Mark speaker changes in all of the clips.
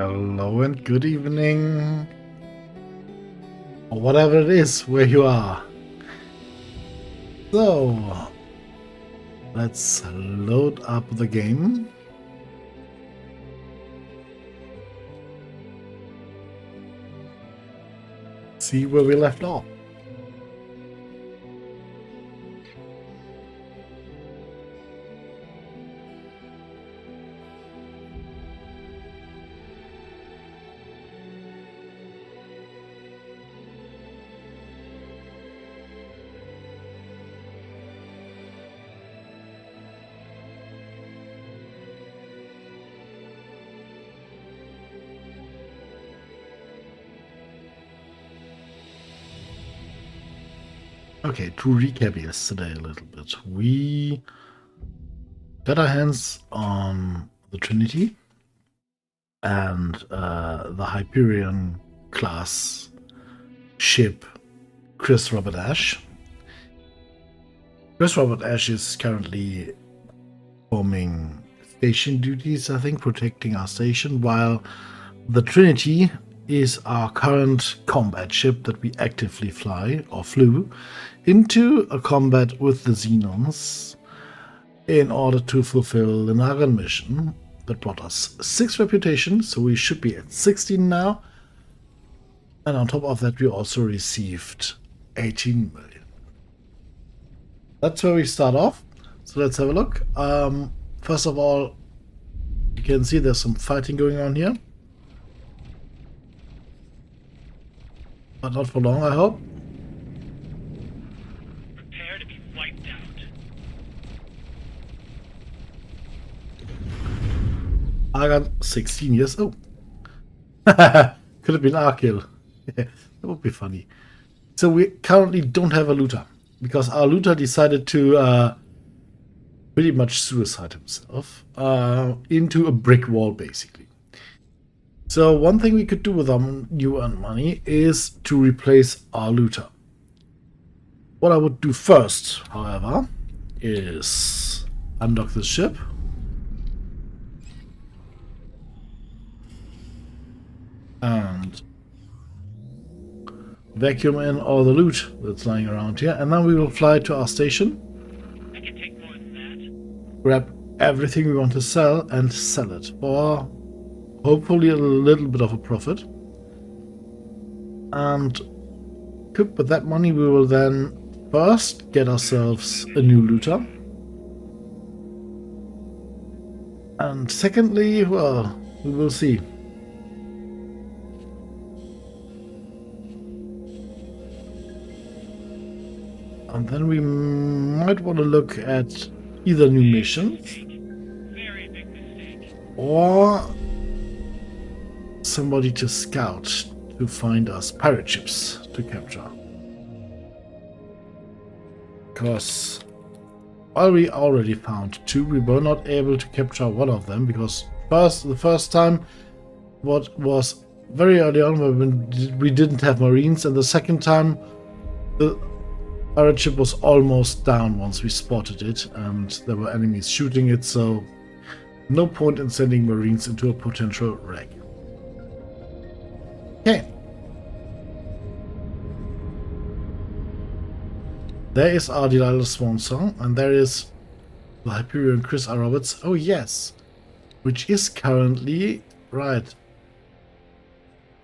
Speaker 1: Hello and good evening. Or whatever it is where you are. So, let's load up the game. See where we left off. Okay, to recap yesterday a little bit. We got our hands on the Trinity and the Hyperion class ship Chris Robert Ash. Chris Robert Ash is currently performing station duties, I think, protecting our station, while the Trinity is our current combat ship that we actively fly, or flew, into a combat with the Xenons in order to fulfill the Naran mission that brought us 6 reputation, so we should be at 16 now. And on top of that, we also received 18 million. That's where we start off. So let's have a look. First of all, you can see there's some fighting going on here. But not for long, I hope.
Speaker 2: Prepare to be wiped out.
Speaker 1: Argan 16 years old. Could have been our kill. That would be funny. So we currently don't have a looter, because our looter decided to pretty much suicide himself into a brick wall, basically. So one thing we could do with our new earned money is to replace our looter. What I would do first, however, is undock the ship. And vacuum in all the loot that's lying around here. And then we will fly to our station.
Speaker 2: I can take more than that.
Speaker 1: Grab everything we want to sell and sell it for hopefully a little bit of a profit. And with that money we will then first get ourselves a new looter. And secondly, well, we will see. And then we might want to look at either new missions
Speaker 2: Very big mistake.
Speaker 1: or somebody to scout to find us pirate ships to capture. Because while we already found 2, we were not able to capture one of them, because the first time what was very early on when we didn't have marines, and the second time the pirate ship was almost down once we spotted it and there were enemies shooting it, so no point in sending marines into a potential wreck. Okay. There is our Delilah Swan song, and there is the Hyperion Chris R. Roberts. Oh yes, which is currently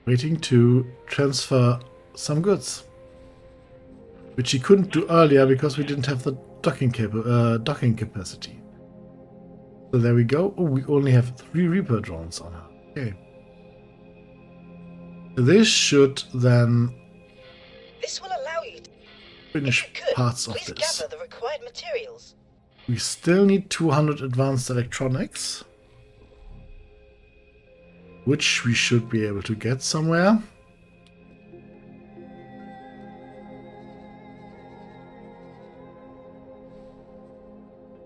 Speaker 1: waiting to transfer some goods, which he couldn't do earlier because we didn't have the docking capacity. So there we go. Oh, we only have 3 Reaper drones on her. Okay. This should then
Speaker 3: This will allow you to,
Speaker 1: finish
Speaker 3: if you could,
Speaker 1: parts of
Speaker 3: please
Speaker 1: this.
Speaker 3: gather the required materials.
Speaker 1: We still need 200 advanced electronics, which we should be able to get somewhere.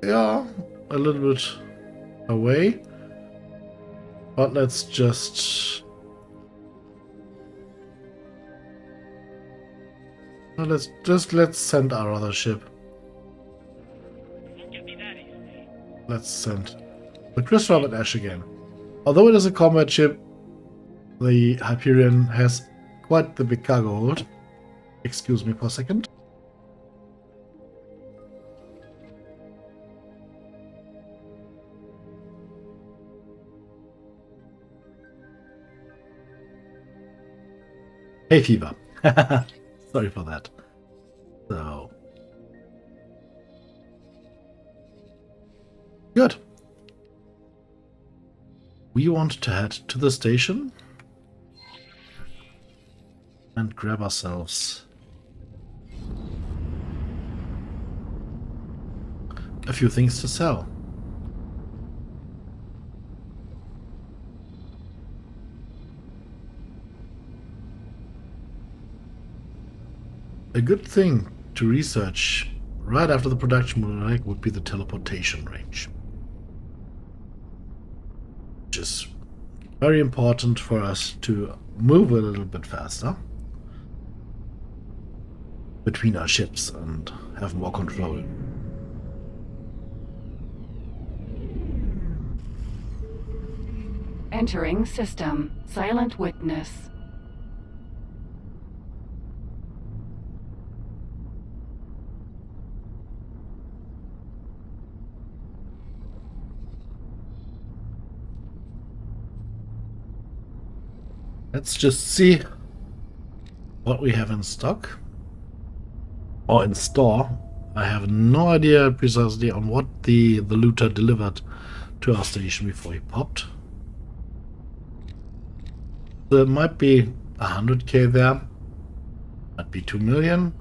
Speaker 1: Yeah, a little bit away, but let's just let's send our other ship.
Speaker 2: Won't get me that easily.
Speaker 1: Let's send the Chris Robert Ash again. Although it is a combat ship, The Hyperion has quite the big cargo hold. Excuse me for a second. Hey, fever. Sorry for that. So. Good. We want to head to the station and grab ourselves a few things to sell. A good thing to research right after the production bottleneck would be the teleportation range, which is very important for us to move a little bit faster between our ships and have more control.
Speaker 4: Entering system. Silent witness.
Speaker 1: Let's just see what we have in stock or in store. I have no idea precisely on what the looter delivered to our station before he popped. There might be 100k there, might be 2 million.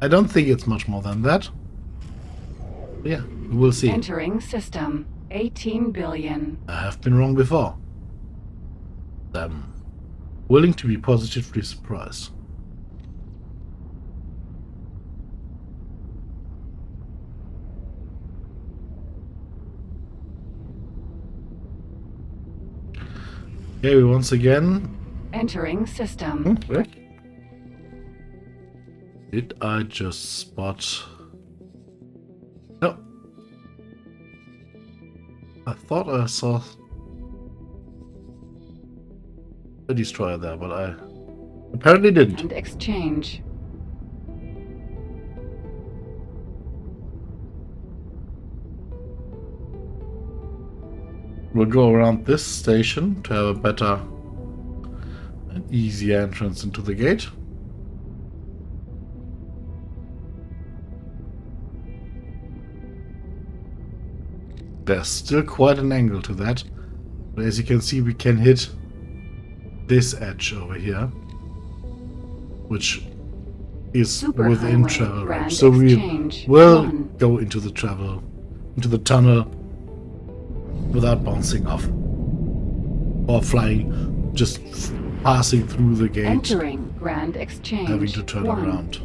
Speaker 1: I don't think it's much more than that. Yeah, we will see.
Speaker 4: Entering system. 18 billion.
Speaker 1: I have been wrong before. I'm willing to be positively surprised. Okay, we once again.
Speaker 4: Entering system.
Speaker 1: Did I just spot? No. I thought I saw a destroyer there, but I apparently didn't.
Speaker 4: And exchange.
Speaker 1: We'll go around this station to have a better and easier entrance into the gate. There's still quite an angle to that, but as you can see, we can hit this edge over here, which is within travel range. So we will go into the tunnel without bouncing off or flying, just passing through the gate.
Speaker 4: Entering Grand Exchange.
Speaker 1: Having to turn around.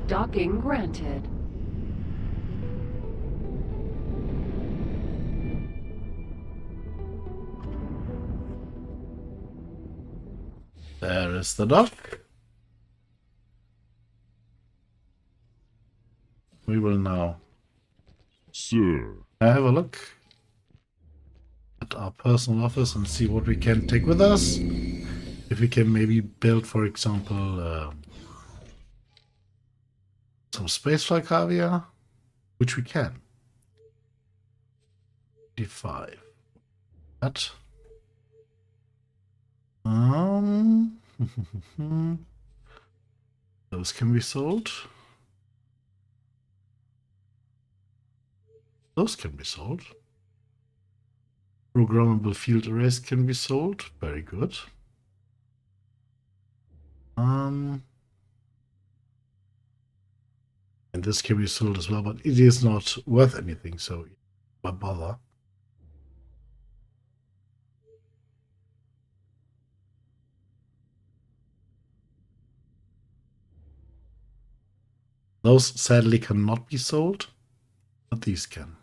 Speaker 4: Docking granted.
Speaker 1: There is the dock. We will now have a look at our personal office and see what we can take with us. If we can maybe build, for example, some spaceflight caviar, which we can. 55. That. Those can be sold. Those can be sold. Programmable field arrays can be sold. Very good. And this can be sold as well, but it is not worth anything, so why bother? Those sadly cannot be sold, but these can.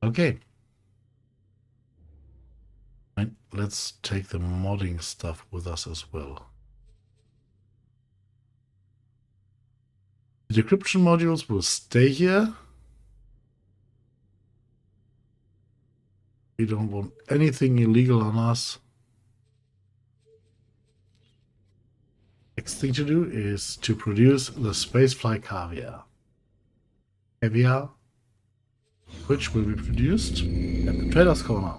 Speaker 1: Okay. Right, let's take the modding stuff with us as well. The decryption modules will stay here. We don't want anything illegal on us. Next thing to do is to produce the spacefly caviar. Caviar, which will be produced at the trader's corner.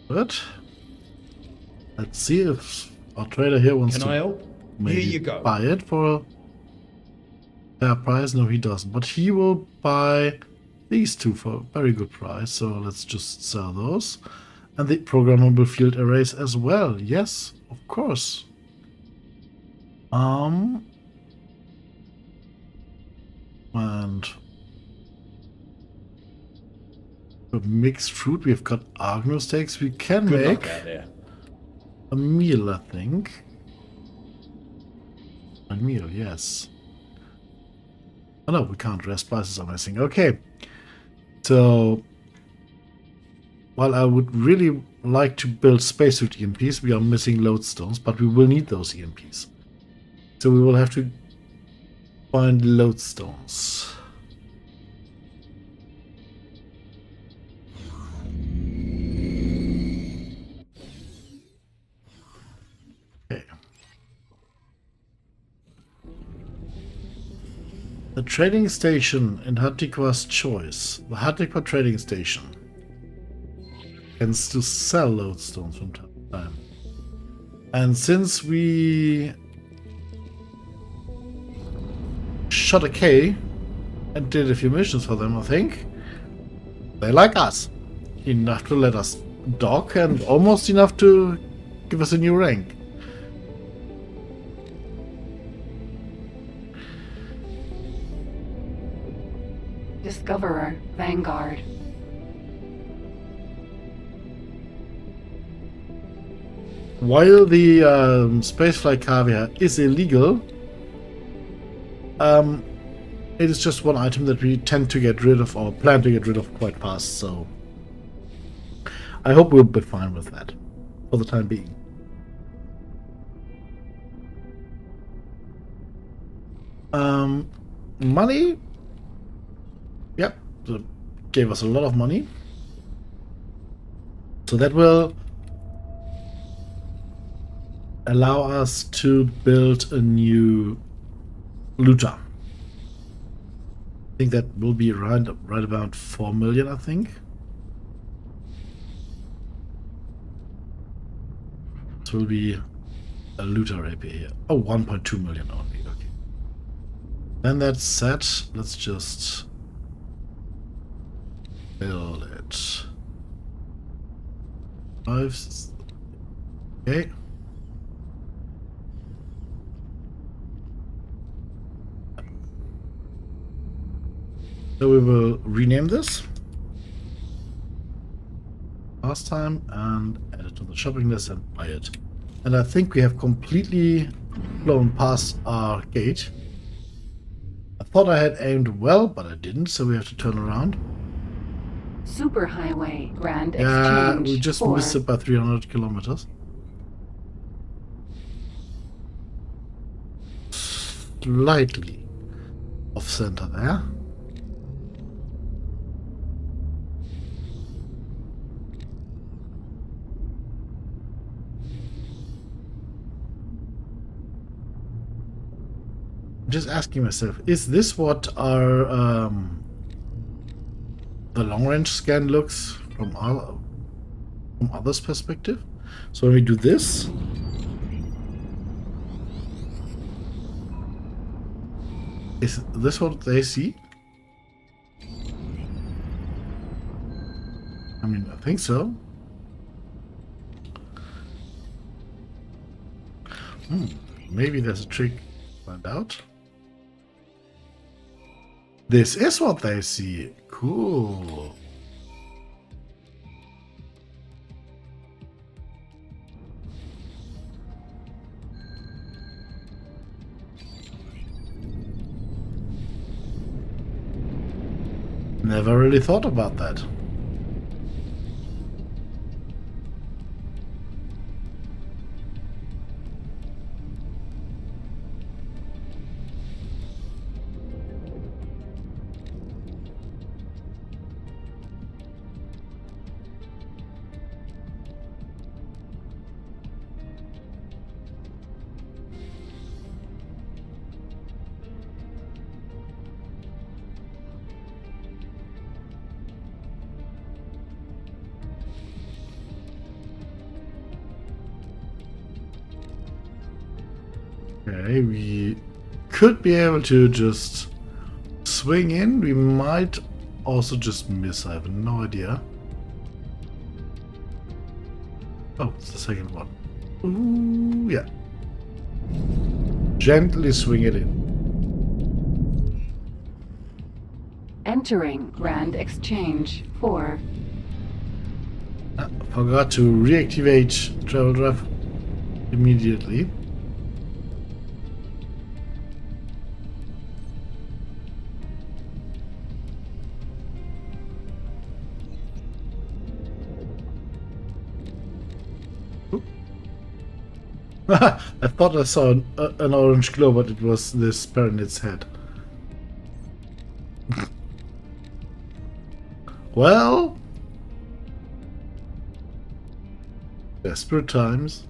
Speaker 1: But let's see if our trader here wants
Speaker 5: Can I
Speaker 1: to
Speaker 5: help?
Speaker 1: maybe
Speaker 5: Here you go.
Speaker 1: buy it for a fair price. No, he doesn't. But he will buy these two for a very good price. So let's just sell those. And the programmable field arrays as well. Yes, of course. And for mixed fruit, we've got Agno steaks. We can
Speaker 5: Good
Speaker 1: make
Speaker 5: luck out there.
Speaker 1: a meal, I think. A meal, yes. Oh no, we can't. Rare spices are missing. Okay. So, while I would really like to build spacesuit EMPs, we are missing lodestones, but we will need those EMPs. So we will have to find lodestones. Okay. The trading station in Hatikwa's choice. The Hatikwa trading station tends to sell lodestones from time to time. And since we shot a K and did a few missions for them, I think they like us enough to let us dock and almost enough to give us a new rank.
Speaker 4: Discoverer, Vanguard.
Speaker 1: While the spaceflight caviar is illegal, it is just one item that we tend to get rid of or plan to get rid of quite fast, so I hope we'll be fine with that for the time being. Money. Yep, so gave us a lot of money. So that will allow us to build a new looter. I think that will be right about 4 million, I think. This will be a looter rapier here. Oh, 1.2 million only, okay. Then that's set. Let's just build it. Okay. So we will rename this last time and add it to the shopping list and buy it. And I think we have completely flown past our gate. I thought I had aimed well, but I didn't, so we have to turn around.
Speaker 4: Superhighway, Grand
Speaker 1: Yeah,
Speaker 4: Exchange.
Speaker 1: we just
Speaker 4: 4.
Speaker 1: missed it by 300 kilometers. Slightly off center there. I'm just asking myself, is this what our the long range scan looks from others' perspective? So when we do this, is this what they see? I mean, I think so. Maybe there's a trick to find out. This is what they see. Cool. Never really thought about that. Okay, we could be able to just swing in. We might also just miss. I have no idea. Oh, it's the second one. Ooh, yeah. Gently swing it in.
Speaker 4: Entering Grand Exchange 4.
Speaker 1: Forgot to reactivate travel draft immediately. I thought I saw an orange glow, but it was this Pyramid's head. Well, desperate times.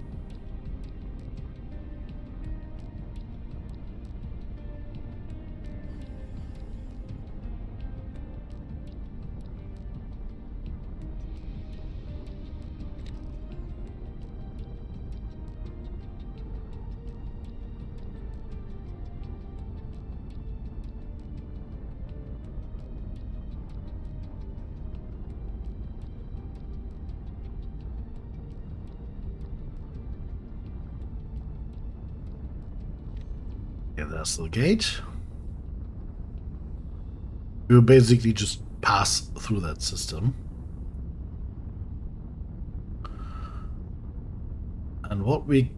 Speaker 1: Yeah, that's the gate. We will basically just pass through that system. And what we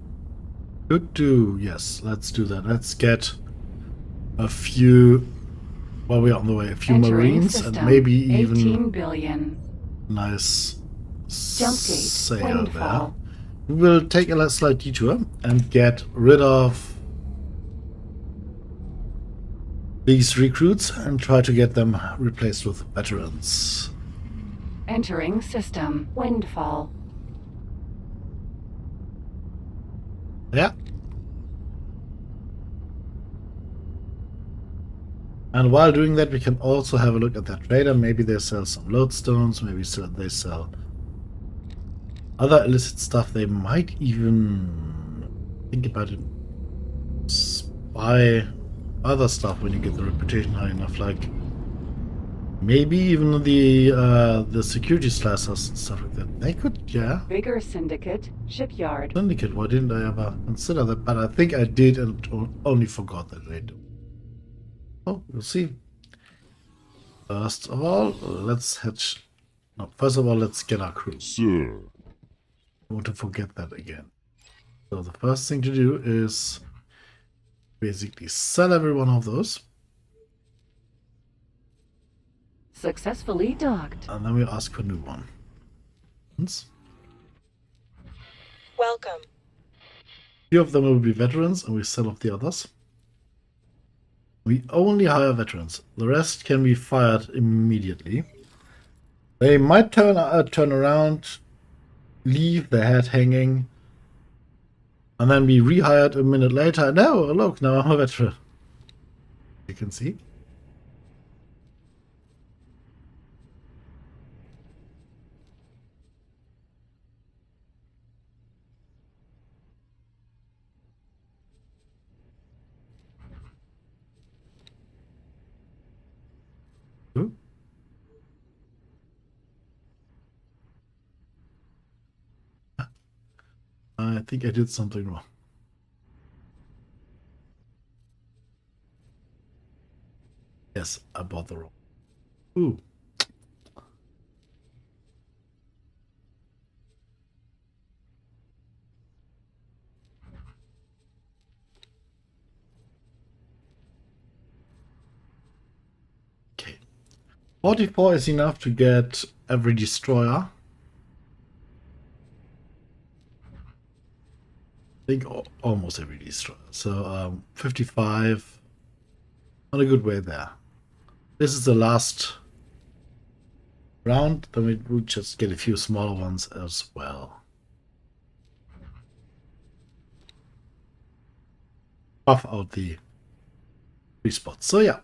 Speaker 1: could do, yes, let's do that. Let's get a few, while we're on the way, a few
Speaker 4: Entering
Speaker 1: Marines
Speaker 4: system.
Speaker 1: and maybe even
Speaker 4: 18 billion.
Speaker 1: nice
Speaker 4: Jump gate.
Speaker 1: sail there.
Speaker 4: Windfall.
Speaker 1: We will take a slight detour and get rid of these recruits and try to get them replaced with veterans.
Speaker 4: Entering system. Windfall.
Speaker 1: Yeah. And while doing that, we can also have a look at that trader. Maybe they sell some lodestones, maybe they sell other illicit stuff. They might even think about it, buy other stuff when you get the reputation high enough, like maybe even the security slashes and stuff like that. They could, yeah.
Speaker 4: Bigger syndicate. Shipyard.
Speaker 1: Syndicate, why didn't I ever consider that? But I think I did and only forgot that they do. Oh, we'll see. First of all, let's hatch. No, first of all, let's get our crew.
Speaker 5: Sir,
Speaker 1: I want to forget that again. So the first thing to do is basically sell every one of those.
Speaker 4: Successfully docked.
Speaker 1: And then we ask for new ones.
Speaker 3: Welcome.
Speaker 1: Few of them will be veterans, and we sell off the others. We only hire veterans. The rest can be fired immediately. They might turn around, leave their head hanging, and then be rehired a minute later. No, look, now I'm a veteran. You can see. Ooh. I think I did something wrong. Yes, I bought the wrong. Ooh. Okay. 44 is enough to get every destroyer. I think almost every destroyer. So 55. On a good way there. This is the last round. Then we will just get a few smaller ones as well. Buff out the 3 spots. So yeah,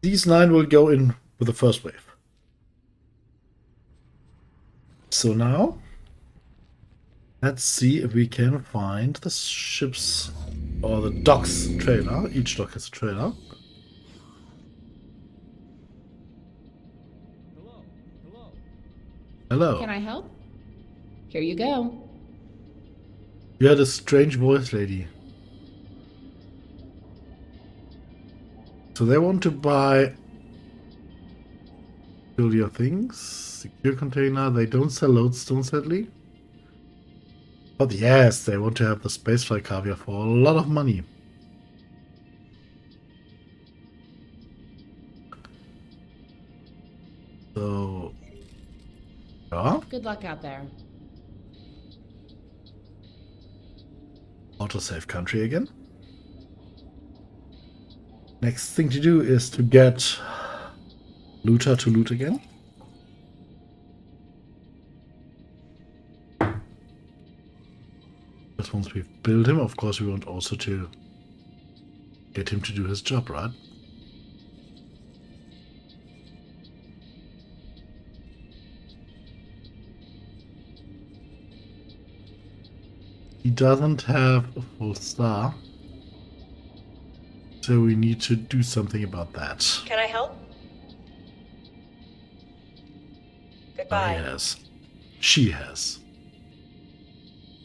Speaker 1: these 9 will go in with the first wave. So now, let's see if we can find the ships or the docks trailer. Each dock has a trailer. Hello.
Speaker 5: Can I help? Here you go.
Speaker 1: You had a strange voice, lady. So they want to buy all your things. Secure container. They don't sell lodestone, sadly. But yes, they want to have the spaceflight caviar for a lot of money. So, yeah.
Speaker 5: Good luck out there.
Speaker 1: Autosave country again. Next thing to do is to get looter to loot again. But once we've built him, of course we want also to get him to do his job, right? He doesn't have a full star. So we need to do something about that.
Speaker 3: Can I help? Goodbye.
Speaker 1: He has. She has.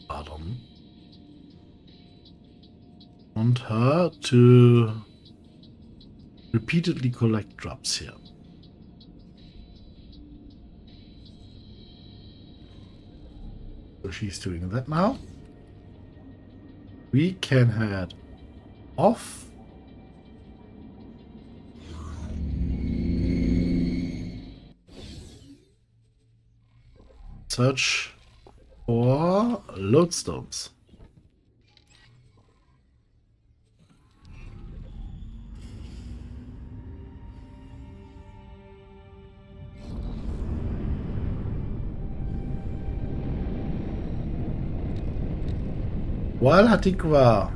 Speaker 1: Pardon. Want her to repeatedly collect drops here. So she's doing that now. We can head off. Search for lodestones. While Hatikva,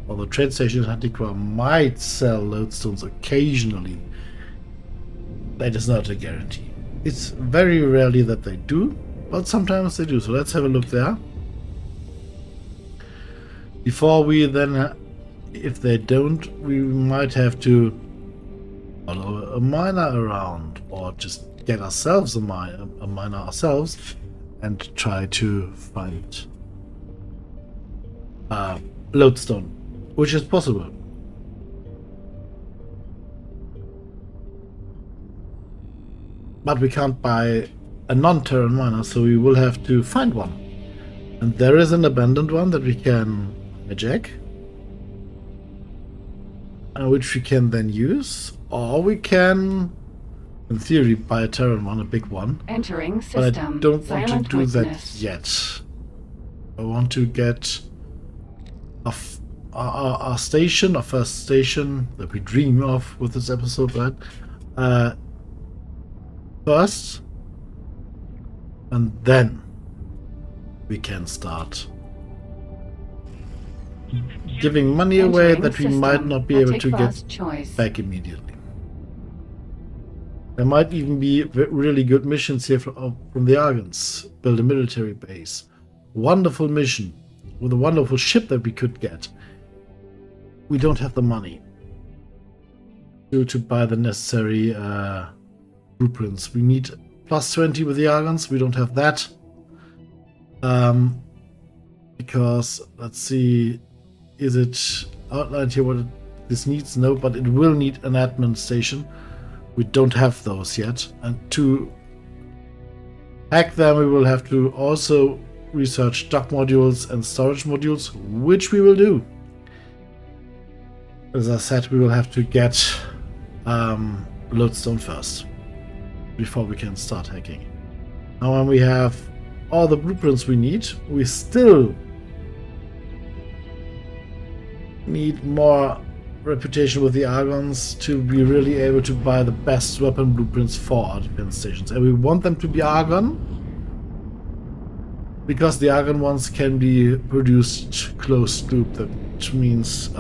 Speaker 1: or the trade station in Hatikva, might sell lodestones occasionally, that is not a guarantee. It's very rarely that they do, but sometimes they do. So let's have a look there. Before we then, if they don't, we might have to follow a miner around, or just get ourselves a miner ourselves, and try to find lodestone, which is possible. But we can't buy a non-Terran miner, so we will have to find one. And there is an abandoned one that we can hijack, which we can then use, or we can, in theory, buy a Terran one, a big one.
Speaker 4: Entering
Speaker 1: But I
Speaker 4: system.
Speaker 1: don't want to
Speaker 4: Silent
Speaker 1: do that
Speaker 4: witness.
Speaker 1: yet. I want to get our station, our first station that we dream of with this episode, right? First, and then we can start giving money away
Speaker 4: Entering
Speaker 1: that we might
Speaker 4: system.
Speaker 1: not be able
Speaker 4: Take
Speaker 1: to get
Speaker 4: fast choice.
Speaker 1: back immediately. There might even be really good missions here from the Argons. Build a military base. Wonderful mission with a wonderful ship that we could get. We don't have the money to buy the necessary blueprints. We need plus 20 with the Argons. We don't have that. Because, let's see, is it outlined here what this needs? No, but it will need an admin station. We don't have those yet. And to hack them, we will have to also research dock modules and storage modules, which we will do. As I said, we will have to get lodestone first before we can start hacking. Now when we have all the blueprints we need, we still need more reputation with the Argons to be really able to buy the best weapon blueprints for our defense stations. And we want them to be Argon because the Argon ones can be produced closed loop, which means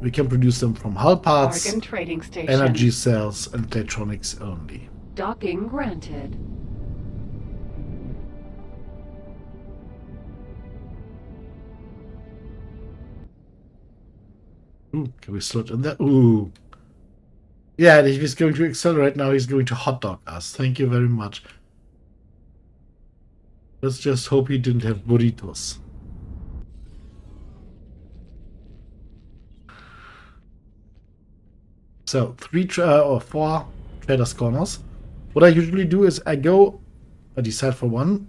Speaker 1: we can produce them from hull parts,
Speaker 4: Argon trading station.
Speaker 1: energy cells, and electronics only.
Speaker 4: Docking granted.
Speaker 1: Ooh, can we slot in there? Ooh. Yeah, and if he's going to accelerate now, he's going to hotdog us. Thank you very much. Let's just hope he didn't have burritos. So, 4 traders corners. What I usually do is I decide for one,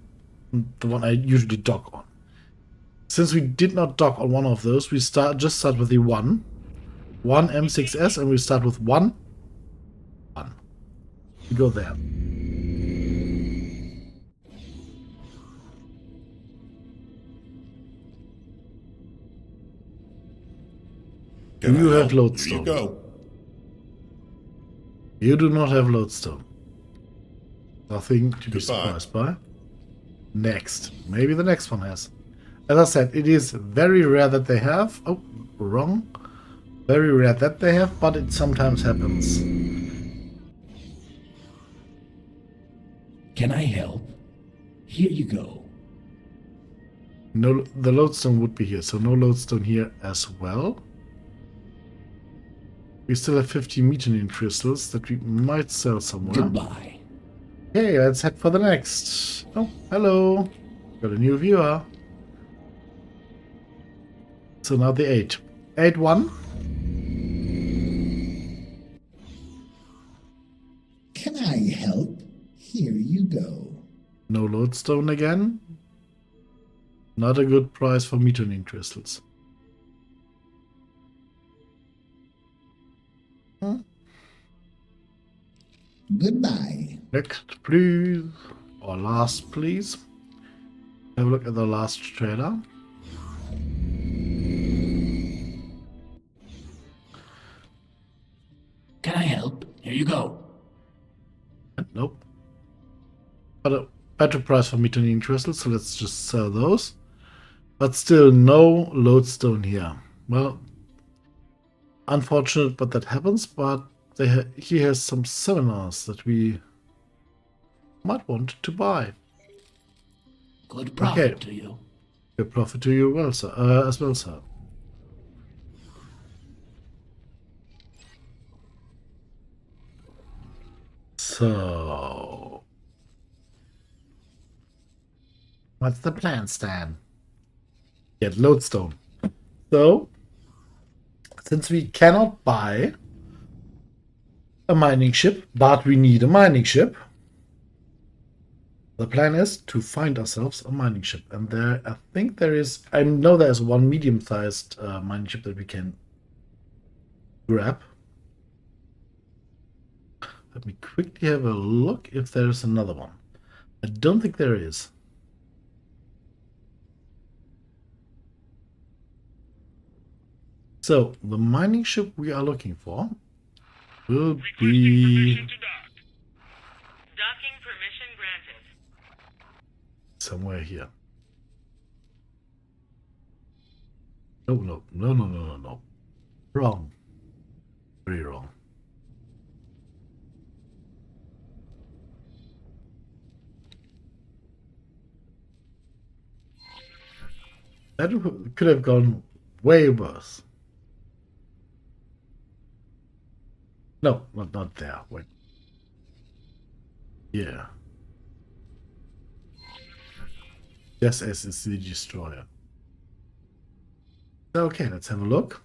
Speaker 1: the one I usually dock on. Since we did not dock on one of those, we just start with the one M6S, and we start with one. We go there. Do you have lodestone?
Speaker 6: You go.
Speaker 1: You do not have lodestone. Nothing to be
Speaker 6: Goodbye.
Speaker 1: surprised by. Next. Maybe the next one has. As I said, it is very rare that they have. Oh, wrong. Very rare that they have, but it sometimes happens.
Speaker 7: Can I help? Here you go.
Speaker 1: No, the lodestone would be here, so no lodestone here as well. We still have 50 methionine crystals that we might sell somewhere.
Speaker 7: Goodbye.
Speaker 1: Okay, let's head for the next. Oh, hello. Got a new viewer. So now the 8. 8-1.
Speaker 7: Can I help? Here you go.
Speaker 1: No lodestone again. Not a good price for methionine crystals.
Speaker 7: Goodbye.
Speaker 1: Next, please. Or last, please. Have a look at the last trader.
Speaker 7: Can I help? Here you go.
Speaker 1: Nope. But a better price for methionine crystals, so let's just sell those. But still no lodestone here. Well, unfortunate, but that happens. But he has some seminars that we might want to buy.
Speaker 7: Good profit
Speaker 1: Okay.
Speaker 7: to you.
Speaker 1: Good profit to you, well, sir, as well, sir. So, what's the plan, Stan? Get lodestone. So, since we cannot buy a mining ship, but we need a mining ship, the plan is to find ourselves a mining ship. And there, I think there is, I know there's one medium-sized mining ship that we can grab. Let me quickly have a look if there's another one. I don't think there is. So, the mining ship we are looking for will
Speaker 2: Requesting
Speaker 1: be
Speaker 2: permission to dock. Docking permission granted.
Speaker 1: somewhere here. No, no, no, no, no, no, no. Wrong. Very wrong. That could have gone way worse. No, not there. Wait. Yeah. Just as is the destroyer. Okay, let's have a look.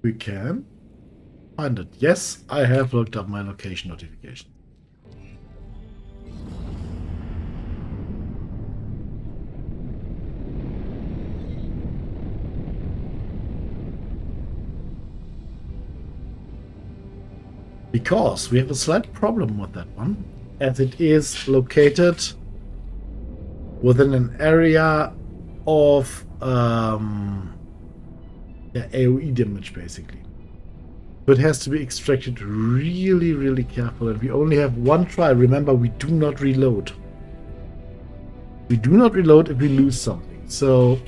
Speaker 1: We can find it. Yes, I have looked up my location notification. Because we have a slight problem with that one, as it is located within an area of AoE damage, basically. So it has to be extracted really, really careful, and we only have one try. Remember, we do not reload. We do not reload if we lose something. So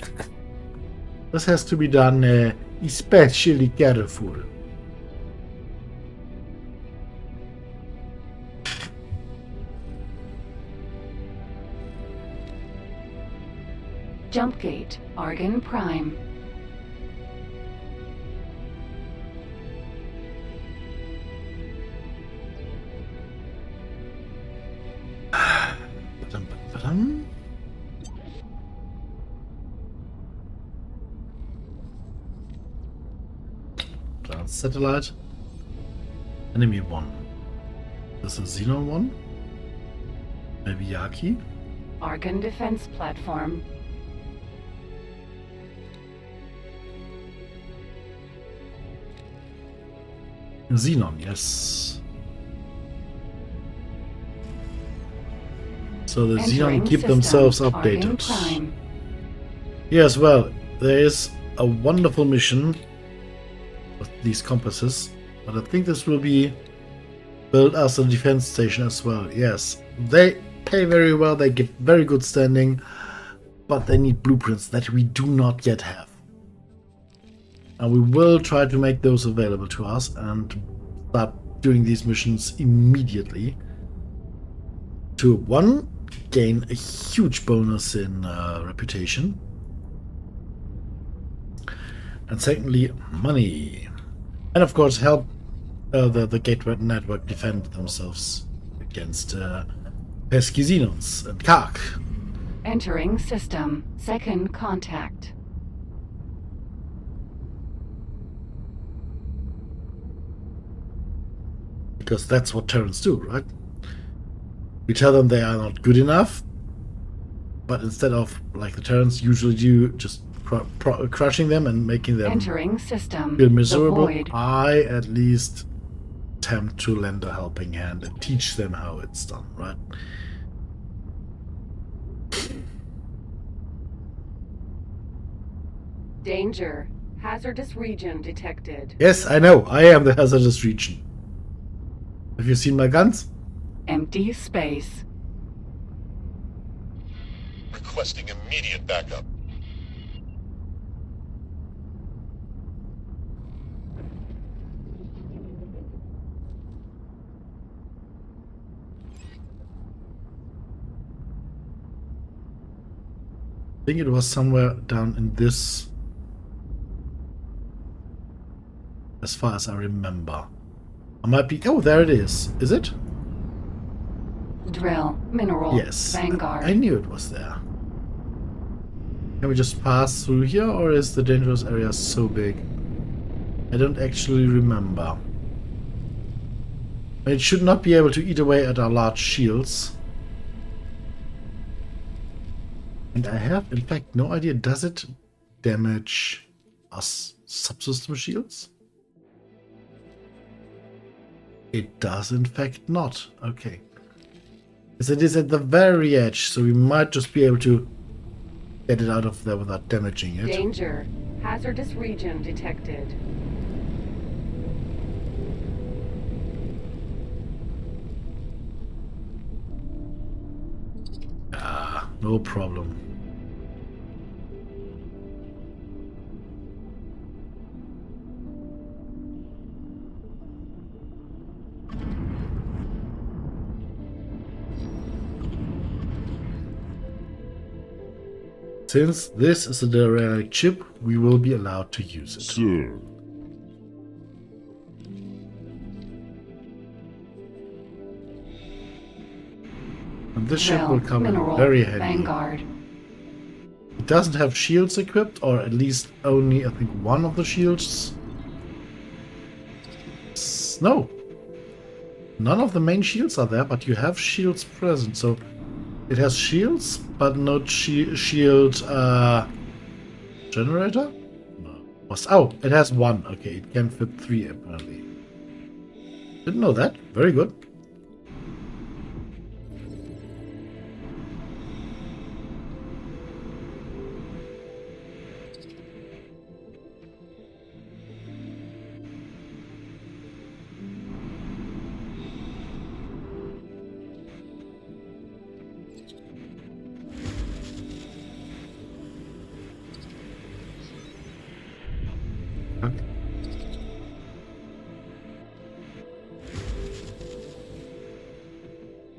Speaker 1: this has to be done especially careful.
Speaker 4: Jump gate, Argon Prime.
Speaker 1: Ba-dum. Advanced satellite. Enemy 1. This is Xenon 1. Maybe Yaki.
Speaker 4: Argon defense platform.
Speaker 1: Xenon, yes. So the
Speaker 4: Entering
Speaker 1: Xenon keep
Speaker 4: system,
Speaker 1: themselves
Speaker 4: Argon
Speaker 1: updated.
Speaker 4: Prime.
Speaker 1: Yes, well, there is a wonderful mission with these compasses, but I think this will be built as a defense station as well. Yes, they pay very well, they get very good standing, but they need blueprints that we do not yet have. And we will try to make those available to us and start doing these missions immediately to, one, gain a huge bonus in reputation, and secondly, money, and of course help the gateway network defend themselves against pesky Xenons and Kark.
Speaker 4: Entering system, second contact.
Speaker 1: Because that's what Terrans do, right? We tell them they are not good enough, but instead of, like the Terrans usually do, just crushing them and making them
Speaker 4: Entering system,
Speaker 1: feel
Speaker 4: the
Speaker 1: miserable,
Speaker 4: void.
Speaker 1: I at least attempt to lend a helping hand and teach them how it's done, right?
Speaker 4: Danger. Hazardous region detected.
Speaker 1: Yes, I know, I am the hazardous region. Have you seen my guns?
Speaker 4: Empty space.
Speaker 6: Requesting immediate backup.
Speaker 1: I think it was somewhere down in this, as far as I remember. I might be, oh, there it is. Is it?
Speaker 4: Drill. Mineral.
Speaker 1: Yes.
Speaker 4: Vanguard.
Speaker 1: I knew it was there. Can we just pass through here, or is the dangerous area so big? I don't actually remember. It should not be able to eat away at our large shields. And I have, in fact, no idea. Does it damage us subsystem shields? It does, in fact, not. Okay. As it is at the very edge, so we might just be able to get it out of there without damaging it.
Speaker 4: Danger. Hazardous region detected.
Speaker 1: No problem. Since this is a derelict ship, we will be allowed to use it.
Speaker 6: Sir.
Speaker 1: And this ship
Speaker 4: Well,
Speaker 1: will come in
Speaker 4: mineral,
Speaker 1: very handy.
Speaker 4: Vanguard.
Speaker 1: It doesn't have shields equipped, or at least only, I think, one of the shields. No. None of the main shields are there, but you have shields present. So it has shields, but not shield generator? No. Oh, it has one. Okay, it can fit 3 apparently. Didn't know that. Very good.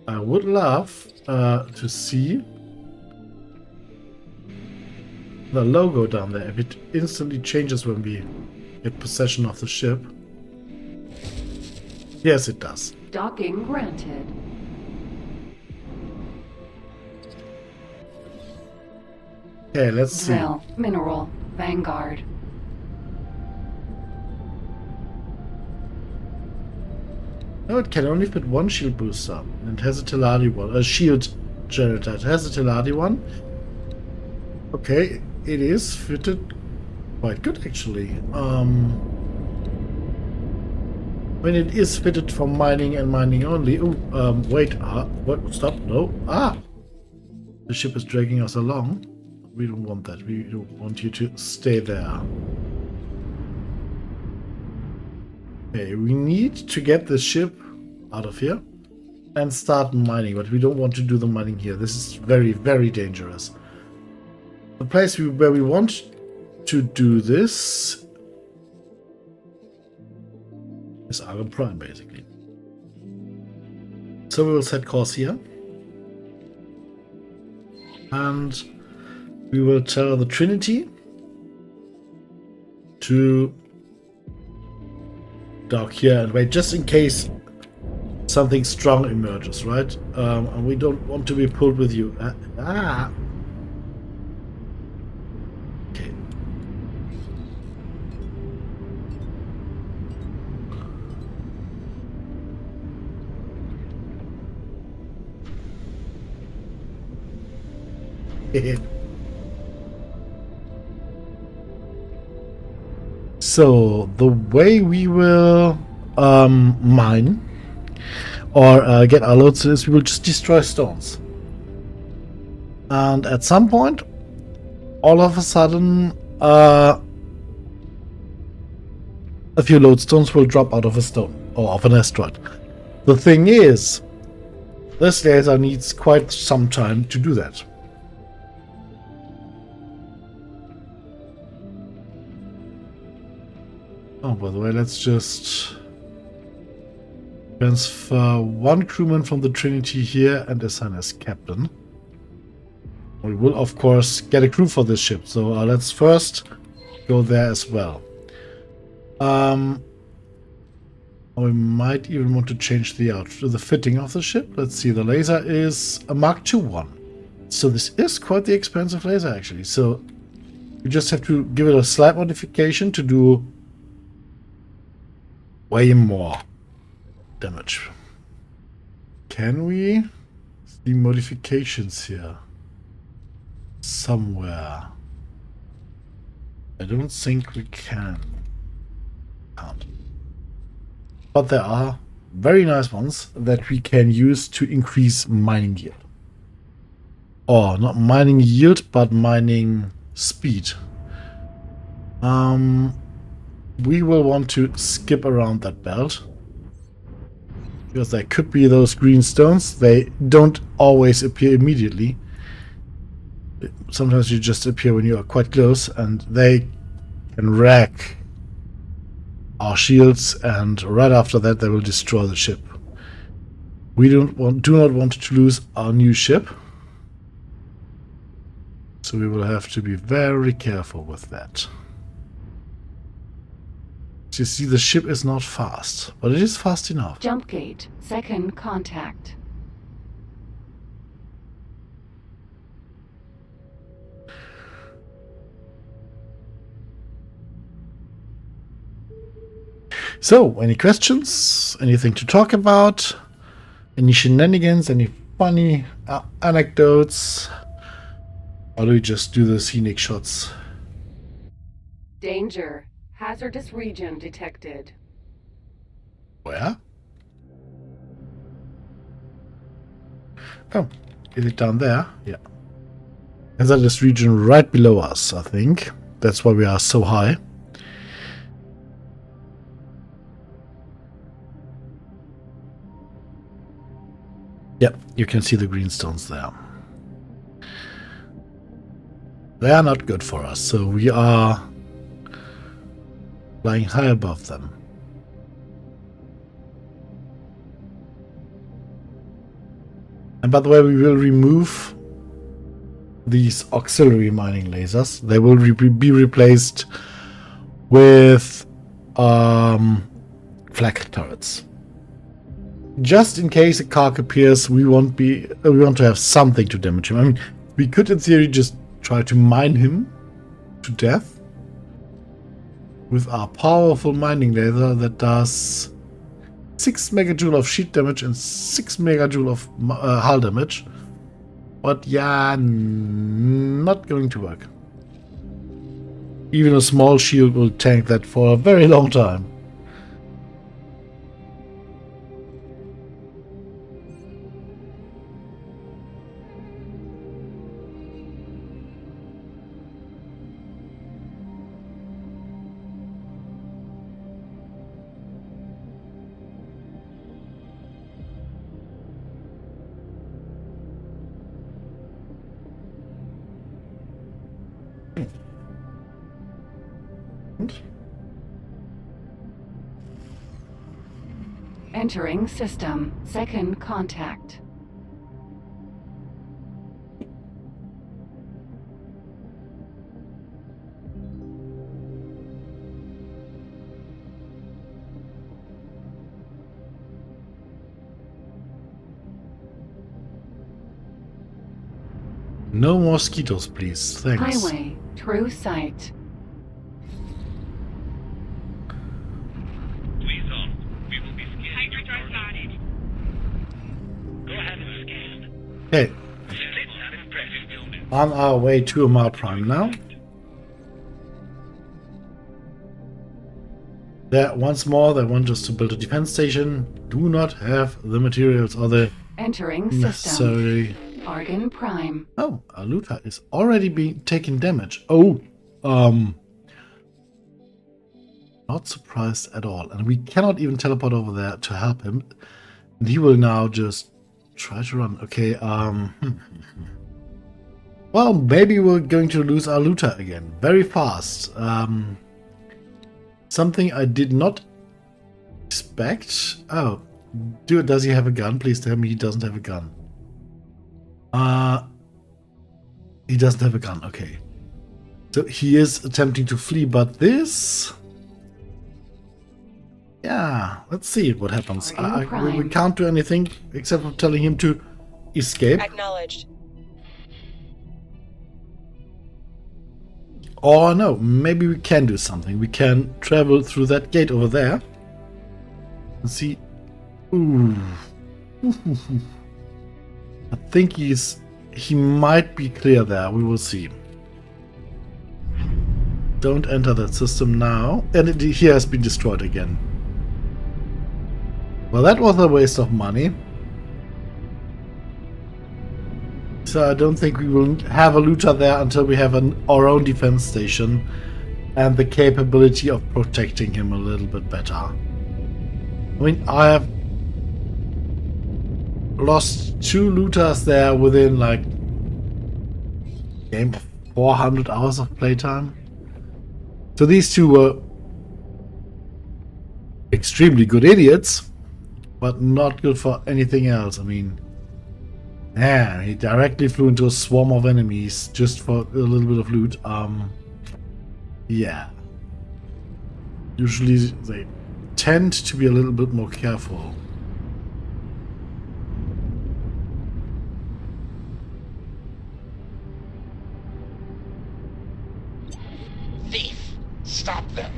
Speaker 1: I would love to see the logo down there. If it instantly changes when we get possession of the ship. Yes, it does.
Speaker 4: Docking granted.
Speaker 1: Okay, let's see.
Speaker 4: Well, mineral, Vanguard.
Speaker 1: No, it can only fit one shield booster. And it has a Teladi one. A shield generator. It has a Teladi one. Okay, it is fitted quite good actually. When it is fitted for mining and mining only. Oh, wait. What? Stop. No. The ship is dragging us along. We don't want that. We don't want you to stay there. Okay, we need to get the ship out of here and start mining, but we don't want to do the mining here. This is very, very dangerous. The place where we want to do this is Argon Prime, basically. So we will set course here. And we will tell the Trinity to dock here and wait, just in case something strong emerges, right? And we don't want to be pulled with you. Okay. So the way we will mine or get our loads is we will just destroy stones, and at some point all of a sudden a few lodestones will drop out of a stone or of an asteroid. The thing is, this laser needs quite some time to do that. Oh, by the way, let's just transfer one crewman from the Trinity here and assign as captain. We will, of course, get a crew for this ship, so let's first go there as well. We might even want to change the fitting of the ship. Let's see, the laser is a Mark II one. So this is quite the expensive laser, actually. So we just have to give it a slight modification to do way more damage. Can we see modifications here somewhere? I don't think we can. Can't. But there are very nice ones that we can use to increase mining yield. Or not mining yield, but mining speed. We will want to skip around that belt, because there could be those green stones. They don't always appear immediately. Sometimes you just appear when you are quite close, and they can wreck our shields, and right after that they will destroy the ship. We do not want to lose our new ship. So we will have to be very careful with that. You see, the ship is not fast, but it is fast enough.
Speaker 4: Jump gate. Second contact.
Speaker 1: So, any questions? Anything to talk about? Any shenanigans? Any funny anecdotes? Or do we just do the scenic shots?
Speaker 4: Danger. Hazardous region detected.
Speaker 1: Where? Oh, is it down there? Yeah. Hazardous region right below us, I think. That's why we are so high. Yep, you can see the greenstones there. They are not good for us, so we are flying high above them. And by the way, we will remove these auxiliary mining lasers. They will be replaced with flak turrets. Just in case a Kark appears, we want to have something to damage him. I mean, we could in theory just try to mine him to death with our powerful mining laser that does 6 megajoule of sheet damage and 6 megajoule of hull damage. But yeah, not going to work. Even a small shield will tank that for a very long time.
Speaker 4: Entering system. Second contact.
Speaker 1: No mosquitoes, please. Thanks.
Speaker 4: Highway. True sight.
Speaker 8: Please on. We will be scanning.
Speaker 2: Hydrodrive spotted.
Speaker 8: Go ahead and scan.
Speaker 1: Okay,
Speaker 8: Splits are impressive.
Speaker 1: on our way to Amar Prime now. There, once more, they want us to build a defense station. Do not have the materials or the
Speaker 4: Entering system.
Speaker 1: necessary.
Speaker 4: Argon Prime.
Speaker 1: Oh, Aluta is already being taking damage. Oh, not surprised at all. And we cannot even teleport over there to help him. And he will now just try to run. Okay, well, maybe we're going to lose Aluta again very fast. Something I did not expect. Oh, does he have a gun? Please tell me he doesn't have a gun. He doesn't have a gun, okay. So he is attempting to flee, but this... Yeah, let's see what happens. We can't do anything except for telling him to escape.
Speaker 3: Acknowledged.
Speaker 1: Or no, maybe we can do something. We can travel through that gate over there. And see... Ooh. I think he might be clear there. We will see. Don't enter that system now. And he has been destroyed again. Well, that was a waste of money. So I don't think we will have a looter there until we have our own defense station and the capability of protecting him a little bit better. I mean, I have lost 2 looters there within like game of 400 hours of playtime. So these 2 were extremely good idiots, but not good for anything else. I mean, Yeah, he directly flew into a swarm of enemies just for a little bit of loot. Yeah. Usually they tend to be a little bit more careful.
Speaker 6: Thief! Stop them!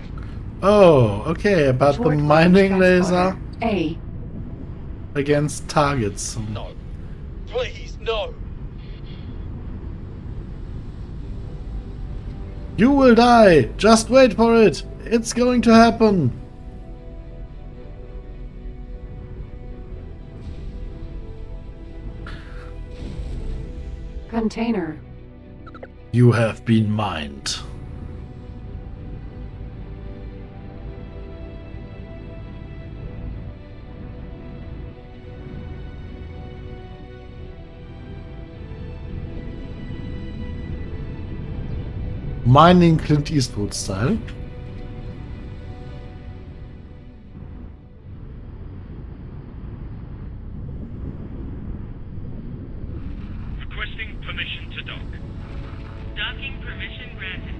Speaker 1: Oh, okay, about the
Speaker 4: Short-range
Speaker 1: mining laser
Speaker 4: transporter. A.
Speaker 1: against targets.
Speaker 6: No. Please, no!
Speaker 1: You will die! Just wait for it! It's going to happen!
Speaker 4: Container.
Speaker 1: You have been mined. Mining Clint Eastwood style.
Speaker 8: Requesting permission to dock.
Speaker 2: Docking permission granted.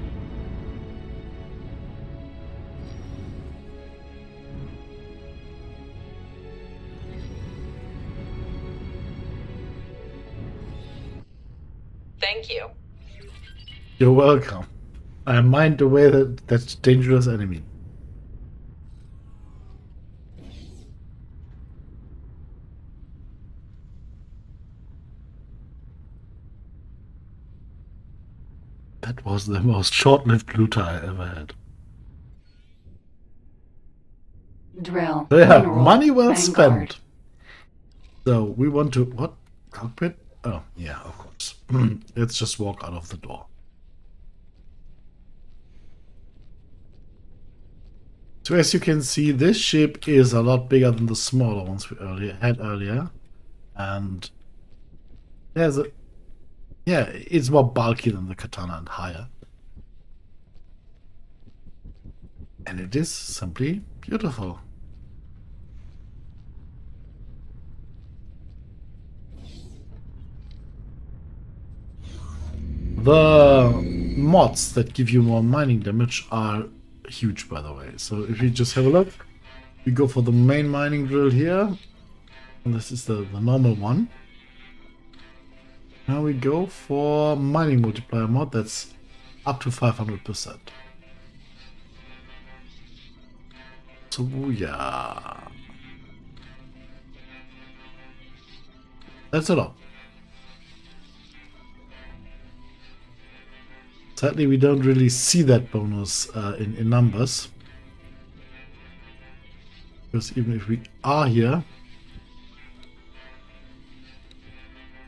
Speaker 3: Thank you.
Speaker 1: You're welcome. I mined away that dangerous enemy. That was the most short-lived looter I ever had.
Speaker 4: Drill.
Speaker 1: So yeah,
Speaker 4: Mineral.
Speaker 1: money well
Speaker 4: Vanguard.
Speaker 1: spent. So we want to what? Cockpit? Oh yeah, of course. Let's just walk out of the door. So as you can see, this ship is a lot bigger than the smaller ones we had earlier, and there's a it's more bulky than the Katana and higher, and it is simply beautiful. The mods that give you more mining damage are huge, by the way. So if you just have a look, we go for the main mining drill here, and this is the normal one. Now we go for mining multiplier mod that's up to 500%. So yeah, that's a lot. Sadly, we don't really see that bonus in numbers. Because even if we are here,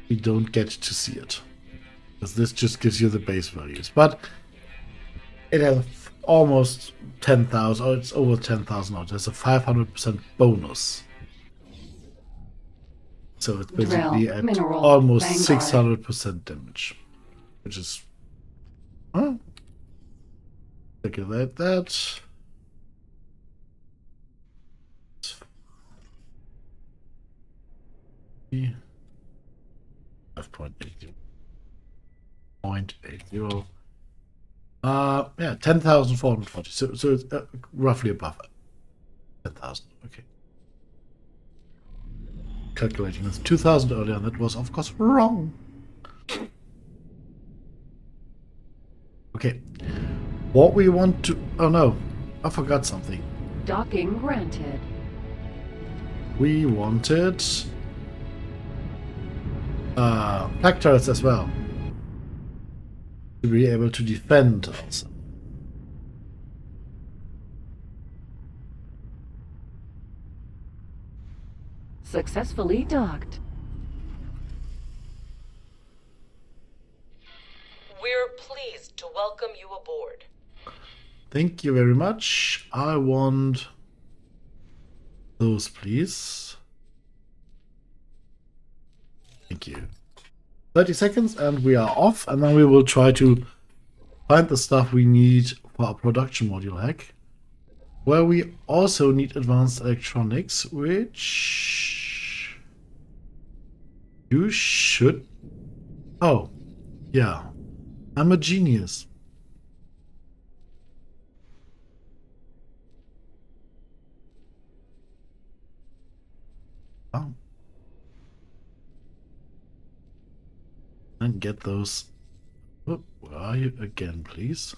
Speaker 1: we don't get to see it. Because this just gives you the base values. But it has almost 10,000, or it's over 10,000 now. There's a 500% bonus. So it's basically
Speaker 4: Drill,
Speaker 1: at
Speaker 4: mineral,
Speaker 1: almost
Speaker 4: Vanguard.
Speaker 1: 600% damage. Which is... Huh? Calculate that. Yeah. 5.80. 0.80. Yeah, 10,440. So it's roughly above 10,000. Okay. Calculating this 2,000 earlier, and that was of course wrong. Okay. What we want to... Oh no, I forgot something.
Speaker 4: Docking granted.
Speaker 1: We wanted... plague turrets as well. To be able to defend also.
Speaker 4: Successfully docked.
Speaker 3: We're pleased to welcome you aboard.
Speaker 1: Thank you very much. I want those, please. Thank you. 30 seconds and we are off, and then we will try to find the stuff we need for our production module hack, where we also need advanced electronics, which You should. Oh, yeah. I'm a genius. Oh. And get those. Oh, where are you again, please?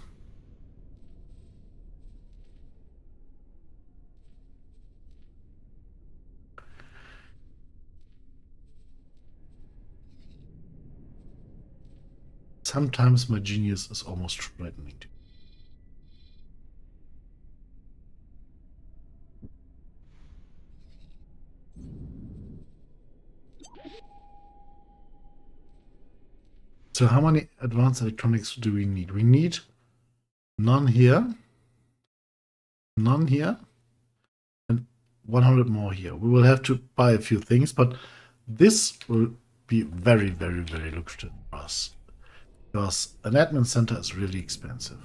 Speaker 1: Sometimes my genius is almost frightening to. So how many advanced electronics do we need? We need none here, and 100 more here. We will have to buy a few things, but this will be very, very, very lucrative for us because an admin center is really expensive.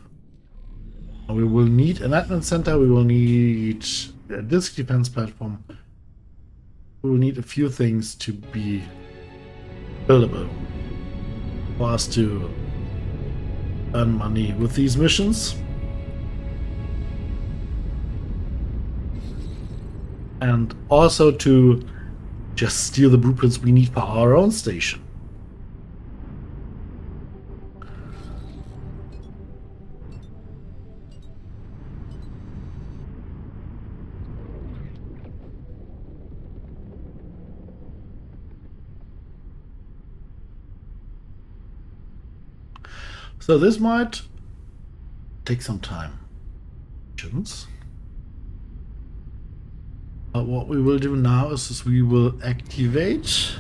Speaker 1: We will need an admin center, we will need a disk defense platform, we will need a few things to be buildable for us to earn money with these missions. And also to just steal the blueprints we need for our own station. So this might take some time. What we will do now is we will activate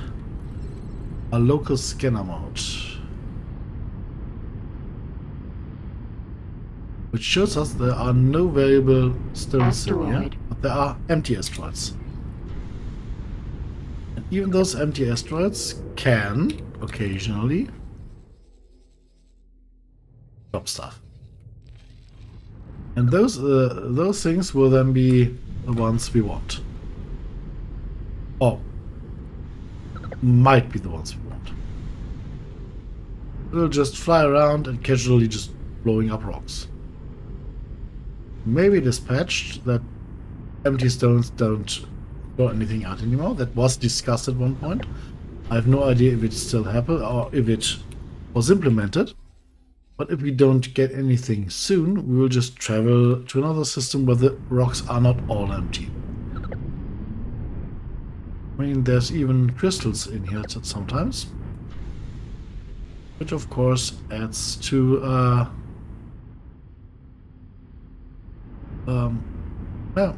Speaker 1: a local scanner mode, which shows us there are no variable stones in here,
Speaker 4: Asteroid.
Speaker 1: but there are empty asteroids. And even those empty asteroids can occasionally drop stuff. And those things will then be the ones we want. Or might be the ones we want. We'll just fly around and casually just blowing up rocks. Maybe dispatched that empty stones don't throw anything out anymore. That was discussed at one point. I have no idea if it still happened or if it was implemented. But if we don't get anything soon, we will just travel to another system where the rocks are not all empty. I mean, there's even crystals in here sometimes. Which of course adds to well,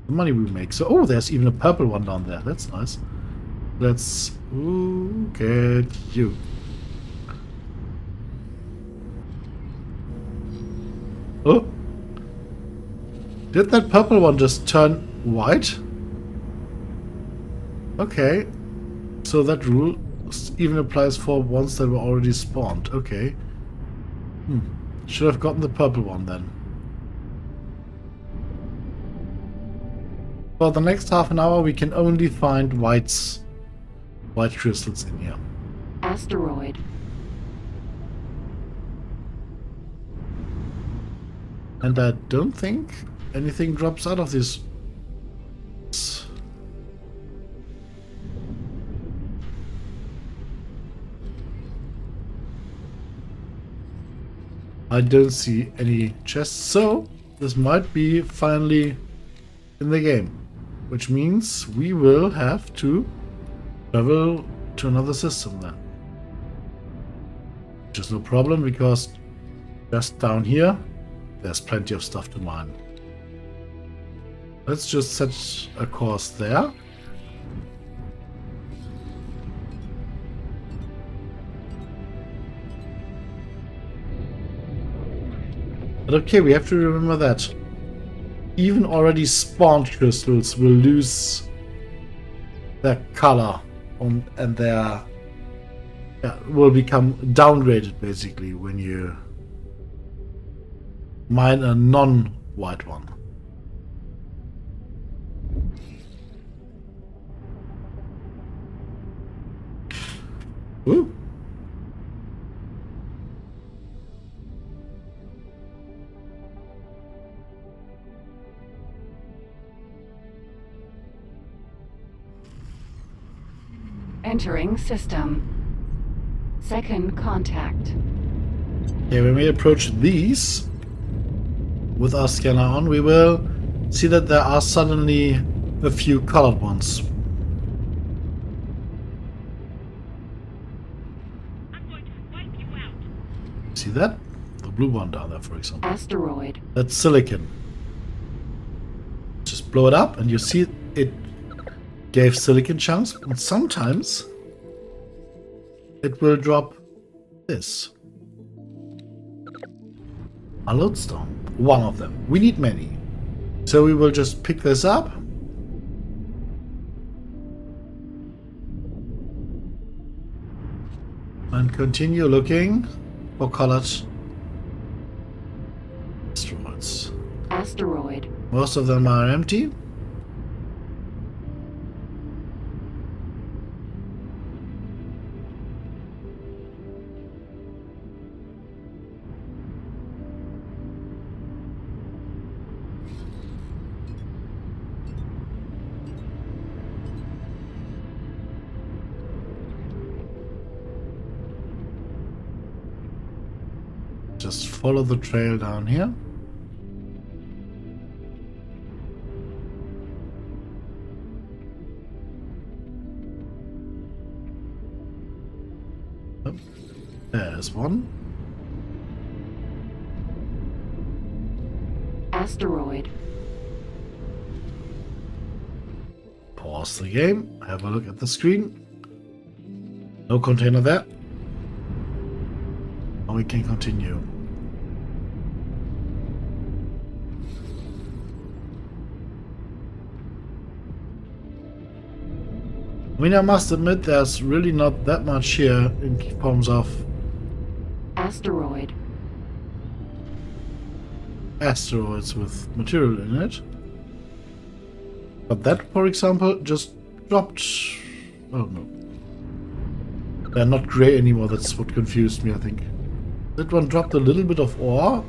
Speaker 1: the money we make. So, oh, there's even a purple one down there. That's nice. Let's get you. Oh, did that purple one just turn white? Okay, so that rule even applies for ones that were already spawned. Okay. Should have gotten the purple one then. For the next half an hour, we can only find white crystals in here.
Speaker 4: Asteroid.
Speaker 1: And I don't think anything drops out of this. I don't see any chests, so this might be finally in the game, which means we will have to travel to another system then. Which is no problem because just down here there's plenty of stuff to mine. Let's just set a course there. But okay, we have to remember that even already spawned crystals will lose their color and their will become downgraded basically when you mine a non-white one. Ooh.
Speaker 4: Entering system. Second contact.
Speaker 1: Okay, when we approach these with our scanner on, we will see that there are suddenly a few colored ones.
Speaker 2: I'm going to wipe you out.
Speaker 1: See that? The blue one down there, for example.
Speaker 4: Asteroid.
Speaker 1: That's silicon. Just blow it up and you see it gave silicon chunks, and sometimes it will drop this. A lodestone. One of them. We need many. So we will just pick this up. And continue looking for colored asteroids.
Speaker 4: Asteroid.
Speaker 1: Most of them are empty. Just follow the trail down here. Oh, there's one.
Speaker 4: Asteroid.
Speaker 1: Pause the game. Have a look at the screen. No container there. And we can continue. I mean, I must admit there's really not that much here in terms of
Speaker 4: Asteroid.
Speaker 1: asteroids with material in it. But that, for example, just dropped... Oh no. They're not grey anymore, that's what confused me, I think. That one dropped a little bit of ore,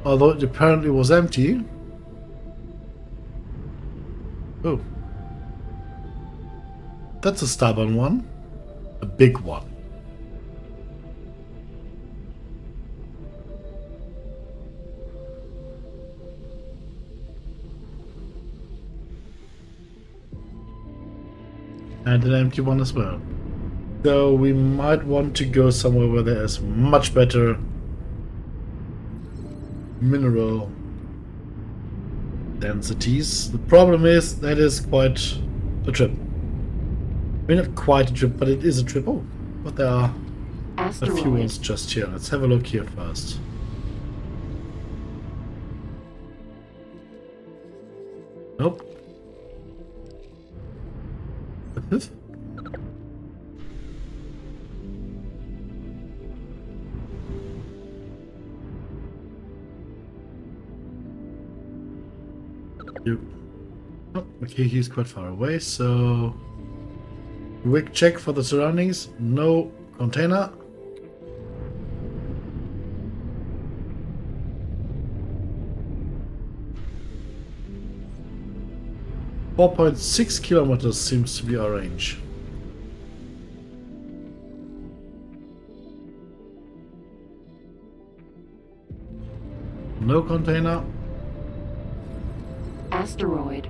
Speaker 1: although it apparently was empty. Oh. That's a stubborn one. A big one. And an empty one as well. So we might want to go somewhere where there is much better mineral densities. The problem is that is quite a trip. I mean, not quite a trip, but it is a trip. Oh, but there are a few
Speaker 4: Asteroid.
Speaker 1: ones just here. Let's have a look here first. Nope. Oh, okay, he's quite far away, so quick check for the surroundings. No container. .6 kilometers seems to be our range. No container.
Speaker 4: Asteroid.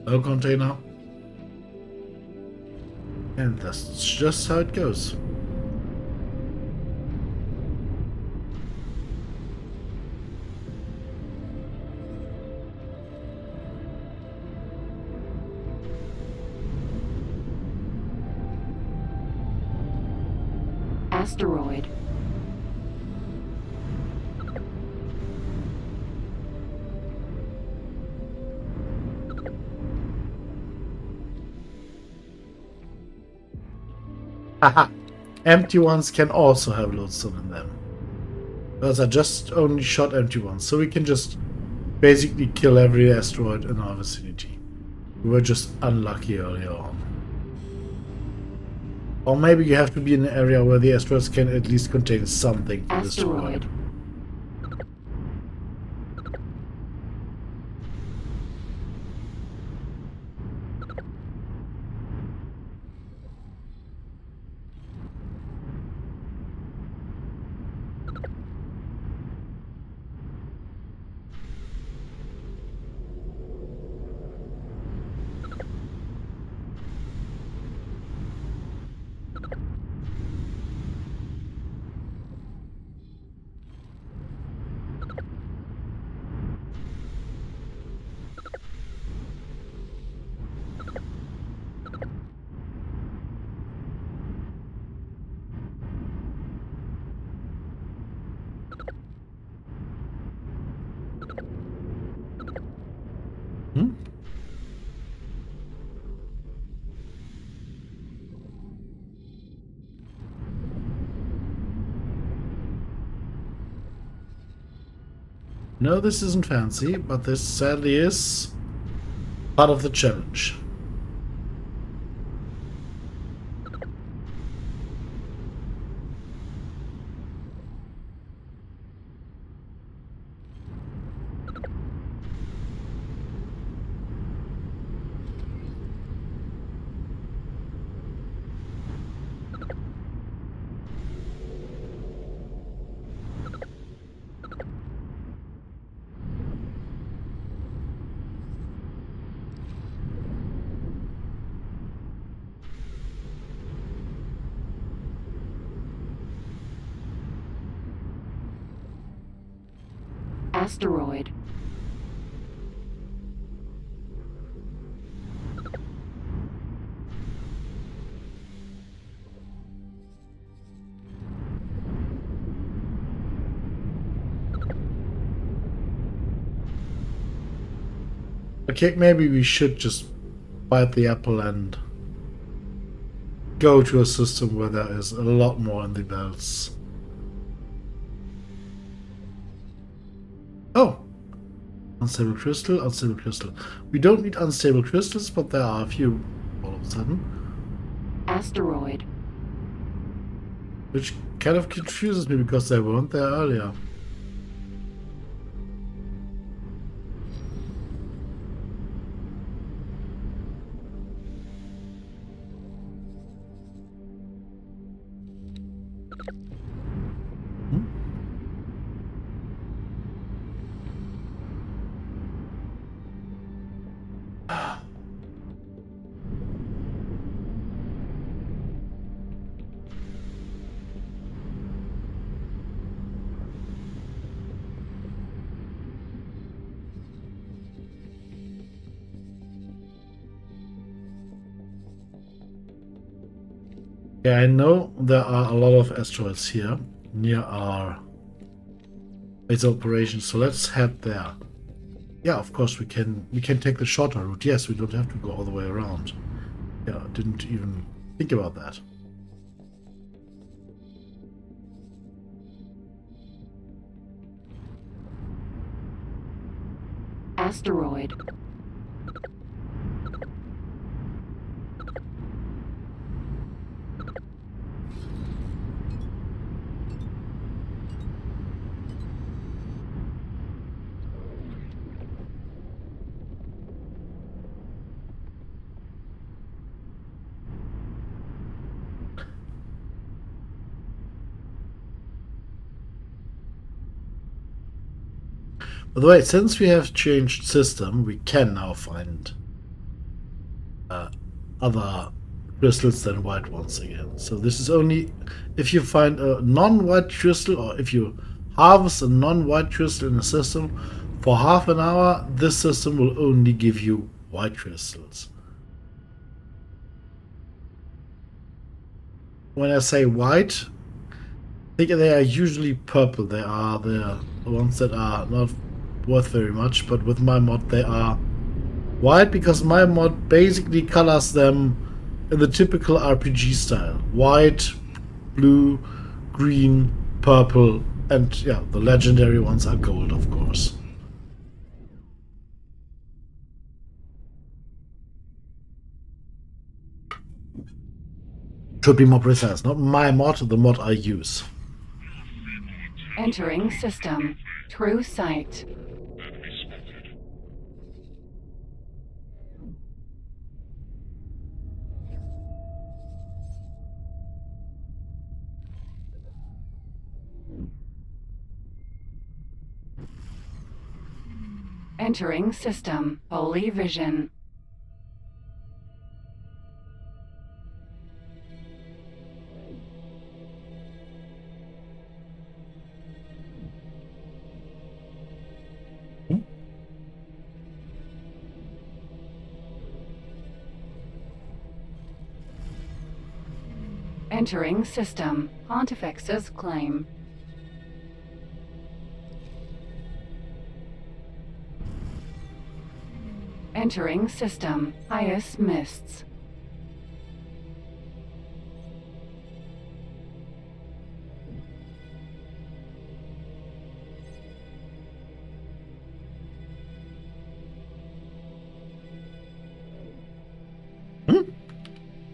Speaker 1: No container. And that's just how it goes.
Speaker 4: Asteroid.
Speaker 1: Haha. Empty ones can also have lodestone in them. Because I just only shot empty ones, so we can just basically kill every asteroid in our vicinity. We were just unlucky earlier on. Or maybe you have to be in an area where the asteroids can at least contain something to destroy.
Speaker 4: Asteroid.
Speaker 1: Hmm? No, this isn't fancy, but this sadly is part of the challenge.
Speaker 4: Asteroid.
Speaker 1: Okay, maybe we should just bite the apple and go to a system where there is a lot more in the belts. Oh! Unstable crystal, unstable crystal. We don't need unstable crystals, but there are a few all of a sudden.
Speaker 4: Asteroid.
Speaker 1: Which kind of confuses me because they weren't there earlier. Yeah, I know there are a lot of asteroids here near our base operations, so let's head there. Yeah, of course we can take the shorter route. Yes, we don't have to go all the way around. Yeah, I didn't even think about that.
Speaker 4: Asteroid.
Speaker 1: By the way, since we have changed system, we can now find other crystals than white ones again. So this is only if you find a non-white crystal, or if you harvest a non-white crystal in a system for half an hour, this system will only give you white crystals. When I say white, I think they are usually purple. They are the ones that are not worth very much, but with my mod they are white because my mod basically colors them in the typical RPG style. White, blue, green, purple, and yeah, the legendary ones are gold, of course. Should be more precise. Not my mod, the mod I use.
Speaker 4: Entering system. True sight. Entering system. Holy vision. Entering system. Pontifex's claim. Entering system. Highest mists.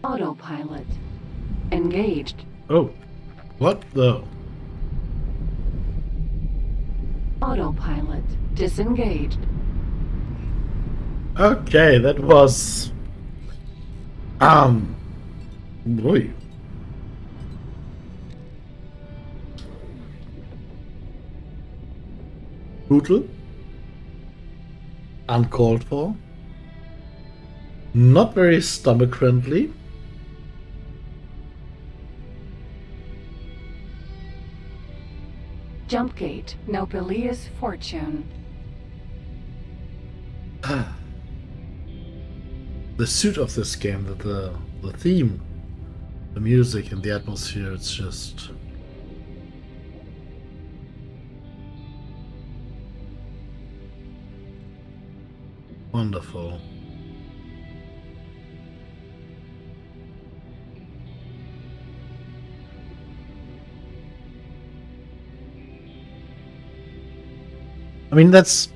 Speaker 4: Autopilot. Engaged.
Speaker 1: Oh, what the?
Speaker 4: Autopilot. Disengaged.
Speaker 1: Okay, that was. Boy. Brutal. Uncalled for. Not very stomach friendly.
Speaker 4: Jumpgate. Nopalia's fortune.
Speaker 1: The suit of this game, the theme, the music and the atmosphere, it's just wonderful. I mean, that's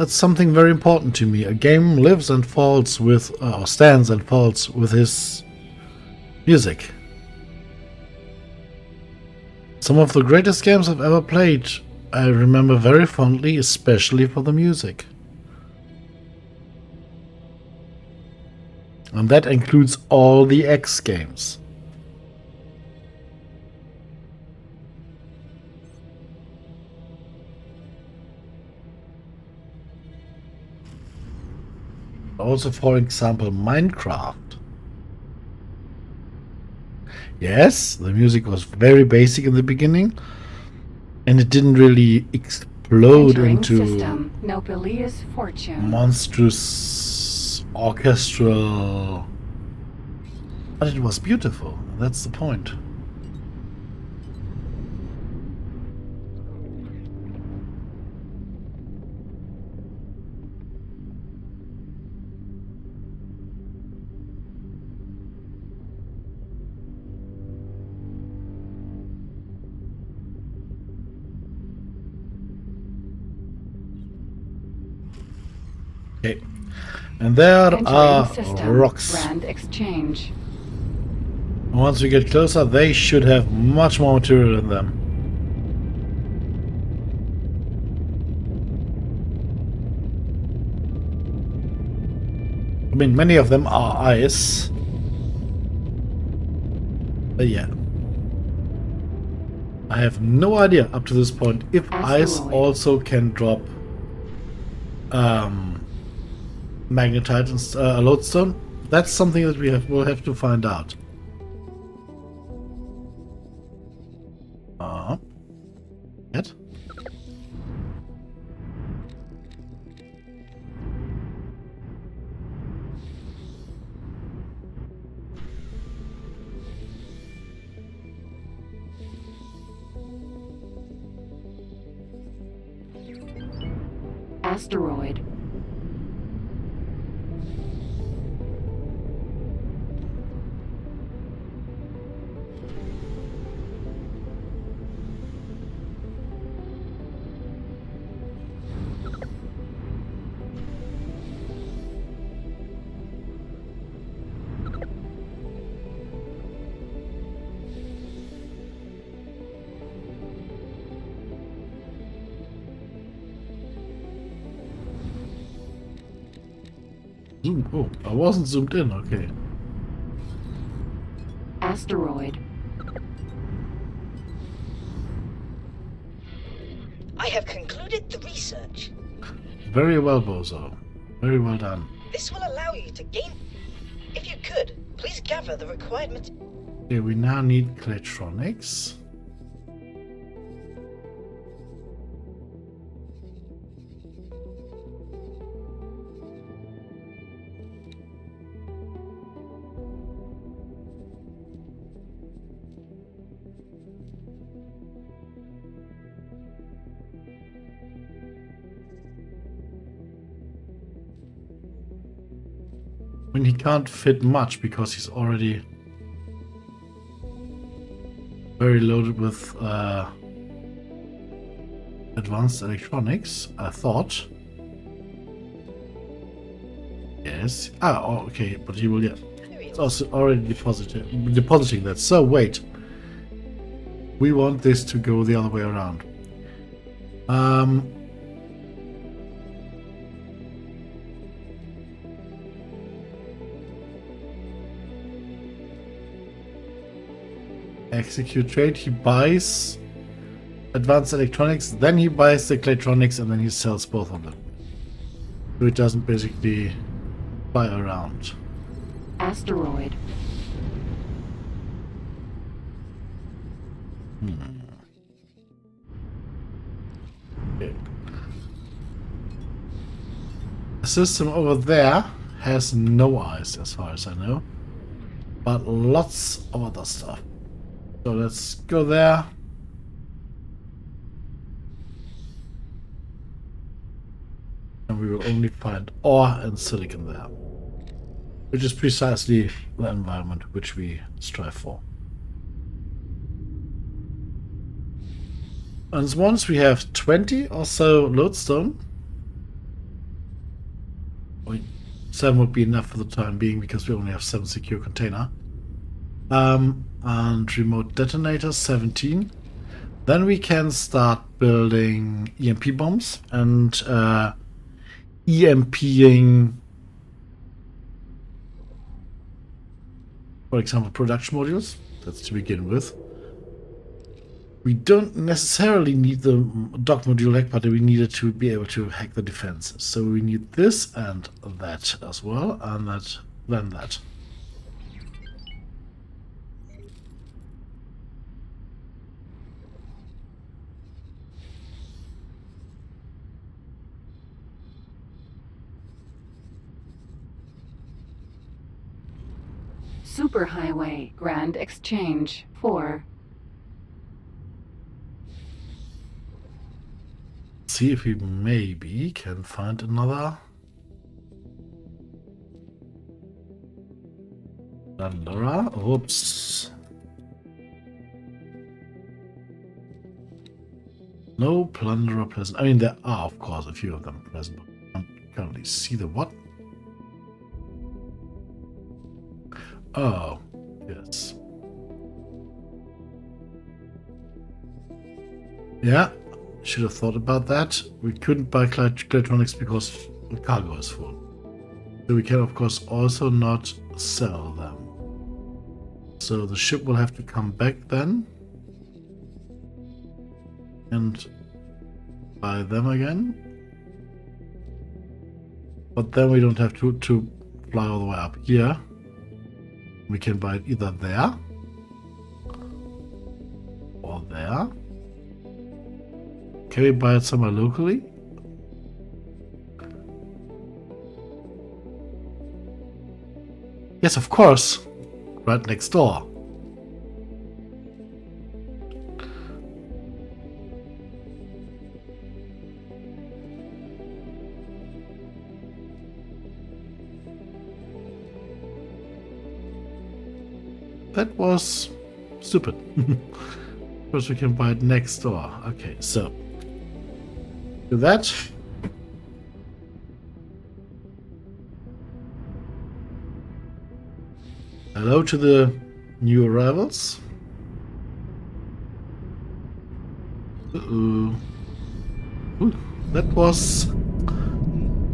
Speaker 1: something very important to me. A game lives and falls with, or stands and falls with his music. Some of the greatest games I've ever played, I remember very fondly, especially for the music. And that includes all the X games. Also, for example, Minecraft. Yes, the music was very basic in the beginning, and it didn't really explode
Speaker 4: Entering
Speaker 1: into
Speaker 4: system. Nopalia's fortune.
Speaker 1: monstrous orchestral. But it was beautiful. That's the point. Okay. And there
Speaker 4: Entering
Speaker 1: are
Speaker 4: system.
Speaker 1: rocks.
Speaker 4: Brand exchange.
Speaker 1: Once we get closer, they should have much more material in them. I mean, many of them are ice. But yeah. I have no idea up to this point if ice
Speaker 4: Asteroid.
Speaker 1: also can drop magnetite and lodestone. That's something that we'll have to find out. Yet?
Speaker 4: Asteroid.
Speaker 1: zoom. Oh, I wasn't zoomed in. Okay.
Speaker 4: Asteroid.
Speaker 9: I have concluded the research.
Speaker 1: Very well, Bozo. Very well done.
Speaker 9: This will allow you to gain... If you could, please gather the required
Speaker 1: Okay, we now need electronics. I mean, he can't fit much because he's already very loaded with advanced electronics, I thought. Yes. Ah, oh, okay, but he will, yeah. It's also already depositing that. So, wait. We want this to go the other way around. Execute trade. He buys advanced electronics, then he buys the electronics, and then he sells both of them. So it doesn't basically fly around.
Speaker 4: Asteroid.
Speaker 1: Okay. The system over there has no eyes, as far as I know, but lots of other stuff. So let's go there. And we will only find ore and silicon there, which is precisely the environment which we strive for. And once we have 20 or so lodestone, 7 would be enough for the time being because we only have 7 secure container. And remote detonators 17. Then we can start building EMP bombs and EMPing, for example, production modules. That's to begin with. We don't necessarily need the dock module hack, but we needed to be able to hack the defenses. So we need this and that as well, and that, then that.
Speaker 4: Superhighway. Grand Exchange. 4.
Speaker 1: See if we maybe can find another plunderer. Oops. No plunderer present. I mean, there are, of course, a few of them present, but I can't currently see the what. Oh, yes. Yeah. Should have thought about that. We couldn't buy electronics because the cargo is full. So we can, of course, also not sell them. So the ship will have to come back then and buy them again. But then we don't have to fly all the way up here. We can buy it either there or there. Can we buy it somewhere locally? Yes, of course. Right next door. That was stupid. Of course, we can buy it next door. Okay, so do that. Hello to the new arrivals. Uh-oh. Ooh, that was...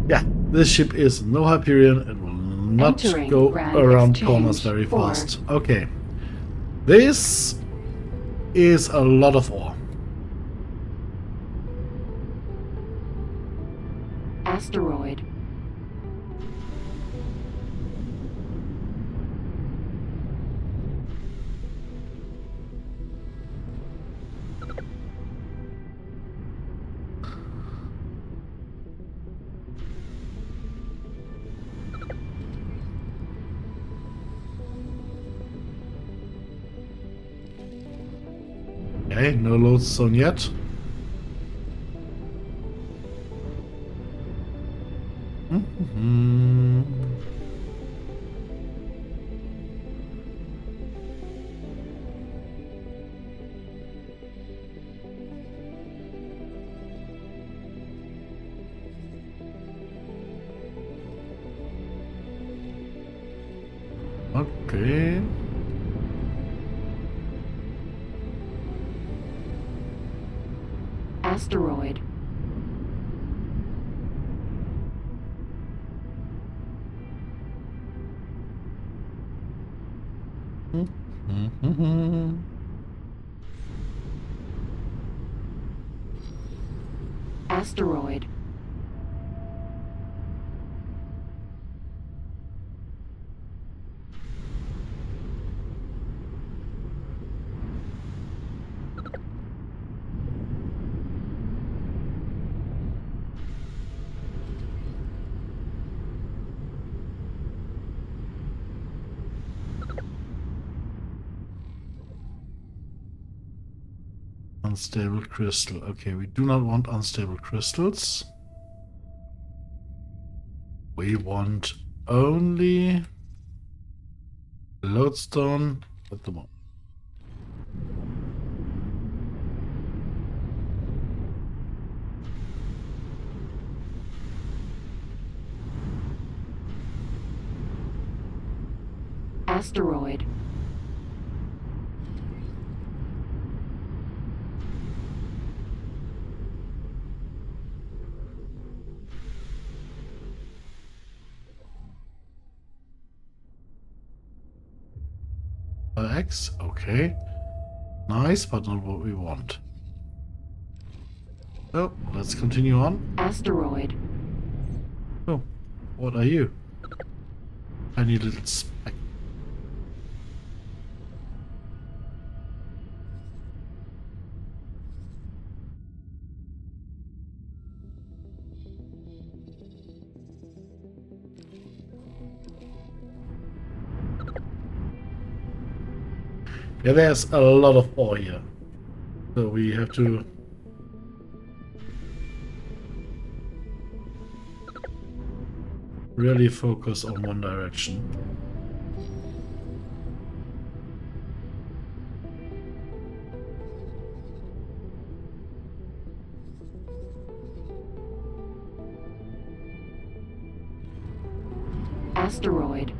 Speaker 1: Yeah, this ship is no Hyperion. It will not
Speaker 4: Entering
Speaker 1: go
Speaker 4: Grand
Speaker 1: around
Speaker 4: Exchange
Speaker 1: corners very
Speaker 4: 4.
Speaker 1: fast. Okay. This is a lot of ore.
Speaker 4: Asteroid.
Speaker 1: Okay, no load zone yet. Mhm. Okay.
Speaker 4: Asteroid.
Speaker 1: Mhm.
Speaker 4: Asteroid.
Speaker 1: Unstable crystal. Okay, we do not want unstable crystals. We want only lodestone at the moment.
Speaker 4: Asteroid.
Speaker 1: X, okay. Nice, but not what we want. So, let's continue on.
Speaker 4: Asteroid.
Speaker 1: Oh, what are you? Tiny little speck. Yeah, there's a lot of ore here. So we have to... really focus on one direction.
Speaker 4: Asteroid.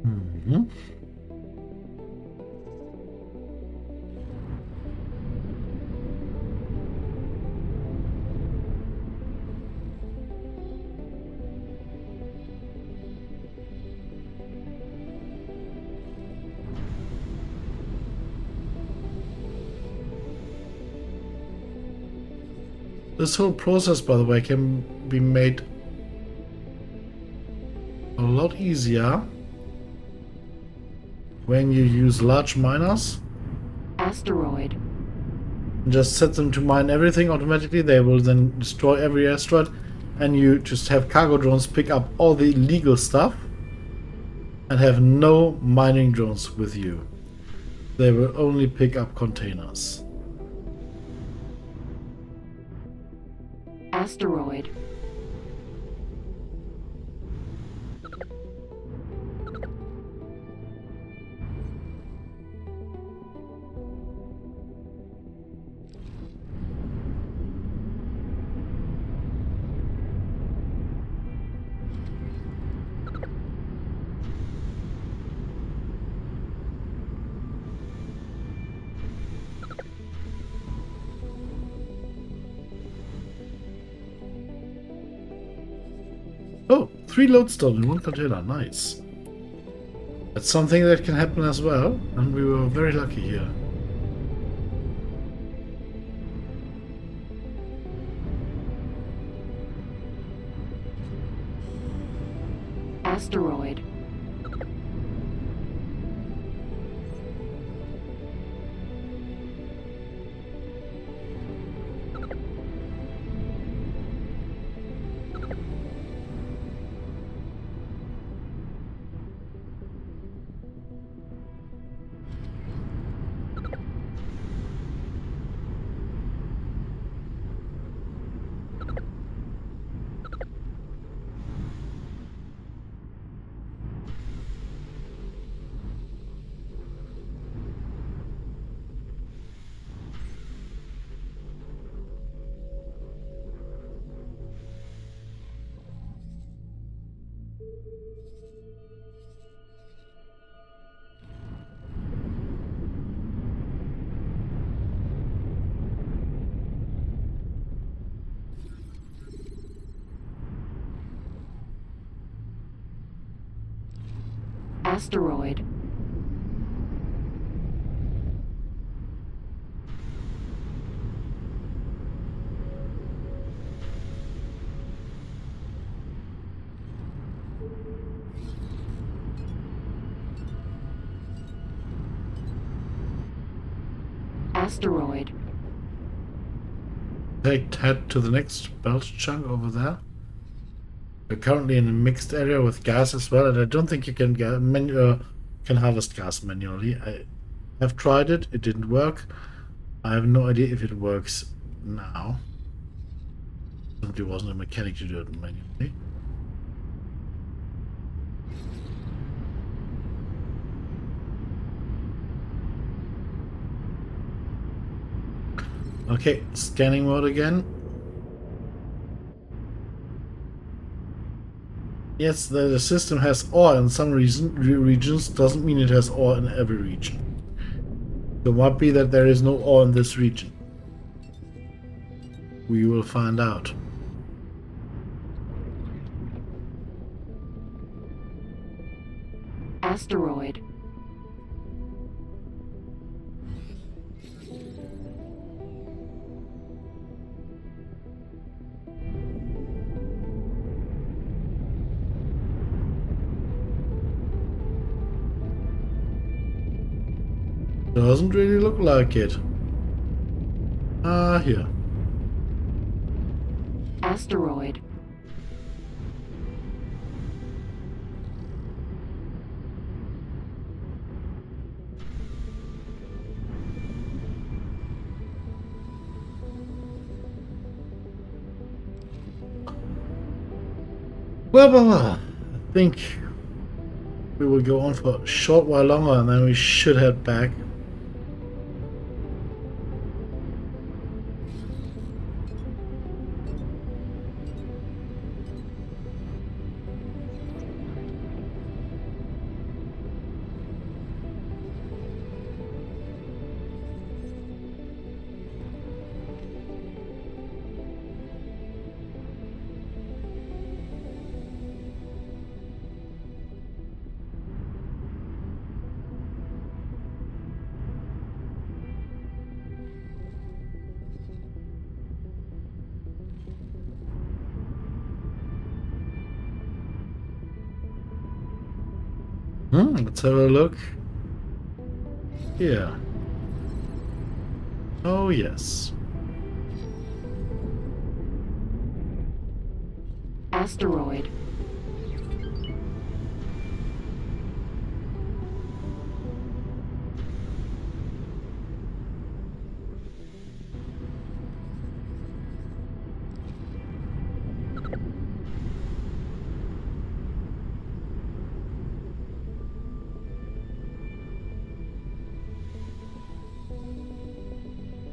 Speaker 1: Mhm. This whole process, by the way, can be made a lot easier when you use large miners.
Speaker 4: Asteroid.
Speaker 1: Just set them to mine everything automatically. They will then destroy every asteroid, and you just have cargo drones pick up all the illegal stuff and have no mining drones with you. They will only pick up containers.
Speaker 4: Asteroid.
Speaker 1: Oh, 3 lodestone in 1 container. Nice. That's something that can happen as well, and we were very lucky here.
Speaker 4: Asteroid. Asteroid. Asteroid.
Speaker 1: Head to the next belt chunk over there. We're currently in a mixed area with gas as well, and I don't think you can can harvest gas manually. I have tried it; it didn't work. I have no idea if it works now. Simply wasn't a mechanic to do it manually. Okay, scanning mode again. Yes, the system has ore in some regions, doesn't mean it has ore in every region. So it might be that there is no ore in this region. We will find out.
Speaker 4: Asteroid.
Speaker 1: Doesn't really look like it. Here.
Speaker 4: Asteroid.
Speaker 1: Well, I think we will go on for a short while longer and then we should head back. Let's have a look. Here. Oh, yes.
Speaker 4: Asteroid.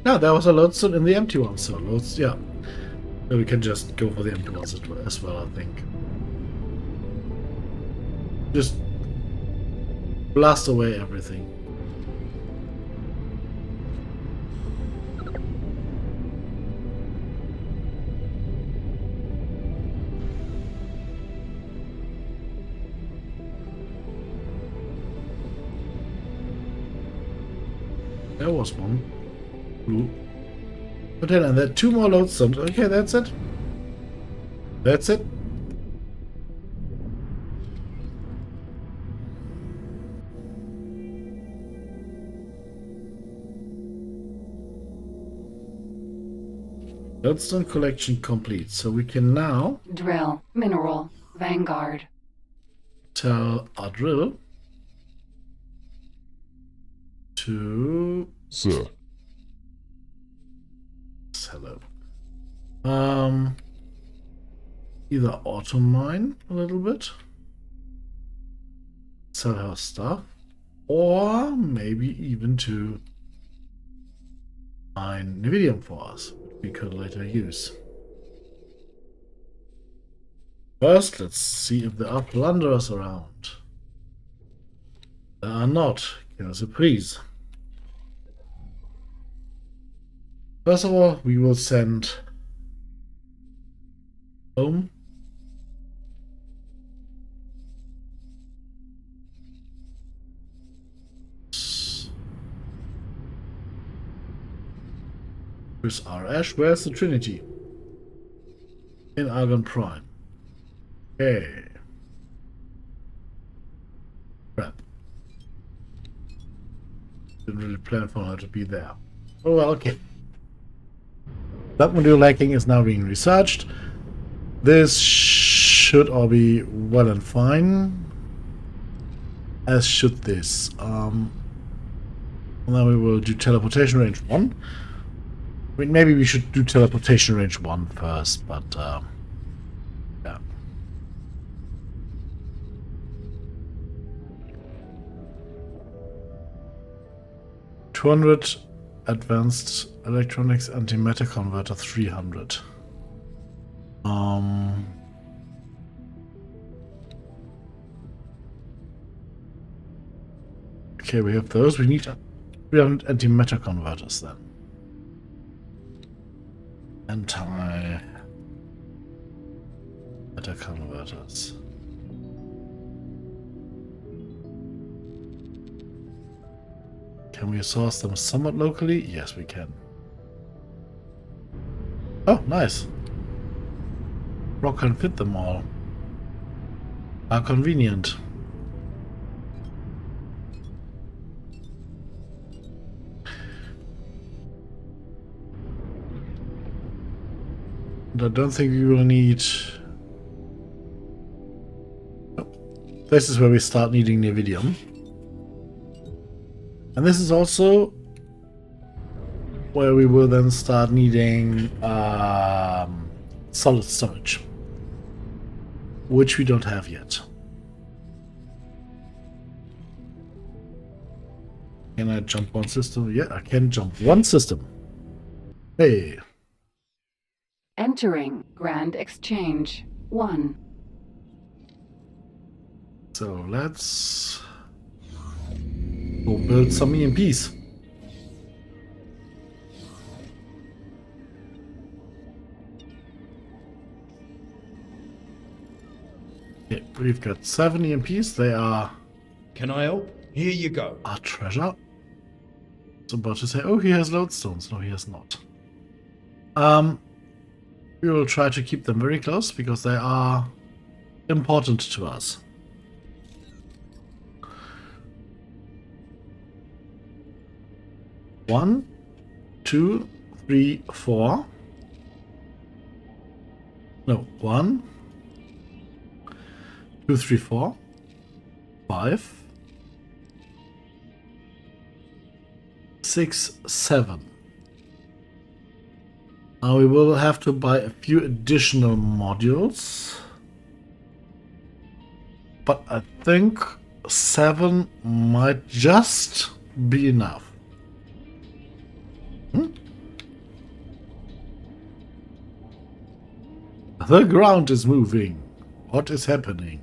Speaker 1: No, there was a lodestone in the empty one, so loads, yeah. So we can just go for the empty ones as well, I think. Just blast away everything. There was one. Blue. But then there are 2 more lodestones. Okay, that's it. That's it. Lodestone collection complete. So we can now
Speaker 4: Drill. Mineral. Vanguard.
Speaker 1: tell our drill to
Speaker 10: Sir.
Speaker 1: hello. Either auto mine a little bit, sell her stuff, or maybe even to mine Nvidium for us, which we could later use. First, let's see if there are plunderers around. There are not. Give us a please. First of all, we will send home Chris R. Ash. Where's the Trinity? In Argon Prime. Okay. Crap. Didn't really plan for her to be there. Oh well, okay. That module lacking is now being researched. This should all be well and fine. As should this. Now we will do teleportation range 1. I mean, maybe we should do teleportation range 1 first, but yeah. $200 advanced electronics antimatter converter 300. Okay, we have those. We need 300 antimatter converters then. Anti-matter converters. Can we source them somewhat locally? Yes, we can. Oh, nice. Rock can fit them all. How convenient. And I don't think we will need... Oh, this is where we start needing Nvidium. And this is also where we will then start needing solid storage, which we don't have yet. Can I jump one system? Yeah, I can jump one system. Hey.
Speaker 4: Entering Grand Exchange 1.
Speaker 1: So let's go build some EMPs. Okay, we've got 7 EMPs. They are
Speaker 6: Can I help? Here you go.
Speaker 1: our treasure. I was about to say, oh, he has lodestones. No, he has not. We will try to keep them very close because they are important to us. One, 2, 3, 4. No, 1, 2, 3, 4, 5, 6, 7. Now we will have to buy a few additional modules, but I think 7 might just be enough. The ground is moving. What is happening?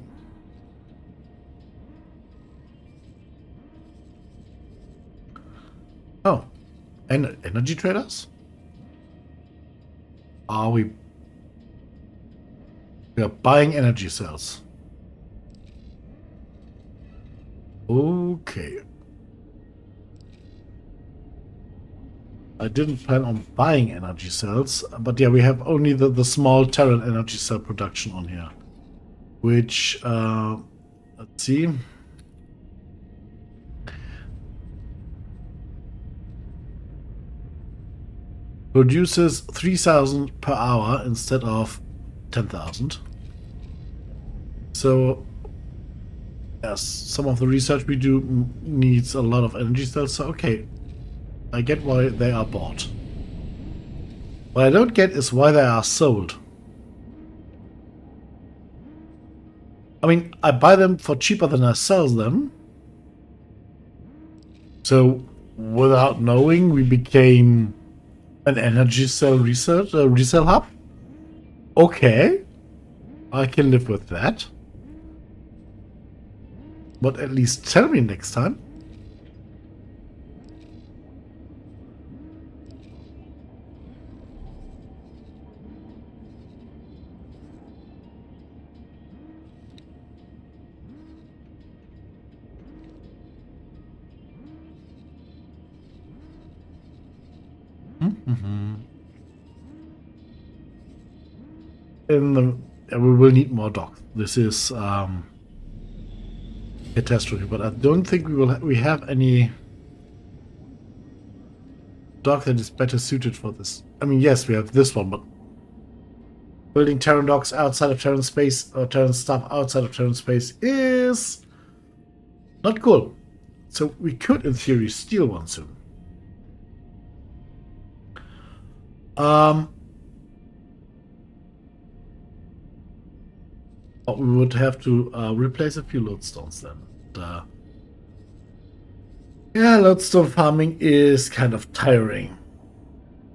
Speaker 1: Oh, energy traders? Are we are buying energy cells. Okay. I didn't plan on buying energy cells, but yeah, we have only the small Terran energy cell production on here. Which, let's see. Produces 3,000 per hour instead of 10,000. So, yes, some of the research we do needs a lot of energy cells, so okay. I get why they are bought. What I don't get is why they are sold. I mean, I buy them for cheaper than I sell them. So, without knowing, we became an energy cell resale hub. Okay, I can live with that. But at least tell me next time. We will need more docks. This is catastrophe, but I don't think we have any dock that is better suited for this. I mean, yes, we have this one, but building Terran docks outside of Terran space or Terran stuff outside of Terran space is not cool. So we could, in theory, steal one soon. But we would have to replace a few lodestones then. Yeah, lodestone farming is kind of tiring.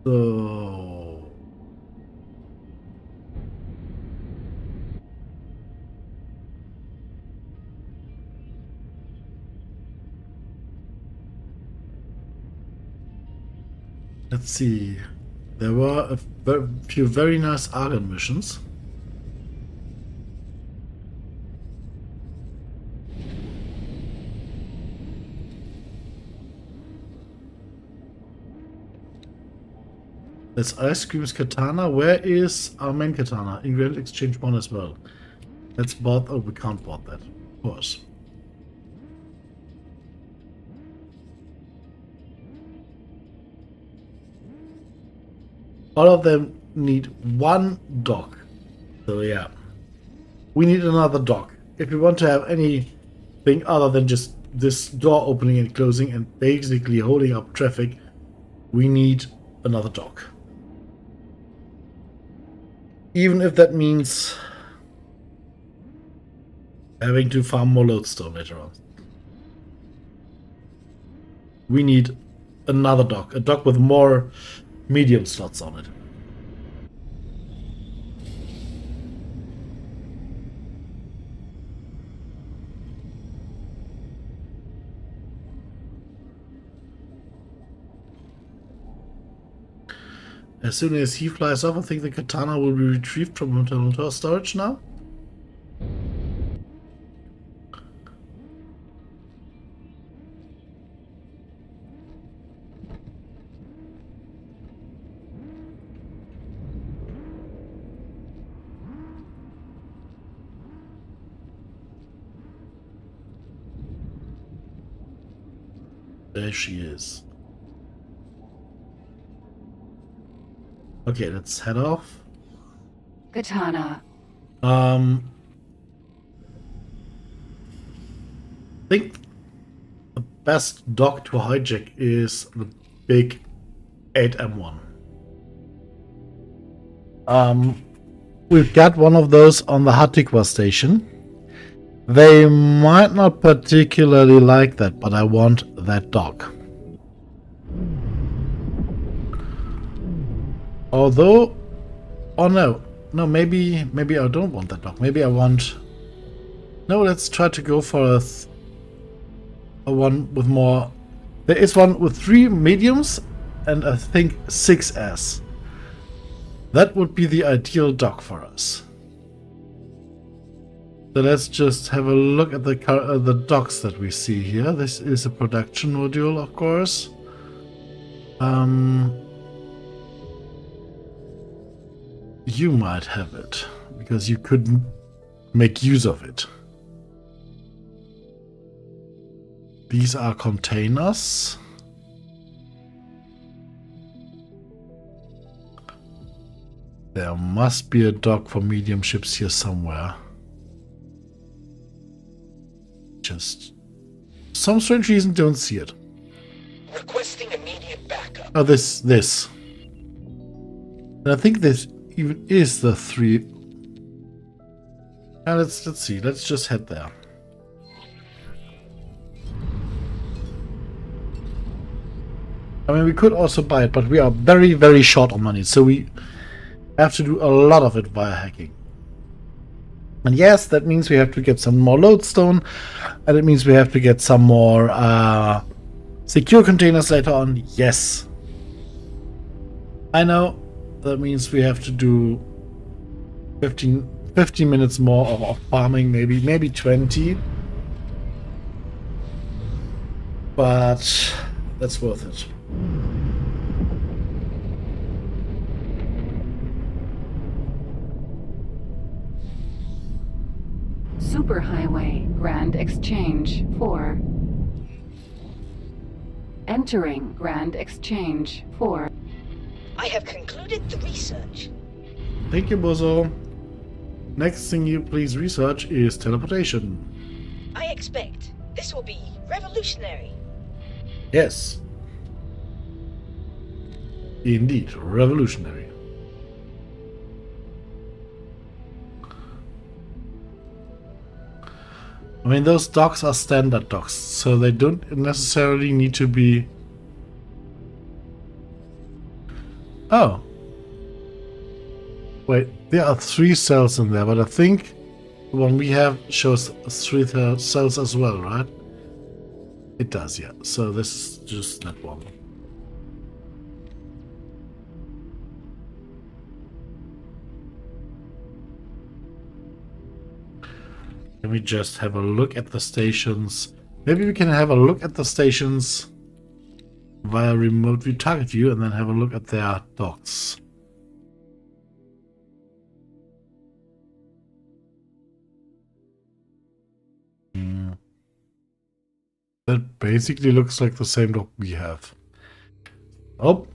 Speaker 1: So let's see. There were a few very nice Argon missions. That's Ice Cream's katana. Where is our main katana? Ingredient exchange 1 as well. Let's bought. Oh, we can't bought that. Of course. All of them need one dock. So yeah. We need another dock. If we want to have anything other than just this door opening and closing and basically holding up traffic, we need another dock. Even if that means having to farm more lodestone later on. We need another dock. A dock with more medium slots on it. As soon as he flies off, I think the katana will be retrieved from internal storage now. There she is. Okay, let's head off.
Speaker 4: Katana.
Speaker 1: I think the best dock to hijack is the big 8M1. We've got one of those on the Hatikwa station. They might not particularly like that, but I want that dock. Although, oh no, maybe I don't want that dock. Maybe I want. No, let's try to go for a one with more. There is one with 3 mediums and I think 6S. That would be the ideal dock for us. So let's just have a look at the docks that we see here. This is a production module, of course. You might have it because you couldn't make use of it. These are containers. There must be a dock for medium ships here somewhere. Just some strange reason don't see it.
Speaker 9: Requesting immediate backup.
Speaker 1: Oh, this. And I think this even is the 3. Let's see. Let's just head there. I mean, we could also buy it, but we are very, very short on money, so we have to do a lot of it via hacking. And yes, that means we have to get some more lodestone, and it means we have to get some more secure containers later on. Yes. I know. That means we have to do 15 minutes more of farming, maybe 20. But that's worth it.
Speaker 4: Superhighway Grand Exchange 4. Entering Grand Exchange 4.
Speaker 9: I have concluded the research.
Speaker 1: Thank you, Bozo. Next thing you please research is teleportation.
Speaker 9: I expect this will be revolutionary.
Speaker 1: Yes. Indeed, revolutionary. I mean, those docks are standard docks, so they don't necessarily need to be... Oh. Wait, there are 3 cells in there, but I think the one we have shows 3 cells as well, right? It does, yeah. So this is just that one. Can we just have a look at the stations? Maybe we can have a look at the stations via remote view target view and then have a look at their docks. That basically looks like the same dock we have. Oh.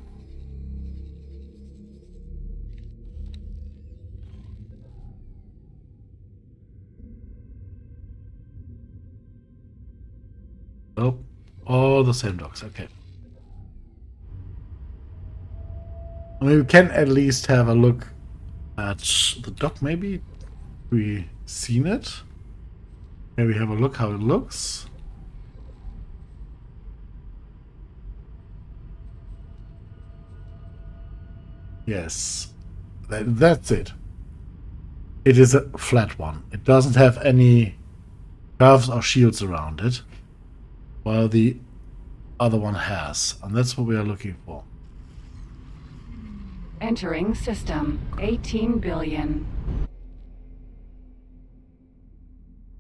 Speaker 1: Oh, all the same docks, okay. I mean, we can at least have a look at the dock, maybe? We seen it? Maybe have a look how it looks. Yes, that's it. It is a flat one. It doesn't have any curves or shields around it, while the other one has, and that's what we are looking for.
Speaker 4: Entering system 18 billion.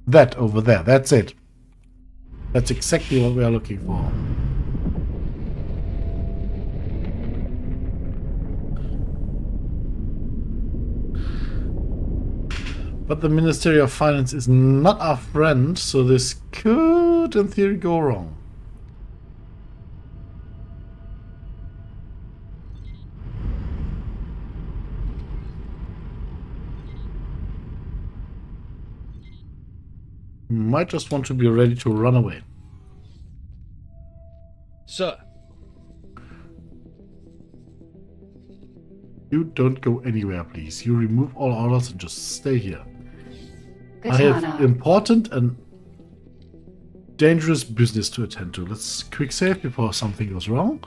Speaker 1: That over there, that's it. That's exactly what we are looking for. But the Ministry of Finance is not our friend, so this could, in theory, go wrong. You might just want to be ready to run away.
Speaker 6: Sir,
Speaker 1: You don't go anywhere, please. You remove all orders and just stay here. I have
Speaker 4: Katana.
Speaker 1: important and dangerous business to attend to. Let's quick save before something goes wrong.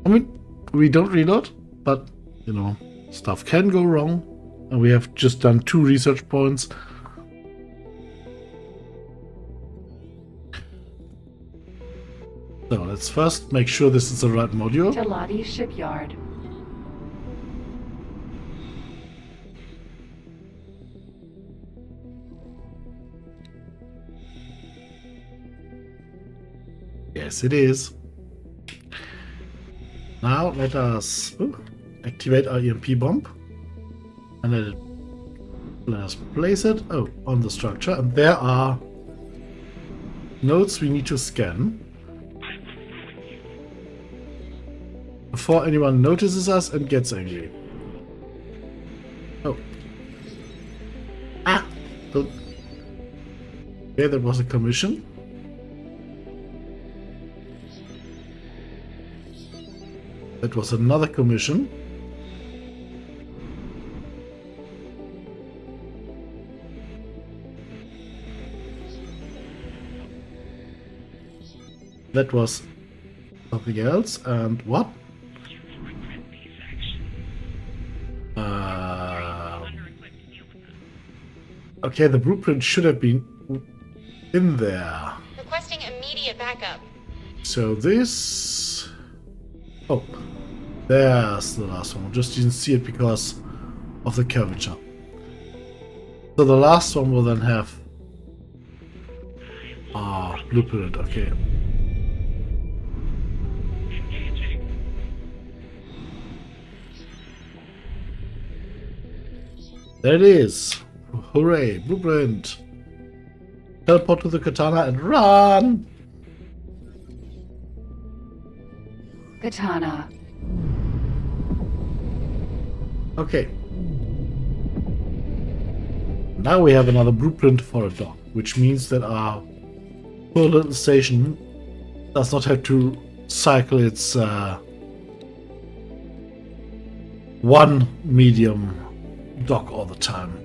Speaker 1: I mean, we don't reload, but, you know, stuff can go wrong. And we have just done 2 research points. So let's first make sure this is the right module.
Speaker 4: Teladi Shipyard.
Speaker 1: Yes, it is. Now let us activate our EMP bomb. And let us place it on the structure. And there are nodes we need to scan before anyone notices us and gets angry. Oh. Ah! Don't. Okay, that was a commission. That was another commission. That was something else. And what? Okay, the blueprint should have been in there.
Speaker 10: Requesting immediate backup.
Speaker 1: So this... Oh, there's the last one. I just didn't see it because of the curvature. So the last one will then have... blueprint, okay. There it is. Hooray, blueprint. Teleport to the katana and run!
Speaker 4: Katana.
Speaker 1: Okay. Now we have another blueprint for a dock, which means that our poor little station does not have to cycle its one medium dock all the time.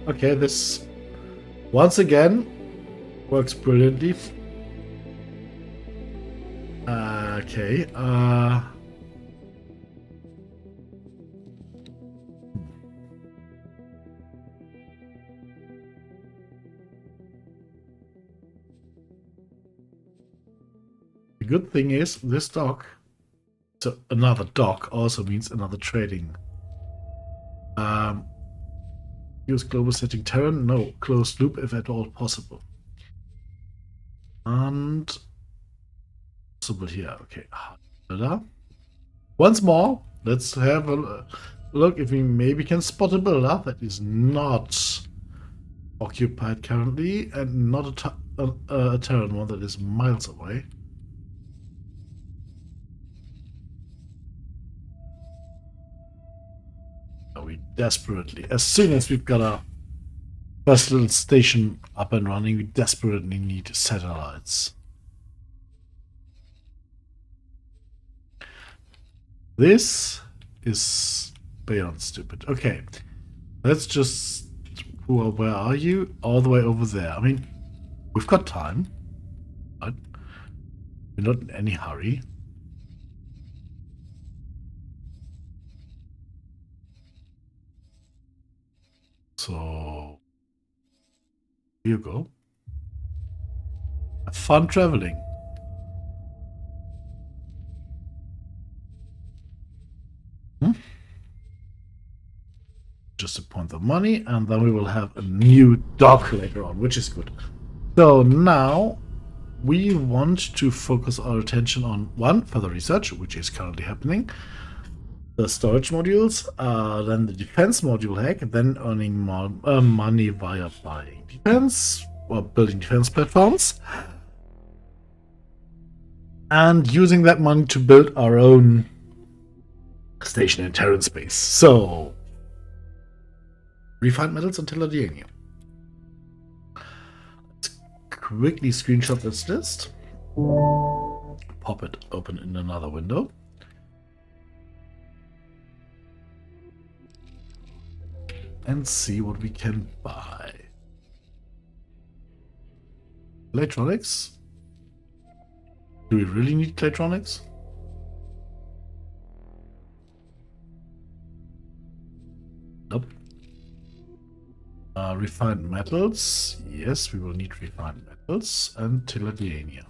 Speaker 1: Okay, this once again works brilliantly. Okay, the good thing is this dock, so another dock also means another trading. Use global setting terrain? No, closed loop if at all possible. And possible here, okay. Once more, let's have a look if we maybe can spot a builder that is not occupied currently and not a terrain one that is miles away. We desperately, as soon as we've got our first little station up and running, we desperately need satellites. This is beyond stupid. Okay, let's just... Where are you? All the way over there. I mean, we've got time. Right? We're not in any hurry. So, here you go. Have fun traveling. Just a point of money, and then we will have a new dock later on, which is good. So now we want to focus our attention on one, further research, which is currently happening. The storage modules, then the defense module hack, then earning more money via buying defense or building defense platforms, and using that money to build our own station in Terran space. So, refined metals and tellurium. Let's quickly screenshot this list, pop it open in another window. And see what we can buy. Electronics? Do we really need electronics? Nope. Refined metals. Yes, we will need refined metals and tellurium.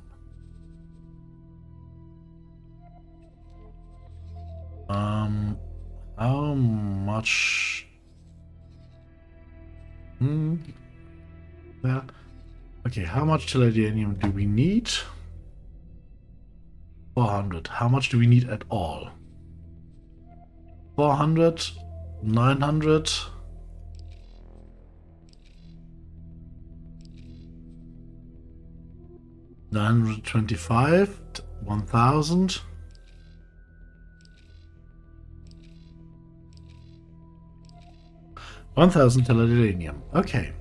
Speaker 1: How much? Yeah. Okay, how much titanium do we need? 400. How much do we need at all? 400, 900. 925, 1000. Titanium. Okay.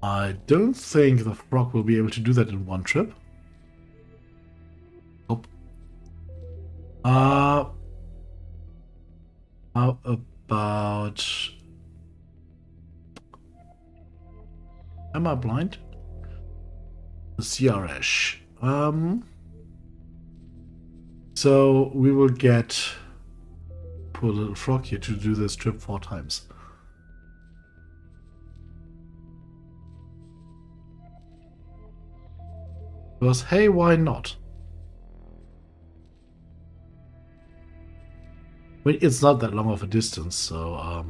Speaker 1: I don't think the frog will be able to do that in one trip. Nope. How about... Am I blind? The CRS. So we will get poor little frog here to do this trip 4 times. Because hey, why not? I mean, it's not that long of a distance, so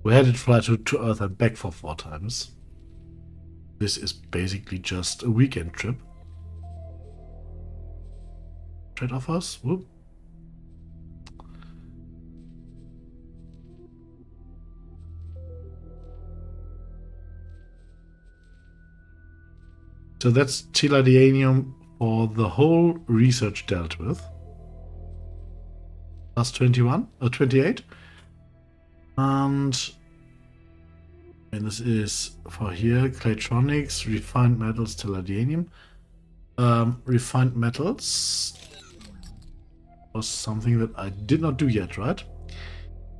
Speaker 1: we had it fly to Earth and back for 4 times. This is basically just a weekend trip. Trade offers? Whoop. So that's titanium for the whole research dealt with. Plus 21 or 28. And this is for here, Claytronics, refined metals, titanium. Refined metals was something that I did not do yet, right?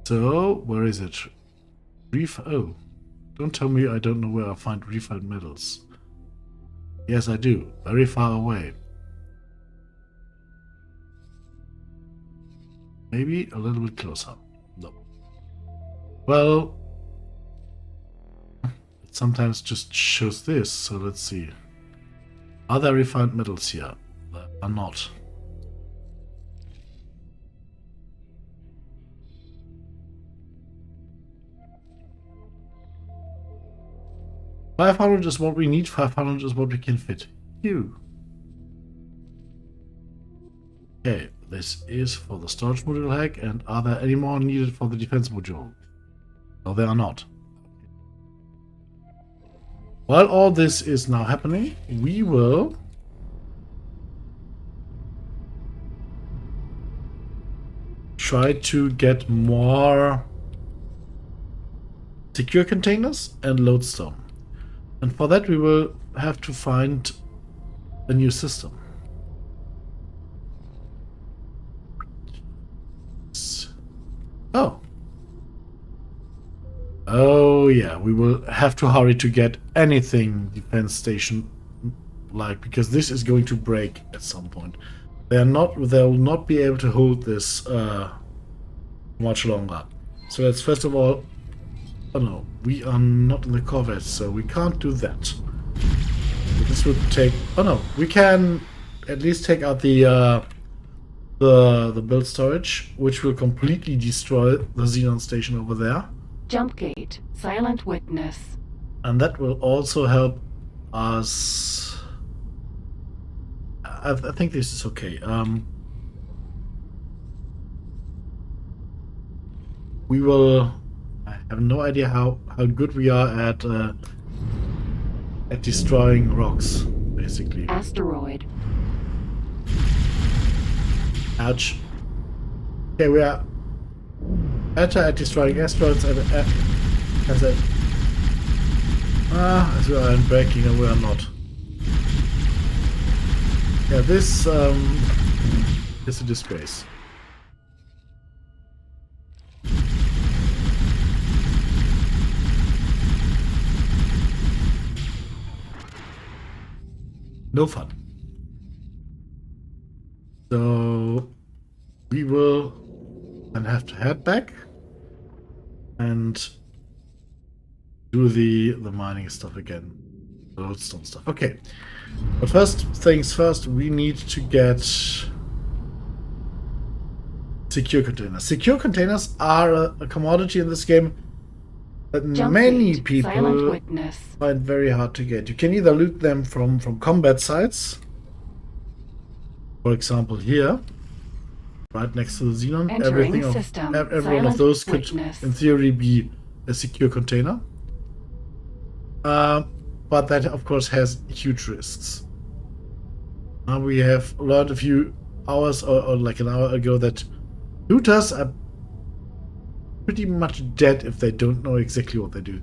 Speaker 1: So, where is it? Oh, don't tell me I don't know where I find refined metals. Yes, I do. Very far away. Maybe a little bit closer. No. Well, it sometimes just shows this, so let's see. Are there refined metals here? There are not. $500 is what we need, 500 is what we can fit. You. Okay, this is for the storage module hack, and are there any more needed for the defense module? No, there are not. While all this is now happening, we will try to get more secure containers and lodestone. And for that we will have to find a new system. Oh. Oh yeah, we will have to hurry to get anything defense station like, because this is going to break at some point. They will not be able to hold this much longer. So let's first of all, oh no, we are not in the Corvette, so we can't do that. So this would take, oh no, we can at least take out the build storage, which will completely destroy the Xenon station over there.
Speaker 4: Jump gate, silent witness.
Speaker 1: And that will also help us. I think this is okay. We will. I have no idea how good we are at destroying rocks, basically.
Speaker 4: Asteroid.
Speaker 1: Ouch. Okay, we are better at destroying asteroids as we are in breaking, and we are not. Yeah, this is a disgrace. No fun. So we will then have to head back and do the mining stuff again. The lodestone stuff. Okay. But first things first, we need to get secure containers. Secure containers are a commodity in this game that
Speaker 4: Jump
Speaker 1: many
Speaker 4: gate, silent
Speaker 1: people
Speaker 4: witness.
Speaker 1: find very hard to get. You can either loot them from combat sites, for example here, right next to the Xenon.
Speaker 4: Entering
Speaker 1: Everything of
Speaker 4: system,
Speaker 1: every one of
Speaker 4: silent
Speaker 1: those could,
Speaker 4: witness.
Speaker 1: in theory, be a secure container. But that, of course, has huge risks. We have learned a few hours or like an hour ago that looters are pretty much dead if they don't know exactly what they do.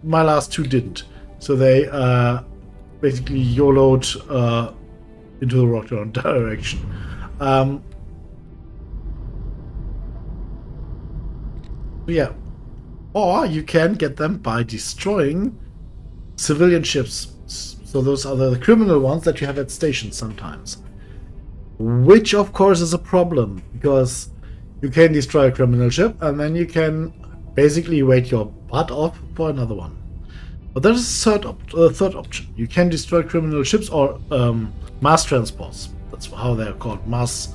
Speaker 1: My last two didn't. So they basically YOLO'd into the rock direction. Yeah. Or you can get them by destroying civilian ships. So those are the criminal ones that you have at stations sometimes. Which, of course, is a problem, because you can destroy a criminal ship and then you can basically wait your butt off for another one. But there's a third option. You can destroy criminal ships or mass transports. That's how they're called. Mass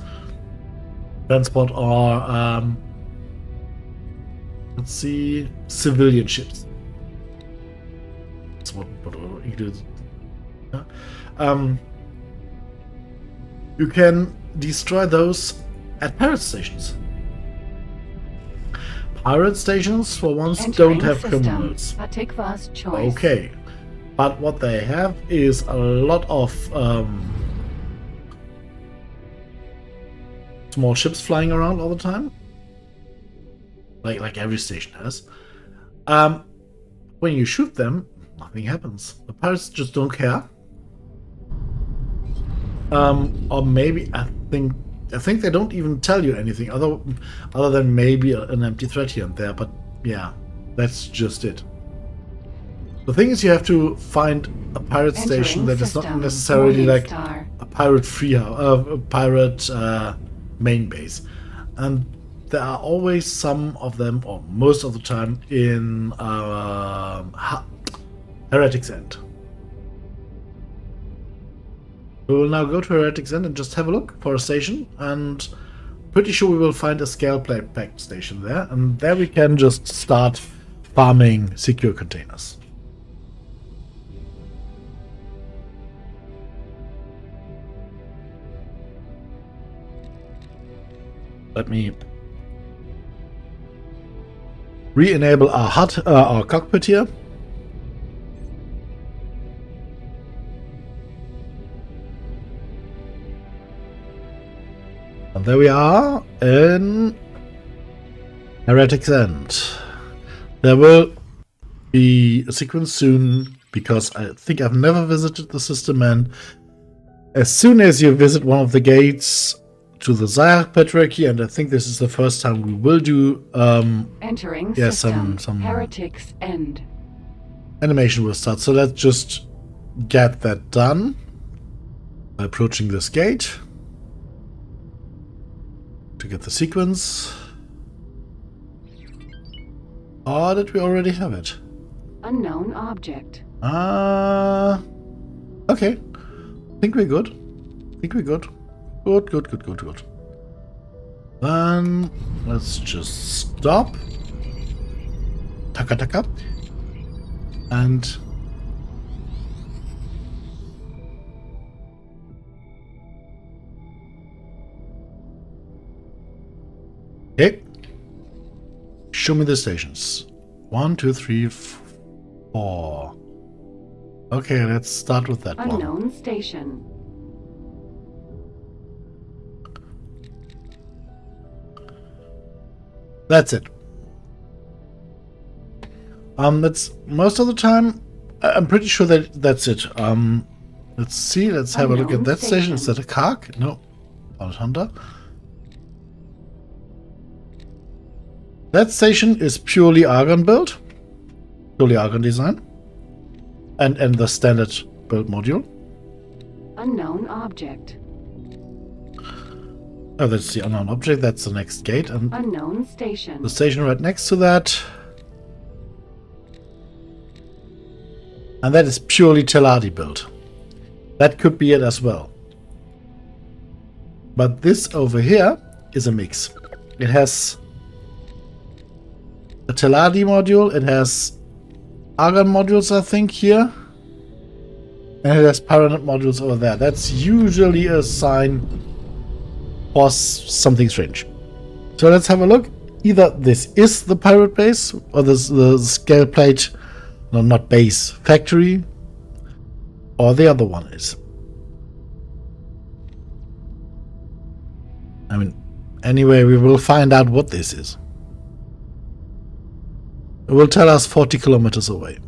Speaker 1: transport or, let's see, civilian ships. That's what includes. Yeah. You can destroy those at pirate stations. Pirate stations, for once, don't have criminals.
Speaker 4: Atikva's choice.
Speaker 1: Okay, but what they have is a lot of small ships flying around all the time, like every station has. When you shoot them, nothing happens. The pirates just don't care. Or maybe I think they don't even tell you anything other than maybe an empty threat here and there. But yeah, that's just it. The thing is, you have to find a pirate station that is not necessarily like a pirate a pirate main base, and there are always some of them, or most of the time, in Heretic's End. We will now go to Heretic's End and just have a look for a station, and pretty sure we will find a scale packed station there, and there we can just start farming secure containers. Let me re-enable our HUD, our cockpit here. And there we are in Heretic's End. There will be a sequence soon, because I think I've never visited the system, and as soon as you visit one of the gates to the Zayach Patriarchy, and I think this is the first time we will do
Speaker 4: entering
Speaker 1: system. some
Speaker 4: Heretic's End.
Speaker 1: Animation will start. So let's just get that done by approaching this gate to get the sequence. Or did we already have it?
Speaker 4: Unknown object.
Speaker 1: Okay. Think we're good. Good. Then let's just stop. Taka. And okay. Show me the stations. 1, 2, 3, 4. Okay, let's start with that one.
Speaker 4: Unknown station.
Speaker 1: That's it. That's most of the time. I'm pretty sure that that's it. Let's see. Let's have a look at that station. Is that a Karg? No. Not a Hunter. That station is purely Argon build. Purely Argon design. And the standard build module.
Speaker 4: Unknown object.
Speaker 1: Oh, that's the unknown object. That's the next gate. And
Speaker 4: unknown station.
Speaker 1: The station right next to that. And that is purely Teladi build. That could be it as well. But this over here is a mix. It has a Teladi module. It has Argon modules, I think, here. And it has Pyronet modules over there. That's usually a sign for something strange. So let's have a look. Either this is the pirate base, or this the scale plate, no, not base, factory, or the other one is. I mean, anyway, we will find out what this is. It will tell us 40 kilometers away.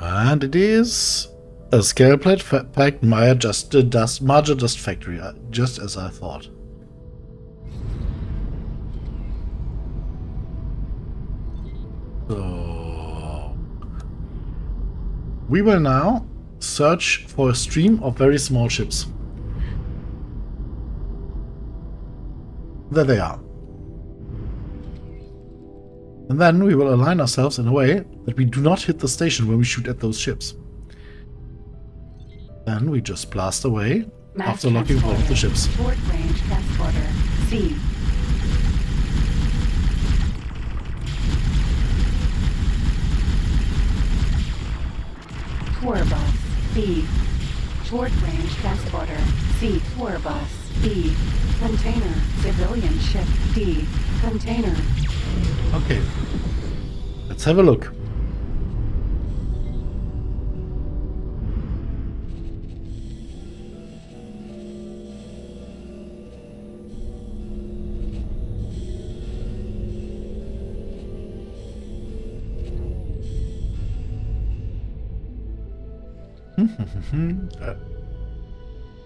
Speaker 1: And it is a scale plate packed Maya Marja Dust Factory, just as I thought. So we will now search for a stream of very small ships. There they are. And then we will align ourselves in a way that we do not hit the station when we shoot at those ships. Then we just blast away after locking one of the ships.
Speaker 4: Short range transporter. C. Tour bus. B. Short range transporter. C. Tour bus. B. Container. Civilian ship. D. Container.
Speaker 1: Okay. Let's have a look.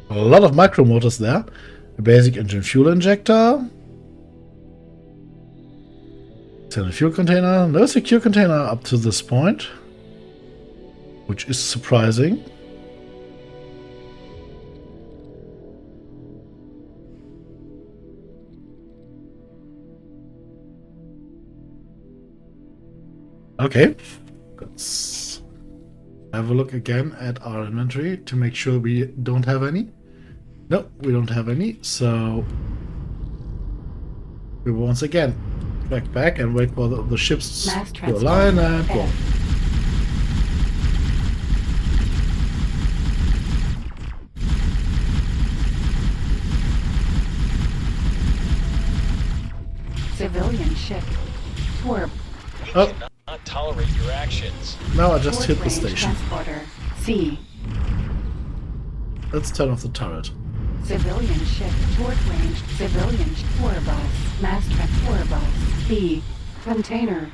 Speaker 1: A lot of micro motors there. A basic engine fuel injector. Extended fuel container. No secure container up to this point, which is surprising. Okay, let's have a look again at our inventory to make sure we don't have any. No, we don't have any, so we will once again back and wait for the ships to align and go.
Speaker 4: Civilian ship. Tour.
Speaker 1: Oh.
Speaker 11: Not tolerate your actions.
Speaker 1: Now I just hit the station.
Speaker 4: Transporter. C.
Speaker 1: Let's turn off the turret.
Speaker 4: Civilian ship. Short range. Civilian tour bus. Mass truck tour bus. B. Container.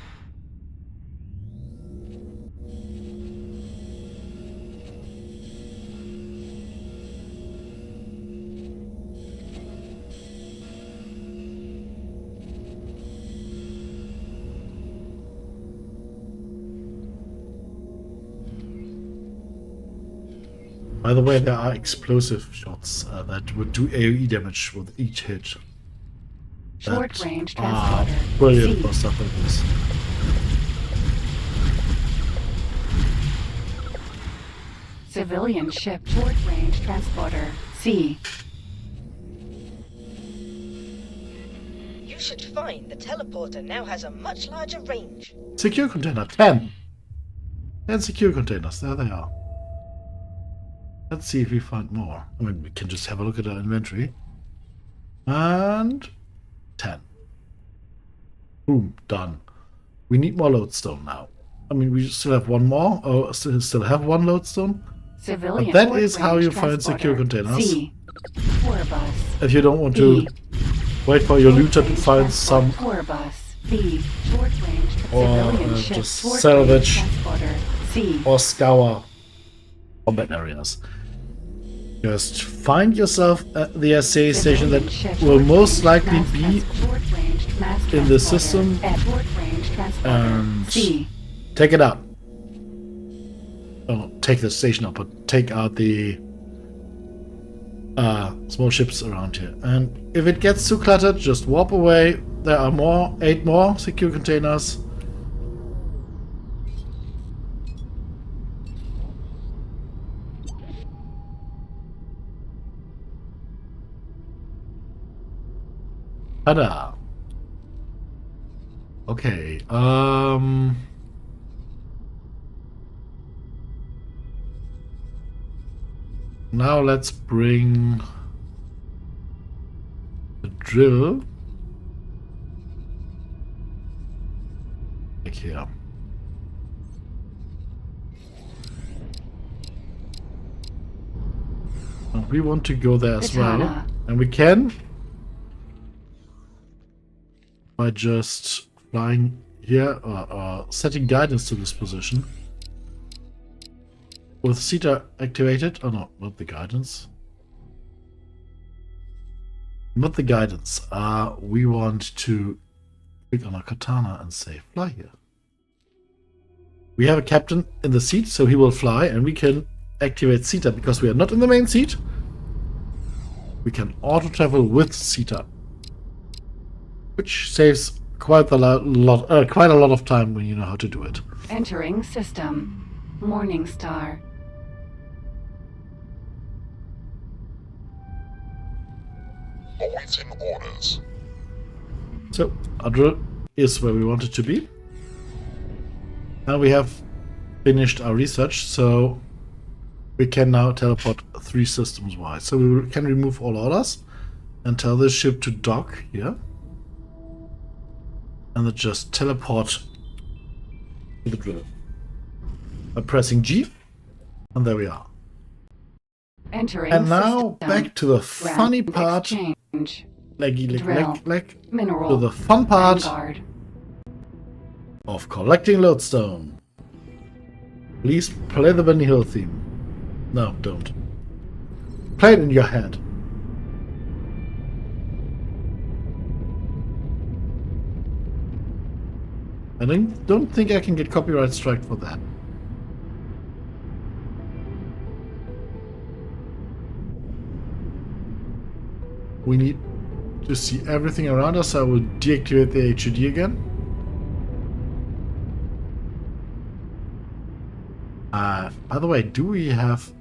Speaker 1: By the way, there are explosive shots that would do AoE damage with each hit.
Speaker 4: Short range transporter.
Speaker 1: Brilliant
Speaker 4: C.
Speaker 1: for stuff like this.
Speaker 4: Civilian ship. Short range transporter. C.
Speaker 9: You should find the teleporter now has a much larger range.
Speaker 1: Secure container 10. 10 secure containers. There they are. Let's see if we find more. I mean, we can just have a look at our inventory. And 10. Boom, done. We need more lodestone now. I mean, we still have one more, or still have one lodestone.
Speaker 4: Civilian.
Speaker 1: But that is how you find secure containers.
Speaker 4: C. Tour bus.
Speaker 1: If you don't want to wait for your looter to find some,
Speaker 4: Tour bus. B. Short range.
Speaker 1: or
Speaker 4: Civilian ship.
Speaker 1: just
Speaker 4: Short
Speaker 1: salvage
Speaker 4: range transporter. C.
Speaker 1: or scour combat areas. Just find yourself the SA station that will most likely be in the system and take it out. Oh, take the station out, but take out the small ships around here. And if it gets too cluttered, just warp away. There are 8 more secure containers. Ta-da. Okay. Now let's bring the drill back here. And we want to go there as well. And we can by just flying here or setting guidance to this position. With Zeta activated. Oh no, not the guidance. Not the guidance. We want to click on our katana and say fly here. We have a captain in the seat, so he will fly, and we can activate Zeta because we are not in the main seat. We can auto travel with Zeta, which saves quite a lot of time when you know how to do it.
Speaker 4: Entering system. Morningstar.
Speaker 12: Awaiting orders.
Speaker 1: So, our drill is where we want it to be. And we have finished our research, so we can now teleport 3 systems wide. So we can remove all orders and tell this ship to dock here. And then just teleport to the drill. By pressing G. And there we are.
Speaker 4: Entering
Speaker 1: and now
Speaker 4: system.
Speaker 1: Back to the funny part.
Speaker 4: Exchange.
Speaker 1: Leg.
Speaker 4: Mineral.
Speaker 1: To the fun part
Speaker 4: Vanguard.
Speaker 1: of collecting lodestone. Please play the Benny Hill theme. No, don't. Play it in your head. I don't think I can get copyright strike for that. We need to see everything around us. I will deactivate the HUD again. By the way, do we have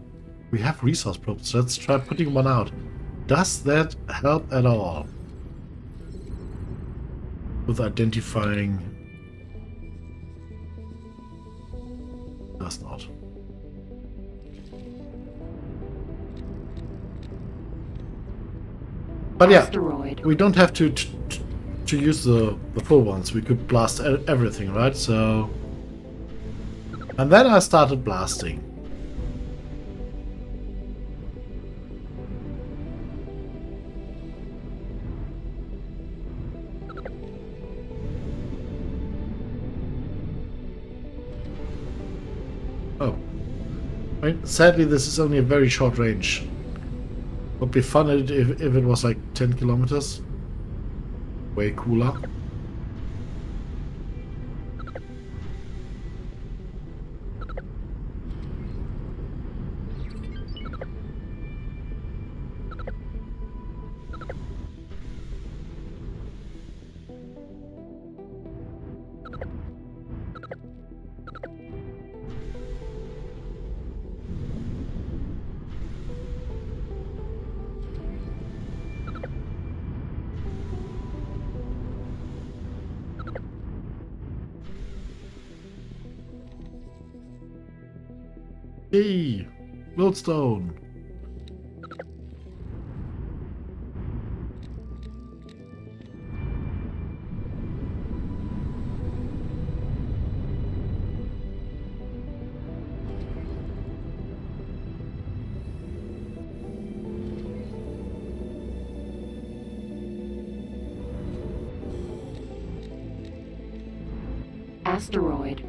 Speaker 1: resource probes? Let's try putting one out. Does that help at all with identifying? Does not. But yeah,
Speaker 4: Asteroid.
Speaker 1: we don't have to use the full ones. We could blast everything, right? So, and then I started blasting. Oh, I mean, sadly, this is only a very short range. Would be fun if it was like 10 kilometers. Way cooler. Hey, Lodestone.
Speaker 4: Asteroid.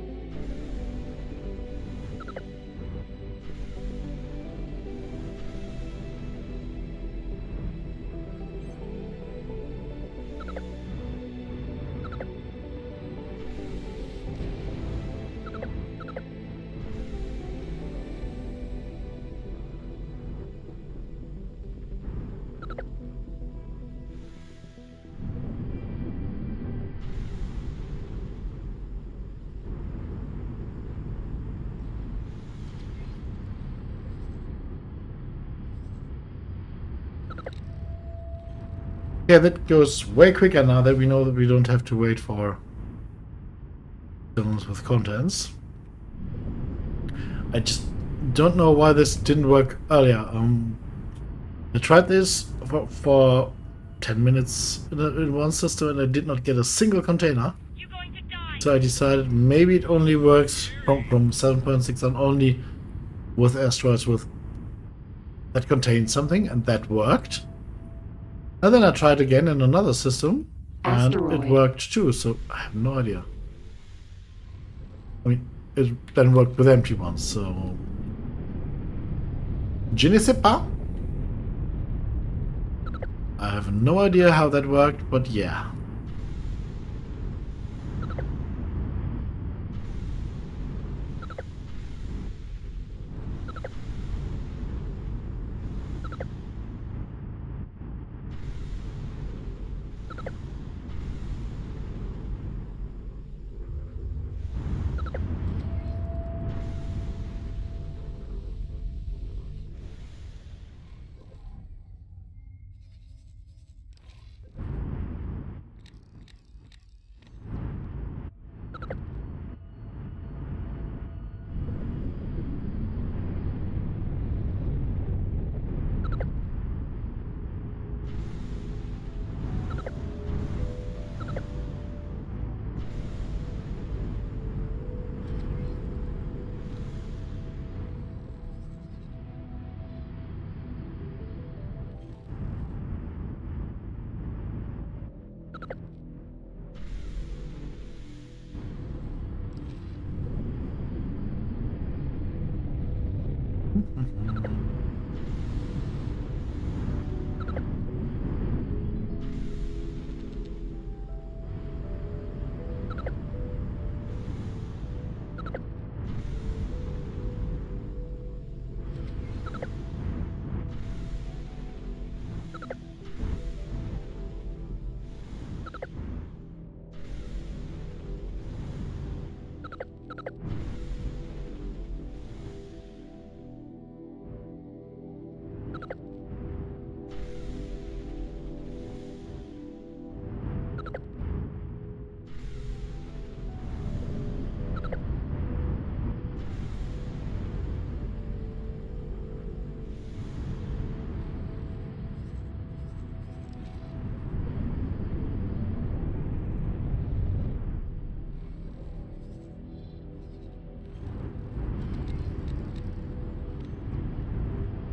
Speaker 1: Okay, that goes way quicker now that we know that we don't have to wait for films with contents. I just don't know why this didn't work earlier. I tried this for 10 minutes in one system and I did not get a single container.
Speaker 2: You're going to die.
Speaker 1: So I decided maybe it only works from 7.6 on only with asteroids that contain something, and that worked. And then I tried again in another system and it worked too, so I have no idea. I mean, it then worked with empty ones, so... Je ne sais pas. I have no idea how that worked, but yeah.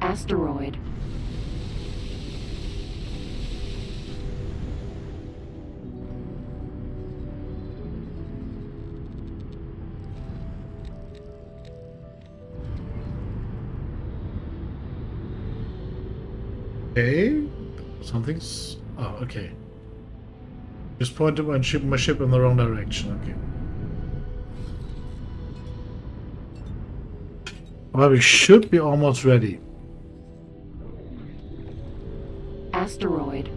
Speaker 4: Asteroid.
Speaker 1: Okay. Something's... Oh, okay. Just pointed my ship in the wrong direction. Okay. Well, we should be almost ready.
Speaker 4: Asteroid.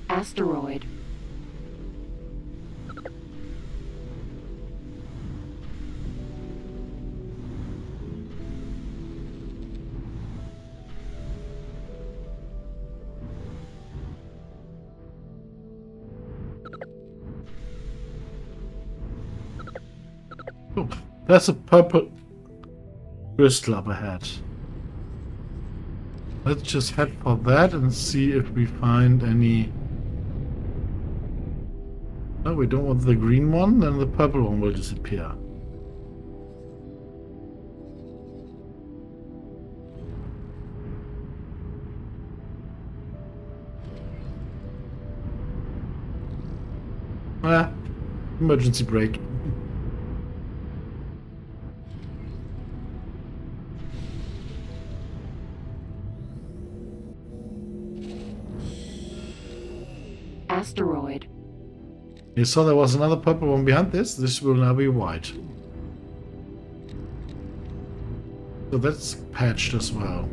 Speaker 4: Asteroid.
Speaker 1: Oh, there's a purple crystal up ahead. Let's just head for that and see if we find any... No, we don't want the green one, then the purple one will disappear. Ah, emergency brake.
Speaker 4: Asteroid.
Speaker 1: You saw there was another purple one behind this. This will now be white. So that's patched as well.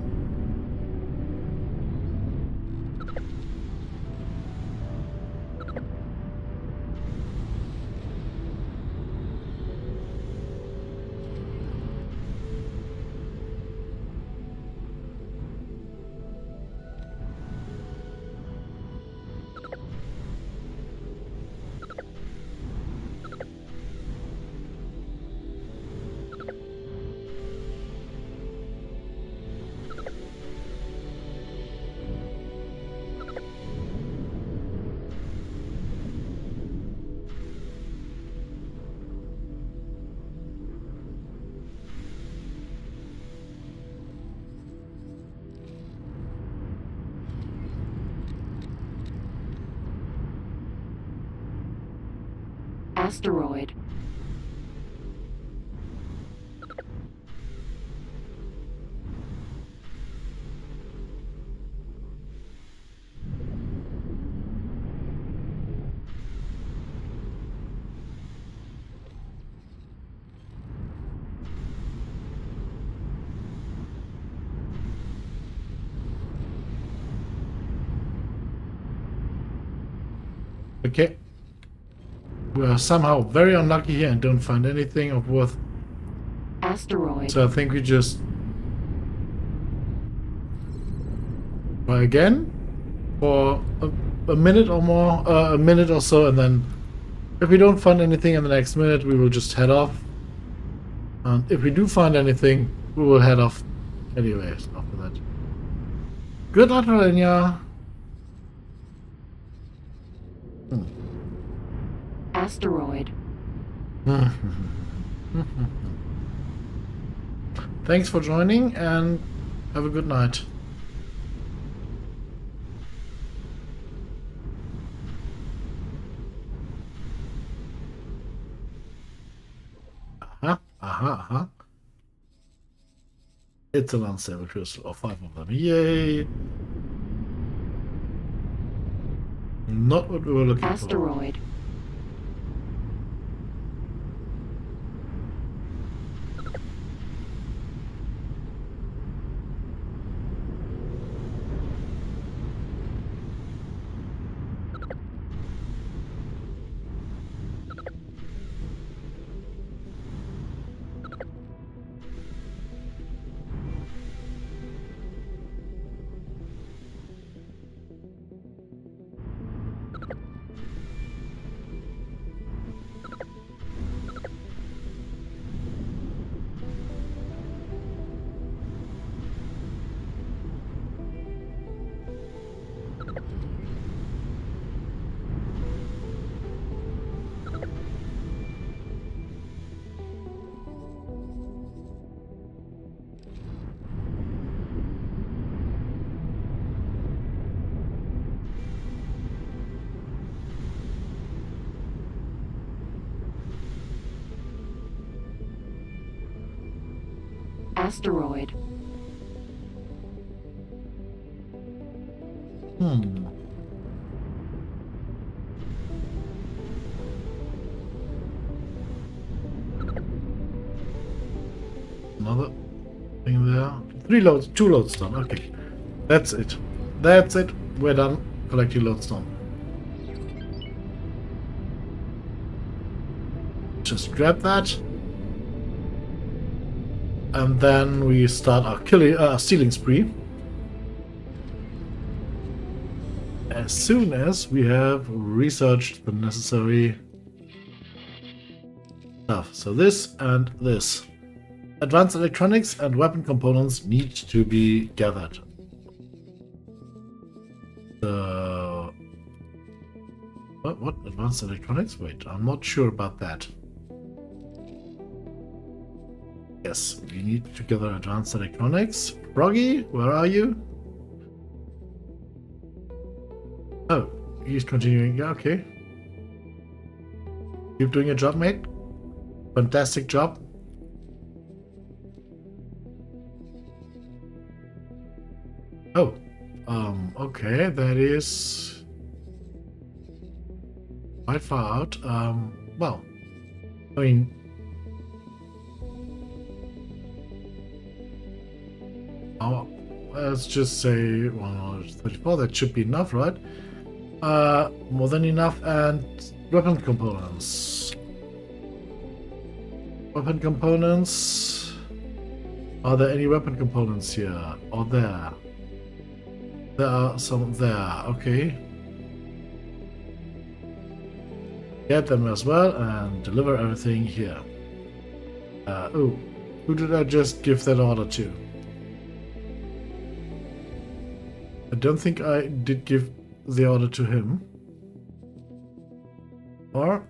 Speaker 4: Asteroid.
Speaker 1: Okay. We are somehow very unlucky here and don't find anything of worth.
Speaker 4: Asteroid.
Speaker 1: So I think we just try again for a minute or more, a minute or so, and then if we don't find anything in the next minute, we will just head off. And if we do find anything, we will head off anyways after that. Good luck, Ralenia.
Speaker 4: Asteroid.
Speaker 1: Thanks for joining and have a good night. Aha. It's an unstable crystal, or 5 of them. Yay! Not what we were looking for.
Speaker 4: Asteroid. Asteroid.
Speaker 1: Another thing there. 3 loads, 2 loads done. Okay. That's it. That's it. We're done. Collecting loads done. Just grab that. And then we start our stealing spree. As soon as we have researched the necessary stuff. So this and this. Advanced electronics and weapon components need to be gathered. What? Advanced electronics? Wait, I'm not sure about that. Yes, we need to gather advanced electronics. Froggy, where are you? Oh, he's continuing. Yeah, okay. Keep doing your job, mate. Fantastic job. Oh, okay, that is quite far out. Well, I mean, let's just say 134. That should be enough, right? More than enough. And weapon components. Weapon components. Are there any weapon components here? Or there? There are some there. Okay. Get them as well and deliver everything here. Oh, who did I just give that order to? I don't think I did give the order to him. Or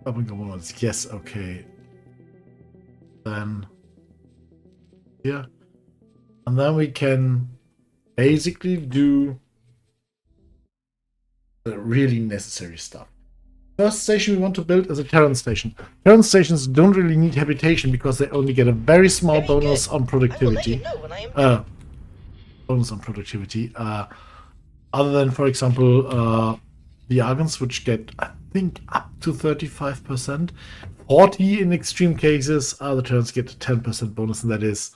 Speaker 1: weapon components. Yes, okay. Then here. And then we can basically do the really necessary stuff. First station we want to build is a Terran station. Terran stations don't really need habitation because they only get a very small bonus on productivity. Bonus on productivity. Other than, for example, the Argons, which get, I think, up to 35%. 40 in extreme cases. The Terrans get a 10% bonus, and that is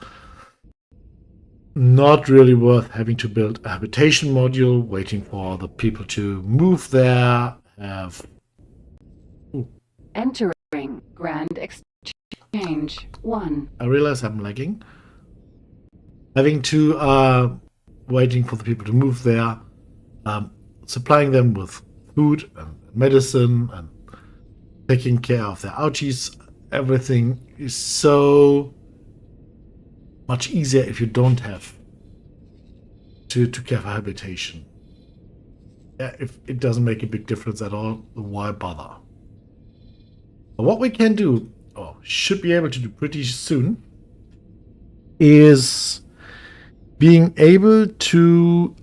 Speaker 1: not really worth having to build a habitation module, waiting for the people to move there, have...
Speaker 4: Entering Grand Exchange 1.
Speaker 1: I realize I'm lagging. Having to, waiting for the people to move there, supplying them with food and medicine and taking care of their ouchies. Everything is so much easier if you don't have to care for habitation. Yeah, if it doesn't make a big difference at all, why bother? But what we can do, or should be able to do pretty soon, is being able to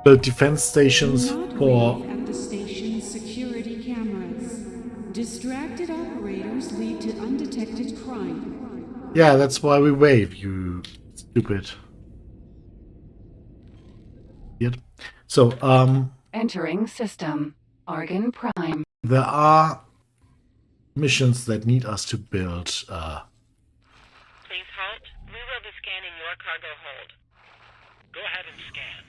Speaker 1: build defense stations for...
Speaker 12: at the station's security cameras. Distracted operators lead to undetected crime.
Speaker 1: Yeah, that's why we wave, you stupid. Yet. So,
Speaker 4: Entering system. Argon Prime.
Speaker 1: there are missions that need us to build
Speaker 2: Please halt. We will be scanning your cargo hold.
Speaker 8: Go ahead and scan.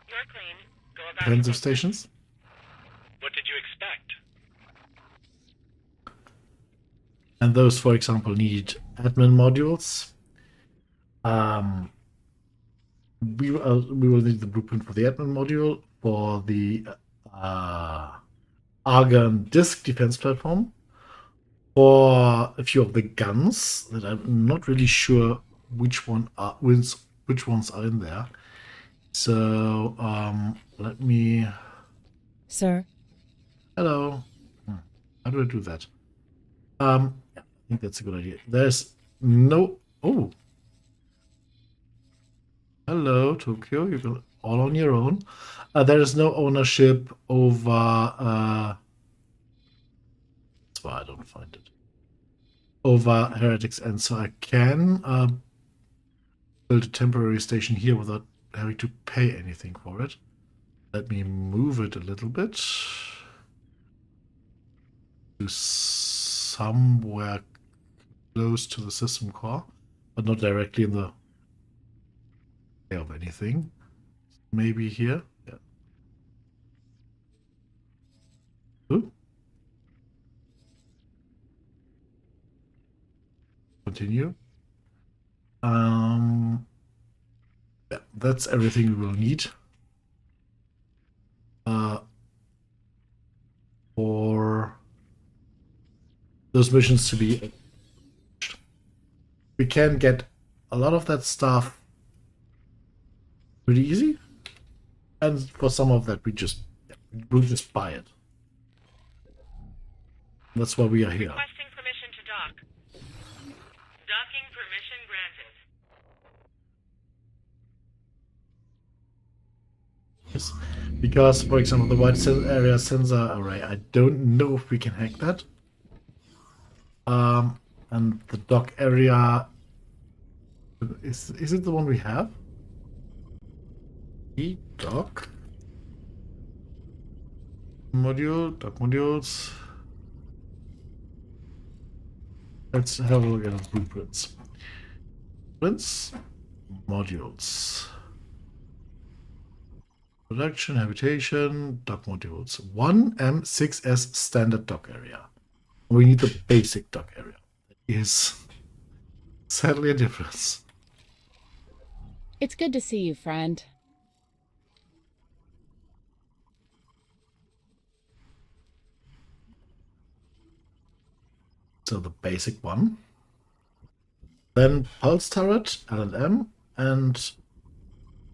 Speaker 2: You're clean. Go about
Speaker 1: defensive
Speaker 2: your
Speaker 1: stations.
Speaker 8: What did you expect?
Speaker 1: And those, for example, need admin modules. We will need the blueprint for the admin module, for the Argon disk defense platform, for a few of the guns that I'm not really sure which ones are in there. So let me...
Speaker 13: Sir.
Speaker 1: Hello. How do I do that? I think that's a good idea. There's no... Oh. Hello, Tokyo. You can all on your own. There is no ownership over... that's why I don't find it. Over Heretics End. So I can build a temporary station here without having to pay anything for it. Let me move it a little bit. To somewhere close to the system core, but not directly in the way of anything. Maybe here. Yeah. Ooh. Continue. Yeah, that's everything we will need. For those missions to be... We can get a lot of that stuff pretty easy, and for some of that we'll just buy it. That's why we are here.
Speaker 2: Requesting permission to dock. Docking permission granted.
Speaker 1: Yes, because, for example, the wide area sensor array, I don't know if we can hack that. And the dock area, is it the one we have? Dock. Module, dock modules. Let's have a look at the blueprints. Blueprints, modules. Production, habitation, dock modules. 1M6S standard dock area. We need the basic dock area. That is sadly a difference.
Speaker 5: It's good to see you, friend.
Speaker 1: So the basic one. Then pulse turret, LLM, and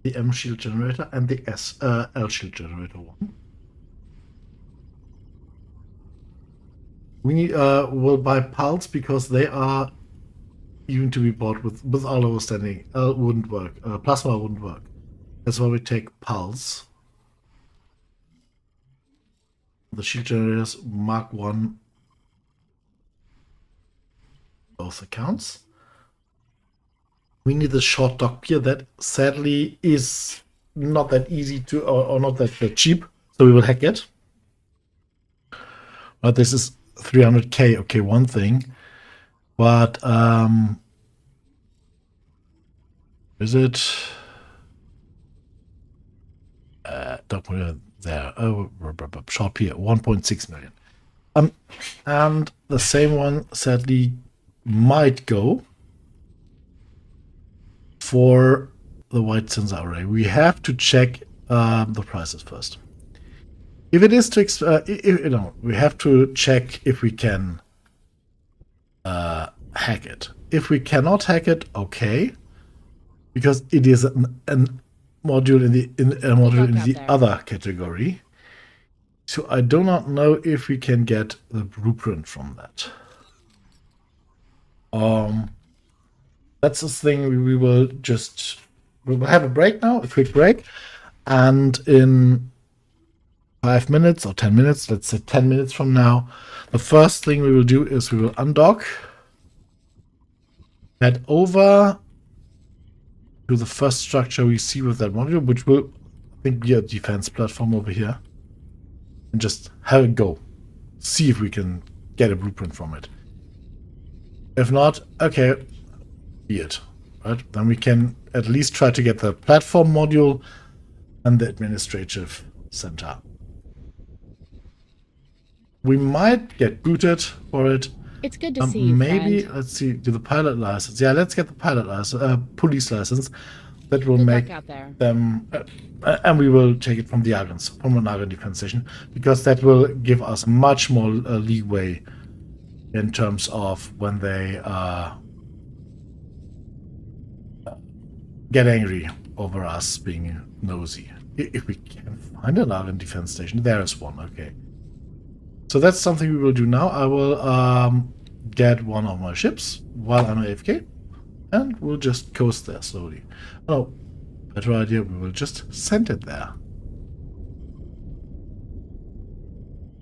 Speaker 1: the M shield generator and the L shield generator one. We need we'll buy pulse because they are even to be bought with our overstanding. L wouldn't work. Plasma wouldn't work. That's why we take pulse. The shield generators Mark 1 both accounts. We need the short dock pier that sadly is not that easy to or not that cheap, so we will hack it. But this is 300k. Okay, one thing, but is it dock pier there? Oh, short pier 1.6 million. And the same one sadly might go for the white sensor array. We have to check the prices first. If it is to, we have to check if we can hack it. If we cannot hack it, okay, because it is a module in the other category. So I do not know if we can get the blueprint from that. That's the thing. We will have a break now, a quick break, and in 5 minutes or 10 minutes, let's say 10 minutes from now, the first thing we will do is we will undock, head over to the first structure we see with that module, which will, I think, be a defense platform over here, and just have it go. See if we can get a blueprint from it. If not, okay, be it. Right? Then we can at least try to get the platform module and the administrative center. We might get booted for it.
Speaker 5: It's good to see you,
Speaker 1: maybe,
Speaker 5: friend.
Speaker 1: let's see, do the pilot license. Yeah, let's get the pilot license, police license. That will
Speaker 5: Good
Speaker 1: make
Speaker 5: luck out there.
Speaker 1: them, and we will take it from the Argons, from an Argon defense station, because that will give us much more leeway in terms of when they get angry over us being nosy. If we can find an Argon defense station, there is one. Okay, so that's something we will do now. I will get one of my ships while I'm AFK, and we'll just coast there slowly. Oh, better idea, we will just send it there.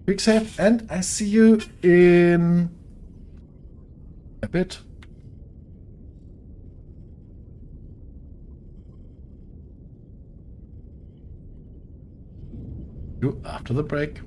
Speaker 1: Quick save, and I see you in a bit. You after the break.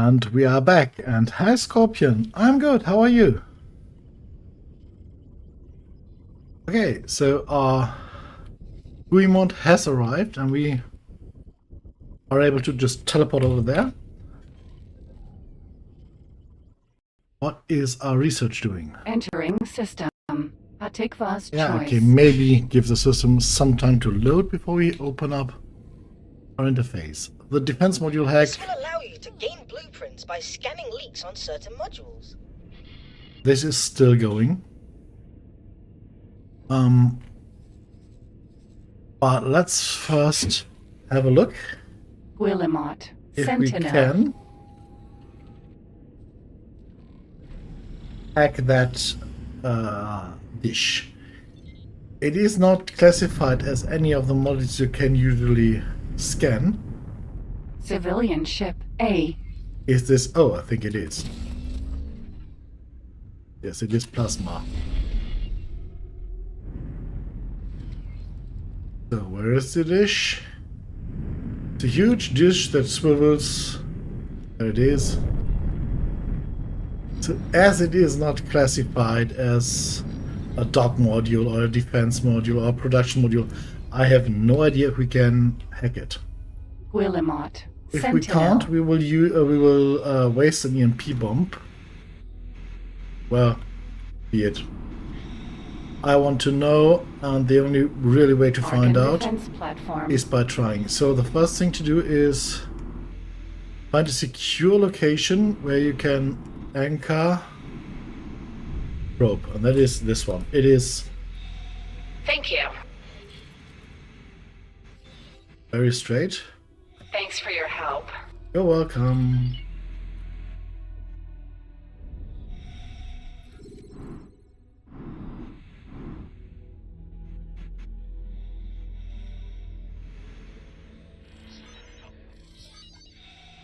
Speaker 1: And we are back. And hi, Scorpion. I'm good. How are you? Okay, so our Guillemot has arrived and we are able to just teleport over there. What is our research doing?
Speaker 4: Entering system. Atikva's
Speaker 1: Yeah,
Speaker 4: choice.
Speaker 1: okay, maybe give the system some time to load before we open up our interface. The defense module hack.
Speaker 9: This will allow you to gain blueprints by scanning leaks on certain modules.
Speaker 1: This is still going. But let's first have a look.
Speaker 4: Guillemot.
Speaker 1: If
Speaker 4: Sentinel.
Speaker 1: we can hack that dish. It is not classified as any of the modules you can usually scan.
Speaker 4: Civilian ship A.
Speaker 1: Is this? Oh, I think it is. Yes, it is plasma. So where is the dish? It's a huge dish that swivels. There it is. So as it is not classified as a dock module or a defense module or a production module, I have no idea if we can hack it.
Speaker 4: Guillemot.
Speaker 1: If
Speaker 4: Sentinel.
Speaker 1: we can't, we will waste an EMP bomb. Well, be it. I want to know, and the only really way to find out
Speaker 4: platform.
Speaker 1: is by trying. So the first thing to do is find a secure location where you can anchor probe, and that is this one. It is
Speaker 4: Thank you.
Speaker 1: very straight.
Speaker 4: Thanks for your help.
Speaker 1: You're welcome.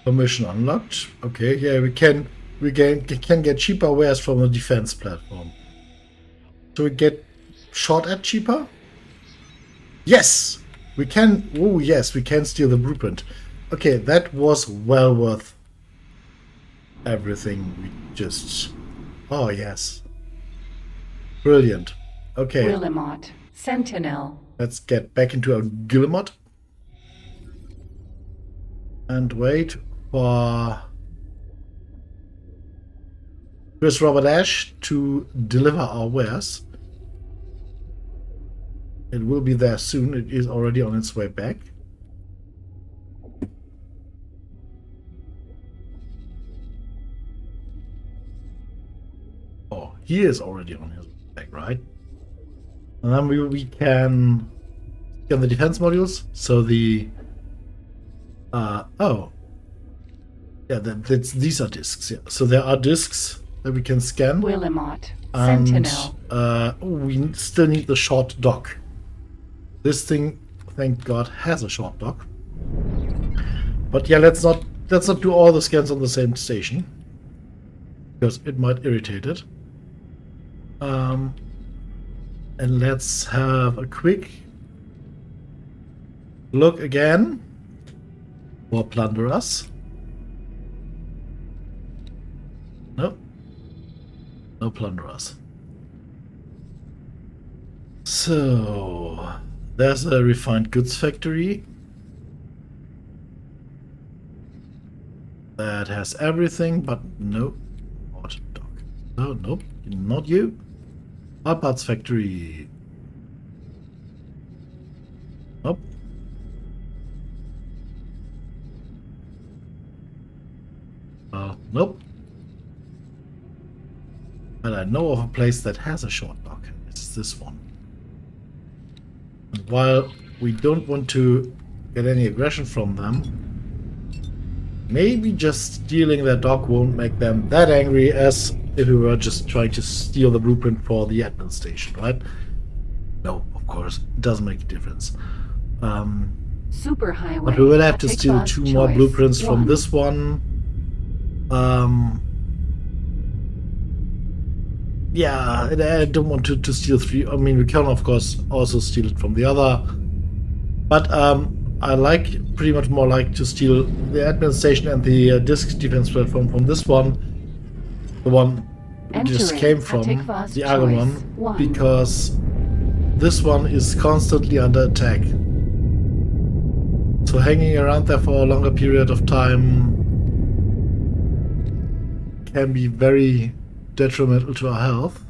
Speaker 1: Permission unlocked. Okay, yeah, we can get cheaper wares from the defense platform. So we get shot at cheaper? Yes! We can. Oh yes, we can steal the blueprint. Okay, that was well worth everything we just. Oh yes. Brilliant. Okay.
Speaker 4: Guillemot. Sentinel.
Speaker 1: Let's get back into our Guillemot. And wait for Chris Robert Ash to deliver our wares. It will be there soon. It is already on its way back. Oh, he is already on his way back, right? And then we can scan the defense modules. So the oh yeah, these are discs. Yeah, so there are discs that we can scan.
Speaker 4: Guillemot.
Speaker 1: And
Speaker 4: Sentinel.
Speaker 1: we still need the short dock. This thing, thank God, has a short dock. But yeah, let's not do all the scans on the same station, because it might irritate it. And let's have a quick look again for plunderers. Nope. No plunderers. So there's a refined goods factory that has everything, but no hot dog. No, nope, not you. Our parts factory. Nope. Nope. But I know of a place that has a short dock. It's this one. And while we don't want to get any aggression from them, maybe just stealing their dock won't make them that angry as if we were just trying to steal the blueprint for the admin station, right? No, of course, it doesn't make a difference.
Speaker 4: Superhighway.
Speaker 1: But we will have to steal 2 more
Speaker 4: choice.
Speaker 1: blueprints from this one. Yeah, I don't want to steal 3. I mean, we can of course also steal it from the other. But I like pretty much more like to steal the admin station and the disk defense platform from this one, the one we just came from, the Argon one, because this one is constantly under attack. So hanging around there for a longer period of time can be very detrimental to our health.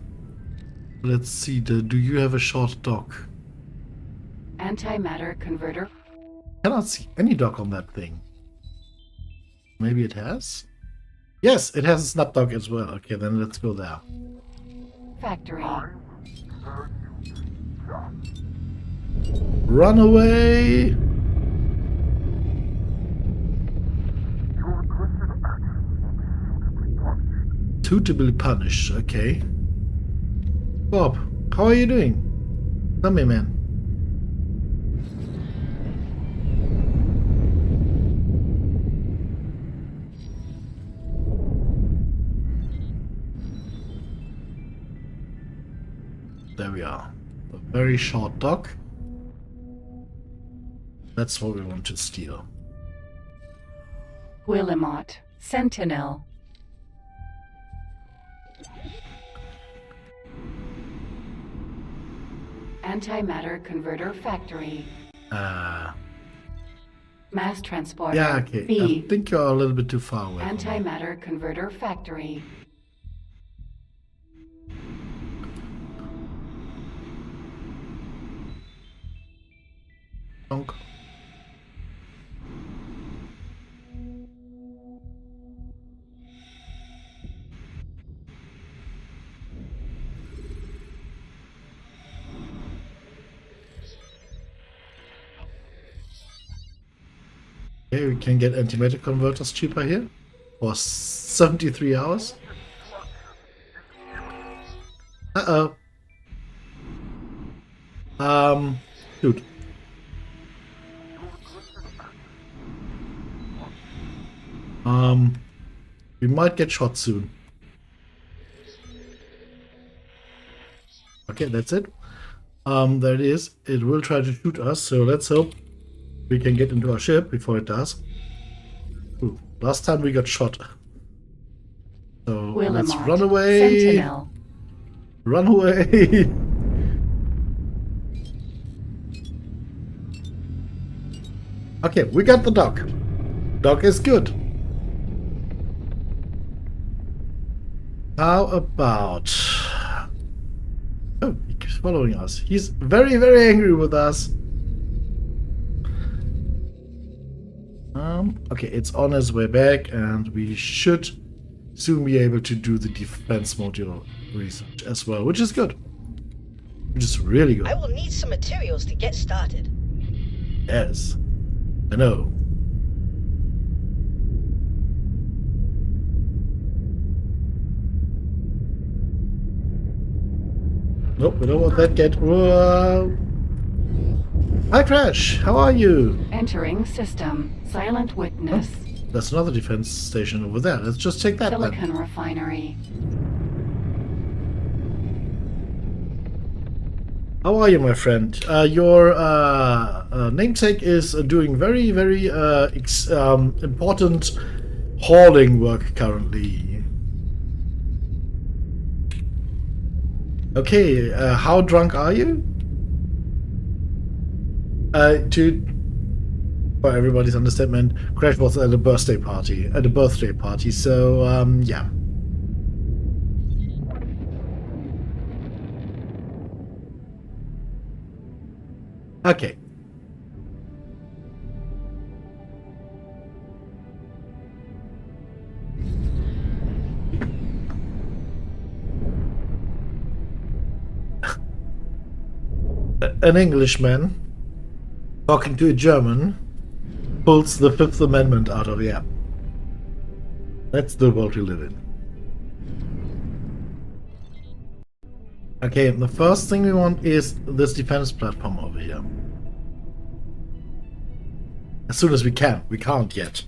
Speaker 1: Let's see, do you have a short dock?
Speaker 4: Antimatter converter.
Speaker 1: Cannot see any dock on that thing. Maybe it has? Yes, it has a snap dock as well. Okay, then let's go there.
Speaker 4: Factory.
Speaker 1: Run away! Suitably punished, okay. Bob, how are you doing? Tell me, man. There we are. A very short dock. That's what we want to steal.
Speaker 4: Willamette. Sentinel. Antimatter converter factory. Mass transporter.
Speaker 1: Yeah, okay.
Speaker 4: B.
Speaker 1: I think you're a little bit too far away.
Speaker 4: Antimatter converter factory.
Speaker 1: Donk. Okay, we can get antimatter converters cheaper here for 73 hours. Uh-oh. Dude. We might get shot soon. Okay, that's it. There it is. It will try to shoot us, so let's hope we can get into our ship before it does. Ooh, last time we got shot. So let's run away.
Speaker 4: Sentinel.
Speaker 1: Run away. Okay, we got the dock. Dock is good. How about... Oh, he keeps following us. He's very, very angry with us. Okay, it's on its way back, and we should soon be able to do the defense module research as well, which is good. Which is really good.
Speaker 9: I will need some materials to get started.
Speaker 1: Yes, I know. Nope, we don't want that get. Hi, Crash. How are you?
Speaker 4: Entering system. Silent witness.
Speaker 1: Oh, that's another defense station over there. Let's just take that.
Speaker 4: Silicon refinery.
Speaker 1: How are you, my friend? Your namesake is doing very, very important hauling work currently. Okay, how drunk are you? For everybody's understanding, Crash was at a birthday party, so yeah. Okay. An Englishman talking to a German pulls the Fifth Amendment out of the app. That's the world we live in. Okay, the first thing we want is this defense platform over here. As soon as we can. We can't yet.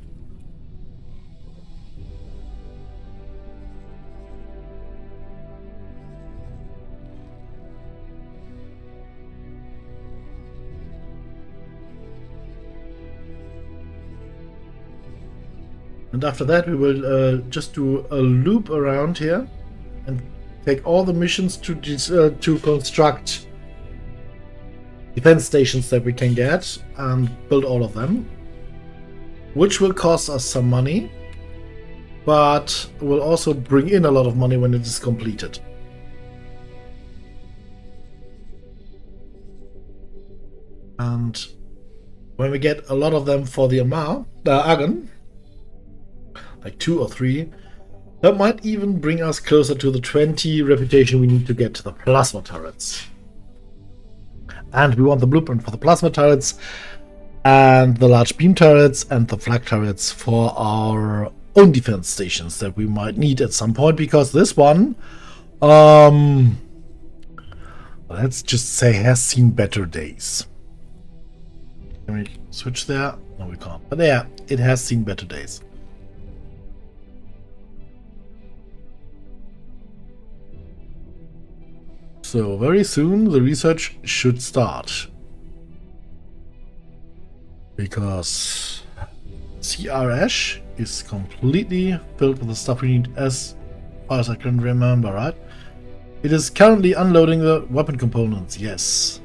Speaker 1: And after that, we will just do a loop around here and take all the missions to construct defense stations that we can get and build all of them, which will cost us some money, but will also bring in a lot of money when it is completed. And when we get a lot of them for the Agon, like 2 or 3, that might even bring us closer to the 20 reputation we need to get to the plasma turrets. And we want the blueprint for the plasma turrets and the large beam turrets and the flak turrets for our own defense stations that we might need at some point, because this one, let's just say, has seen better days. Can we switch there? No, we can't. But yeah, it has seen better days. So very soon the research should start, because CRS is completely filled with the stuff we need, as far as I can remember, right? It is currently unloading the weapon components, yes.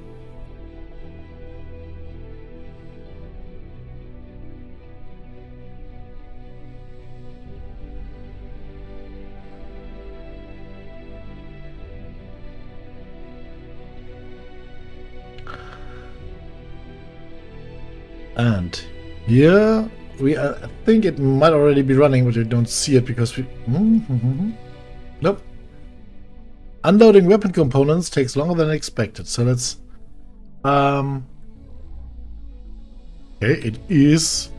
Speaker 1: And here I think it might already be running, but I don't see it because we... Nope. Unloading weapon components takes longer than expected, so let's... Okay, it is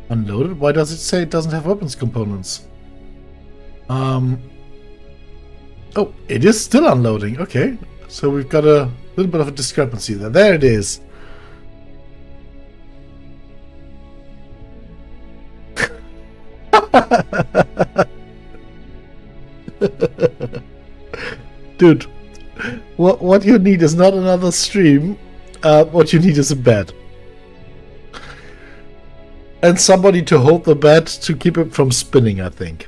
Speaker 1: unloaded. Why does it say it doesn't have weapons components? Oh, it is still unloading. Okay, so we've got a little bit of a discrepancy there. There it is. Dude, what you need is not another stream. What you need is a bed. And somebody to hold the bed to keep it from spinning, I think.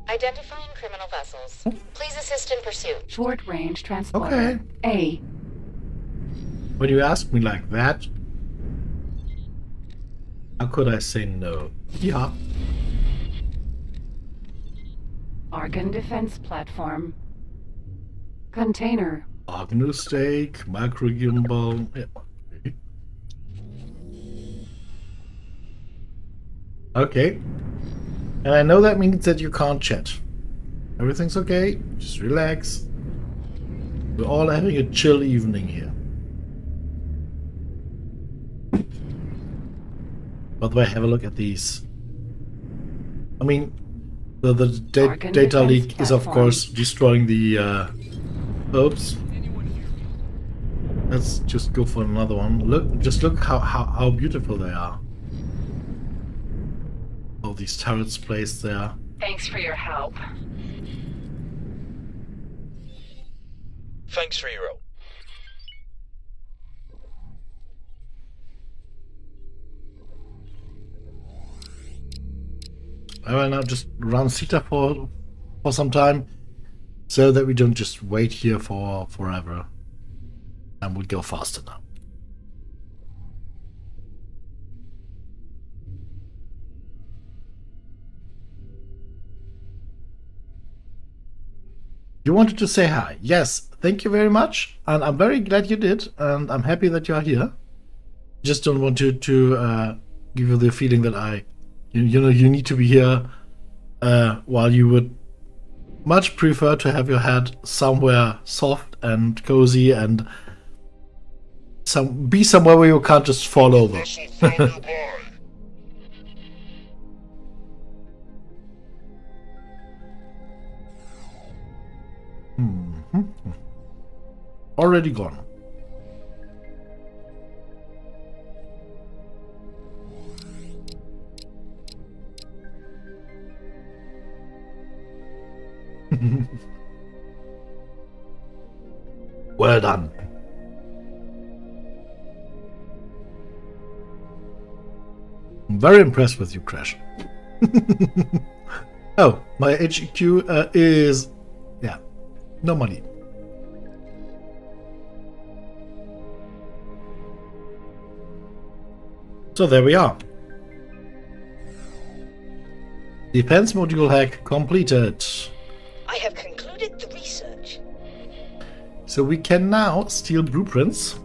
Speaker 10: Identifying criminal vessels. Please assist in pursuit.
Speaker 4: Short-range transporter.
Speaker 1: Okay.
Speaker 4: A.
Speaker 1: When you ask me like that, how could I say no? Yeah.
Speaker 4: Argon defense platform. Container.
Speaker 1: Agnew steak, micro gimbal. Yeah. Okay. And I know that means that you can't chat. Everything's okay. Just relax. We're all having a chill evening here. By the way, have a look at these. I mean, the data leak is of course destroying the oops. Let's just go for another one. Look how beautiful they are. All these turrets placed there.
Speaker 4: Thanks for your help.
Speaker 11: Thanks for your help.
Speaker 1: I will now just run CETA for some time, so that we don't just wait here for forever, and we'll go faster now. You wanted to say hi. Yes, thank you very much, and I'm very glad you did, and I'm happy that you are here. Just don't want to give you the feeling that you know, you need to be here, while you would much prefer to have your head somewhere soft and cozy and be somewhere where you can't just fall over. already gone. Well done. I'm very impressed with you, Crash. Oh, my HQ is... yeah, no money. So there we are. Defense module hack completed.
Speaker 9: I have concluded the research.
Speaker 1: So we can now steal blueprints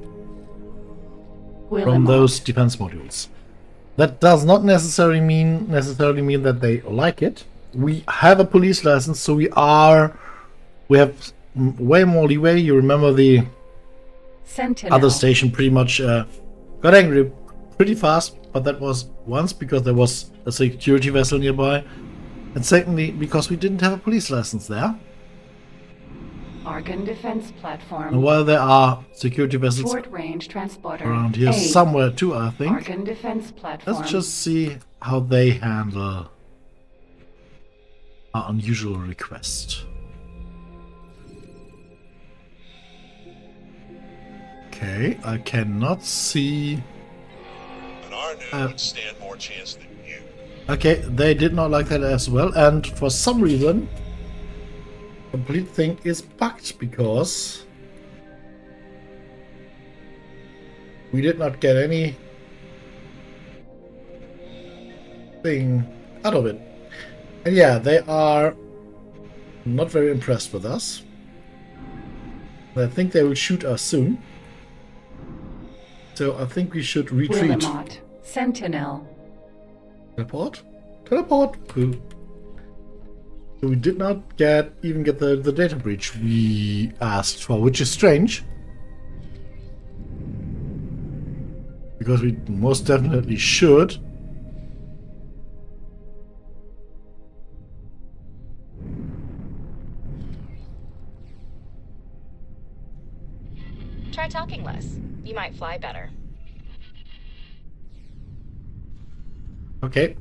Speaker 4: Will
Speaker 1: from those defense modules. That does not necessarily mean that they like it. We have a police license, so we have way more leeway. You remember the
Speaker 4: Sentinel.
Speaker 1: other station pretty much got angry pretty fast, but that was once because there was a security vessel nearby, and secondly because we didn't have a police license there.
Speaker 4: Argon defense platform.
Speaker 1: And while there are security vessels
Speaker 4: Short-range transporter.
Speaker 1: around here
Speaker 4: A.
Speaker 1: somewhere too, I think.
Speaker 4: Argon defense platform.
Speaker 1: Let's just see how they handle our unusual request. Okay, I cannot see.
Speaker 13: An Arnu would stand more chance than you.
Speaker 1: Okay, they did not like that as well, and for some reason, the complete thing is bugged because we did not get any thing out of it. And yeah, they are not very impressed with us. I think they will shoot us soon. So I think we should retreat.
Speaker 4: Willamot. Sentinel.
Speaker 1: Teleport? Teleport! Cool. So we did not even get the data breach we asked for, which is strange. Because we most definitely should.
Speaker 10: Try talking less. You might fly better.
Speaker 1: Okay.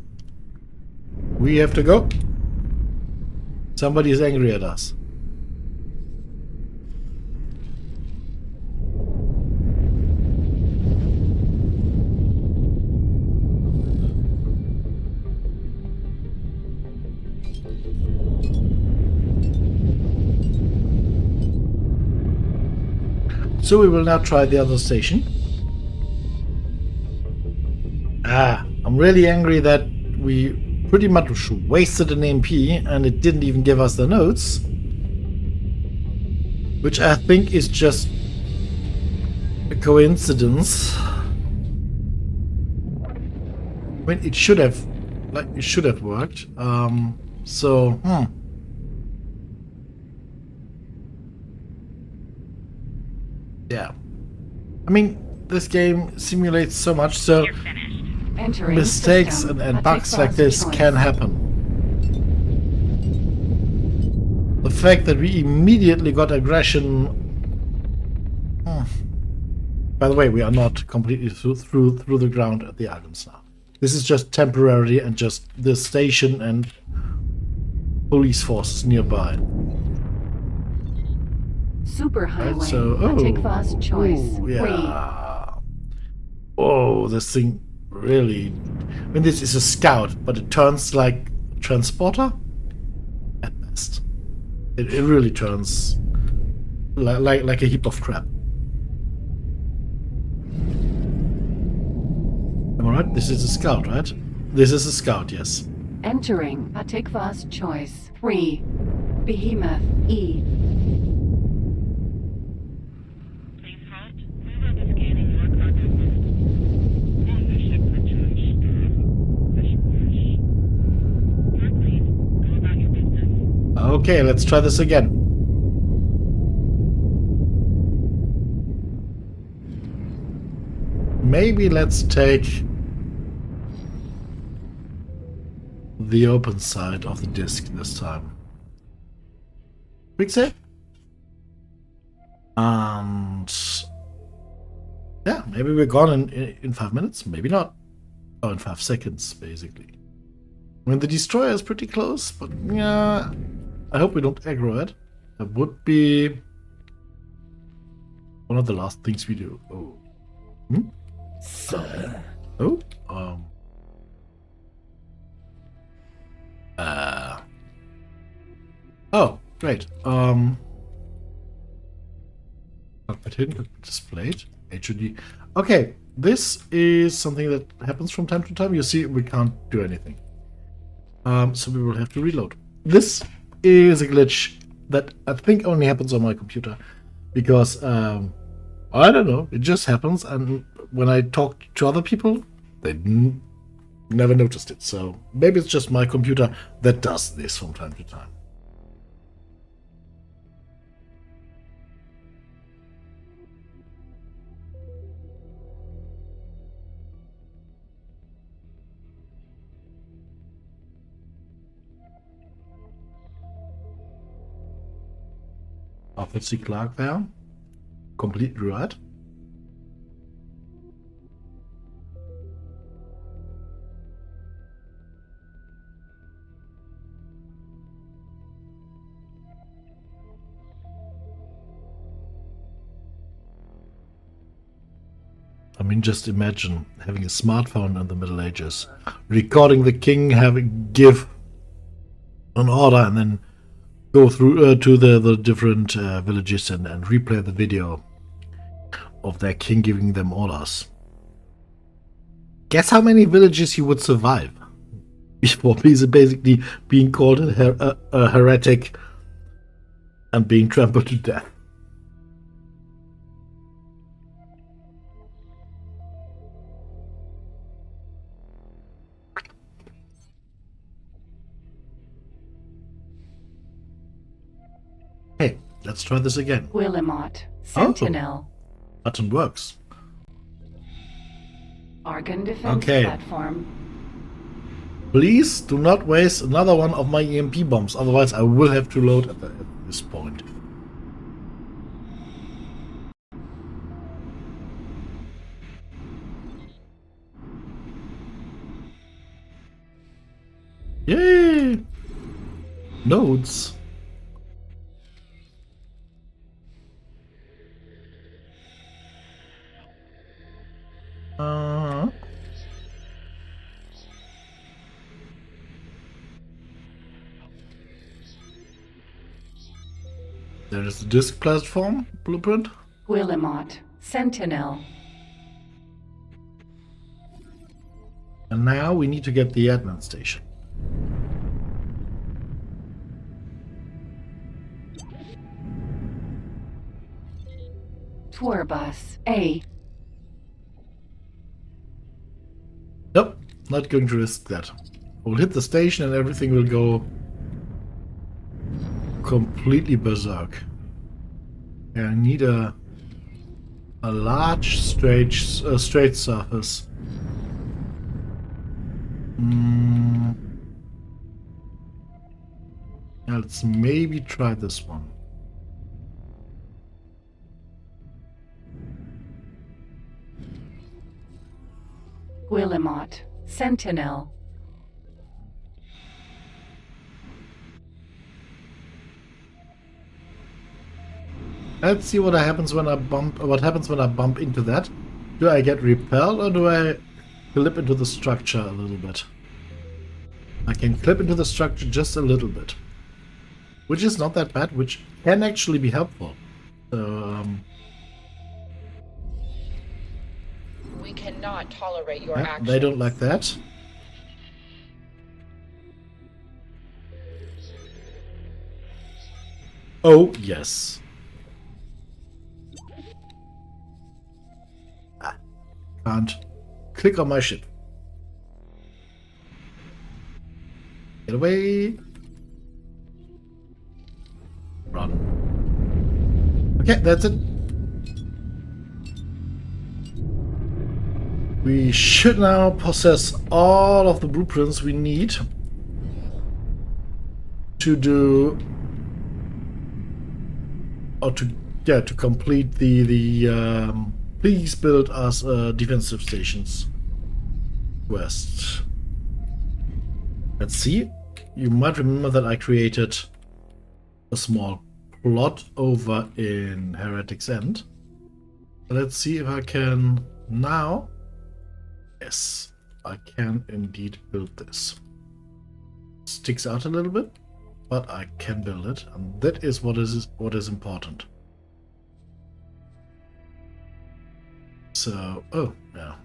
Speaker 1: We have to go. Somebody is angry at us. So we will now try the other station. I'm really angry that we pretty much wasted an MP and it didn't even give us the notes. Which I think is just a coincidence. I mean, it should have worked. Yeah. I mean, this game simulates so much, so
Speaker 4: Entering
Speaker 1: mistakes
Speaker 4: system.
Speaker 1: and
Speaker 4: A
Speaker 1: bugs
Speaker 4: tick
Speaker 1: like
Speaker 4: box
Speaker 1: this
Speaker 4: choice.
Speaker 1: can happen. The fact that we immediately got aggression... By the way, we are not completely through the ground at the islands now. This is just temporary and just the station and police forces nearby.
Speaker 4: Superhighway.
Speaker 1: Right, so,
Speaker 4: A tick fast choice.
Speaker 1: yeah. Oh, this thing really... I mean, this is a scout, but it turns like a transporter at best. It really turns like a heap of crap. Am I right? This is a scout, right? This is a scout, yes.
Speaker 4: Entering. A tick fast choice. 3. Behemoth. E.
Speaker 2: Please halt. Move up the scanning more cargo hold. On the ship returns staff. This was. You're clean. Go about your business.
Speaker 1: Okay, let's try this again. Maybe let's take the open side of the disk this time. Quick save. Yeah, maybe we're gone in 5 minutes, maybe not. Or in 5 seconds, basically. I mean, the destroyer is pretty close, but yeah, I hope we don't aggro it. That would be one of the last things we do. Oh. Hmm?
Speaker 14: Sir.
Speaker 1: Oh? Oh, great. But hidden displayed. HUD. Okay, this is something that happens from time to time. You see, we can't do anything. So we will have to reload. This is a glitch that I think only happens on my computer. Because, I don't know, it just happens. And when I talk to other people, they never noticed it. So maybe it's just my computer that does this from time to time. Arthur C. Clarke there. Complete right. I mean, just imagine having a smartphone in the Middle Ages, recording the king give an order and then go through to the different villages and replay the video of their king giving them orders. Guess how many villages he would survive before he's basically being called a heretic and being trampled to death. Hey, let's try this again.
Speaker 4: Willamot, Sentinel.
Speaker 1: Oh, button works.
Speaker 4: Argon defense platform.
Speaker 1: Please do not waste another one of my EMP bombs, otherwise I will have to load at this point. Yay! Nodes. There is the disk platform blueprint.
Speaker 4: Willamot, Sentinel.
Speaker 1: And now we need to get the admin station.
Speaker 4: Tour bus, A.
Speaker 1: Nope, not going to risk that. We'll hit the station and everything will go completely berserk. Yeah, I need a large straight surface. Yeah, let's maybe try this one.
Speaker 4: Willamot, Sentinel.
Speaker 1: Let's see what happens when I bump. What happens when I bump into that? Do I get repelled or do I clip into the structure a little bit? I can clip into the structure just a little bit, which is not that bad, which can actually be helpful.
Speaker 3: We cannot tolerate your actions.
Speaker 1: They don't like that. Oh, yes. Can't click on my ship. Get away. Run. Okay, that's it. We should now possess all of the blueprints we need to do, or to complete the please build us a defensive stations west. Let's see. You might remember that I created a small plot over in Heretic's End. Let's see if I can now. Yes, I can indeed build this. Sticks out a little bit, but I can build it, and that is what is important. So, oh yeah.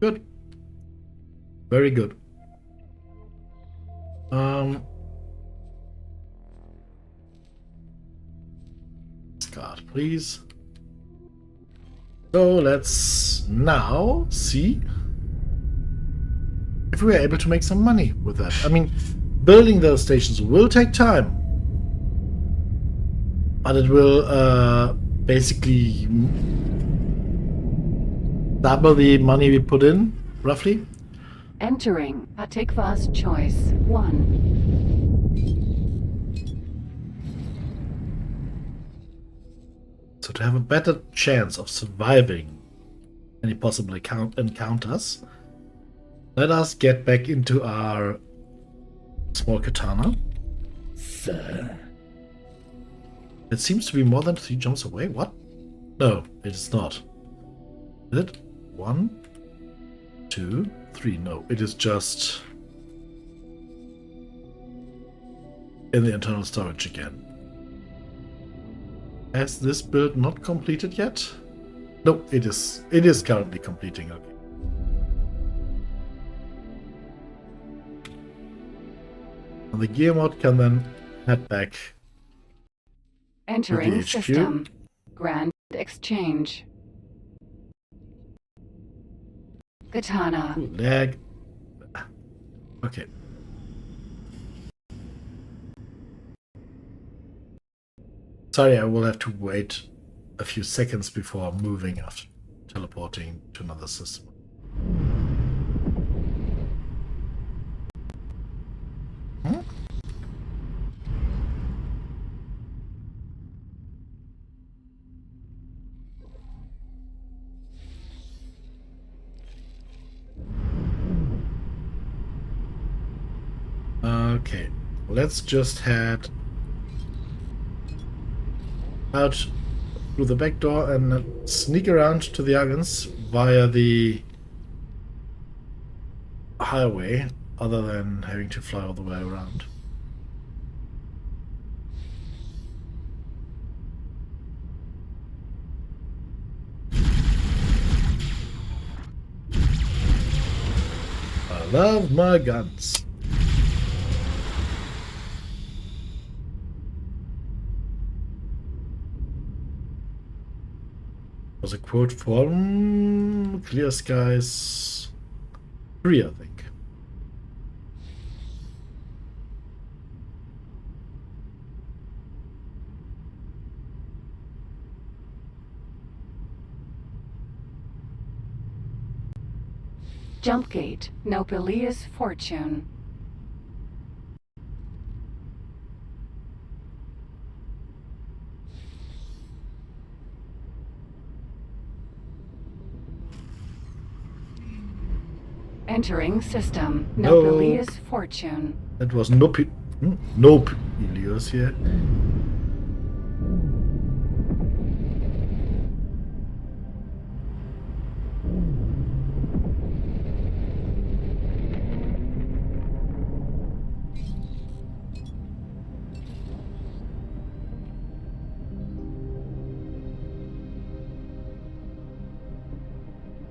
Speaker 1: Good. Very good. Discard, please. So let's now see if we are able to make some money with that. I mean, building those stations will take time, but it will basically double the money we put in, roughly.
Speaker 4: Entering Atikva's choice 1.
Speaker 1: So to have a better chance of surviving any possible encounters, let us get back into our small katana. Sir. It seems to be more than 3 jumps away. What? No, it is not. Is it? 1, 2, 3. No, it is just in the internal storage again. Has this build not completed yet? No, it is. It is currently completing. Okay. And the gear mod can then head back.
Speaker 4: Entering
Speaker 1: HQ.
Speaker 4: system. Grand exchange. Katana.
Speaker 1: Ooh, lag. Okay. Sorry, I will have to wait a few seconds before moving after teleporting to another system. Hmm? Okay, let's just head out through the back door and sneak around to the Argons via the highway, other than having to fly all the way around. I love my guns. Was a quote from Clear Skies 3, I think.
Speaker 4: Jump gate. Nopelia's fortune. Entering system.
Speaker 1: No.
Speaker 4: Nopelia's fortune.
Speaker 1: That was Nope Ilios here.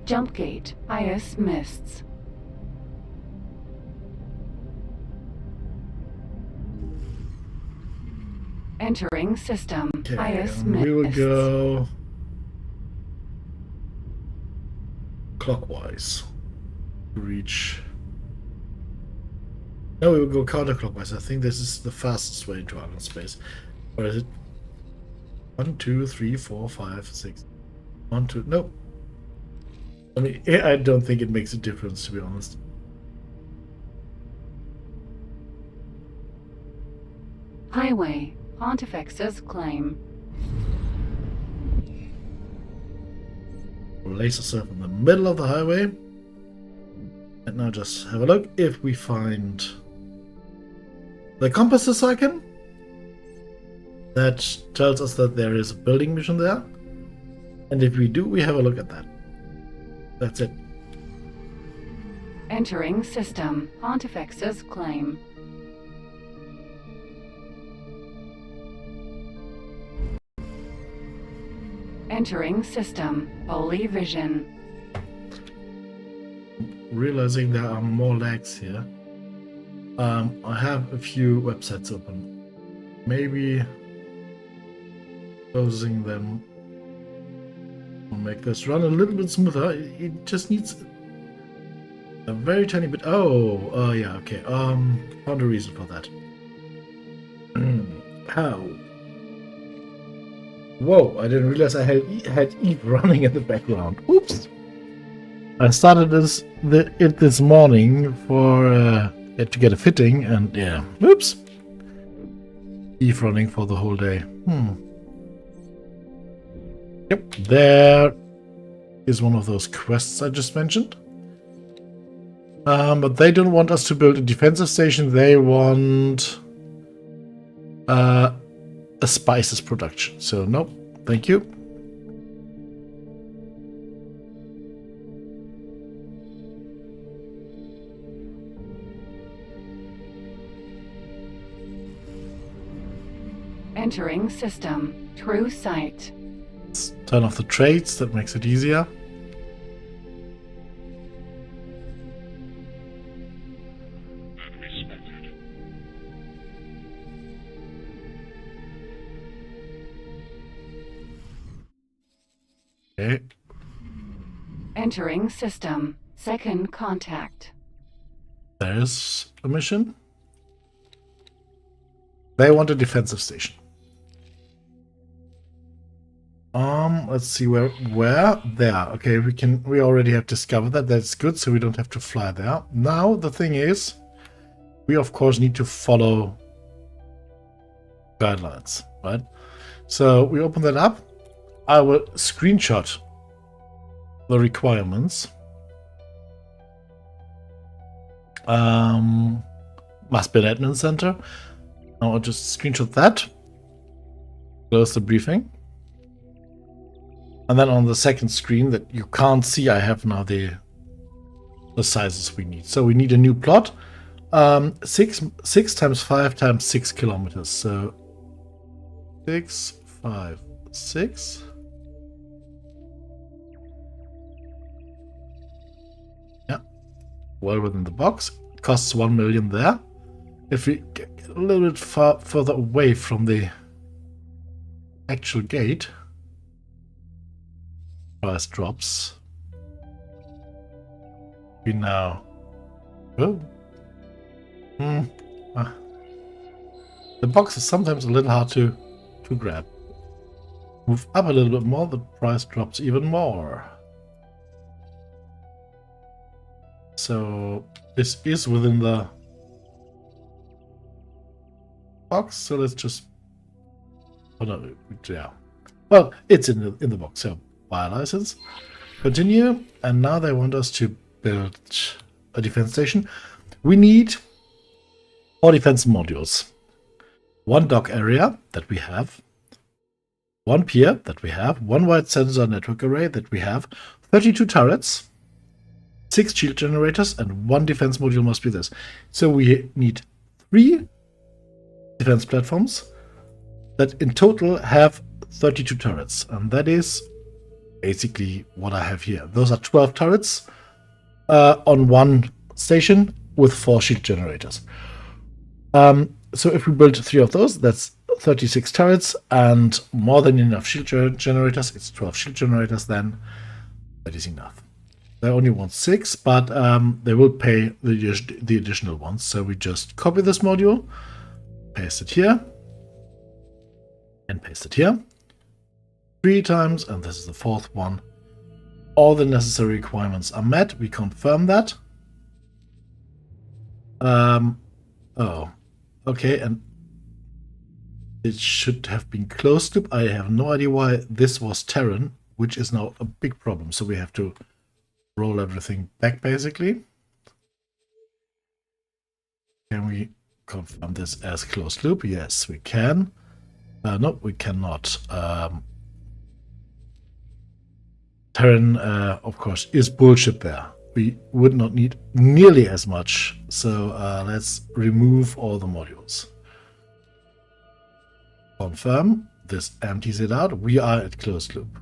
Speaker 4: Jump gate. IS mists. Entering system.
Speaker 1: Okay,
Speaker 4: IS
Speaker 1: and we will
Speaker 4: mists.
Speaker 1: go clockwise to reach. No, we will go counterclockwise. I think this is the fastest way into Argon space. Or is it 1, 2, 3, 4, 5, 6? 1, 2. Nope. I mean, I don't think it makes a difference, to be honest.
Speaker 4: Highway. Pontifex's claim.
Speaker 1: Place yourself in the middle of the highway. And now just have a look if we find the compasses icon. That tells us that there is a building mission there. And if we do, we have a look at that. That's it.
Speaker 4: Entering system. Pontifex's claim. Entering system. Holy vision.
Speaker 1: Realizing there are more lags here. I have a few websites open. Maybe closing them will make this run a little bit smoother. It just needs a very tiny bit. Oh, yeah, okay. Found a reason for that. How? Whoa! I didn't realize I had Eve running in the background. Oops! I started it this morning for to get a fitting, and yeah, oops! Eve running for the whole day. Yep, there is one of those quests I just mentioned. But they don't want us to build a defensive station. They want a spices production. So nope, thank you.
Speaker 4: Entering system. True sight.
Speaker 1: Let's turn off the trades, that makes it easier. Okay.
Speaker 4: Entering system. Second contact.
Speaker 1: There's a mission. They want a defensive station. Let's see where there. Okay, we already have discovered that. That's good, so we don't have to fly there. Now the thing is, we of course need to follow guidelines, right? So we open that up. I will screenshot the requirements. Must be an admin center. Now I'll just screenshot that. Close the briefing. And then on the second screen that you can't see, I have now the sizes we need. So we need a new plot. 6 times 5 times 6 kilometers. So 6, 5, 6. Yeah, well within the box. It costs 1 million there. If we get a little bit further away from the actual gate, price drops. We now. Oh. The box is sometimes a little hard to grab. Move up a little bit more, the price drops even more. So this is within the box, so let's just. Oh no, yeah. Well, it's in the box, so buy a license. Continue, and now they want us to build a defense station. We need 4 defense modules. 1 dock area that we have. 1 pier that we have. 1 wide sensor network array that we have. 32 turrets. 6 shield generators, and 1 defense module must be this. So we need 3 defense platforms that in total have 32 turrets, and that is basically what I have here. Those are 12 turrets on 1 station with 4 shield generators. So if we build 3 of those, that's 36 turrets and more than enough shield generators. It's 12 shield generators then. That is enough. They only want 6, but they will pay the additional ones. So we just copy this module, paste it here, and paste it here 3 times, and this is the 4th one. All the necessary requirements are met. We confirm that. Oh, okay, and It should have been closed loop. I have no idea why this was Terran, which is now a big problem. So we have to roll everything back, basically. Can we confirm this as closed loop? Yes, we can. No, we cannot. Terran, of course, is bullshit there. We would not need nearly as much. So let's remove all the modules. Confirm. This empties it out. We are at closed loop.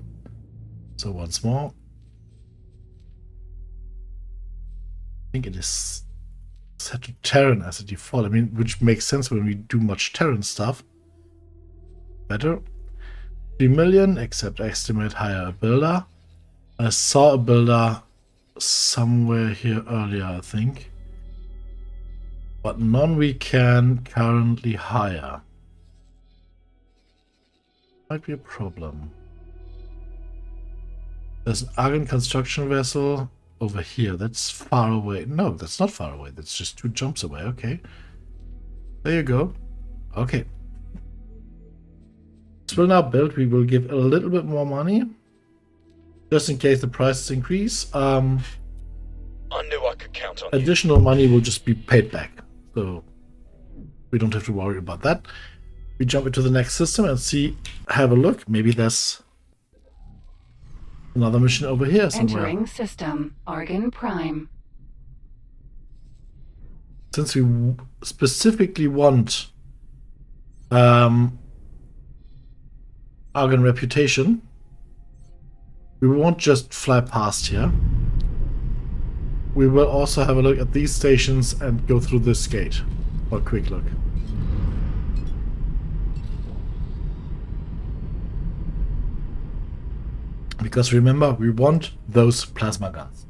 Speaker 1: So once more. I think it is set to Terran as a default. I mean, which makes sense when we do much Terran stuff. Better. 3 million, except estimate hire a builder. I saw a builder somewhere here earlier, I think. But none we can currently hire. Might be a problem. There's an Argon construction vessel over here. That's far away. No, that's not far away. That's just 2 jumps away. Okay. There you go. Okay. This will now build. We will give a little bit more money. Just in case the prices increase.
Speaker 11: I knew I could count on
Speaker 1: additional money will just be paid back. So we don't have to worry about that. We jump into the next system and have a look. Maybe there's another mission over here somewhere.
Speaker 4: Entering system, Argon Prime.
Speaker 1: Since we specifically want Argon reputation, we won't just fly past here. We will also have a look at these stations and go through this gate for a quick look. Because remember, we want those plasma guns.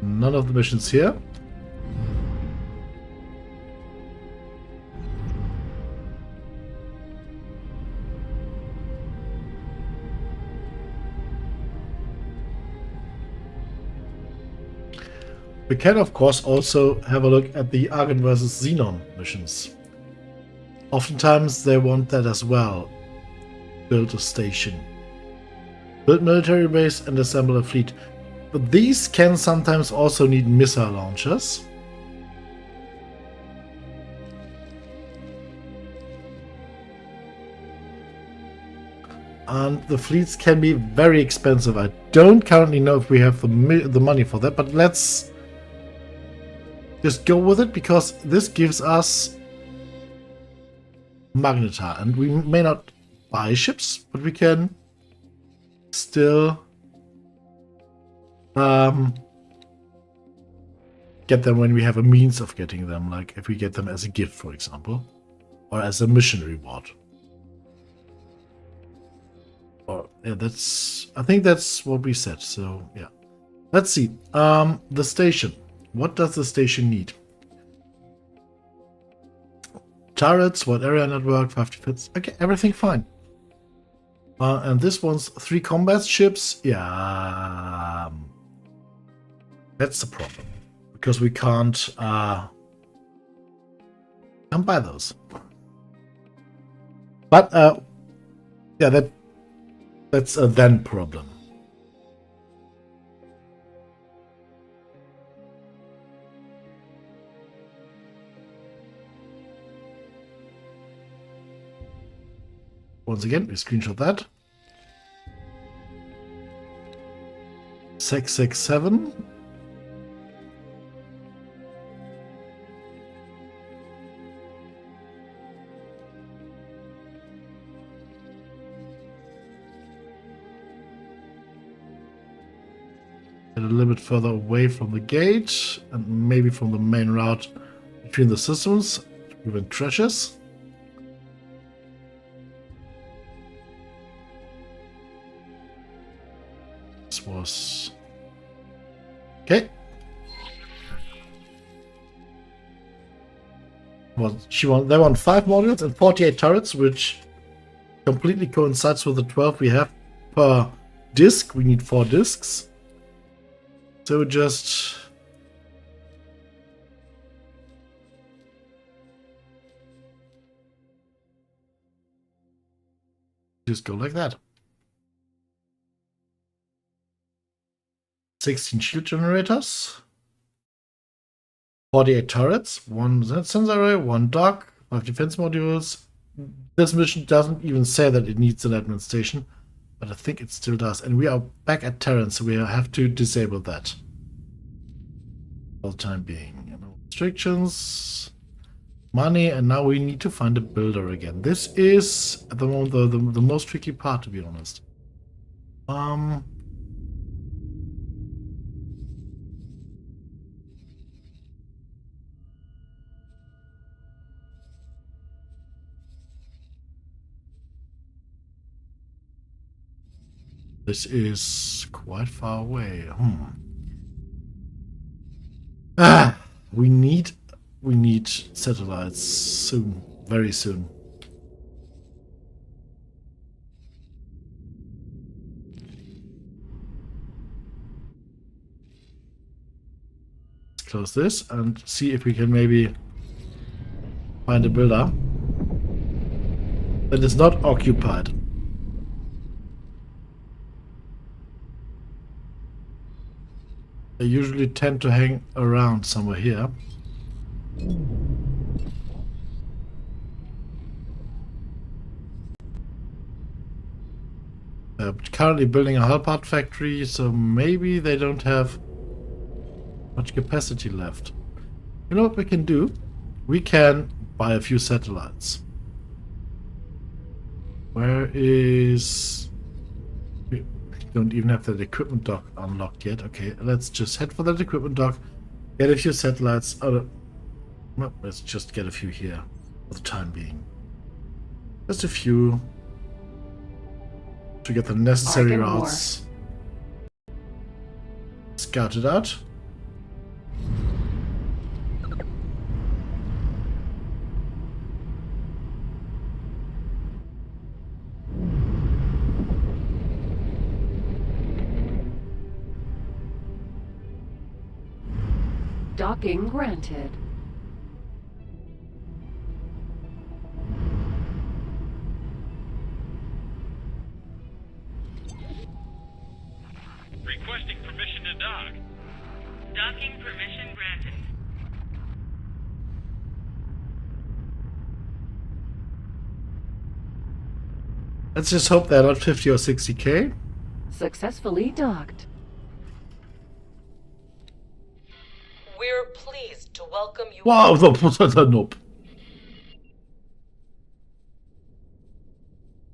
Speaker 1: None of the missions here. We can, of course, also have a look at the Argon versus Xenon missions. Oftentimes they want that as well. Build a station. Build military base and assemble a fleet. But these can sometimes also need missile launchers. And the fleets can be very expensive. I don't currently know if we have the money for that, but let's just go with it because this gives us Magnetar. And we may not buy ships, but we can still get them when we have a means of getting them, like if we get them as a gift, for example, or as a mission reward. Or yeah, I think that's what we said. So yeah, let's see. The station. What does the station need? Turrets, what area network, 50 fits. Okay, everything fine. And this one's 3 combat ships. Yeah. That's the problem, because we can't buy those. But yeah, that's a then problem. Once again, we screenshot that. 667. Get a little bit further away from the gate and maybe from the main route between the systems to prevent crashes. This was... Okay. Well, they want 5 modules and 48 turrets, which completely coincides with the 12 we have per disc. We need 4 discs. So just go like that. 16 shield generators, 48 turrets, 1 sensor array, 1 dock, 5 defense modules. This mission doesn't even say that it needs an admin station, but I think it still does. And we are back at Terran, so we have to disable that for the time being. Restrictions, money, and now we need to find a builder again. This is at the moment the most tricky part, to be honest. This is quite far away. We need satellites soon, very soon. Let's close this and see if we can maybe find a builder that is not occupied. They usually tend to hang around somewhere here. Currently building a hull part factory, so maybe they don't have much capacity left. You know what we can do? We can buy a few satellites. Where is... We don't even have that equipment dock unlocked yet. Okay, let's just head for that equipment dock. Get a few satellites. Well, let's just get a few here for the time being. Just a few to get the necessary routes scouted out.
Speaker 4: Docking granted.
Speaker 8: Requesting permission to dock. Docking permission granted.
Speaker 1: Let's just hope they're not 50 or 60k.
Speaker 4: Successfully docked.
Speaker 9: We're pleased to welcome you.
Speaker 1: Wow, nope.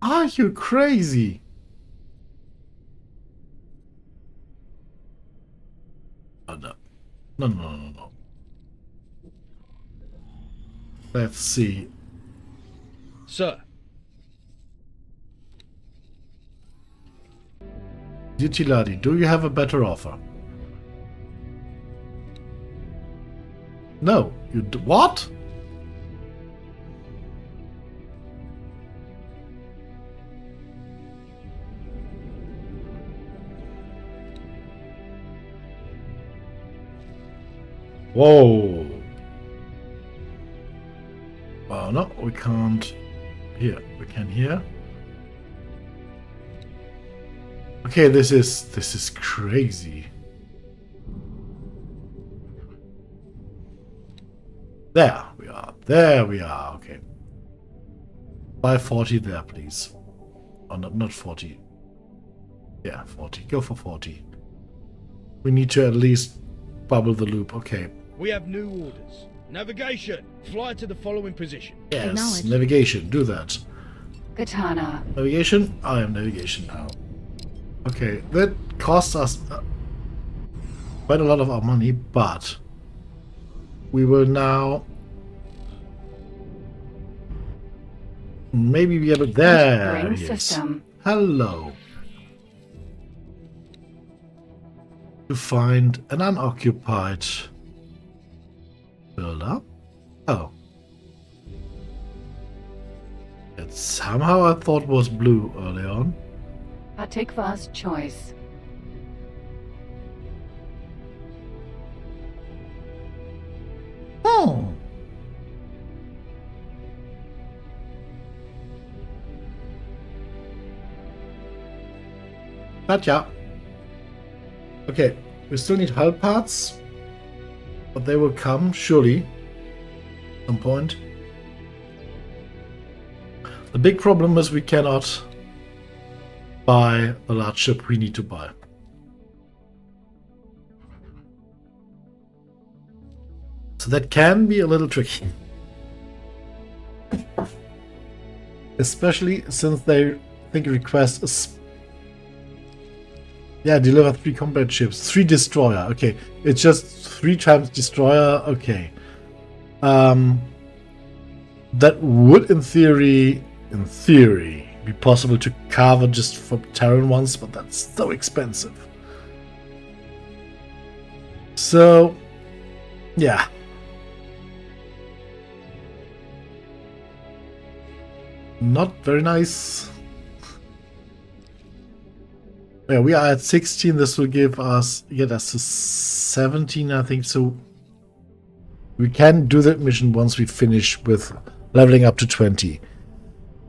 Speaker 1: Are you crazy? Oh, no. No. Let's see.
Speaker 6: Sir.
Speaker 1: Utility, do you have a better offer? No, you what? Whoa. Oh no, we can't. Here, we can here. Okay, this is crazy. There we are. Okay. Buy 40 there, please. Oh, not 40. Yeah, 40. Go for 40. We need to at least bubble the loop. Okay.
Speaker 6: We have new orders. Navigation. Fly to the following position.
Speaker 1: Yes, navigation. Do that.
Speaker 4: Katana.
Speaker 1: Navigation. I am navigation now. Okay, that costs us quite a lot of our money, but we will now maybe be able. There he is. Hello. to find an unoccupied builder. Oh. It somehow I thought was blue early on.
Speaker 4: Atikva's choice.
Speaker 1: Oh. But yeah. Okay, we still need hull parts, but they will come surely at some point. The big problem is we cannot buy the large ship we need to buy. So that can be a little tricky. Especially since they think request is deliver 3 combat ships, 3 destroyer. Okay, it's just 3 times destroyer. Okay, that would in theory, be possible to cover just for Terran ones, but that's so expensive. So, yeah. Not very nice. Yeah, we are at 16. This will get us to 17, I think. So we can do that mission once we finish with leveling up to 20.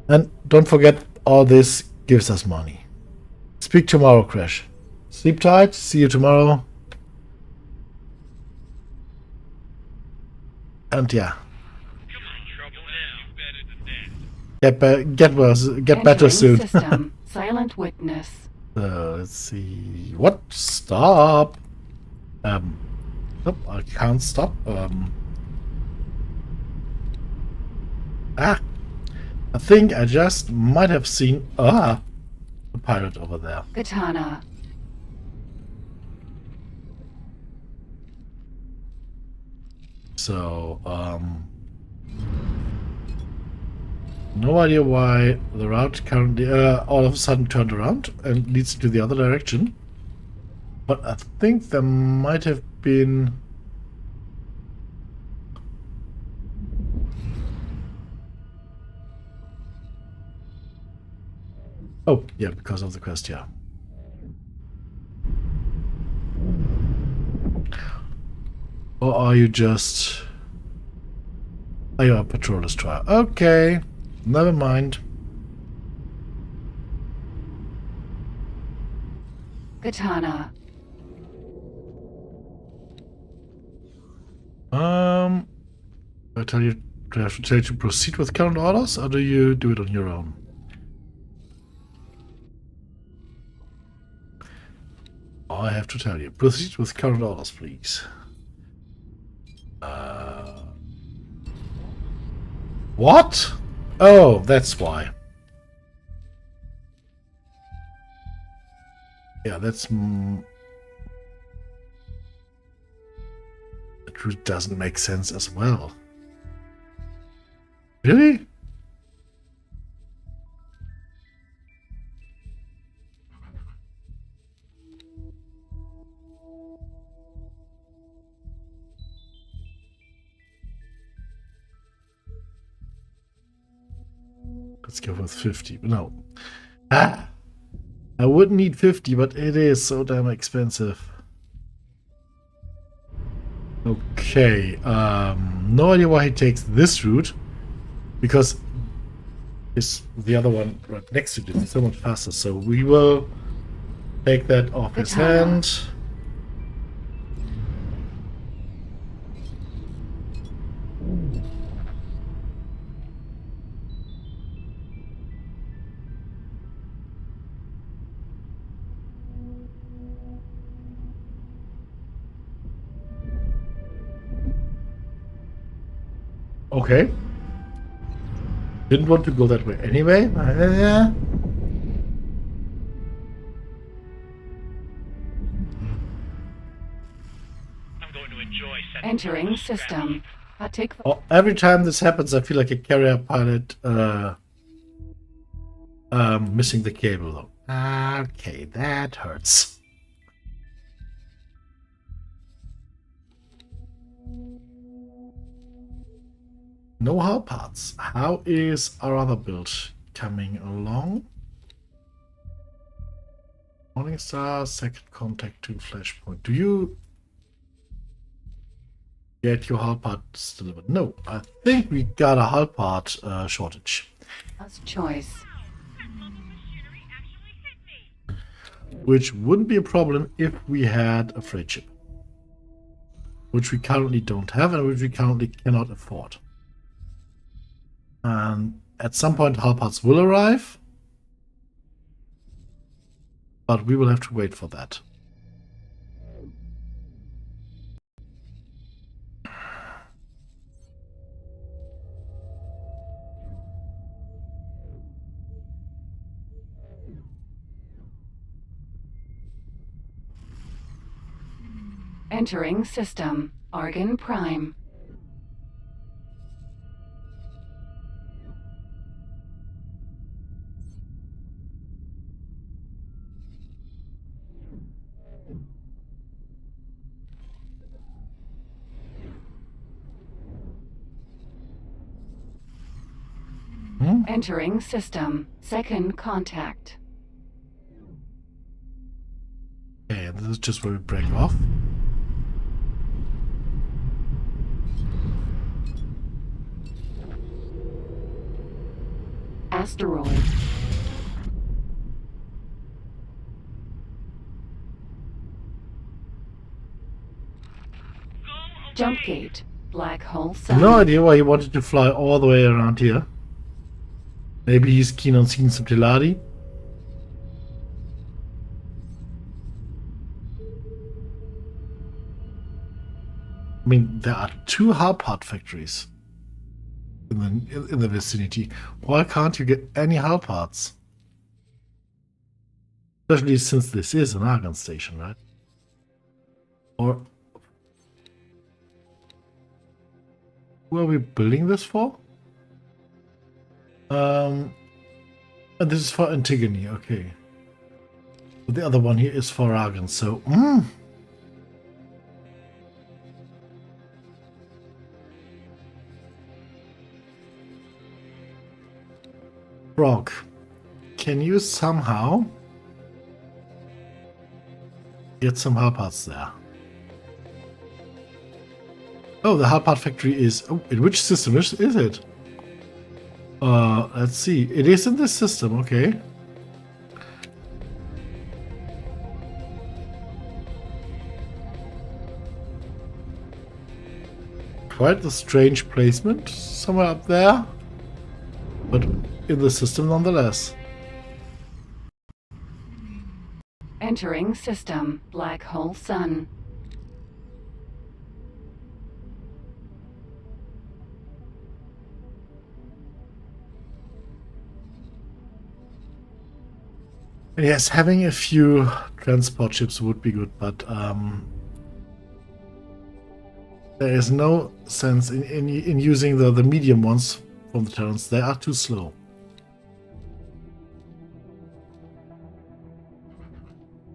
Speaker 1: And don't forget, all this gives us money. Speak tomorrow, Crash. Sleep tight. See you tomorrow. And yeah. Get better soon.
Speaker 4: System. Silent witness.
Speaker 1: Let's see. What? Stop. Nope, I can't stop. I think I just might have seen a pirate over there.
Speaker 4: Katana.
Speaker 1: So, no idea why the route currently all of a sudden turned around and leads to the other direction. But I think there might have been... Oh, yeah, because of the quest, yeah. Or are you just... Oh, you're a patrol destroyer. Okay, never mind.
Speaker 4: Katana.
Speaker 1: I tell you, do I have to tell you to proceed with current orders, or do you do it on your own? I have to tell you, proceed with current orders, please. What? Oh, that's why. Yeah, that's... That route doesn't make sense as well. Really? Let's go with 50. No. I would need 50, but it is so damn expensive. Okay. No idea why he takes this route. Because the other one right next to it is so much faster. So we will take that off his hand. Okay. Didn't want to go that way anyway.
Speaker 8: I'm going to enjoy
Speaker 4: entering system.
Speaker 1: Every time this happens, I feel like a carrier pilot missing the cable though. Okay, that hurts. No hull parts. How is our other build coming along? Morningstar, second contact to Flashpoint. Do you get your hull parts delivered? No, I think we got a hull part shortage.
Speaker 4: As choice.
Speaker 1: Which wouldn't be a problem if we had a freight ship. Which we currently don't have and which we currently cannot afford. And at some point hull parts will arrive. But we will have to wait for that.
Speaker 4: Entering system. Argon Prime. Entering system. Second contact.
Speaker 1: Okay, this is just where we break off.
Speaker 4: Asteroid. Jump gate. Black hole sun.
Speaker 1: No idea why he wanted to fly all the way around here. Maybe he's keen on seeing some Teladi. I mean, there are 2 hull part factories in the vicinity. Why can't you get any hull parts? Especially since this is an Argon station, right? Or who are we building this for? And this is for Antigone, okay. But the other one here is for Argon, so Rock, can you somehow get some hull parts there? Oh, the hull part factory is... Oh, in which system is it? Let's see. It is in this system, okay. Quite a strange placement, somewhere up there. But in the system nonetheless.
Speaker 4: Entering system. Black hole sun.
Speaker 1: Yes, having a few transport ships would be good, but there is no sense in using the medium ones from the Terrans. They are too slow.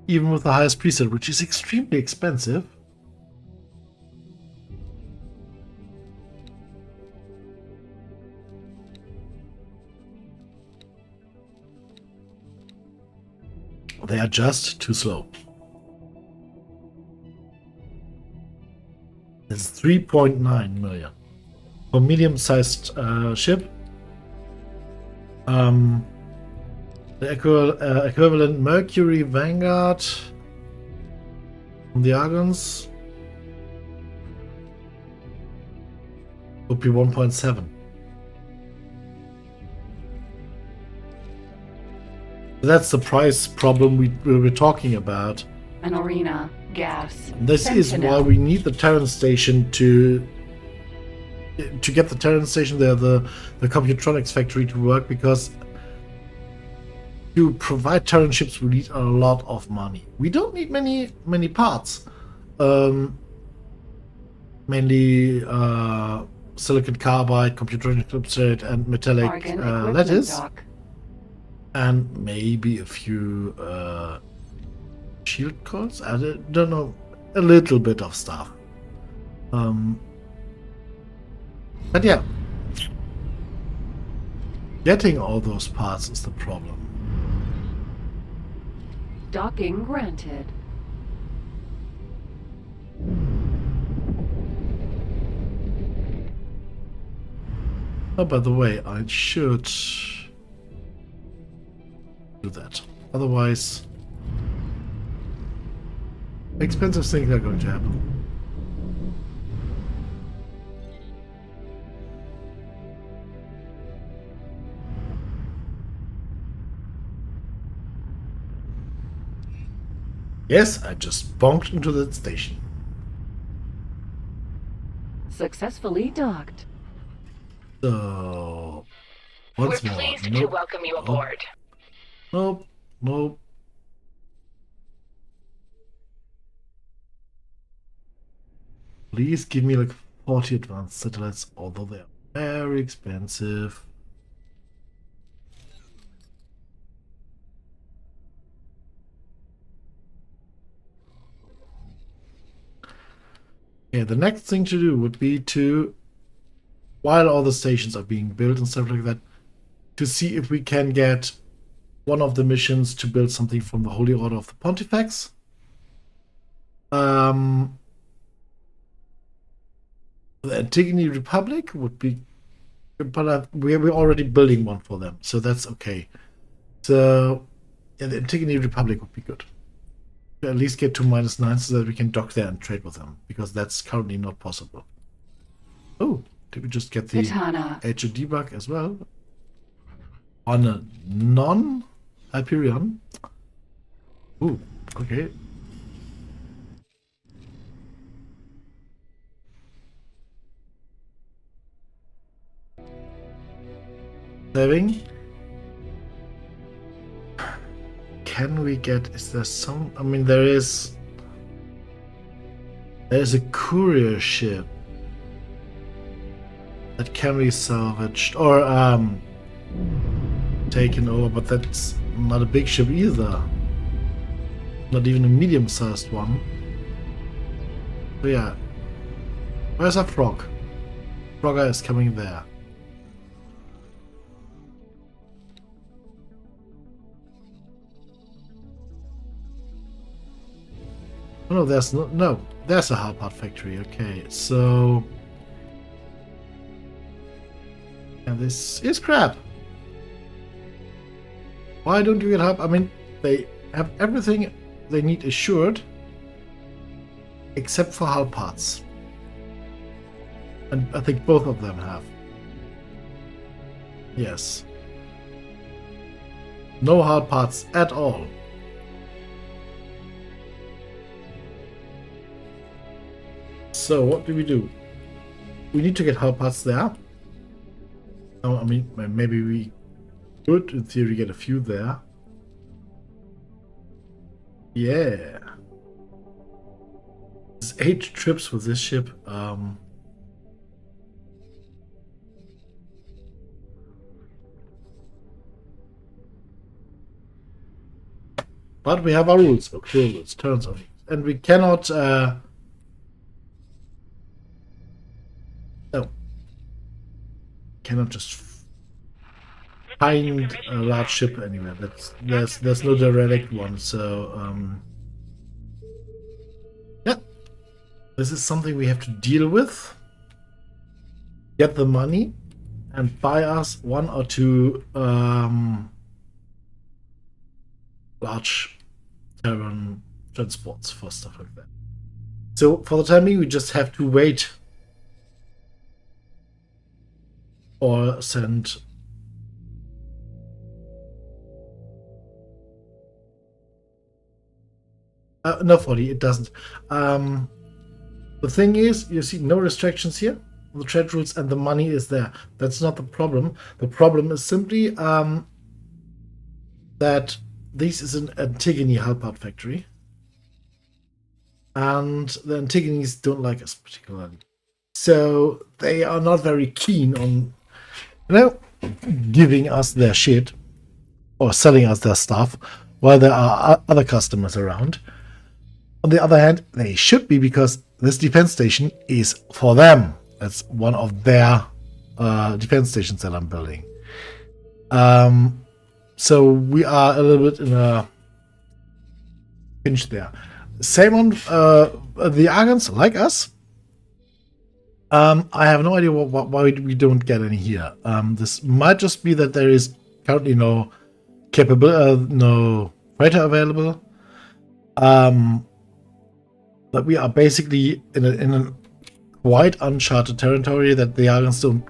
Speaker 1: Even with the highest preset, which is extremely expensive. They are just too slow. It's 3.9 million for medium-sized ship. The equivalent Mercury Vanguard from the Argons would be 1.7. That's the price problem we were talking about.
Speaker 4: An arena. Gas.
Speaker 1: This is why we need the Terran station to get the Terran station there, the Computronics factory to work, because to provide Terran ships we need a lot of money. We don't need many parts. Mainly silicon carbide, Computronics substrate, and metallic lattice. And maybe a few shield coils? I don't know. A little bit of stuff. But yeah, Getting all those parts is the problem.
Speaker 4: Docking granted.
Speaker 1: Oh, by the way, I should do that. Otherwise, expensive things are going to happen. Yes, I just bonked into that station.
Speaker 4: Successfully docked.
Speaker 1: So, once
Speaker 10: We're
Speaker 1: more.
Speaker 10: pleased to
Speaker 1: Nope.
Speaker 10: welcome you aboard.
Speaker 1: Nope. Nope. Please give me like 40 advanced satellites, although they're very expensive. Okay, the next thing to do would be to, while all the stations are being built and stuff like that, to see if we can get one of the missions to build something from the Holy Order of the Pontifex. The Antigone Republic would be, but we're already building one for them, so that's okay. So, yeah, the Antigone Republic would be good. To at least get to -9 so that we can dock there and trade with them, because that's currently not possible. Oh, did we just get the
Speaker 4: Katana.
Speaker 1: HOD bug as well? On a non-Hyperion? Ooh, okay. Saving. Can we get, is there some, I mean, there's a courier ship that can be salvaged or taken over, but that's not a big ship either. Not even a medium-sized one. So yeah. Where's our frog? Frogger is coming there. Oh, no, there's no, there's a hull part factory. Okay, so, and this is crap. Why don't you get help? I mean, they have everything they need assured, except for hull parts, and I think both of them have. Yes. No hull parts at all. So what do? We need to get hull parts there. Oh, I mean, maybe we could, in theory, get a few there. Yeah. There's 8 trips with this ship. But we have our rules, accrual rules, turns on, and we cannot. No, cannot just find a large ship anywhere. There's no direct one. So yeah, this is something we have to deal with. Get the money and buy us 1 or 2 large Terran transports for stuff like that. So for the time being, we just have to wait or send no, 40, it doesn't. The thing is, you see no restrictions here. The trade rules and the money is there. That's not the problem. The problem is simply that this is an Antigone hull part factory. And the Antigones don't like us particularly. So they are not very keen on, giving us their shit or selling us their stuff while there are other customers around. On the other hand, they should be, because this defense station is for them. That's one of their defense stations that I'm building. So we are a little bit in a pinch there. Same on the Argons, like us. I have no idea why we don't get any here. This might just be that there is currently no freighter available. But we are basically in a quite uncharted territory that the Argons don't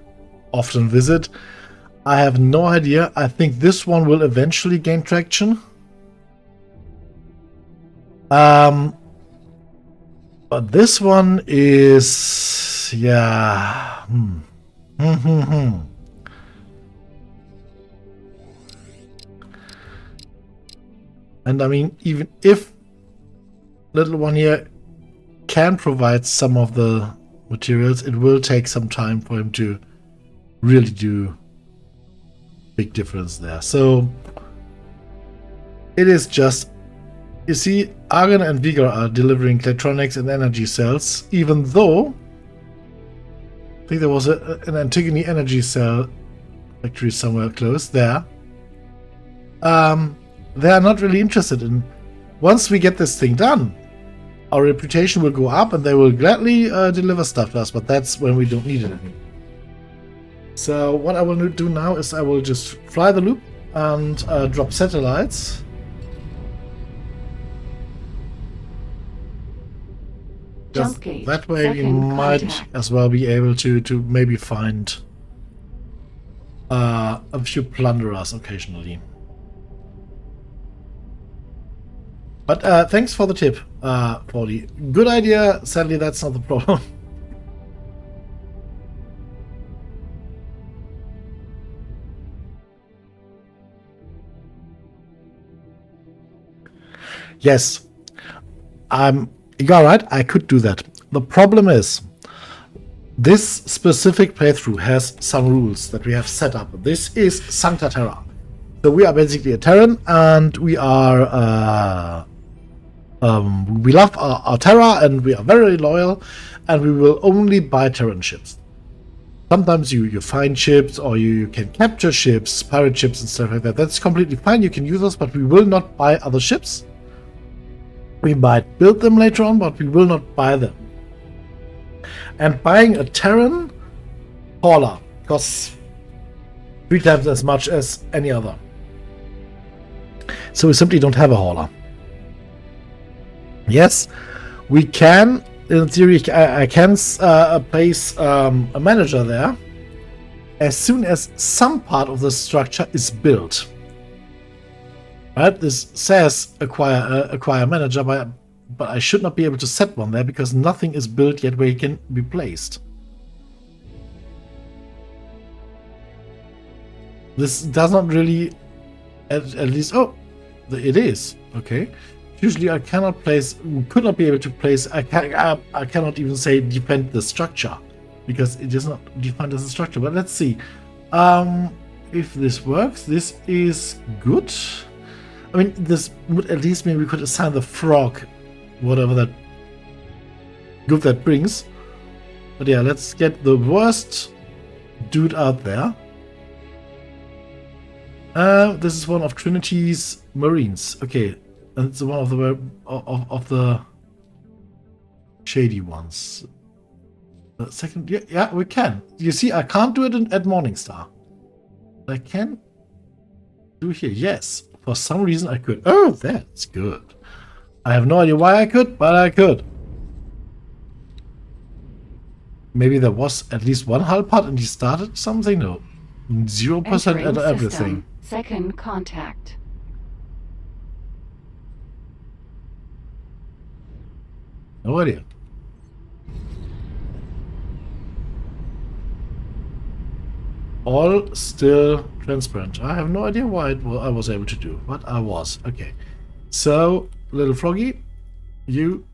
Speaker 1: often visit. I have no idea. I think this one will eventually gain traction. But this one is, yeah. And I mean, even if little one here can provide some of the materials, it will take some time for him to really do big difference there. So it is just, you see, Argon and Vigor are delivering electronics and energy cells, even though I think there was an Antigone energy cell factory somewhere close there. They are not really interested in. Once we get this thing done, our reputation will go up and they will gladly deliver stuff to us, but that's when we don't need it anymore. So what I will do now is I will just fly the loop and drop satellites. Just that way we might as well be able to maybe find a few plunderers occasionally. But thanks for the tip, Paulie. Good idea. Sadly, that's not the problem. Yes, you're right. I could do that. The problem is, this specific playthrough has some rules that we have set up. This is Sancta Terra. So we are basically a Terran, and we are we love our Terra, and we are very loyal, and we will only buy Terran ships. Sometimes you find ships, or you can capture ships, pirate ships and stuff like that. That's completely fine. You can use us, but we will not buy other ships. We might build them later on, but we will not buy them. And buying a Terran hauler costs 3 times as much as any other. So we simply don't have a hauler. Yes, we can, in theory, I can place a manager there as soon as some part of the structure is built. Right? This says acquire manager, but I should not be able to set one there because nothing is built yet where he can be placed. This does not really, at least, oh, it is, okay. Usually I cannot place, could not be able to place, I cannot even say defend the structure because it is not defined as a structure, but let's see. If this works, this is good. I mean, this would at least mean we could assign the frog, whatever that good that brings. But yeah, let's get the worst dude out there. This is one of Trinity's Marines. Okay, and it's one of the shady ones. The second, yeah, we can. You see, I can't do it at Morningstar. I can do here. Yes, for some reason I could. Oh, that's good. I have no idea why I could, but I could. Maybe there was at least one hull part and he started something? No. 0% at everything.
Speaker 4: Second contact.
Speaker 1: No idea. All still transparent. I have no idea why I was able to do, but I was. Okay. So, little froggy, you...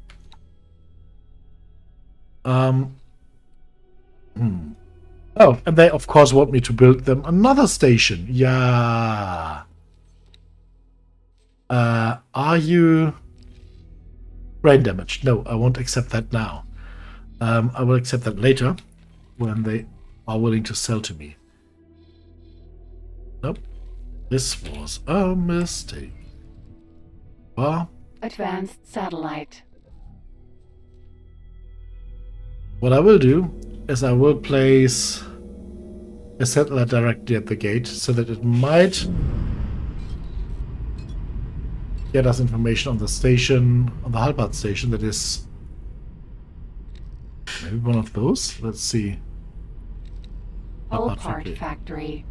Speaker 1: Oh, and they of course want me to build them another station. Yeah. Are you brain damaged? No, I won't accept that now. I will accept that later, when they are willing to sell to me. Nope. This was a mistake. Well,
Speaker 4: Advanced satellite.
Speaker 1: what I will do is I will place a satellite directly at the gate so that it might get us information on the station, on the Halbart station that is maybe one of those. Let's see.
Speaker 4: Whole part factory.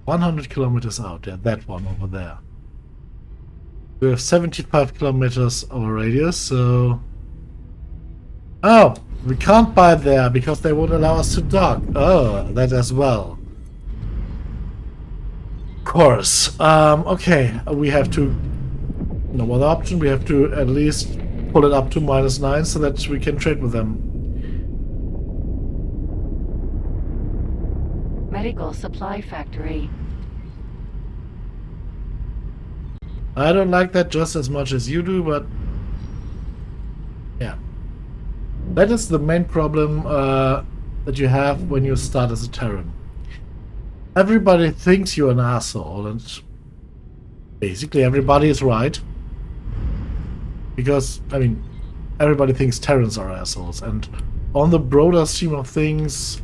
Speaker 1: 100 kilometers out. Yeah, that one over there. We have 75 kilometers over radius, so... Oh! We can't buy there because they won't allow us to dock. Oh, that as well. Of course. Okay, we have to... No other option. We have to at least pull it up to -9 so that we can trade with them.
Speaker 4: Medical supply factory.
Speaker 1: I don't like that just as much as you do, but yeah. That is the main problem that you have when you start as a Terran. Everybody thinks you're an asshole, and basically everybody is right. Because, I mean, everybody thinks Terrans are assholes, and on the broader scheme of things,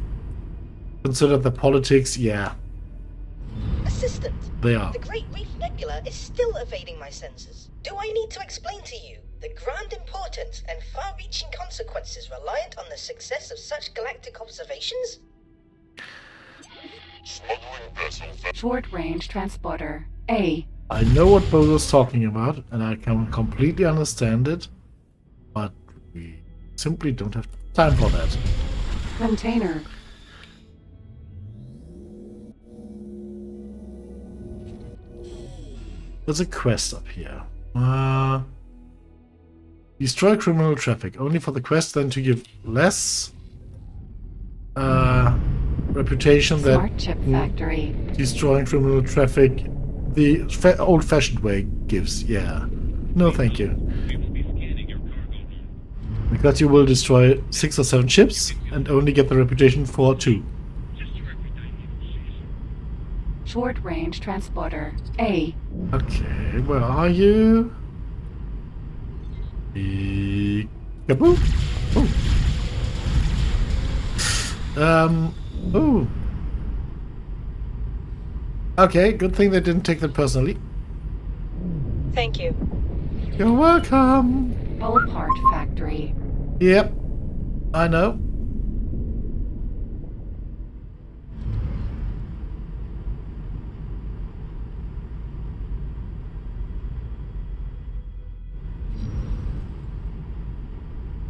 Speaker 1: consider the politics, yeah.
Speaker 9: Assistant,
Speaker 1: they are.
Speaker 9: The Great Reef Nebula is still evading my senses. Do I need to explain to you the grand importance and far-reaching consequences reliant on the success of such galactic observations?
Speaker 4: Short-range transporter. A.
Speaker 1: I know what Bozo's talking about, and I can completely understand it, but we simply don't have time for that.
Speaker 4: Container.
Speaker 1: There's a quest up here. Destroy criminal traffic. Only for the quest, then to give less reputation
Speaker 4: Smart
Speaker 1: that
Speaker 4: chip factory.
Speaker 1: Destroying criminal traffic the old-fashioned way gives. Yeah. No, thank you. Because you will destroy 6 or 7 ships and only get the reputation for 2.
Speaker 4: Short-range transporter. A.
Speaker 1: Okay, where are you? Kaboo! Oh. Oh. Okay, good thing they didn't take that personally.
Speaker 9: Thank you.
Speaker 1: You're welcome.
Speaker 4: Whole part factory.
Speaker 1: Yep, I know.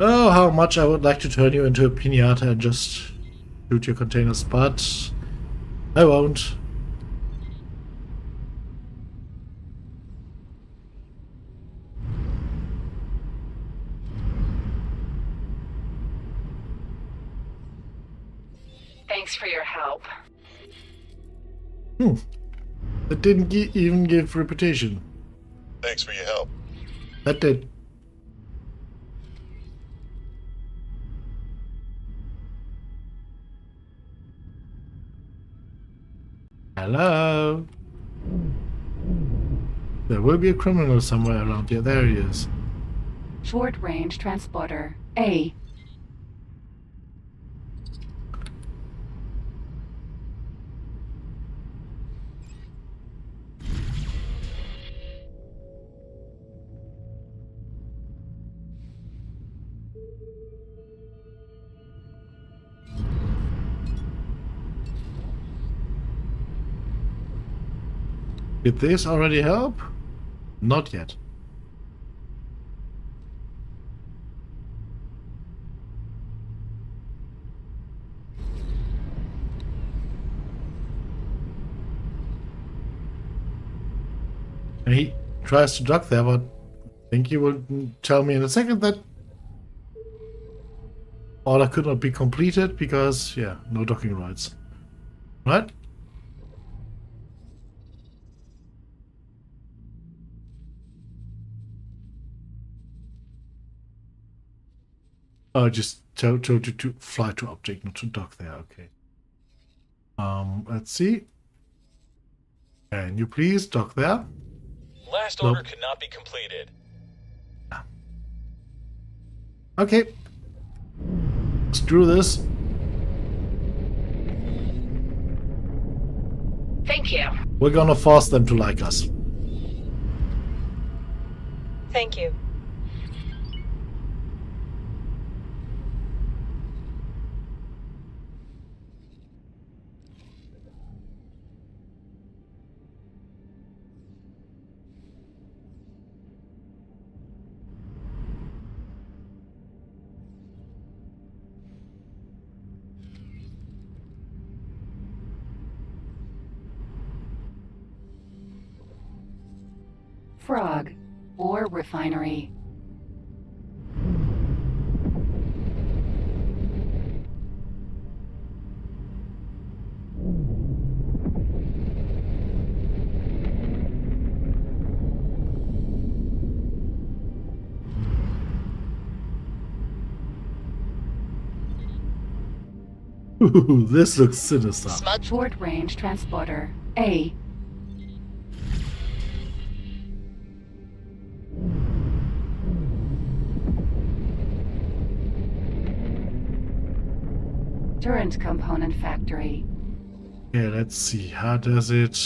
Speaker 1: Oh, how much I would like to turn you into a piñata and just shoot your containers, but I won't.
Speaker 4: Thanks for your help.
Speaker 1: That didn't even give reputation.
Speaker 13: Thanks for your help.
Speaker 1: That did. Hello? There will be a criminal somewhere around here. There he is.
Speaker 4: Short-range transporter. A.
Speaker 1: Did this already help? Not yet. And he tries to dock there, but I think he will tell me in a second that order could not be completed because, yeah, no docking rights. Right? Oh, I just told you to fly to object, not to dock there. Okay. Let's see. Can you please dock there?
Speaker 11: Last order cannot be completed.
Speaker 1: Okay. Let's do this.
Speaker 3: Thank you.
Speaker 1: We're gonna force them to like us.
Speaker 9: Thank you.
Speaker 4: Frog, ore refinery.
Speaker 1: Ooh, this looks sinister.
Speaker 4: Short-range transporter. A. Turret component factory.
Speaker 1: Okay, let's see. How does it...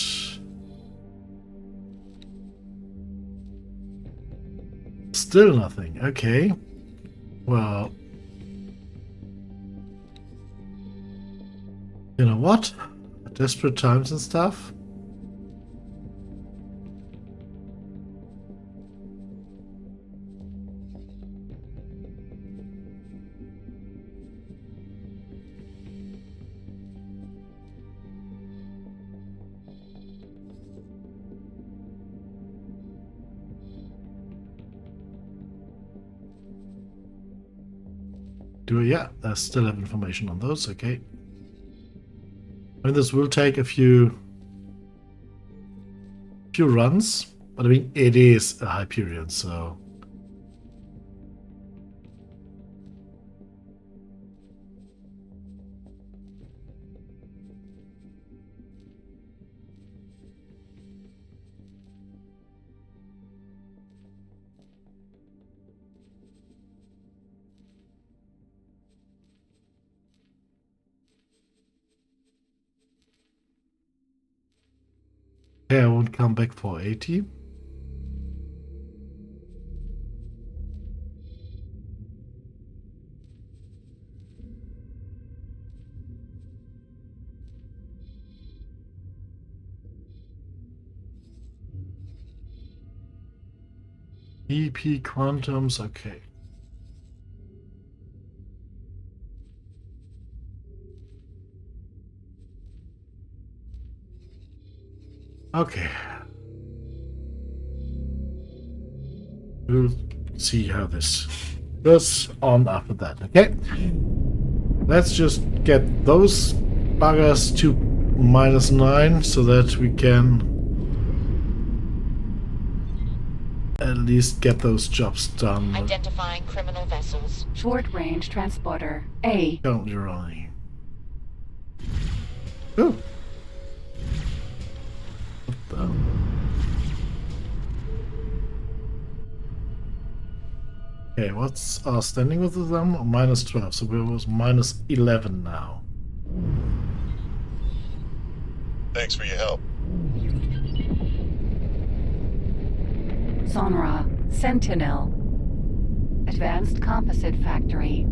Speaker 1: Still nothing. Okay. Well... You know what? Desperate times and stuff. Yeah, I still have information on those, okay. And this will take a few runs, but I mean, it is a Hyperion, so... I won't come back for 80. EP Quantums, okay. Okay. We'll see how this goes on after that, okay? Let's just get those buggers to -9 so that we can at least get those jobs done.
Speaker 10: Identifying criminal vessels.
Speaker 4: Short-range transporter. A.
Speaker 1: Currently running. Oh. Okay, what's our standing with them? -12, so we was -11 now.
Speaker 13: Thanks for your help.
Speaker 4: Sonra. Sentinel. Advanced composite factory.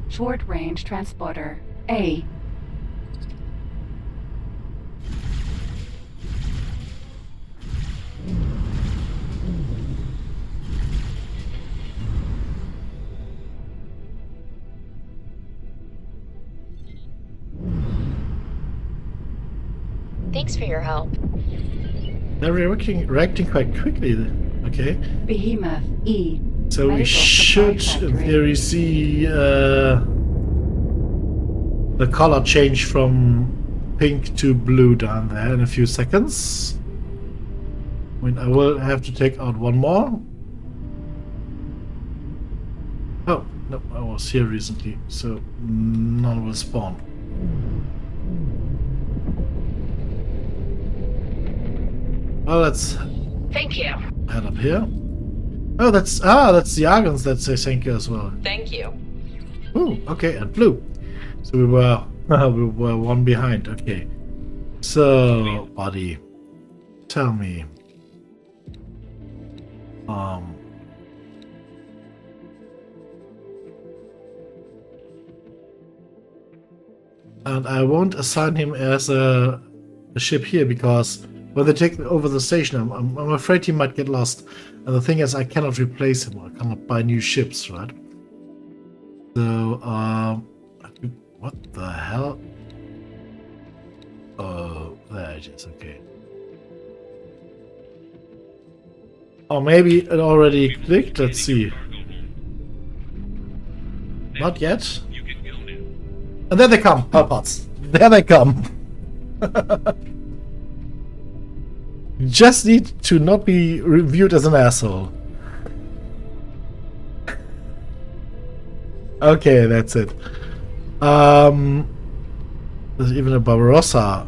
Speaker 4: Short-range transporter. A.
Speaker 10: Thanks for your help.
Speaker 1: They're reacting quite quickly, okay?
Speaker 4: Behemoth. E.
Speaker 1: So we should, in theory, see the color change from pink to blue down there in a few seconds. I mean, I will have to take out one more. Oh, no, I was here recently, so none will spawn. Well, let's
Speaker 3: Thank you.
Speaker 1: head up here. Oh, that's the Argons that say thank you as well.
Speaker 3: Thank you.
Speaker 1: Ooh, okay, and blue. So we were we were one behind. Okay. So, buddy, tell me. And I won't assign him as a ship here because when they take over the station, I'm afraid he might get lost. And the thing is, I cannot replace him. I cannot buy new ships, right? So, what the hell? Oh, there it is. Okay. Or maybe it already clicked. Let's see. Not yet. And there they come, Hellpots. There they come. Just need to not be viewed as an asshole. Okay, that's it. There's even a Barbarossa.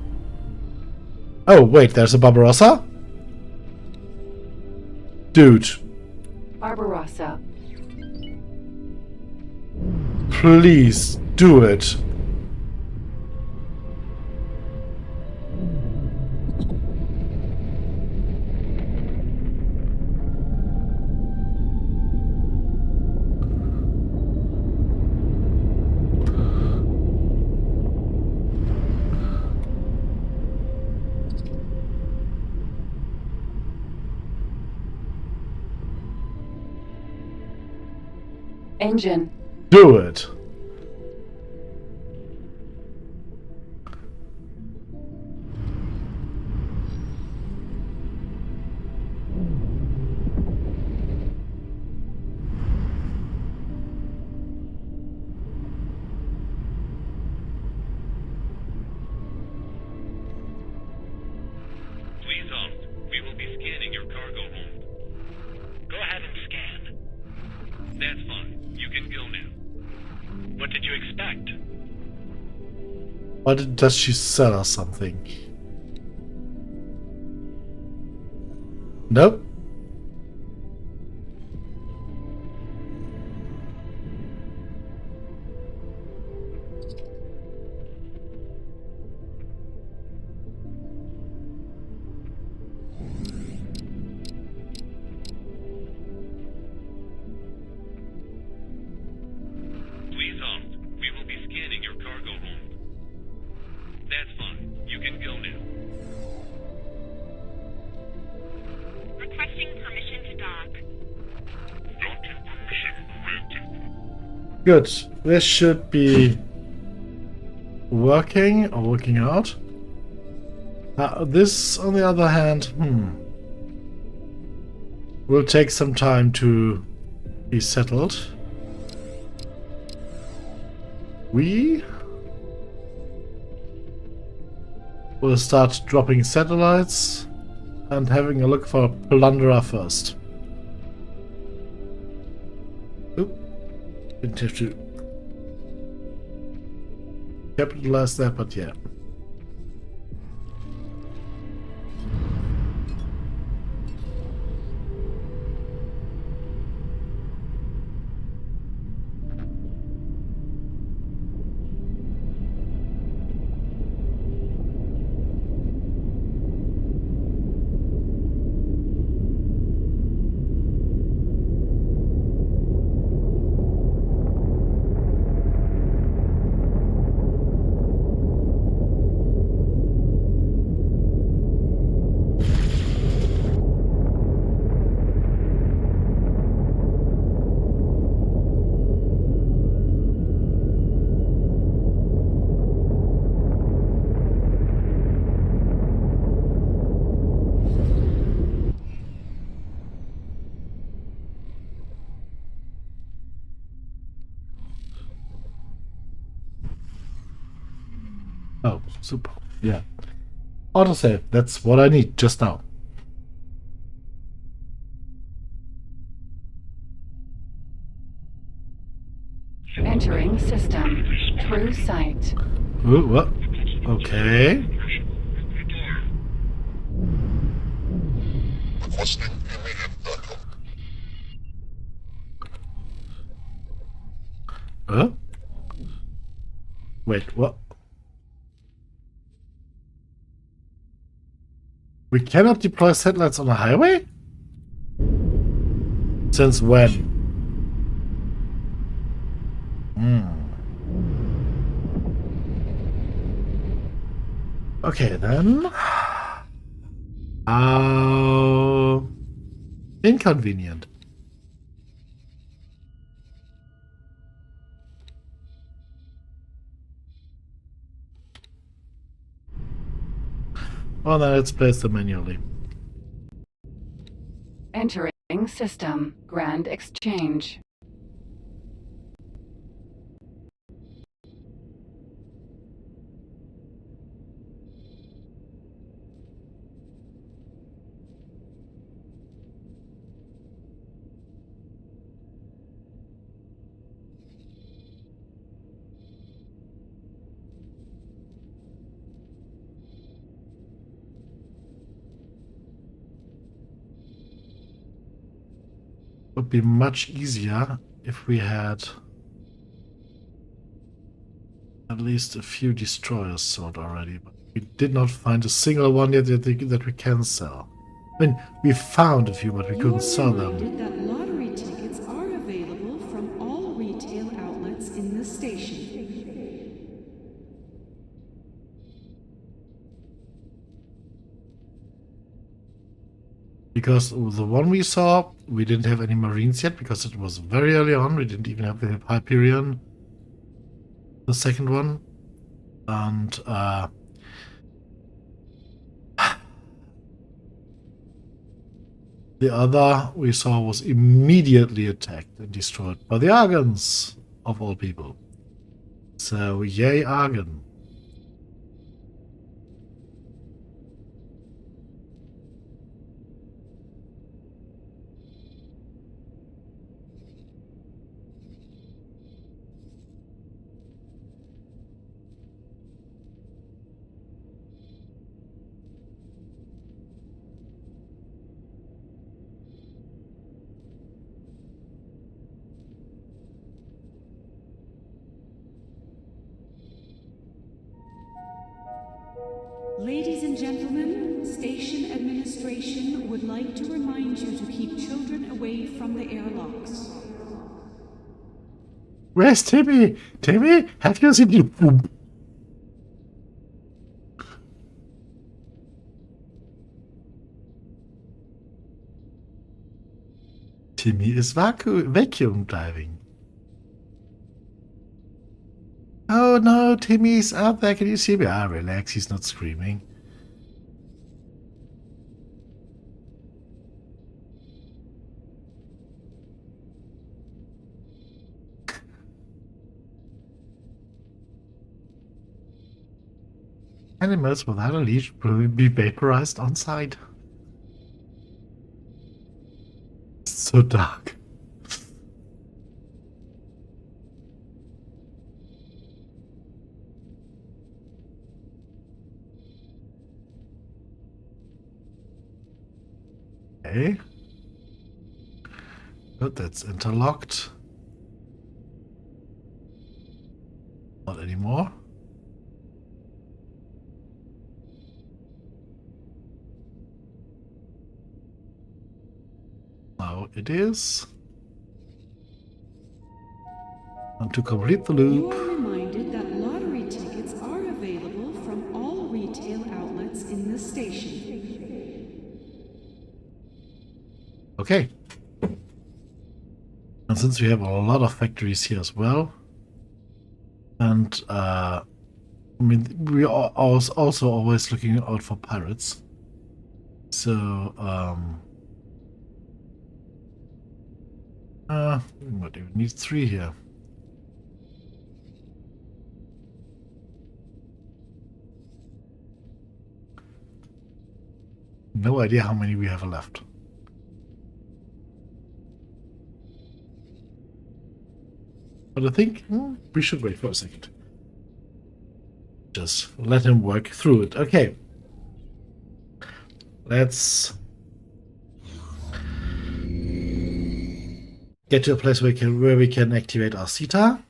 Speaker 1: Oh, wait, there's a Barbarossa? Dude.
Speaker 4: Barbarossa.
Speaker 1: Please, do it.
Speaker 4: Engine.
Speaker 1: Do it.
Speaker 8: Please hold. We will be scanning your cargo hold. Go ahead and scan. That's fine. You can go now. What did you expect?
Speaker 1: What does she sell us something? Nope.
Speaker 8: Please hold. We will be scanning your cargo hold. That's fine. You can go now.
Speaker 2: Requesting permission to dock.
Speaker 8: Docking permission granted.
Speaker 1: Good. This should be working or working out. This, on the other hand, will take some time to be settled. We will start dropping satellites and having a look for plunderer first. Oop. Didn't have to capitalize that, but yeah. Oh, super. Yeah. Autosave. That's what I need just now. Ooh, what? Okay.
Speaker 13: Requesting immediate backup.
Speaker 1: Wait, what? We cannot deploy satellites on a highway? Since when? Okay, then. How inconvenient. Oh, now let's place them manually.
Speaker 4: Entering system. Grand exchange.
Speaker 1: Would be much easier if we had at least a few destroyers sold already, but we did not find a single one yet that we can sell. I mean, we found a few, but we couldn't sell them.
Speaker 12: That lottery tickets are available from all retail outlets in the station.
Speaker 1: Because the one we saw, we didn't have any Marines yet because it was very early on. We didn't even have the Hyperion, the second one. And the other we saw was immediately attacked and destroyed by the Argons, of all people. So, yay, Argon.
Speaker 12: Ladies and gentlemen, station administration would like to remind you to keep children away from the airlocks.
Speaker 1: Where's Timmy? Timmy, have you seen you? Timmy is vacuum diving. Oh no, Timmy's out there. Can you see me? Ah, relax. He's not screaming. Animals without a leash will be vaporized on sight. It's so dark. Okay. Good, that's interlocked. Not anymore. Now it is. And to complete the loop.
Speaker 12: You are reminded that lottery tickets are available from all retail outlets in the station.
Speaker 1: Okay. And since we have a lot of factories here as well, and I mean, we are also always looking out for pirates. So, we might even need 3 here. No idea how many we have left. But I think we should wait for a second. Just let him work through it. Okay. Let's get to a place where we can activate our CETA.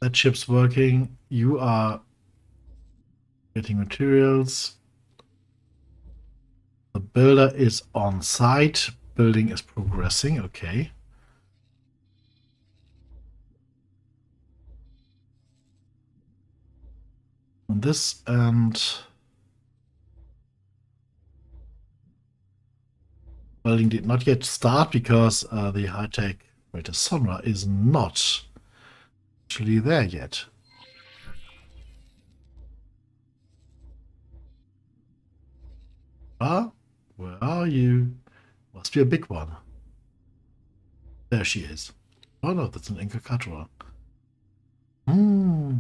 Speaker 1: That ship's working. You are getting materials. The builder is on site. Building is progressing. Okay. On this and welding did not yet start because the high-tech operator Sonra is not actually there yet. Where are you? Must be a big one. There she is. Oh no, that's an Inca. Hmm.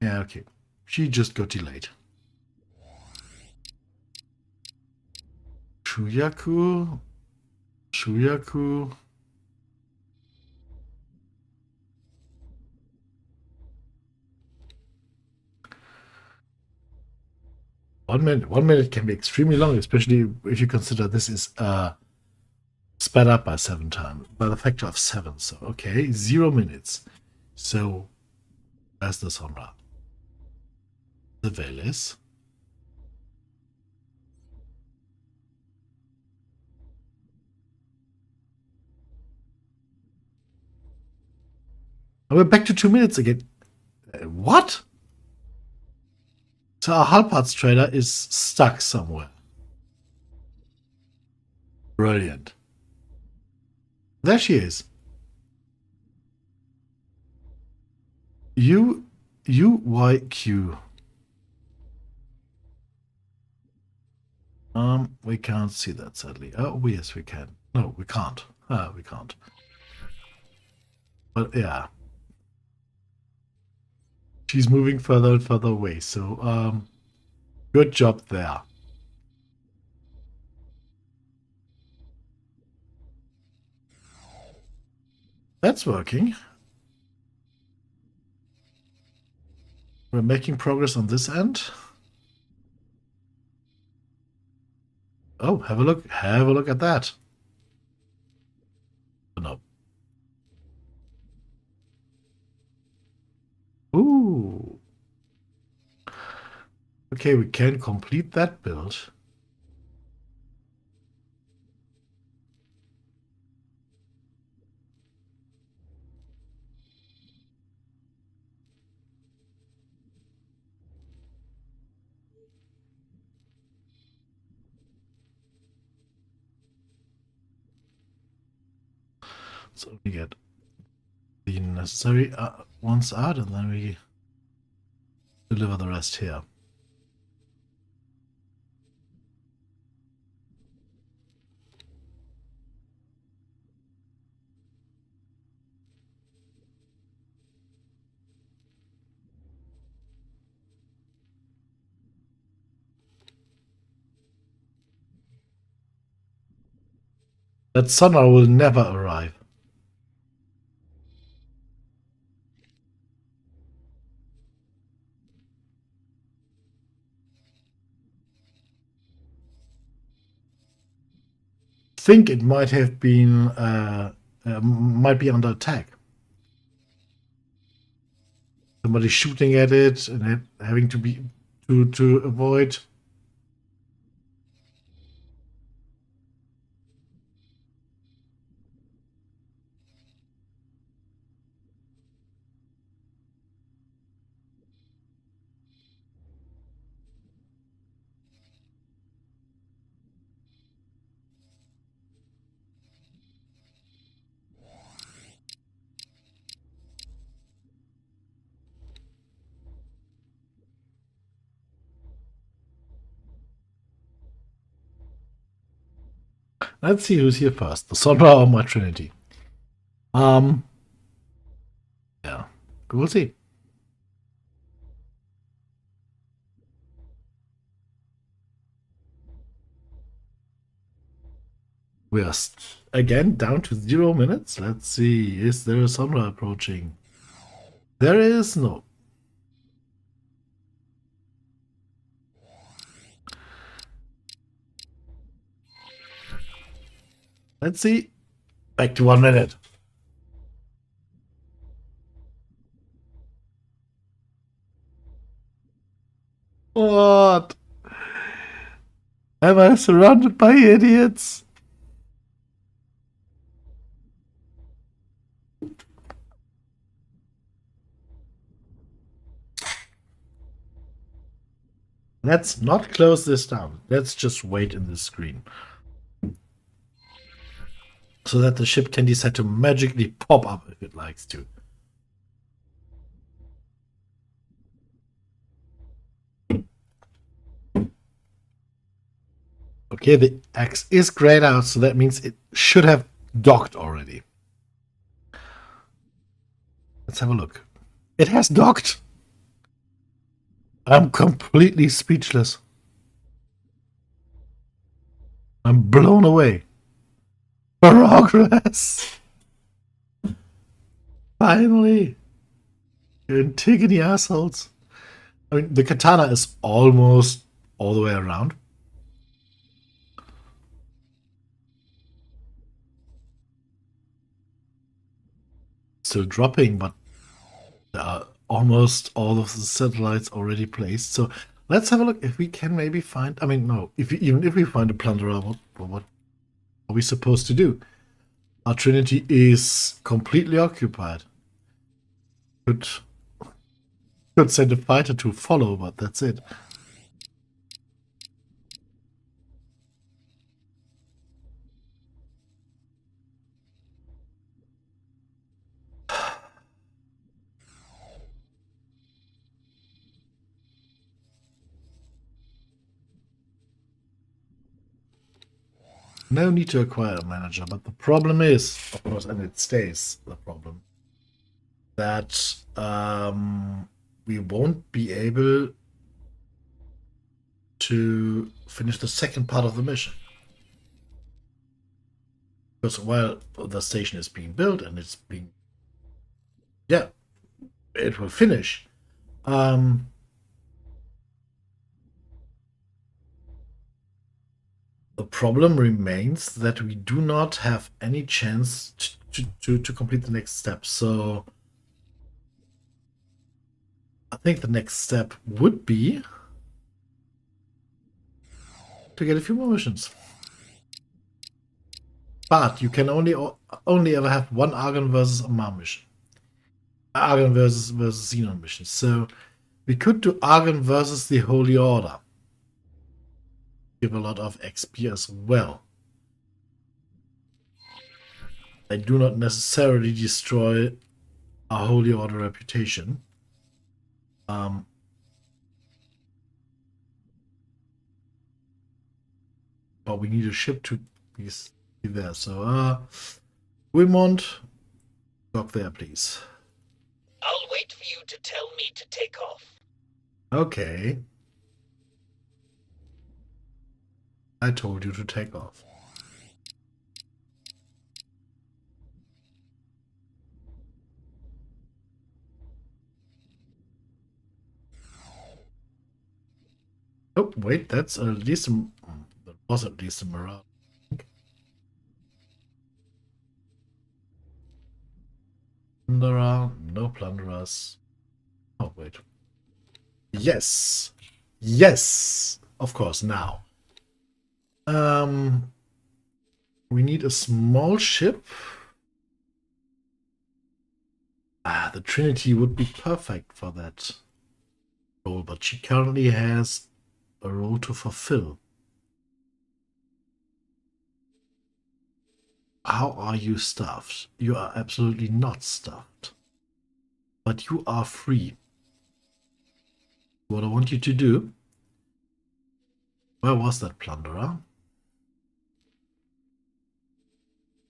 Speaker 1: Yeah, okay. She just got delayed. Shuyaku. Shuyaku. One minute can be extremely long, especially if you consider this is sped up by 7 times, by the factor of 7. So okay, 0 minutes. So where's the Sonra? The Veles. Oh, we're back to 2 minutes again. What? So our hull parts trailer is stuck somewhere. Brilliant. There she is. UYQ. We can't see that sadly. Oh, yes, we can. No, we can't. We can't. But yeah. She's moving further and further away, so good job there. That's working. We're making progress on this end. Oh, have a look. Have a look at that. No. Ooh. Okay, we can complete that build. So we get the necessary ones out, and then we deliver the rest here. That sonar will never arrive. Think it might have been might be under attack. Somebody shooting at it and having to be to avoid. Let's see who's here first, the Sonra or my Trinity. Yeah. we'll see. We are again down to 0 minutes. Let's see. Is there a sunrise approaching? There is no. Let's see. Back to 1 minute. What? Am I surrounded by idiots? Let's not close this down. Let's just wait in the screen. So that the ship can decide to magically pop up if it likes to. Okay, the X is grayed out, so that means it should have docked already. Let's have a look. It has docked! I'm completely speechless. I'm blown away. Progress! Finally! You Antigone assholes. I mean, the katana is almost all the way around. Still dropping, but almost all of the satellites already placed. So let's have a look if we can maybe find. I mean, no. Even if we find a plunderer, what are we supposed to do? Our Trinity is completely occupied. Could send a fighter to follow, but that's it. No need to acquire a manager, but the problem is, of course, and it stays the problem, that we won't be able to finish the second part of the mission. Because while the station is being built and it's being, yeah, it will finish. The problem remains that we do not have any chance to complete the next step. So I think the next step would be to get a few more missions. But you can only ever have one Argon versus Amar mission. Argon versus Xenon mission. So we could do Argon versus the Holy Order. Give a lot of XP as well. They do not necessarily destroy our Holy Order reputation. But we need a ship to be there. So, Wimont, dock there, please.
Speaker 14: I'll wait for you to tell me to take off.
Speaker 1: Okay. I told you to take off. Oh, wait, that's at least that was at least a mirage. Plunderer, no plunderers. Oh, wait. Yes. Yes. Of course, now. We need a small ship. The Trinity would be perfect for that role, but she currently has a role to fulfill. How are you stuffed? You are absolutely not stuffed. But you are free. What I want you to do... Where was that plunderer?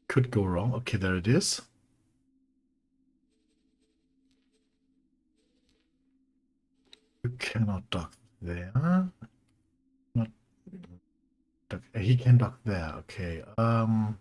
Speaker 1: Could go wrong. Okay, there it is. You cannot dock there. Not dock. He can dock there. Okay. No.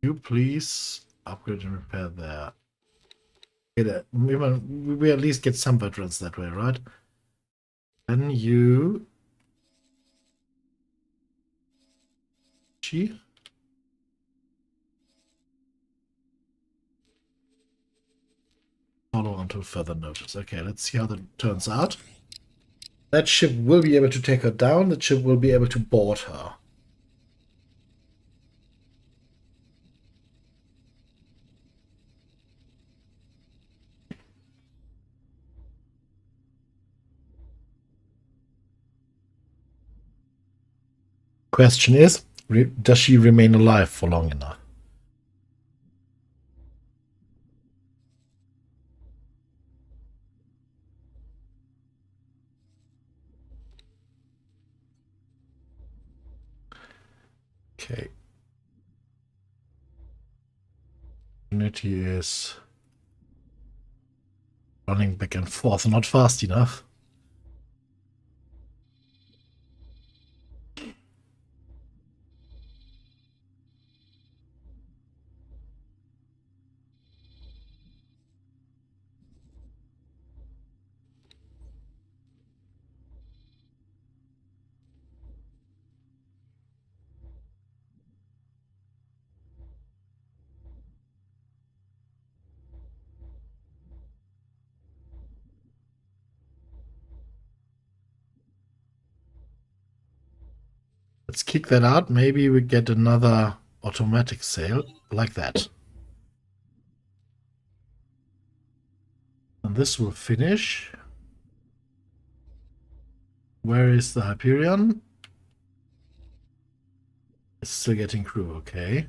Speaker 1: You please upgrade and repair there. We at least get some veterans that way, right? Then you. She. Follow until further notice. Okay, let's see how that turns out. That ship will be able to take her down. That ship will be able to board her. Question is, does she remain alive for long enough? Okay. Unity is running back and forth, not fast enough. Let's kick that out. Maybe we get another automatic sail like that. And this will finish. Where is the Hyperion? It's still getting crew, okay.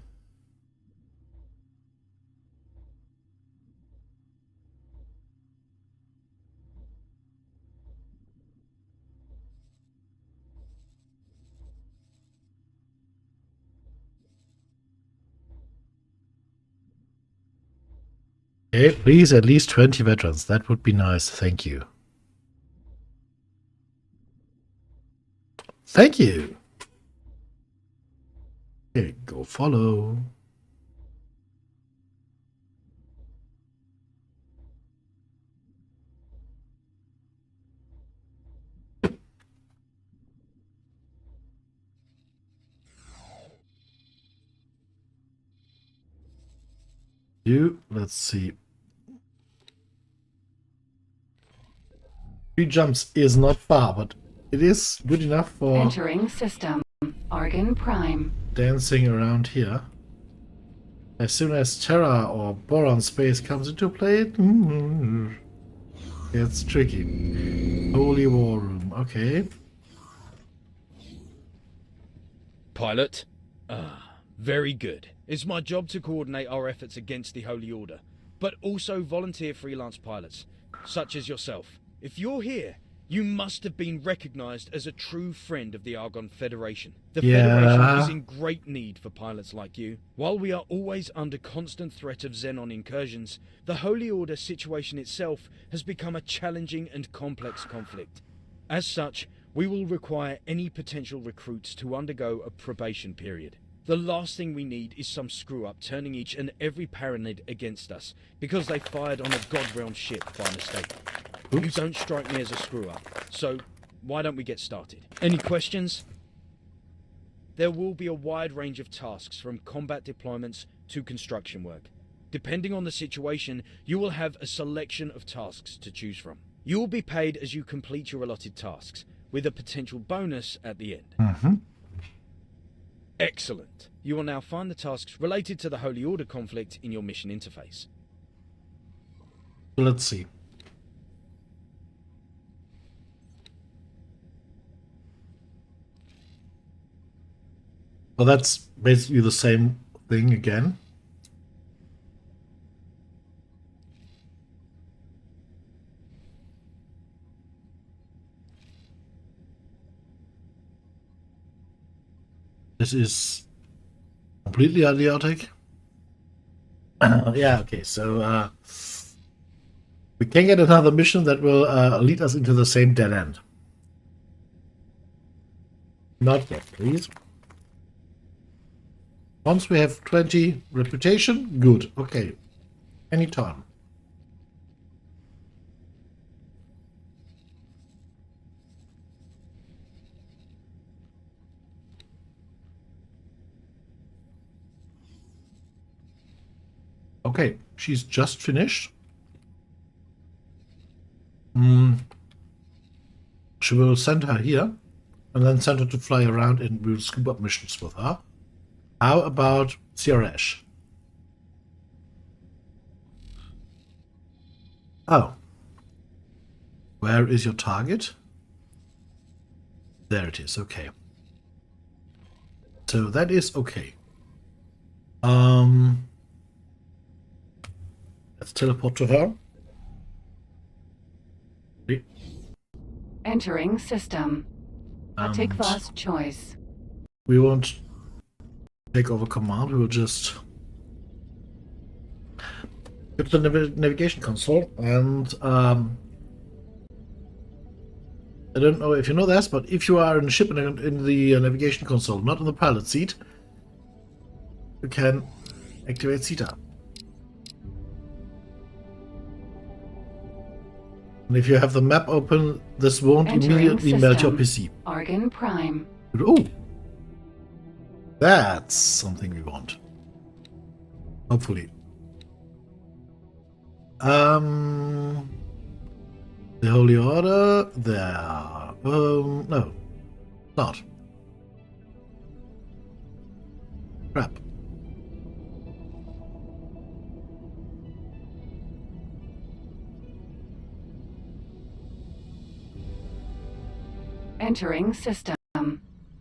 Speaker 1: Okay, please, at least 20 veterans. That would be nice. Thank you. Thank you. Okay, go follow. Let's see. 3 jumps is not far, but it is good enough for
Speaker 4: Entering system. Argon Prime.
Speaker 1: dancing around here. As soon as Terra or Boron space comes into play, it's tricky. Holy War Room, okay.
Speaker 6: Pilot? Very good. It's my job to coordinate our efforts against the Holy Order, but also volunteer freelance pilots, such as yourself. If you're here, you must have been recognized as a true friend of the Argon Federation. The Federation is in great need for pilots like you. While we are always under constant threat of Xenon incursions, the Holy Order situation itself has become a challenging and complex conflict. As such, we will require any potential recruits to undergo a probation period. The last thing we need is some screw-up turning each and every Paranid against us because they fired on a God Realm ship by mistake. Oops. You don't strike me as a screw-up, so why don't we get started? Any questions? There will be a wide range of tasks from combat deployments to construction work. Depending on the situation, you will have a selection of tasks to choose from. You will be paid as you complete your allotted tasks, with a potential bonus at the end. Excellent. You will now find the tasks related to the Holy Order conflict in your mission interface.
Speaker 1: Let's see. Well, that's basically the same thing again. This is completely idiotic. Yeah, okay, so we can get another mission that will lead us into the same dead end. Not yet, please. Once we have 20 reputation, good. Okay. Anytime. Okay, she's just finished. She will send her here and then send her to fly around and we'll scoop up missions with her. How about CRS? Oh. Where is your target? There it is, okay. So that is okay. Let's teleport to her.
Speaker 4: Entering system. Take last choice.
Speaker 1: We won't take over command, we will just go to the navigation console and I don't know if you know this, but if you are in a ship in the navigation console, not in the pilot seat, you can activate CETA. And if you have the map open, this won't immediately melt your PC.
Speaker 4: Argon Prime.
Speaker 1: Oh! That's something we want. Hopefully. The Holy Order, there. No. Not. Crap.
Speaker 4: Entering system.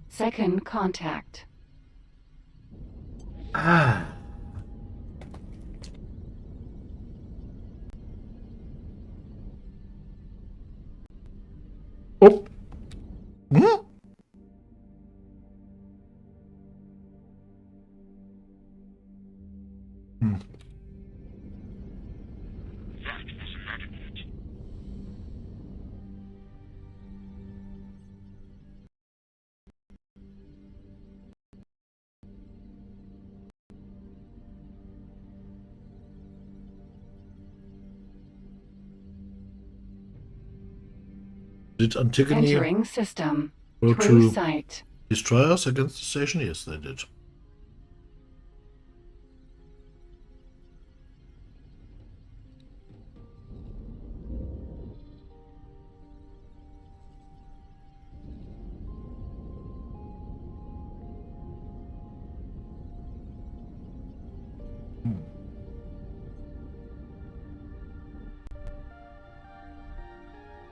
Speaker 4: Second contact.
Speaker 1: Ah. Oh. Hmm? Hmm.
Speaker 8: That was inadequate.
Speaker 1: Did Antigone
Speaker 4: Entering system.
Speaker 1: go
Speaker 4: Through
Speaker 1: to
Speaker 4: sight.
Speaker 1: destroy us against the station? Yes, they did.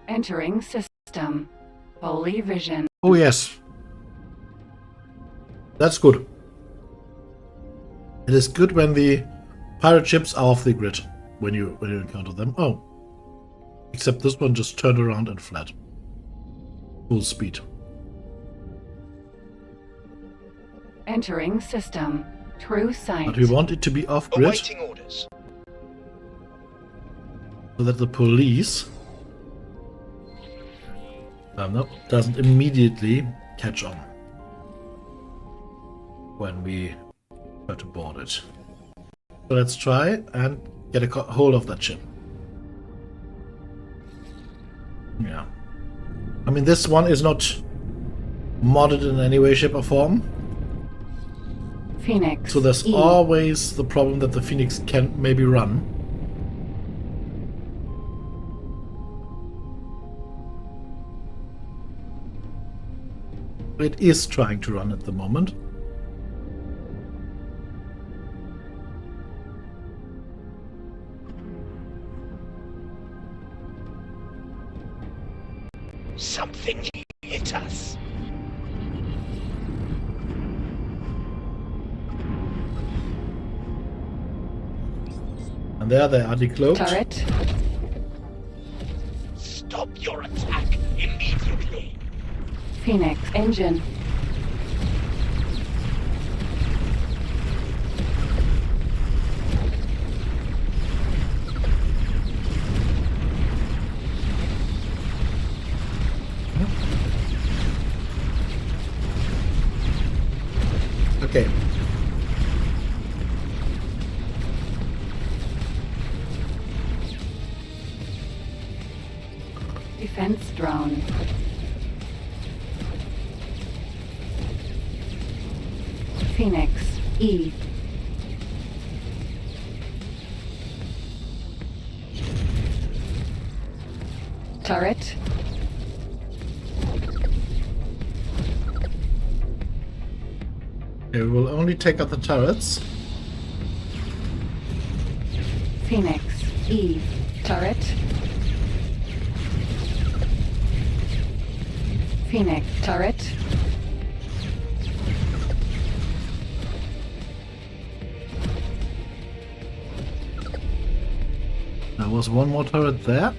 Speaker 4: Entering system. Holy vision.
Speaker 1: Oh yes. That's good. It is good when the pirate ships are off the grid when you encounter them. Oh. Except this one just turned around and fled. Full speed.
Speaker 4: Entering system. True sight.
Speaker 1: But we want it to be off grid.
Speaker 14: Awaiting orders.
Speaker 1: So that the police no, doesn't immediately catch on when we try to board it. So let's try and get a hold of that ship. Yeah. I mean, this one is not modded in any way, shape, or form.
Speaker 4: Phoenix.
Speaker 1: So there's always the problem that the Phoenix can maybe run. It is trying to run at the moment.
Speaker 14: Something hit us.
Speaker 1: And there they are decloaked.
Speaker 4: Turret.
Speaker 14: Stop your attack immediately.
Speaker 4: Phoenix engine.
Speaker 1: Okay.
Speaker 4: Defense drone. Phoenix, E. Turret.
Speaker 1: Okay, we'll only take out the turrets.
Speaker 4: Phoenix, E. Turret. Phoenix, turret.
Speaker 1: There was one more turret there.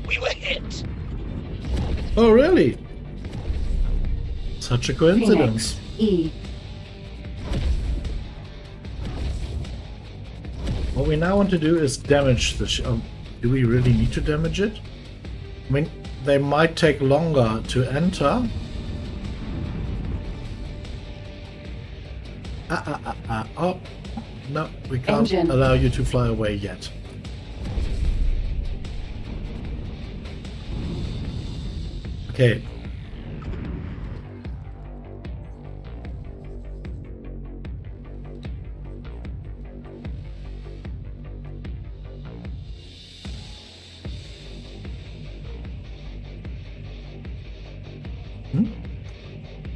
Speaker 14: We were hit.
Speaker 1: Oh, really? Such a coincidence.
Speaker 4: Phoenix, E.
Speaker 1: What we now want to do is damage the ship. Do we really need to damage it? I mean, they might take longer to enter. Oh, no, we can't
Speaker 4: Engine.
Speaker 1: allow you to fly away yet. Okay.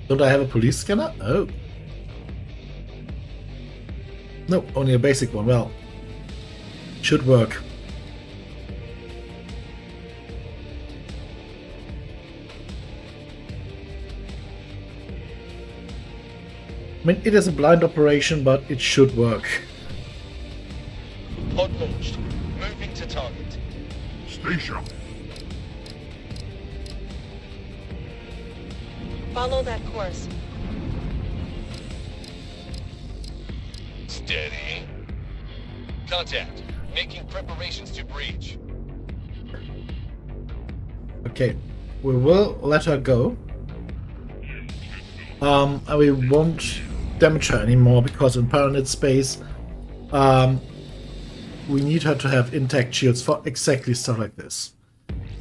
Speaker 1: Don't I have a police scanner? Oh. No, only a basic one. Well, should work. I mean, it is a blind operation, but it should work.
Speaker 11: Pod launched. Moving to target.
Speaker 13: Station.
Speaker 10: Follow that course.
Speaker 11: Steady. Contact. Making preparations to breach.
Speaker 1: Okay, we will let her go. And we won't damage her anymore because in Pyramid space, we need her to have intact shields for exactly stuff like this.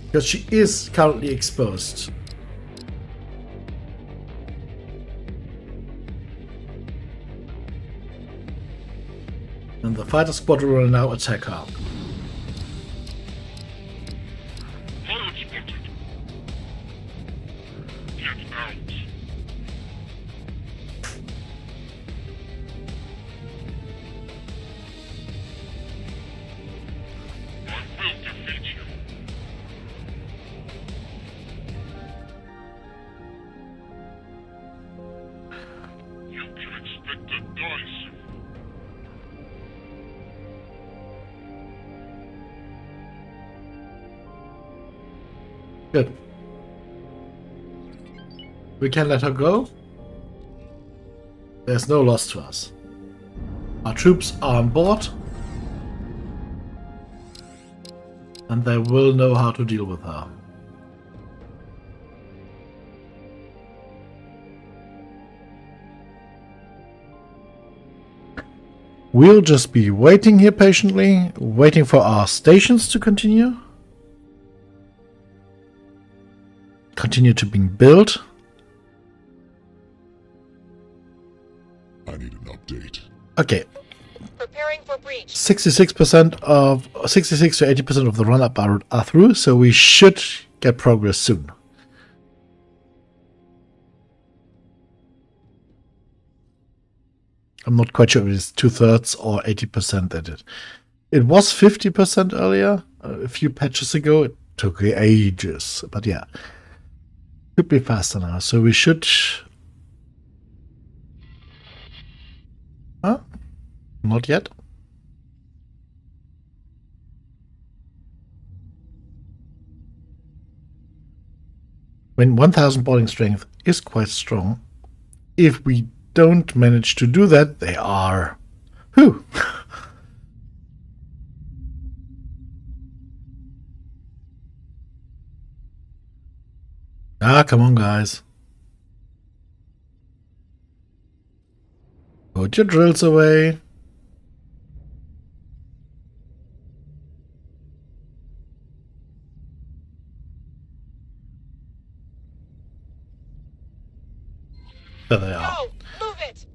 Speaker 1: Because she is currently exposed. And the fighter squad will now attack her.
Speaker 13: Pilot spotted. Get out. I will defeat you. You can expect to die soon.
Speaker 1: Good. We can let her go. There's no loss to us. Our troops are on board. And they will know how to deal with her. We'll just be waiting here patiently, waiting for our stations to continue. Continue to being built.
Speaker 13: I need an update.
Speaker 1: Okay.
Speaker 10: Preparing for breach.
Speaker 1: 66 to 80% of the run-up are through, so we should get progress soon. I'm not quite sure if it's 2/3 or 80% at it. It was 50% earlier, a few patches ago. It took ages, but yeah. Could be faster now, so we should... Huh? Not yet. mean, 1000 boarding strength is quite strong. If we don't manage to do that, they are... Whew! Ah, come on, guys. Put your drills away. There they are.
Speaker 10: No, move it.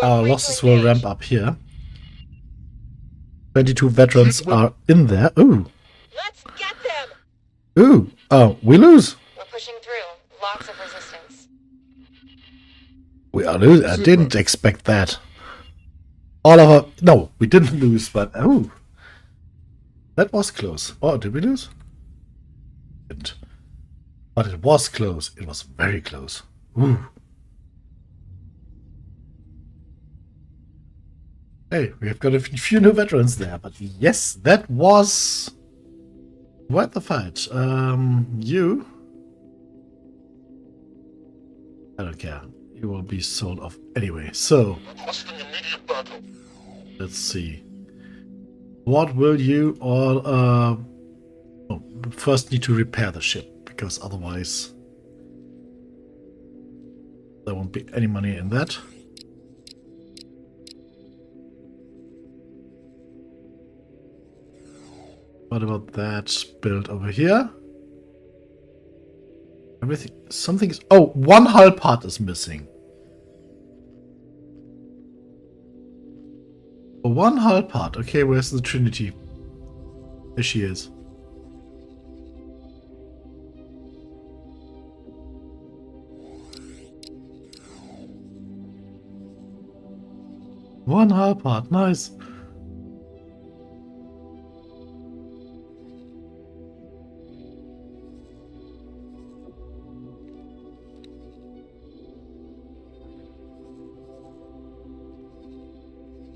Speaker 1: Our losses will ramp up here. 22 veterans are in there. Ooh.
Speaker 10: Let's get them.
Speaker 1: Ooh. Oh, we lose.
Speaker 10: We're pushing through. Lots of resistance.
Speaker 1: We are losing. I didn't expect that. All of our... No, we didn't lose, but... Oh. That was close. Oh, did we lose? Didn't. But it was close. It was very close. Ooh. Hey, we have got a few new veterans there, but yes, that was worth the fight. You... I don't care. You will be sold off anyway. So, let's see. What will you all... oh, first need to repair the ship, because otherwise there won't be any money in that. What about that build over here? Everything, something is... Oh, one hull part is missing. One hull part. Okay, where's the Trinity? There she is. One hull part. Nice.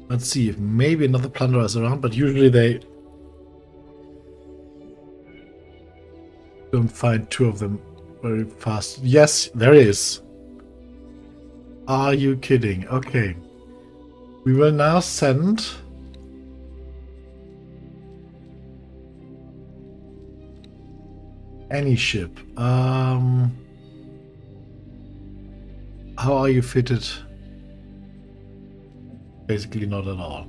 Speaker 1: Let's see if maybe another plunderer is around, but usually they don't find two of them very fast. Yes, there is. Are you kidding? Okay. We will now send any ship. How are you fitted? Basically not at all.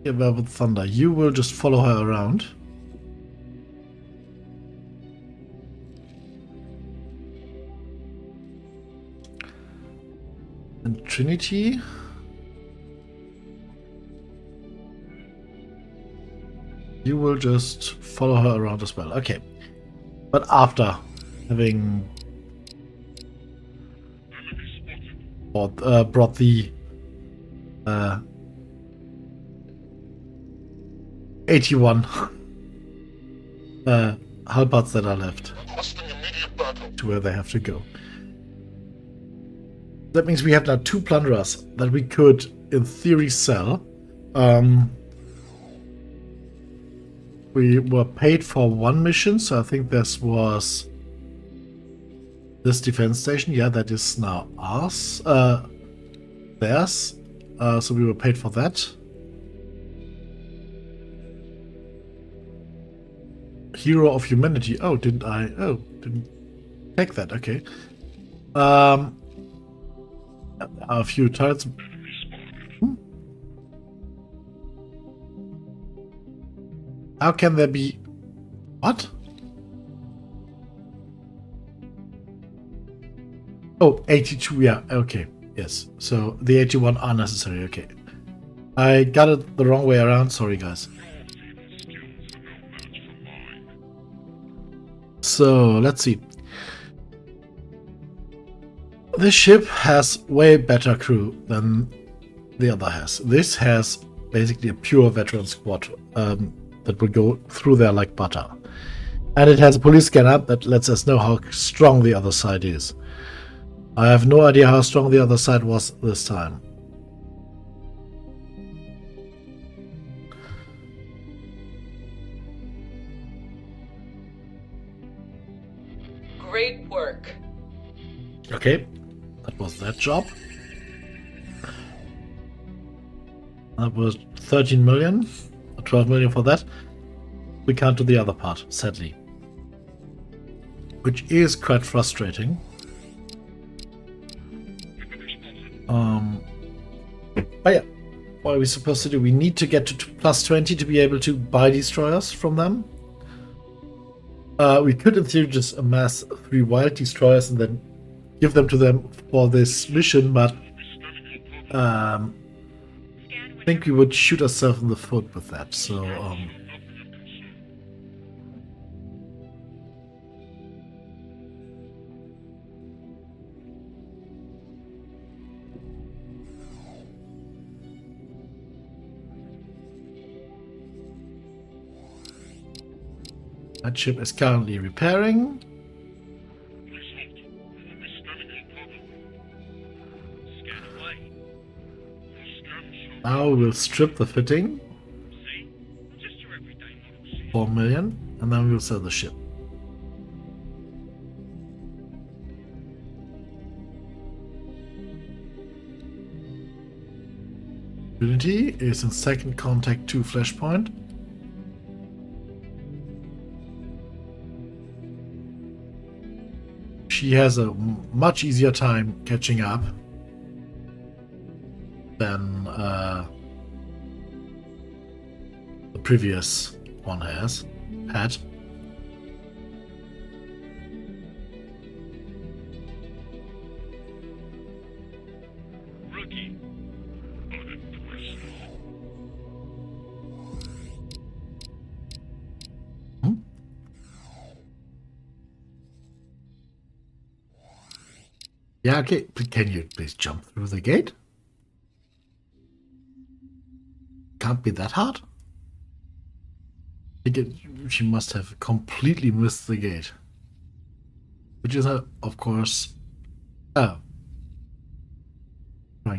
Speaker 1: Yeah, Velvet Thunder, you will just follow her around. And Trinity. You will just follow her around as well. Okay. But after having brought the 81 hull parts that are left to where they have to go. That means we have now 2 plunderers that we could, in theory, sell. We were paid for 1 mission, so I think this was this defense station. Yeah, that is now ours. Theirs. So we were paid for that. Hero of Humanity. Oh, didn't I? Oh, didn't take that. Okay. A few turrets. How can there be... What? Oh, 82, yeah, okay. Yes, so the 81 are necessary, okay. I got it the wrong way around, sorry guys. So, let's see. This ship has way better crew than the other has. This has basically a pure veteran squad that will go through there like butter. And it has a police scanner that lets us know how strong the other side is. I have no idea how strong the other side was this time. Okay, that was that job. That was 13 million, or 12 million for that. We can't do the other part, sadly. Which is quite frustrating. But yeah, what are we supposed to do? We need to get to plus 20 to be able to buy destroyers from them. We could in theory just amass 3 wild destroyers and then give them to them for this mission, but I think we would shoot ourselves in the foot with that, so that ship is currently repairing. Now we'll strip the fitting. 4 million, and then we'll sell the ship. Trinity is in second contact to Flashpoint. She has a much easier time catching up than the previous one had.
Speaker 8: Rookie.
Speaker 1: Yeah, okay. Can you please jump through the gate? Can't be that hard. She must have completely missed the gate. Which is, of course, crying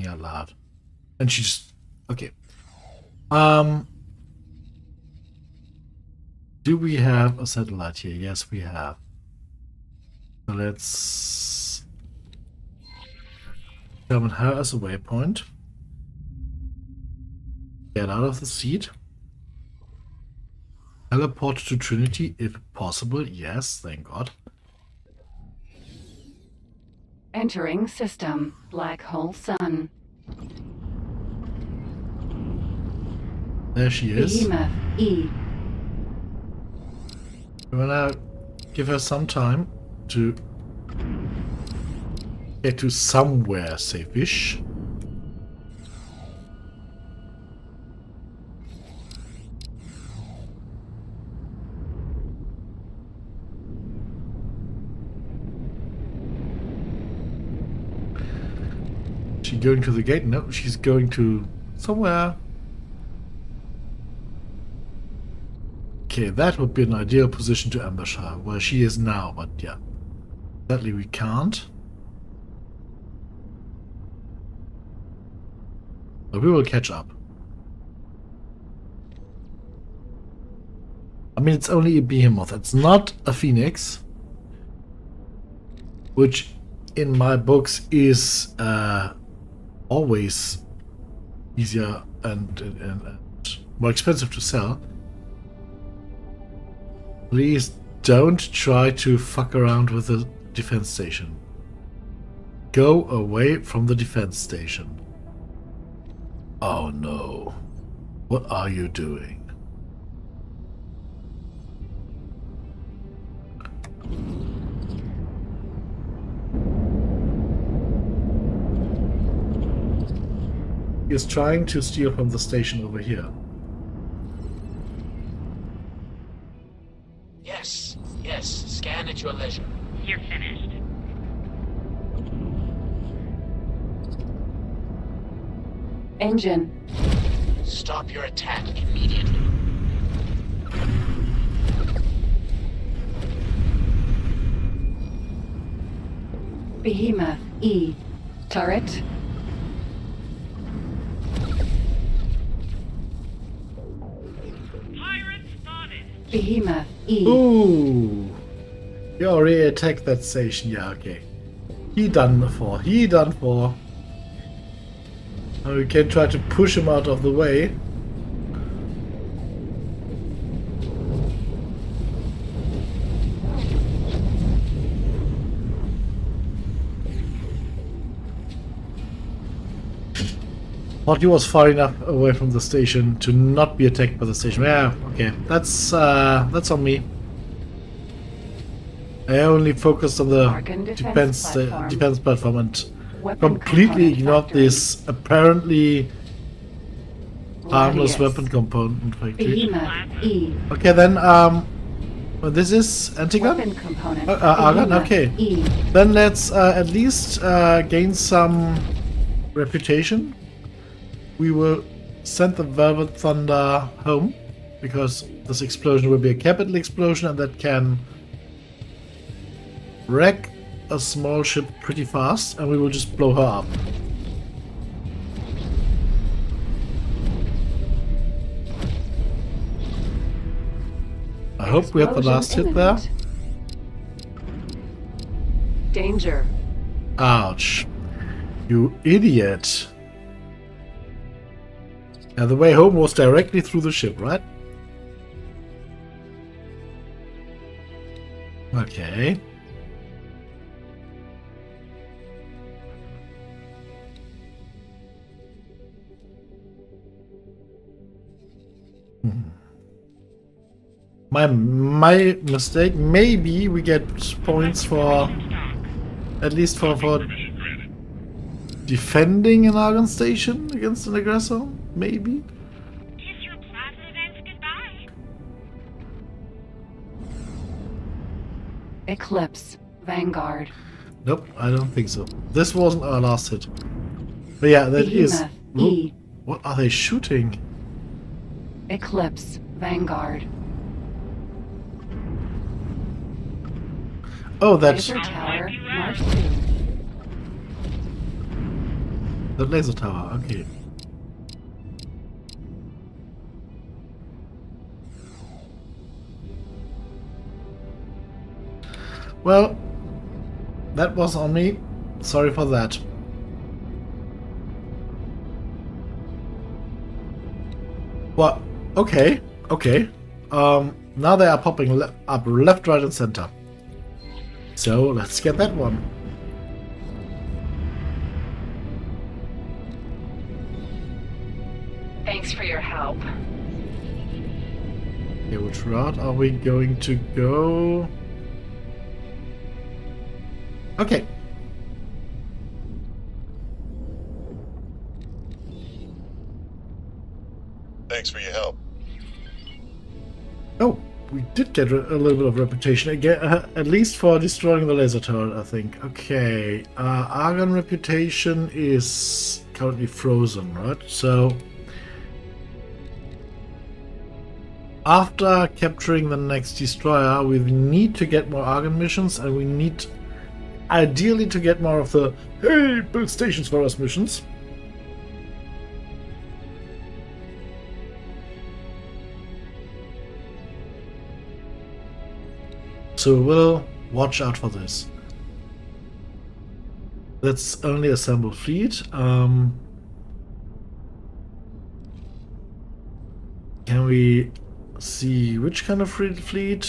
Speaker 1: out loud. And she just, okay. Do we have a satellite here? Yes, we have. So let's determine her as a waypoint. Get out of the seat. Teleport to Trinity if possible. Yes, thank God.
Speaker 4: Entering system. Black hole sun.
Speaker 1: There she is.
Speaker 4: Behemoth E.
Speaker 1: We're gonna give her some time to get to somewhere safe-ish. She going to the gate? No, she's going to somewhere. Okay, that would be an ideal position to ambush her, where she is now, but yeah. Sadly we can't. But we will catch up. I mean, it's only a behemoth. It's not a phoenix. Which, in my books, is always easier and more expensive to sell. Please don't try to fuck around with the defense station. Go away from the defense station. Oh no. What are you doing? He is trying to steal from the station over here.
Speaker 14: Yes, scan at your leisure.
Speaker 2: You're finished.
Speaker 4: Engine.
Speaker 14: Stop your attack immediately.
Speaker 4: Behemoth E. Turret. Behemoth E.
Speaker 1: Ooh! You already attacked that station, yeah, okay. He done for. He done for. Now we can try to push him out of the way. Thought he was far enough away from the station to not be attacked by the station. Yeah, okay. That's on me. I only focused on the defense platform and completely ignored this apparently harmless weapon component factory. Okay, then this is anti-gun? Argon? Okay. Then let's at least gain some reputation. We will send the Velvet Thunder home, because this explosion will be a capital explosion and that can wreck a small ship pretty fast, and we will just blow her up. I hope we have the last hit there.
Speaker 4: Danger.
Speaker 1: Ouch. You idiot. Yeah, the way home was directly through the ship, right? Okay. My mistake. Maybe we get points for at least for defending an Argon station against an aggressor. Maybe.
Speaker 2: Kiss your plasma events goodbye.
Speaker 4: Eclipse. Vanguard.
Speaker 1: Nope, I don't think so. This wasn't our last hit. But yeah, that is.
Speaker 4: E.
Speaker 1: What are they shooting?
Speaker 4: Eclipse. Vanguard.
Speaker 1: Oh, that's
Speaker 4: Laser tower. Mark 2.
Speaker 1: the laser tower. Okay. Well, that was on me. Sorry for that. Well, okay, okay. Now they are popping up left, right, and center. So let's get that one.
Speaker 4: Thanks for your help.
Speaker 1: Okay, which route are we going to go? Okay.
Speaker 13: Thanks for your help.
Speaker 1: Oh, we did get a little bit of reputation again, at least for destroying the laser turret, I think. Okay, Argon reputation is currently frozen, right? So after capturing the next destroyer, we need to get more Argon missions, and we need ideally to get more of the "Hey, build stations for us" missions. So we'll watch out for this. Let's only assemble fleet. Can we see which kind of fleet?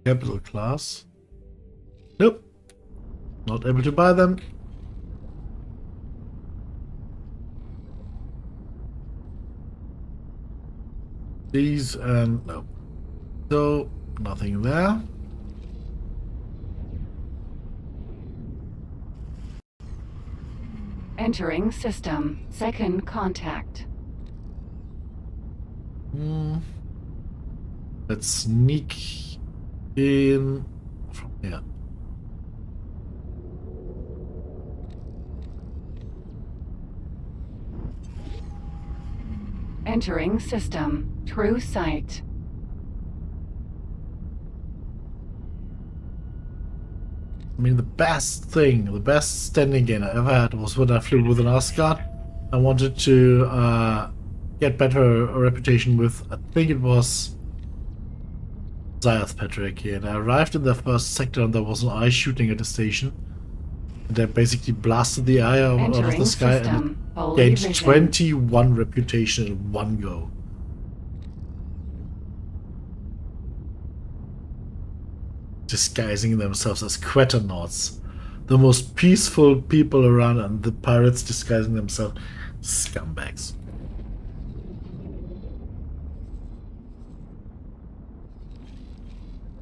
Speaker 1: Capital class. Nope. Not able to buy them. These and no. So nothing there.
Speaker 4: Entering system. Second contact.
Speaker 1: Let's sneak in from here.
Speaker 4: Entering system. True sight.
Speaker 1: I mean, the best standing gain I ever had was when I flew with an Asgard. I wanted to get better reputation with, I think it was Zayas Patrick, and I arrived in the first sector and there was an eye shooting at the station. And they basically blasted the eye out of the sky and it gained 21 reputation in one go. Disguising themselves as Quaternauts. The most peaceful people around, and the pirates disguising themselves scumbags.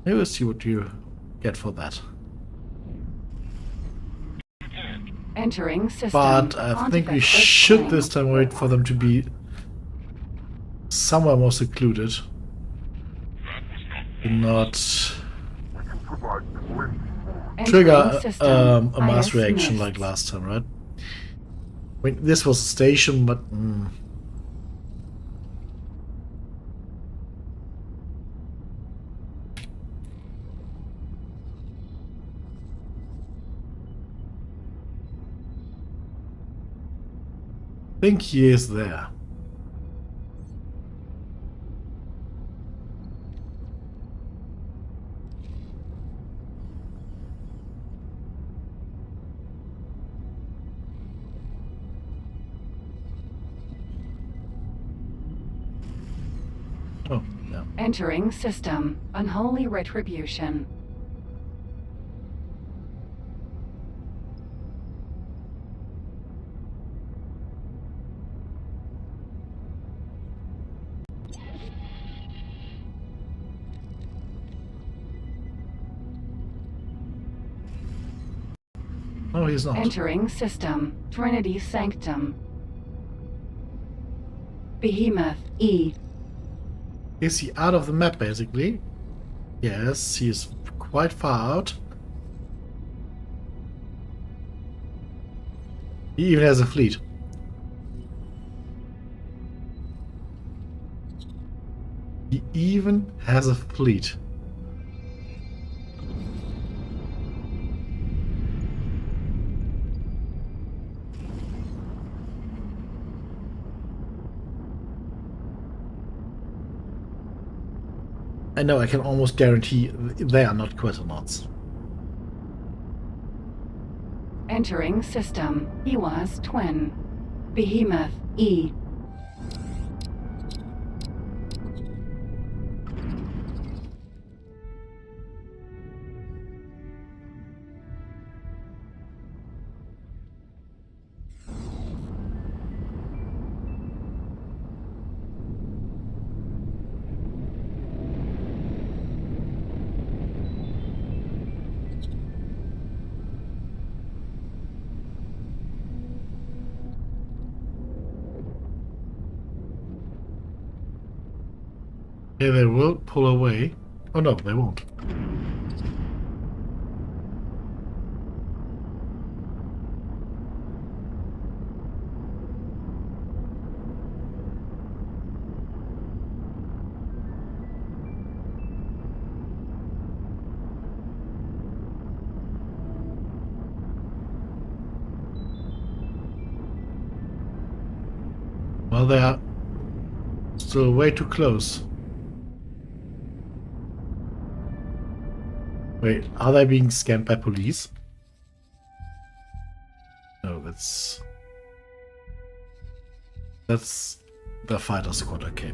Speaker 1: Maybe we'll see what you get for that.
Speaker 4: Entering system.
Speaker 1: But I think we should this time wait for them to be somewhere more secluded. Not trigger a mass reaction like last time, right? I mean, this was a station, but I think he is there. Oh, yeah.
Speaker 4: Entering system. Unholy retribution.
Speaker 1: No, he's not.
Speaker 4: Entering system. Trinity Sanctum. Behemoth E.
Speaker 1: Is he out of the map, basically? Yes, he is quite far out. He even has a fleet. He even has a fleet. I know, I can almost guarantee they are not Quaternauts.
Speaker 4: Entering system. He was twin. Behemoth E.
Speaker 1: Yeah, they will pull away. Oh no, they won't. Well, they are still way too close. Wait, are they being scanned by police? No, that's the fighter squad, okay.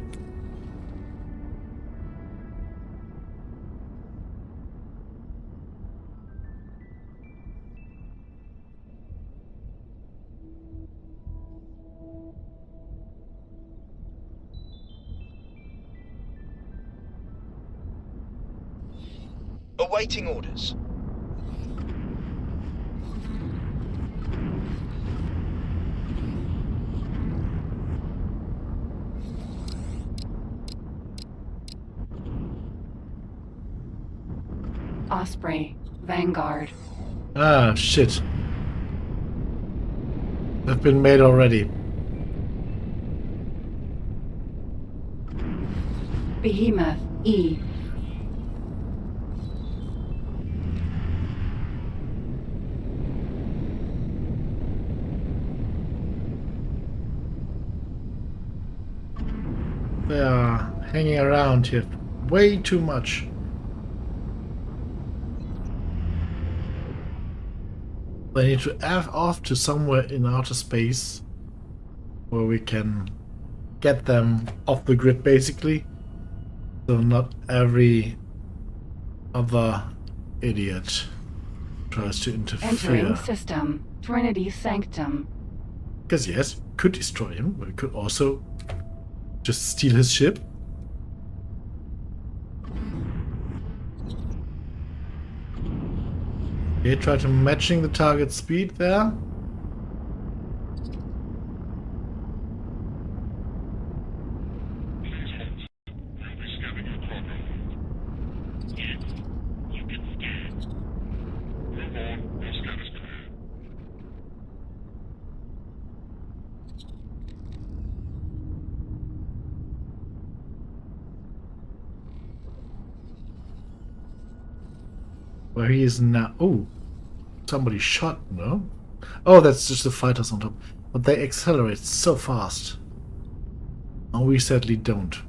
Speaker 15: Awaiting orders.
Speaker 4: Osprey. Vanguard.
Speaker 1: Ah, shit. They've been made already.
Speaker 4: Behemoth E.
Speaker 1: They are hanging around here way too much. They need to F off to somewhere in outer space where we can get them off the grid, basically. So not every other idiot tries to interfere.
Speaker 4: Entering system. Trinity Sanctum.
Speaker 1: Because yes, we could destroy him, but we could also just steal his ship. Okay, try to matching the target speed there. Where he is now. Oh, somebody shot, no? Oh, that's just the fighters on top. But they accelerate so fast. And we sadly don't.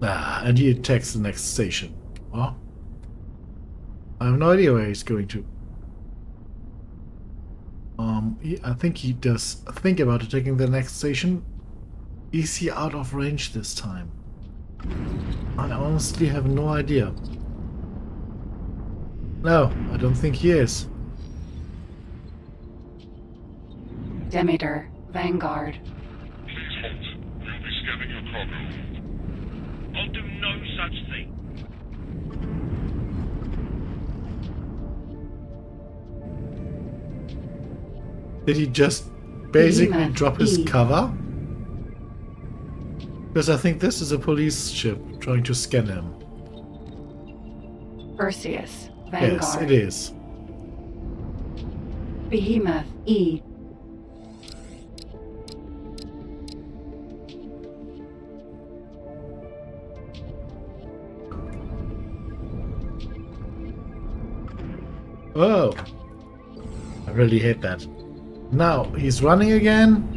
Speaker 1: Ah, and he attacks the next station. Well, I have no idea where he's going to. I think he does think about attacking the next station. Is he out of range this time? I honestly have no idea. No, I don't think he is.
Speaker 4: Demeter, Vanguard.
Speaker 8: Please halt. We'll be scanning your cargo. I'll do no such thing.
Speaker 1: Did he just basically
Speaker 4: Behemoth
Speaker 1: drop his
Speaker 4: E.
Speaker 1: cover? Because I think this is a police ship trying to scan him.
Speaker 4: Perseus, Vanguard.
Speaker 1: Yes, it is.
Speaker 4: Behemoth E.
Speaker 1: Oh, I really hate that. Now he's running again.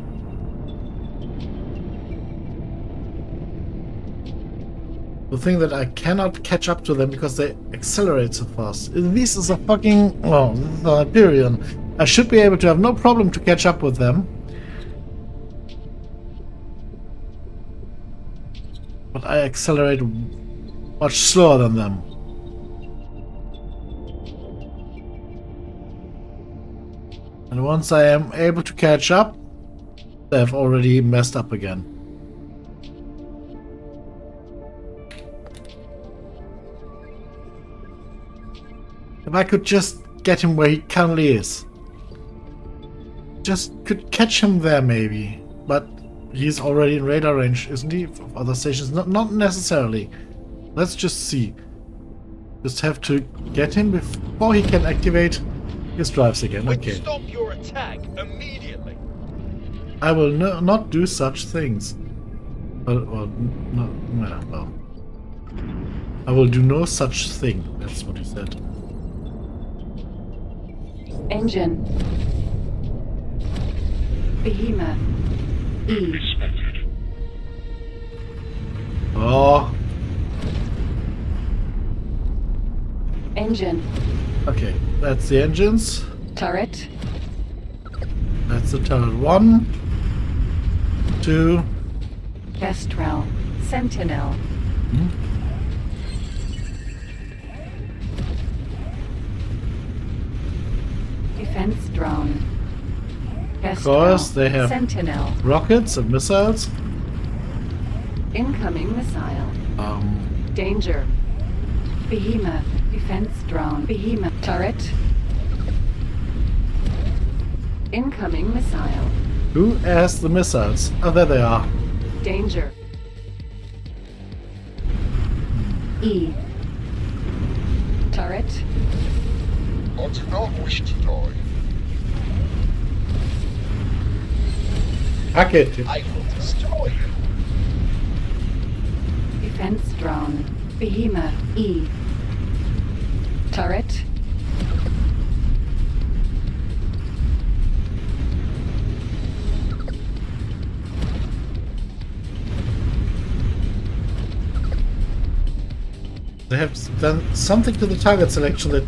Speaker 1: The thing that I cannot catch up to them because they accelerate so fast. This is a fucking... Oh, this is a Hyperion. I should be able to have no problem to catch up with them. But I accelerate much slower than them. And once I am able to catch up, they have already messed up again. If I could just get him where he currently is. Just could catch him there maybe. But he's already in radar range, isn't he? Of other stations? Not necessarily. Let's just see. Just have to get him before he can activate his drives again. Okay.
Speaker 11: Stop your attack immediately.
Speaker 1: I will not do such things. Well, I will do no such thing. That's what he said.
Speaker 4: Engine. Behemoth E.
Speaker 1: Oh.
Speaker 4: Engine.
Speaker 1: Okay, that's the engines.
Speaker 4: Turret.
Speaker 1: That's the turret 1, 2.
Speaker 4: Kestrel. Sentinel. Defense drone.
Speaker 1: Of course, they have
Speaker 4: Sentinel.
Speaker 1: rockets and missiles.
Speaker 4: Incoming missile. Danger. Behemoth. Defense drone. Behemoth. Turret. Incoming missile.
Speaker 1: Who has the missiles? Oh, there they are.
Speaker 4: Danger. E. Turret.
Speaker 13: I do not wish to die.
Speaker 1: Hack it.
Speaker 13: I will destroy you.
Speaker 4: Defense drone. Behemoth E. Turret.
Speaker 1: they have done something to the target selection that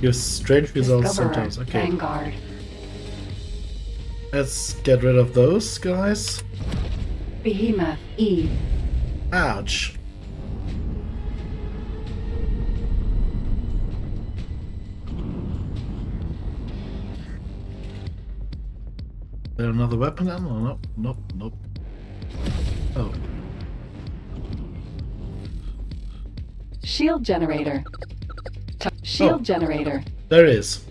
Speaker 1: gives strange results
Speaker 4: Discoverer,
Speaker 1: sometimes. Okay.
Speaker 4: Vanguard.
Speaker 1: Let's get rid of those guys.
Speaker 4: Behemoth, E.
Speaker 1: Ouch. There another weapon ammo? Nope, nope, nope. Oh.
Speaker 4: Shield generator. Shield generator.
Speaker 1: There is.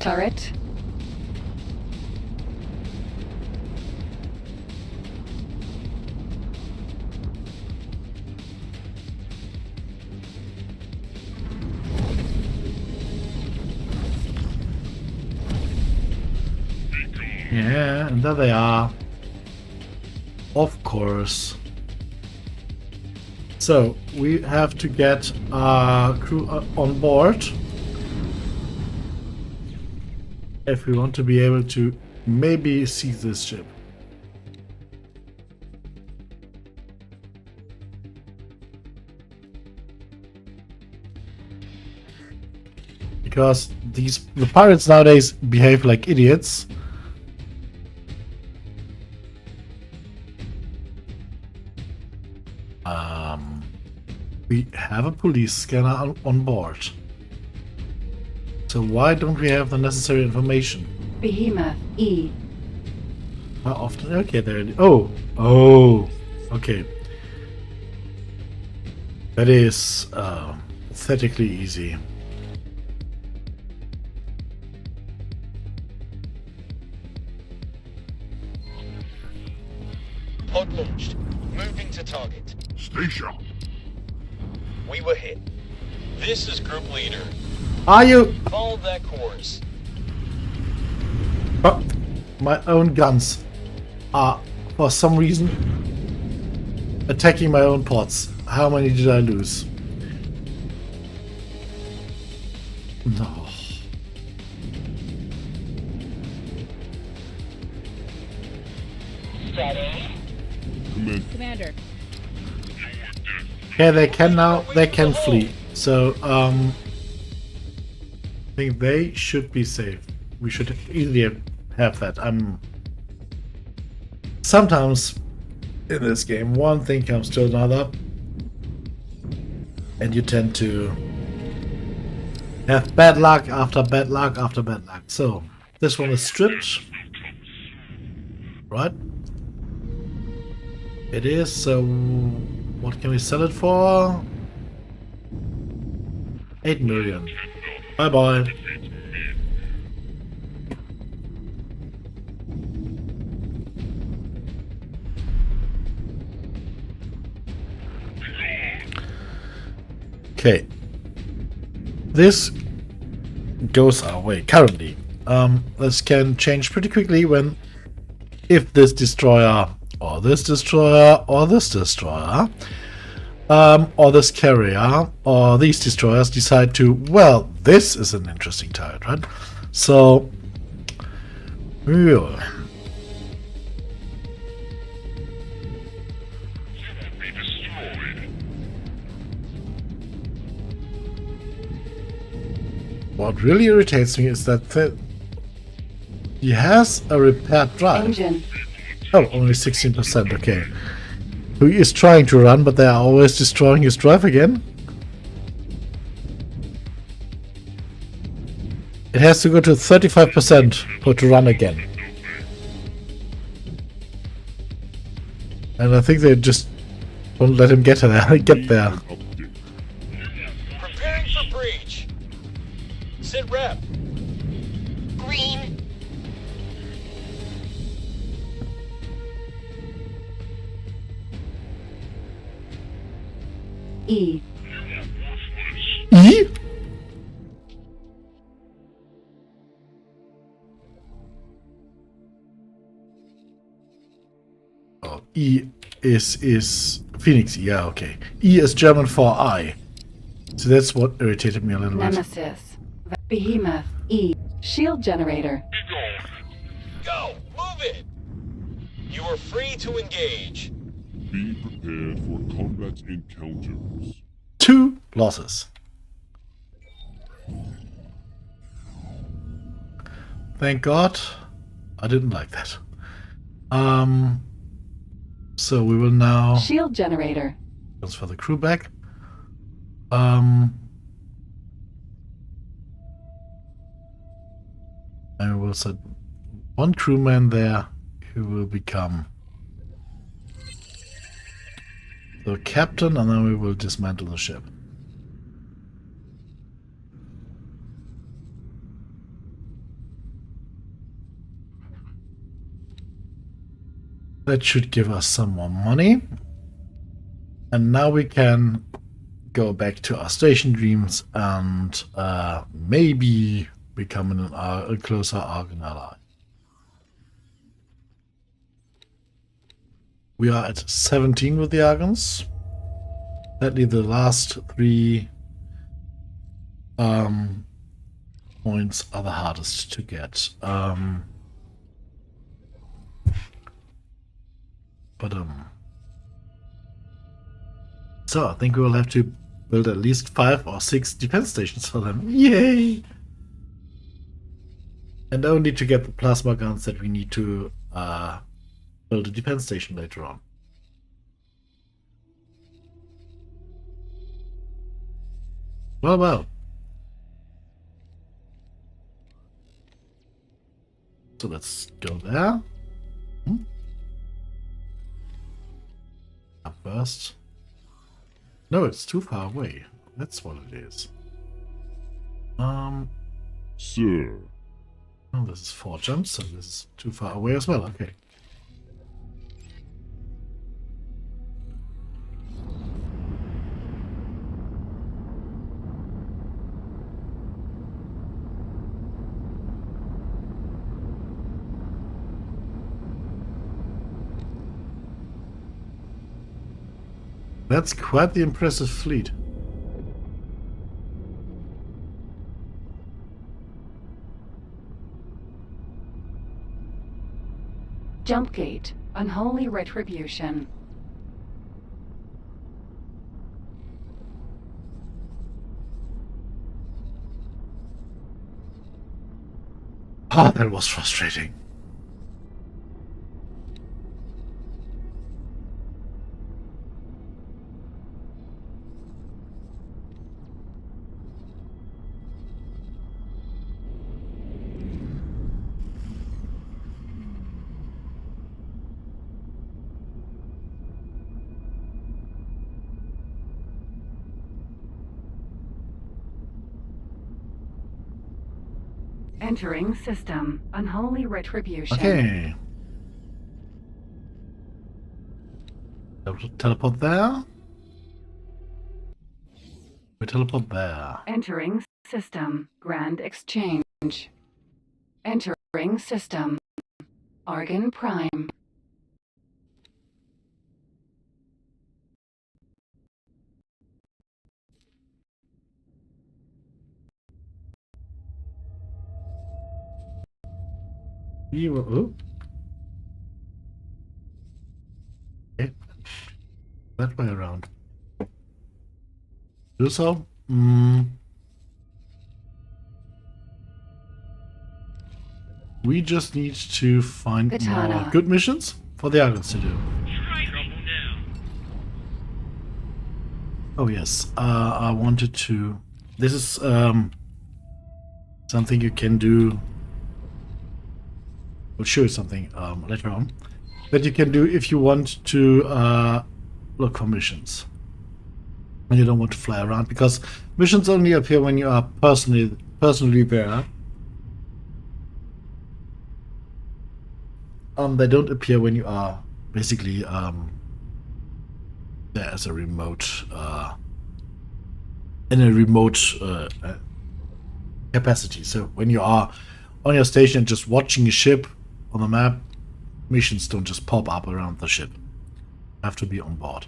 Speaker 4: Turret.
Speaker 1: Yeah, and there they are. Of course. So, we have to get our crew on board if we want to be able to maybe see this ship. Because the pirates nowadays behave like idiots. We have a police scanner on board. So why don't we have the necessary information?
Speaker 4: Behemoth, E.
Speaker 1: How often? Okay, there it is. Oh! Oh! Okay. That is pathetically easy.
Speaker 11: Pod launched. Moving to target.
Speaker 13: Station.
Speaker 11: We were hit. This is group leader.
Speaker 1: Are you?
Speaker 11: Follow that course.
Speaker 1: Oh, my own guns are, for some reason, attacking my own pods. How many did I lose? No.
Speaker 5: Commander.
Speaker 1: Okay, they can flee. So, I think they should be safe. We should easily have that. Sometimes in this game, one thing comes to another, and you tend to have bad luck after bad luck after bad luck. So, this one is stripped. Right? It is, so what can we sell it for? 8 million. Bye bye. Okay. This goes our way currently. This can change pretty quickly if this destroyer or this destroyer or this destroyer or this carrier or these destroyers decide to, well, this is an interesting target, right? So yeah. What really irritates me is that he has a repaired drive.
Speaker 4: Engine.
Speaker 1: Oh, only 16%, okay. He is trying to run, but they are always destroying his drive again. It has to go to 35% for to run again. And I think they just won't let him get there.
Speaker 11: Preparing for breach. Sit rep.
Speaker 10: Green.
Speaker 4: E.
Speaker 1: E? Oh, E is Phoenix. Yeah, okay. E is German for I. So that's what irritated me a little bit.
Speaker 4: Nemesis. Behemoth, E. Shield generator.
Speaker 11: Go! Move it! You are free to engage.
Speaker 15: Be prepared for combat encounters.
Speaker 1: 2 losses. Thank God. I didn't like that. So we will now
Speaker 4: shield generator.
Speaker 1: transfer the crew back. And we will set 1 crewman there who will become the captain, and then we will dismantle the ship. That should give us some more money. And now we can go back to our station dreams and maybe become a closer Argon ally. We are at 17 with the Argons. Sadly, the last 3 points are the hardest to get. So I think we will have to build at least 5 or 6 defense stations for them. Yay! And only to get the plasma guns that we need to build a defense station later on. Well. So let's go there. Up first. No, it's too far away. That's what it is.
Speaker 15: Sir.
Speaker 1: Oh, this is 4 jumps, so this is too far away as well. Okay. That's quite the impressive fleet.
Speaker 4: Jump gate. Unholy retribution.
Speaker 1: Ah, that was frustrating.
Speaker 4: Entering system. Unholy retribution.
Speaker 1: Okay. Teleport there. We teleport there.
Speaker 4: Entering system. Grand exchange. Entering system. Argon Prime.
Speaker 1: Oh. Okay. That way around. Do so. We just need to find more good missions for the Argons to do. Oh yes, I wanted to. This is something you can do. We'll show you something later on that you can do if you want to look for missions and you don't want to fly around, because missions only appear when you are personally there. They don't appear when you are basically there as a remote in a remote capacity. So when you are on your station just watching a ship on the map, missions don't just pop up around the ship. You have to be on board.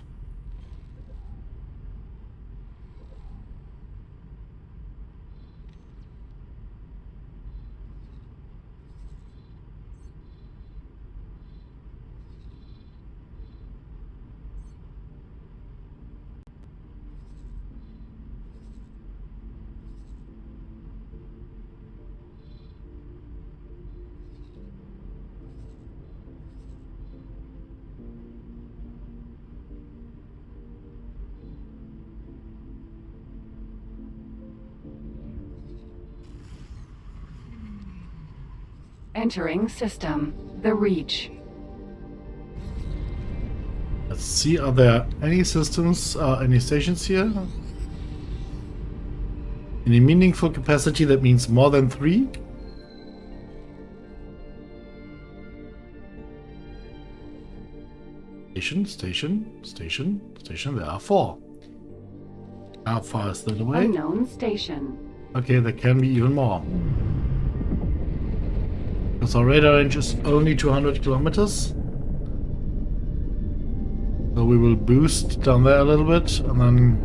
Speaker 4: Entering system. The Reach.
Speaker 1: Let's see, are there any systems, any stations here? Any meaningful capacity, that means more than 3? Station, there are 4. How far is that away?
Speaker 4: Unknown station.
Speaker 1: Okay, there can be even more. Because our radar range is only 200 kilometers. So we will boost down there a little bit and then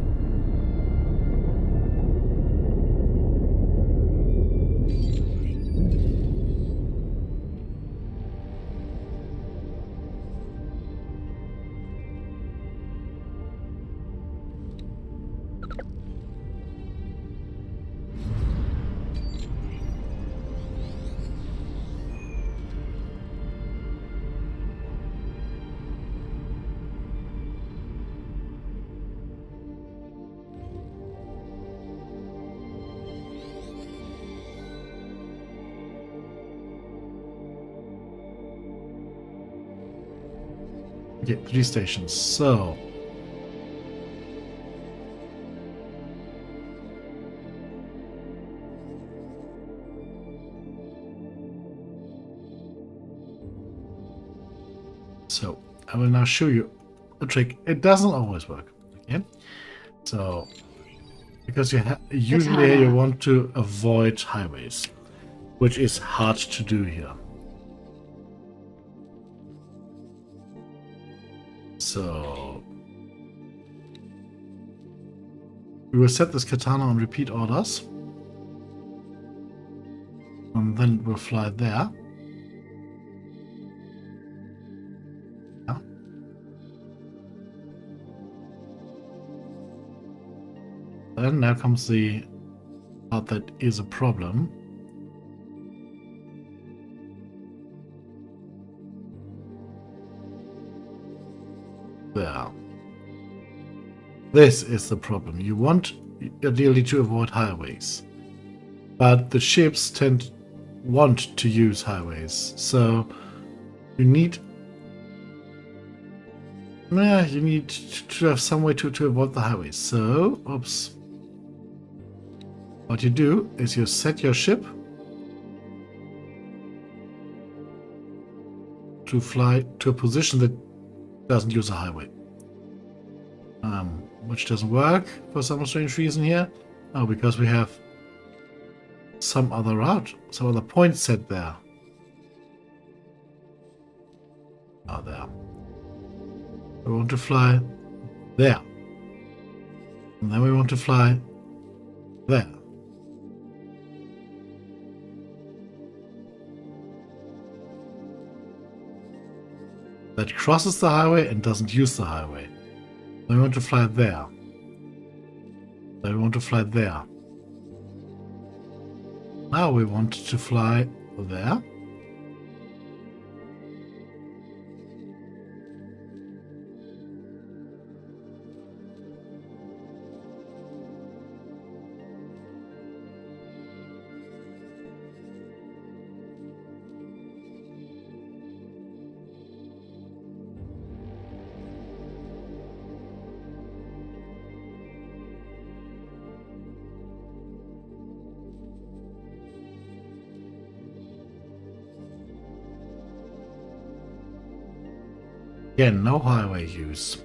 Speaker 1: okay, 3 stations. So I will now show you a trick. It doesn't always work. Okay, so because usually you want to avoid highways, which is hard to do here. So we will set this katana on repeat orders, and then we'll fly there. Yeah. Then now comes the part that is a problem. There. This is the problem. You want ideally to avoid highways, but the ships want to use highways, so you need to have some way to avoid the highways. So, oops. What you do is you set your ship to fly to a position that doesn't use a highway. Which doesn't work for some strange reason here. Oh, because we have some other route, some other point set there. Oh, there. We want to fly there. And then we want to fly there. That crosses the highway and doesn't use the highway. Then we want to fly there. Then we want to fly there. Now we want to fly there. Again, no highway use.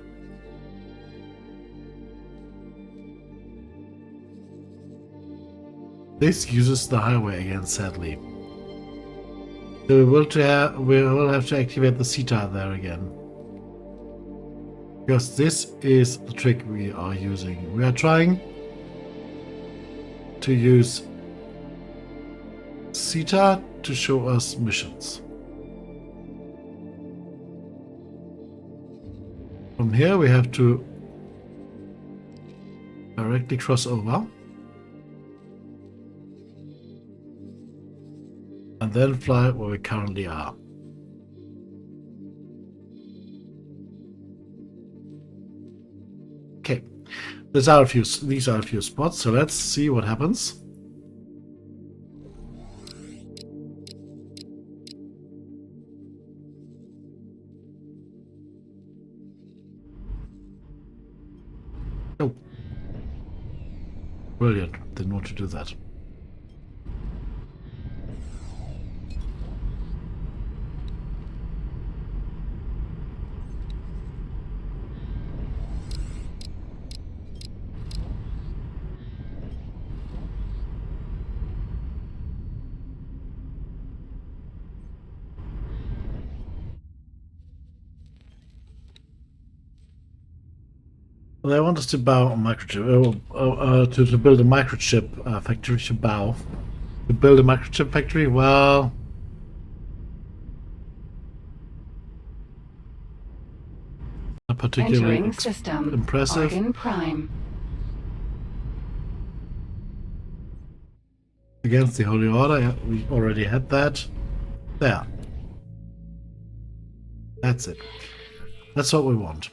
Speaker 1: This uses the highway again, sadly. So we will have to activate the CETA there again. Because this is the trick we are using. We are trying to use CETA to show us missions. From here we have to directly cross over and then fly where we currently are. Okay, these are a few spots, so let's see what happens. Oh. Brilliant. Didn't want to do that. They want us to bow a microchip, to build a microchip factory. To build a microchip factory. Well, not particularly
Speaker 4: Entering system.
Speaker 1: impressive.
Speaker 4: Argon Prime.
Speaker 1: Against the Holy Order, yeah, we already had that. There. That's it. That's what we want.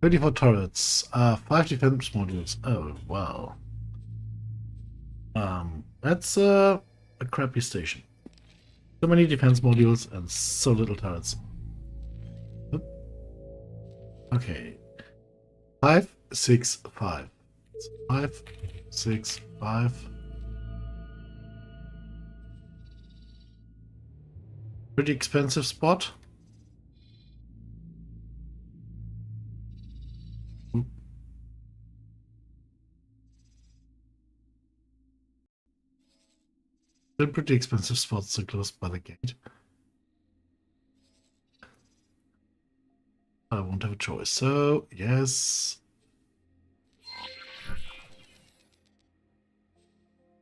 Speaker 1: "24 turrets, 5 defense modules." Oh, wow. That's a crappy station. So many defense modules and so little turrets. Oop. Okay. 5, 6, 5. 5, 6, 5. Pretty expensive spot. Oop. Still pretty expensive spots so close by the gate. I won't have a choice. So, yes.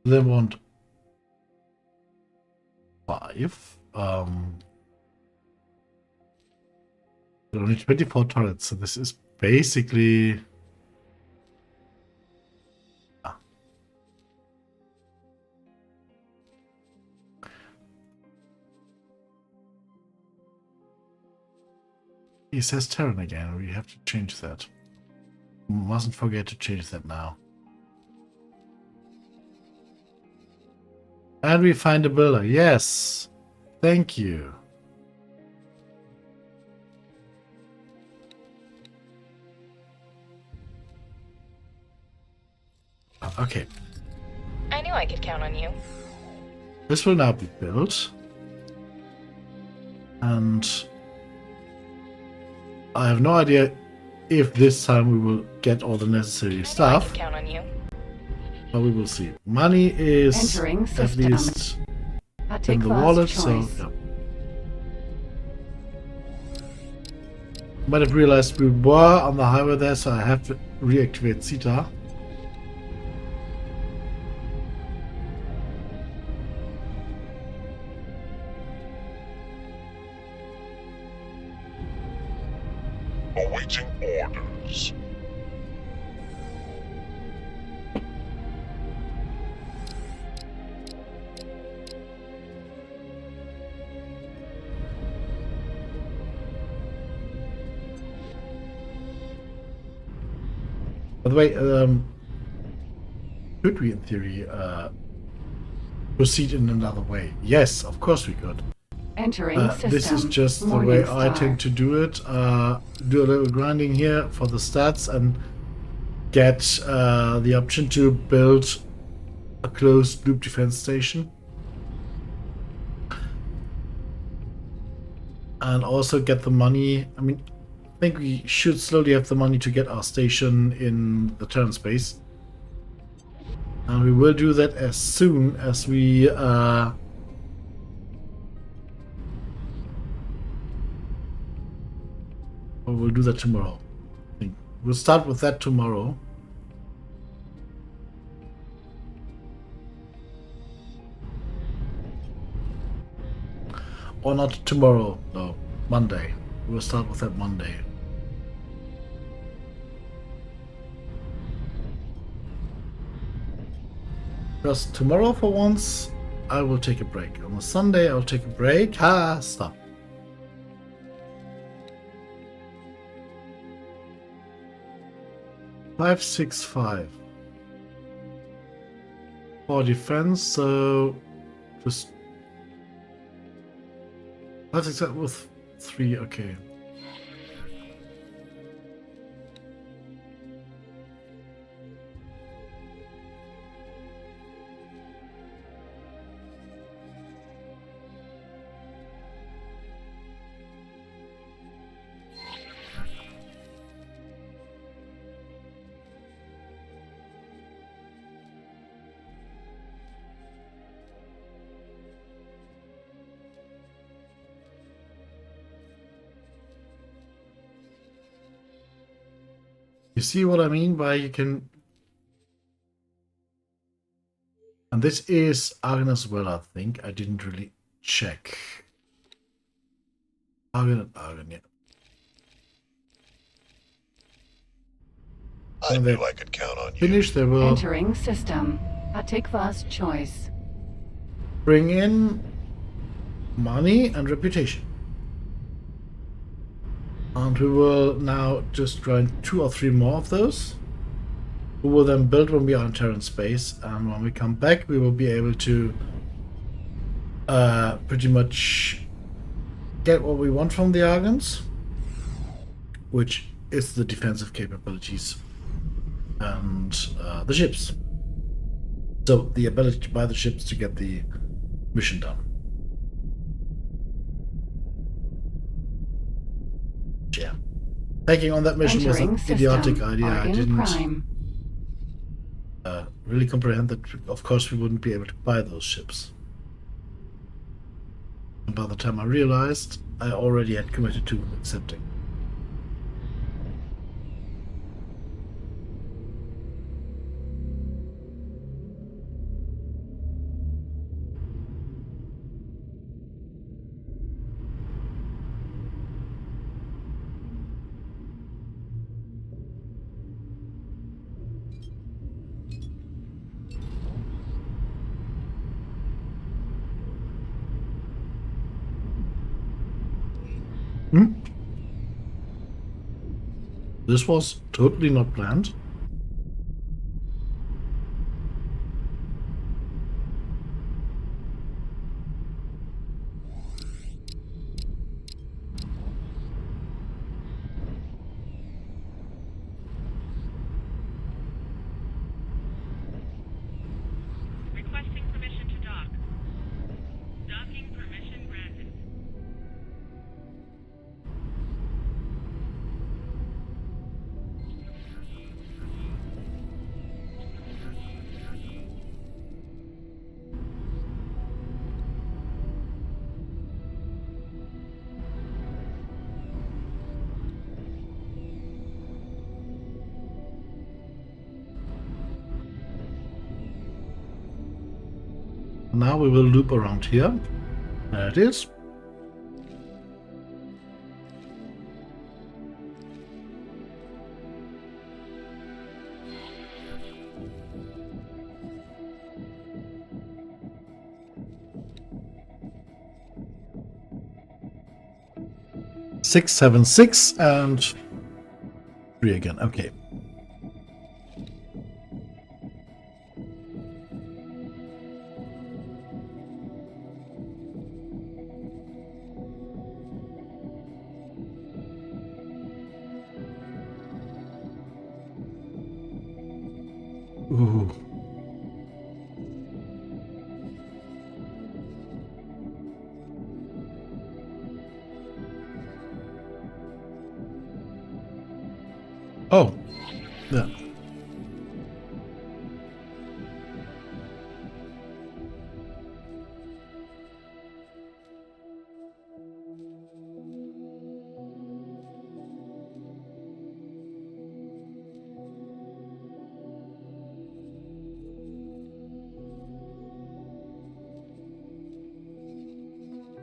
Speaker 1: They want 5. Only 24 turrets, so this is basically... He says Terran again. We have to change that. Mustn't forget to change that now. And we find a builder. Yes. Thank you. Okay.
Speaker 10: I knew I could count on you.
Speaker 1: This will now be built. And I have no idea if this time we will get all the necessary stuff.
Speaker 10: I could count on you.
Speaker 1: But we will see. Money is at least in the wallet, so yeah. Might have realized we were on the highway there, so I have to reactivate CETA.
Speaker 15: Awaiting orders.
Speaker 1: By the way, could we, in theory, proceed in another way? Yes, of course we could.
Speaker 4: Entering system.
Speaker 1: This is just the way I tend to do it. Do a little grinding here for the stats and get the option to build a closed loop defense station. And also get the money. I mean, I think we should slowly have the money to get our station in the Terran space. And we will do that as soon as we or we'll do that tomorrow. I think we'll start with that tomorrow. Or not tomorrow, no, Monday. We'll start with that Monday. Just tomorrow for once, I will take a break. On a Sunday, I'll take a break. Stop. Five, 6, 5. For defense, so Just... That's exactly with 3, okay. You see what I mean by you can... And this is Argon as well, I think. I didn't really check. Argon and Argon, yeah.
Speaker 13: I knew I could count on you.
Speaker 1: Finish, they will
Speaker 4: Entering system. Atikva's choice.
Speaker 1: bring in money and reputation. And we will now just grind 2 or 3 more of those. We will then build when we are in Terran space, and when we come back we will be able to pretty much get what we want from the Argons, which is the defensive capabilities and the ships. So the ability to buy the ships to get the mission done. Yeah. Taking on that mission was an idiotic idea. I didn't really comprehend that, of course, we wouldn't be able to buy those ships. And by the time I realized, I already had committed to accepting. This was totally not planned.
Speaker 2: Requesting permission to dock. Docking permission granted.
Speaker 1: Now we will loop around here. There it is. Six, 7, 6, and 3 again. Okay. Ooh. Oh, yeah.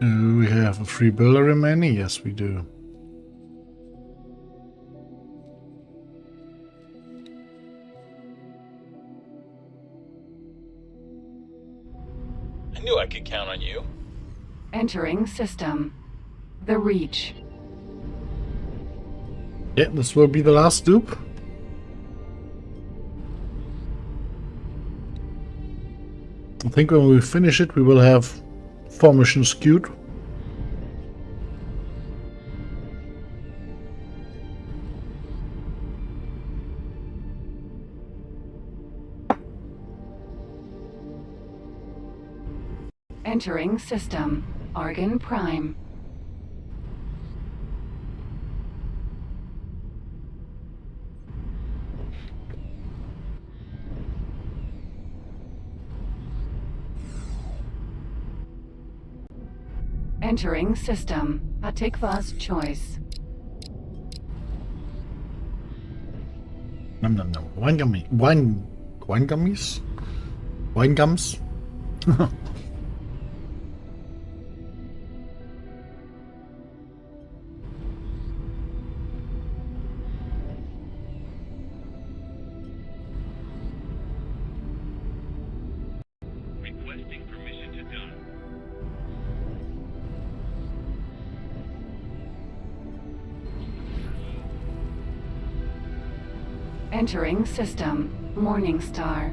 Speaker 1: Do we have a free builder remaining? Yes, we do.
Speaker 11: I knew I could count on you.
Speaker 4: Entering system. The Reach.
Speaker 1: Yeah, this will be the last loop. I think when we finish it, we will have 4 missions queued.
Speaker 4: Entering system. Argon Prime. Entering system. Atikva's choice.
Speaker 1: Nom nom nom. Wine gummies? Wine gums?
Speaker 8: Requesting permission to dock.
Speaker 4: Entering system. Morningstar.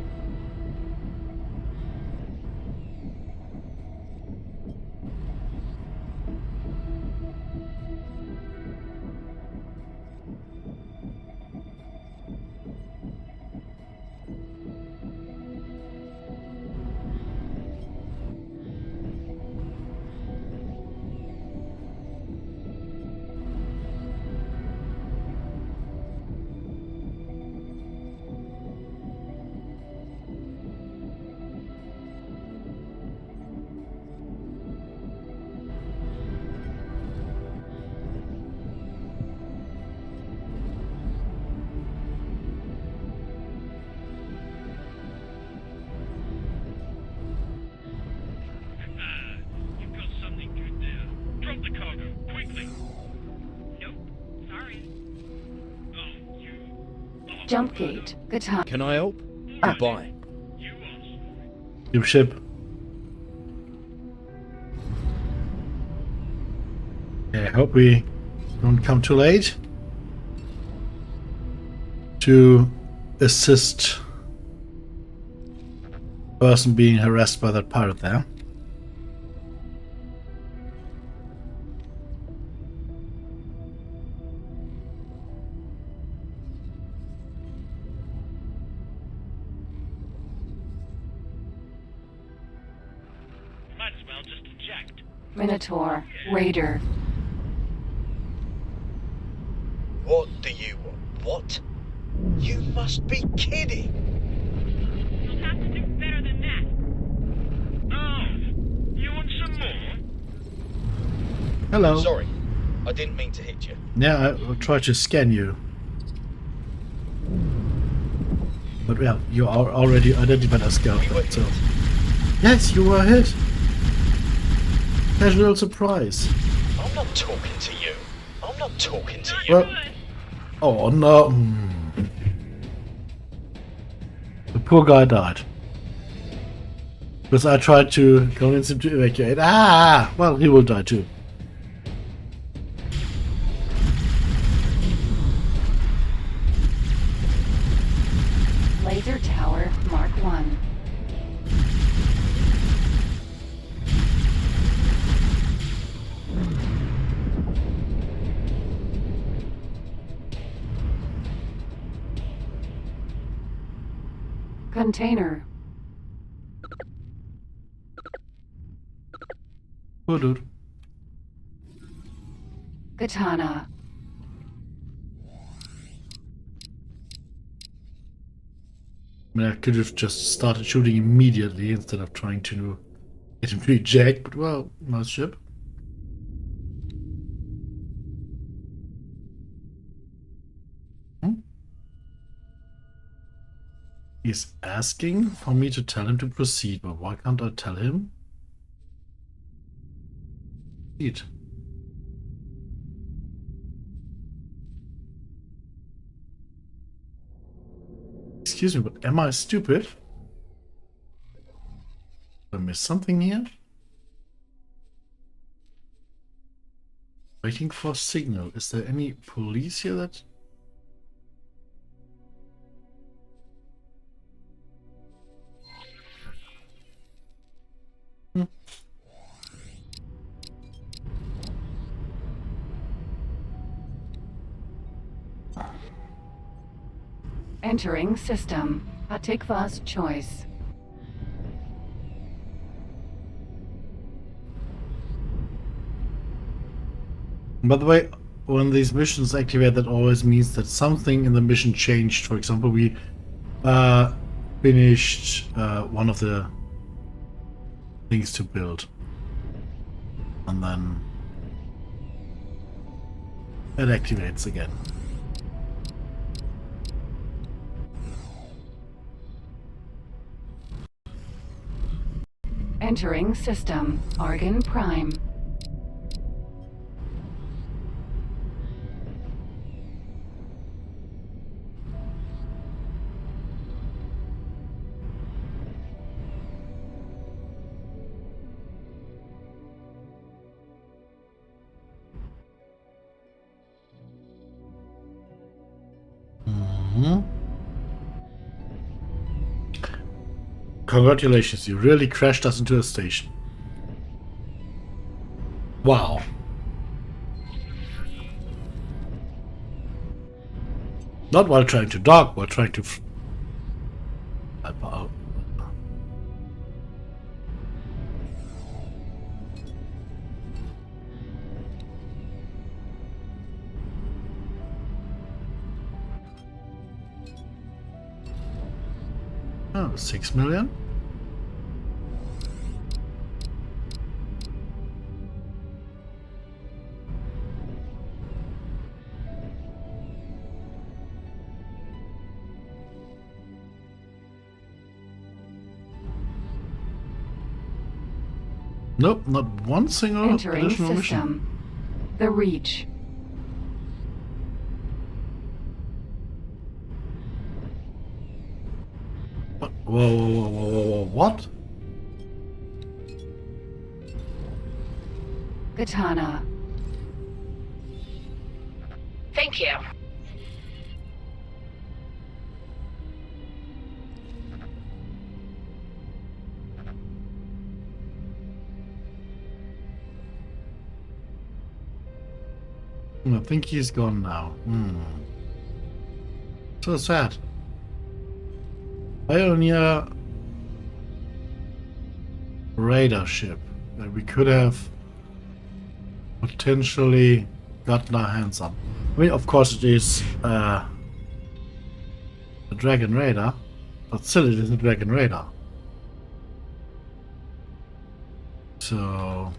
Speaker 8: You've got something good there. Drop the cargo, quickly.
Speaker 2: Nope. Sorry.
Speaker 8: Oh, you... Oh,
Speaker 4: Jump gate. Guitar.
Speaker 6: Can I help? Goodbye.
Speaker 8: you are sorry.
Speaker 1: New ship. I hope we don't come too late to assist person being harassed by that pirate there.
Speaker 8: Might as well just eject.
Speaker 4: Minotaur. Raider.
Speaker 11: What do you want? What? You must be kidding.
Speaker 2: You'll have to do better than that.
Speaker 8: Oh, you want some more?
Speaker 1: Hello.
Speaker 11: Sorry, I didn't mean to hit you.
Speaker 1: Yeah, I'll try to scan you. But well, you are already identified as scout,
Speaker 11: We were
Speaker 1: so...
Speaker 11: hit.
Speaker 1: Yes, you were hit! Casual surprise.
Speaker 11: I'm not talking to you. I'm not talking to you.
Speaker 1: Well... Oh no... The poor guy died. Because I tried to convince him to evacuate. Ah! Well, he will die too.
Speaker 4: Laser Tower Mark 1. Container.
Speaker 1: Oh, dude.
Speaker 4: Katana.
Speaker 1: I mean, I could have just started shooting immediately instead of trying to get him to eject, but well, nice ship. He's asking for me to tell him to proceed, but why can't I tell him? Proceed. Excuse me, but am I stupid? Did I miss something here? Waiting for signal. Is there any police here that...
Speaker 4: Entering system. Hatikva's choice.
Speaker 1: By the way, when these missions activate, that always means that something in the mission changed. For example, we finished one of the things to build, and then it activates again.
Speaker 4: Entering system. Argon Prime.
Speaker 1: Congratulations, you really crashed us into a station. Wow. Not while trying to dock, while trying to... Oh, 6 million? Nope, not one single
Speaker 4: Entering
Speaker 1: additional
Speaker 4: system.
Speaker 1: mission.
Speaker 4: The Reach.
Speaker 1: Whoa, what?
Speaker 4: Katana.
Speaker 10: Thank you.
Speaker 1: I think he's gone now. So sad. Pioneer radar ship that we could have potentially gotten our hands on. I mean, of course it is a Dragon Radar, but still it is a Dragon Radar. So...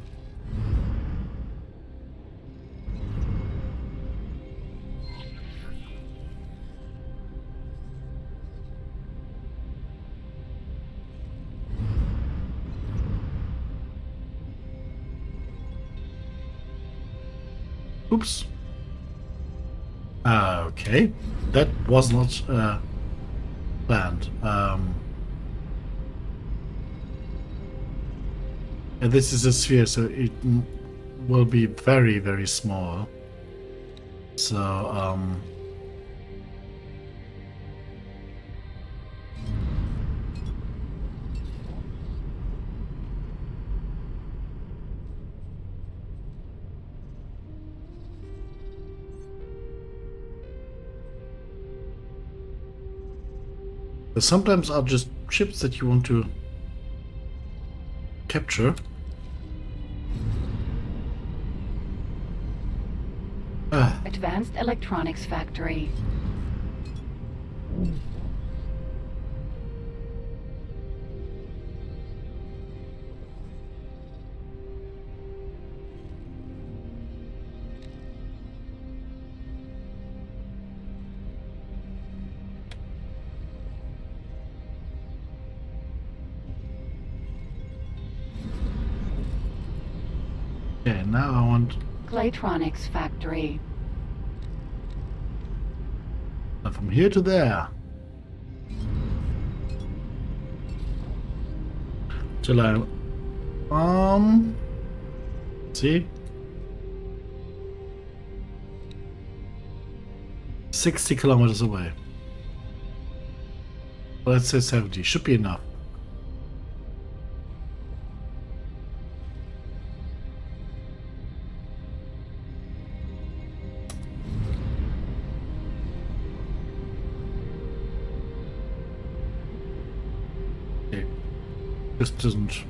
Speaker 1: Oops. Okay. That was not planned. And this is a sphere, so it will be very, very small. So, there sometimes are just ships that you want to capture.
Speaker 4: Advanced Electronics Factory.
Speaker 1: Okay, now I want...
Speaker 4: Claytronics Factory.
Speaker 1: From here to there. Till I... See? 60 kilometers away. Let's say 70. Should be enough. just isn't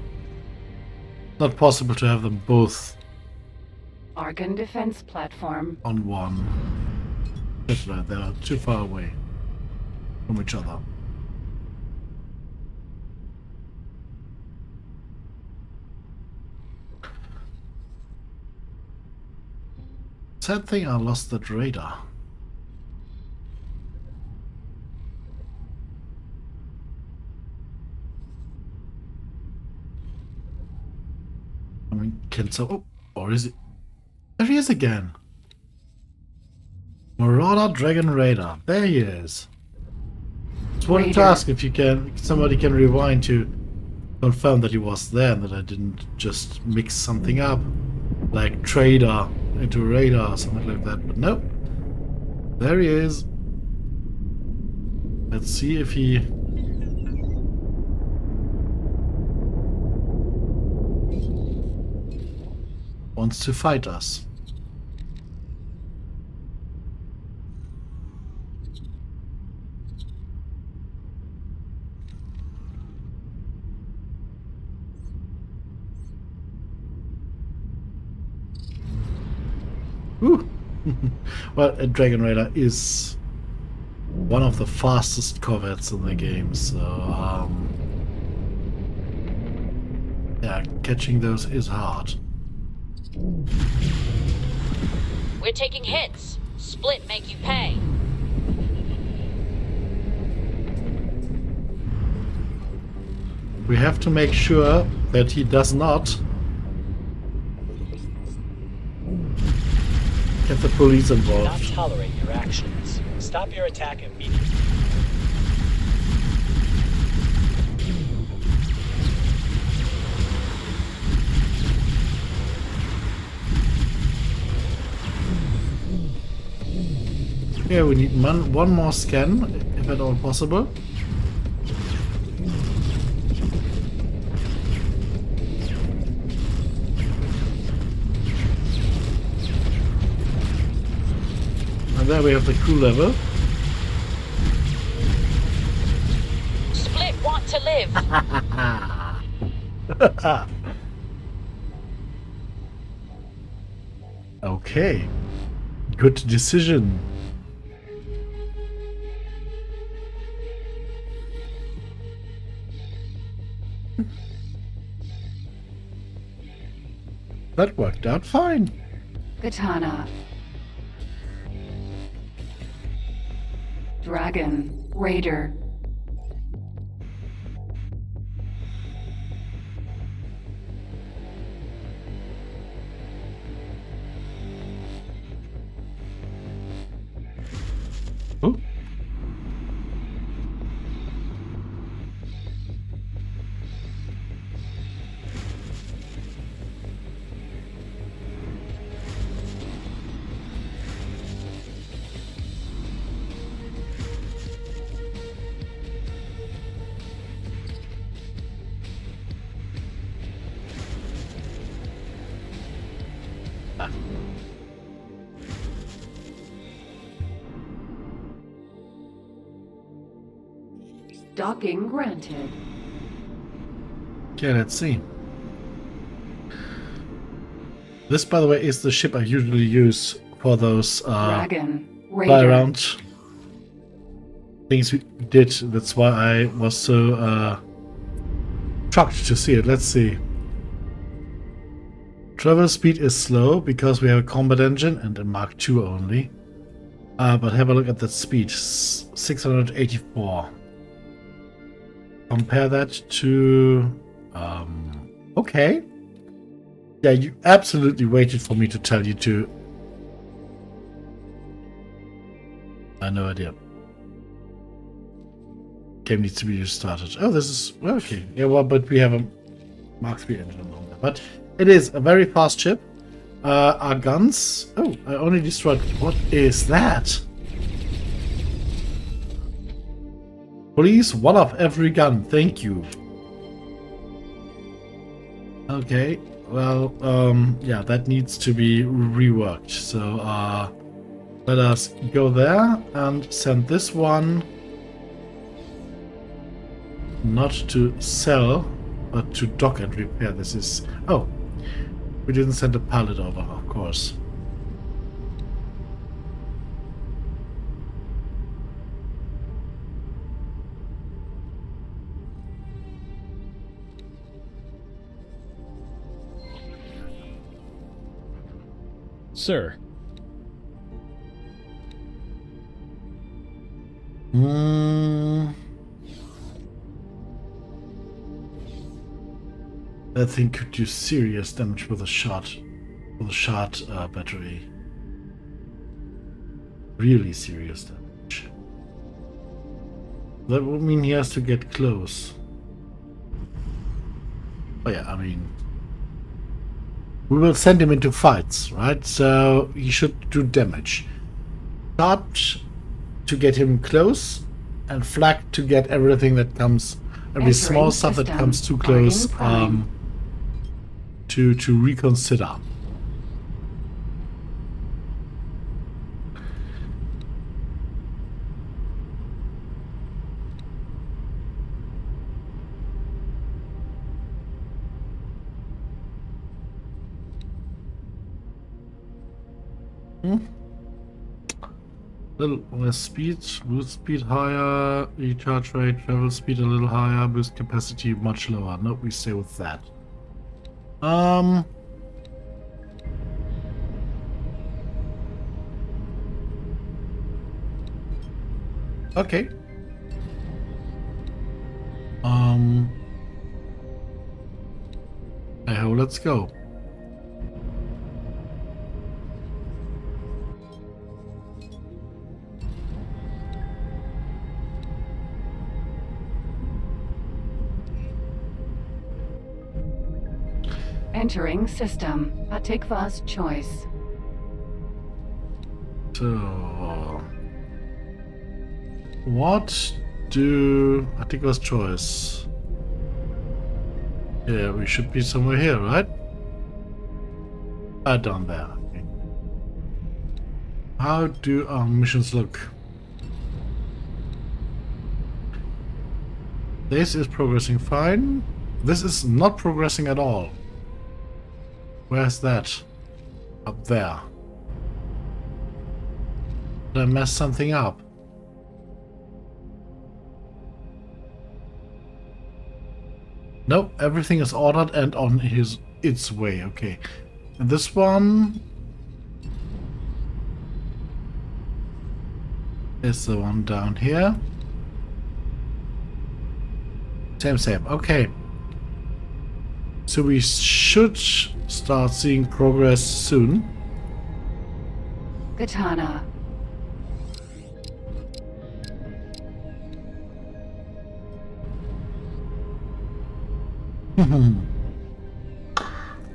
Speaker 1: not possible to have them both
Speaker 4: Argon defense platform.
Speaker 1: on one. That's right, they're too far away from each other. Sad thing, I lost that radar. I mean, can so... Oh, or is it... There he is again! Marauder Dragon Radar. There he is. Just wanted to ask if you can... Somebody can rewind to confirm that he was there and that I didn't just mix something up. Like Trader into Radar or something like that. But nope. There he is. Let's see if he... wants to fight us. Ooh. Well, a Dragon Raider is one of the fastest corvettes in the game, so yeah, catching those is hard.
Speaker 10: We're taking hits. Split make you pay.
Speaker 1: We have to make sure that he does not get the police involved.
Speaker 16: Not tolerate your actions. Stop your attack immediately.
Speaker 1: Yeah, we need one more scan, if at all possible. And there we have the crew level.
Speaker 10: Split want to live.
Speaker 1: Okay. Good decision. That worked out fine.
Speaker 4: Katana. Dragon. Raider.
Speaker 1: Oh.
Speaker 4: Docking granted.
Speaker 1: Okay, let's see. This, by the way, is the ship I usually use for those
Speaker 4: Dragon.
Speaker 1: fly
Speaker 4: Raider.
Speaker 1: around things we did. That's why I was so shocked to see it. Let's see. Travel speed is slow because we have a combat engine and a Mark II only. But have a look at that speed. 684. Compare that to... okay. Yeah, you absolutely waited for me to tell you to... I have no idea. Game needs to be restarted. Oh, this is... okay. Yeah, well, but we have a Mark III engine on there. But it is a very fast ship. Our guns... Oh, I only destroyed... What is that? Please, one of every gun. Thank you. Okay. Well, yeah, that needs to be reworked. So, let us go there and send this one not to sell, But to dock and repair, this is... Oh, we didn't send a pilot over, of course.
Speaker 6: Sir.
Speaker 1: That thing could do serious damage with a shot, battery. Really serious damage. That would mean he has to get close. Oh yeah, I mean, we will send him into fights, right? So he should do damage. Start to get him close, and flag to get everything that comes, every small stuff that comes too close, to reconsider. Little less speed, boost speed higher, recharge rate, travel speed a little higher, boost capacity much lower. Nope, we stay with that. Okay. Hey-ho, let's go.
Speaker 4: Entering system. Atikva's choice.
Speaker 1: So, what do Atikva's choice? Yeah, we should be somewhere here, right? Down there. Okay. How do our missions look? This is progressing fine. This is not progressing at all. Where's that? Up there. Did I mess something up? Nope, everything is ordered and on its way. Okay. And this one is the one down here. Same. Okay. So we should start seeing progress soon.
Speaker 4: Katana.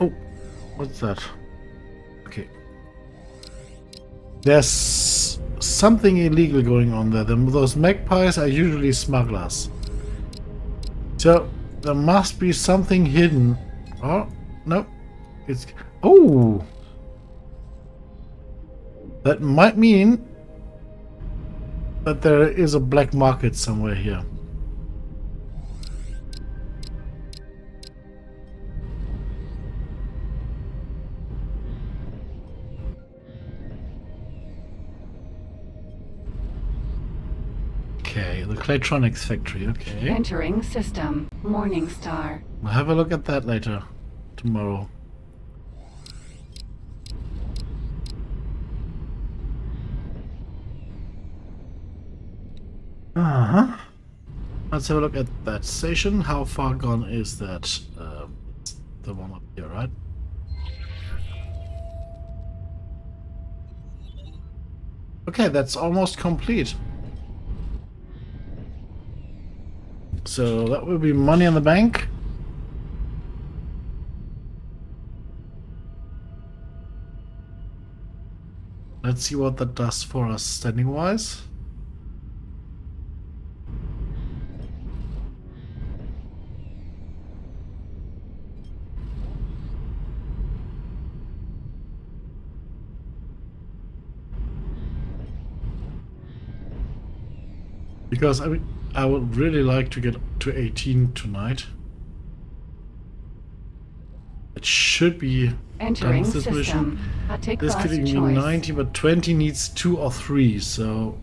Speaker 1: Oh, what's that? Okay. There's something illegal going on there. Those magpies are usually smugglers. So there must be something hidden. Oh, no. It's... Oh! That might mean that there is a black market somewhere here. Okay, the Claytronics factory, okay.
Speaker 4: Entering system. Morningstar.
Speaker 1: We'll have a look at that later. Tomorrow. Uh-huh. Let's have a look at that station. How far gone is that? It's the one up here, right? Okay, that's almost complete. So that will be money in the bank. Let's see what that does for us standing wise. Because I mean, I would really like to get to 18 tonight. It should be done
Speaker 4: Entering
Speaker 1: with this mission.
Speaker 4: system. A tick
Speaker 1: This
Speaker 4: bus
Speaker 1: could give me
Speaker 4: choice.
Speaker 1: 90, but 20 needs 2 or 3, so...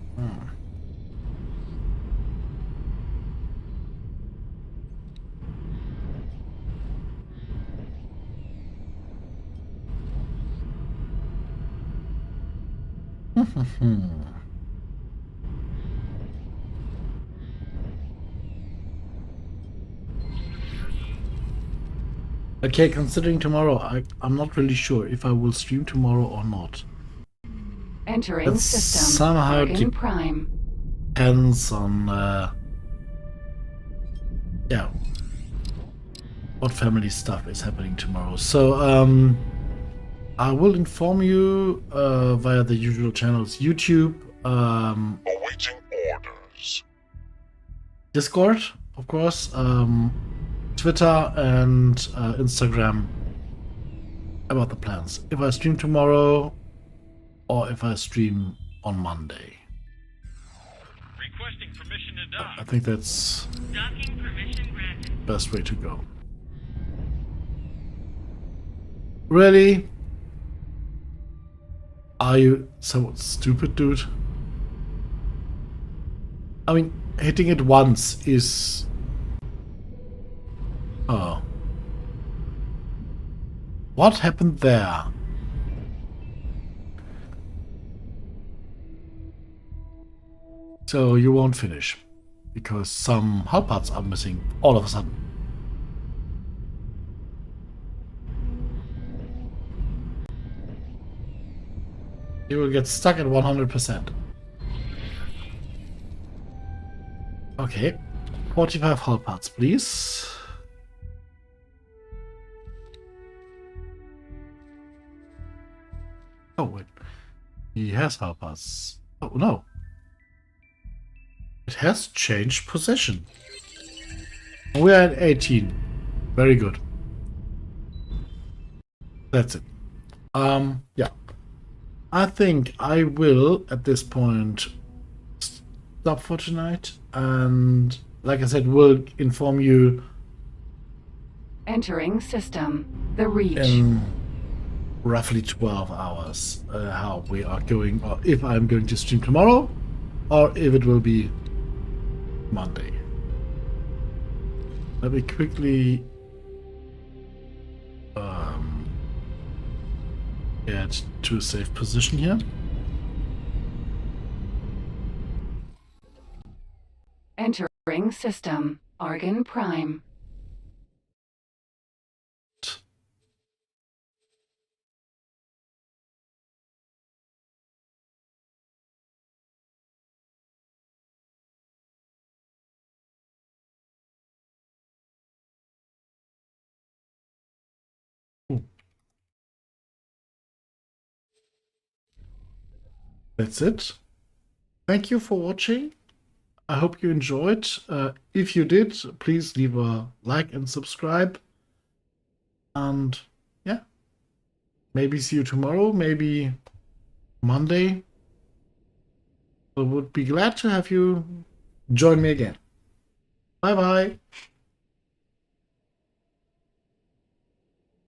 Speaker 1: Okay, considering tomorrow, I'm not really sure if I will stream tomorrow or not.
Speaker 4: Entering
Speaker 1: That
Speaker 4: system.
Speaker 1: somehow
Speaker 4: Argon Prime.
Speaker 1: depends on yeah, what family stuff is happening tomorrow. So I will inform you via the usual channels: YouTube,
Speaker 15: Awaiting orders.
Speaker 1: Discord, of course, Twitter, and Instagram about the plans. If I stream tomorrow, or if I stream on Monday.
Speaker 8: Requesting permission to dock.
Speaker 1: I think that's
Speaker 2: Docking permission granted.
Speaker 1: the best way to go. Really? Are you so stupid, dude? I mean, hitting it once is... Oh. What happened there? So you won't finish, because some hull parts are missing all of a sudden. You will get stuck at 100%. Okay, 45 hull parts, please. Oh wait, he has hull parts. Oh no. It has changed position. We are at 18. Very good. That's it. Yeah. I think I will, at this point, stop for tonight. And, like I said, we'll inform you
Speaker 4: Entering system. The Reach.
Speaker 1: in roughly 12 hours how we are going, or if I'm going to stream tomorrow, or if it will be Monday. Let me quickly get to a safe position here.
Speaker 4: Entering system. Argon Prime.
Speaker 1: That's it. Thank you for watching. I hope you enjoyed. If you did, please leave a like and subscribe. And yeah, maybe see you tomorrow, maybe Monday. I would be glad to have you join me again. Bye bye.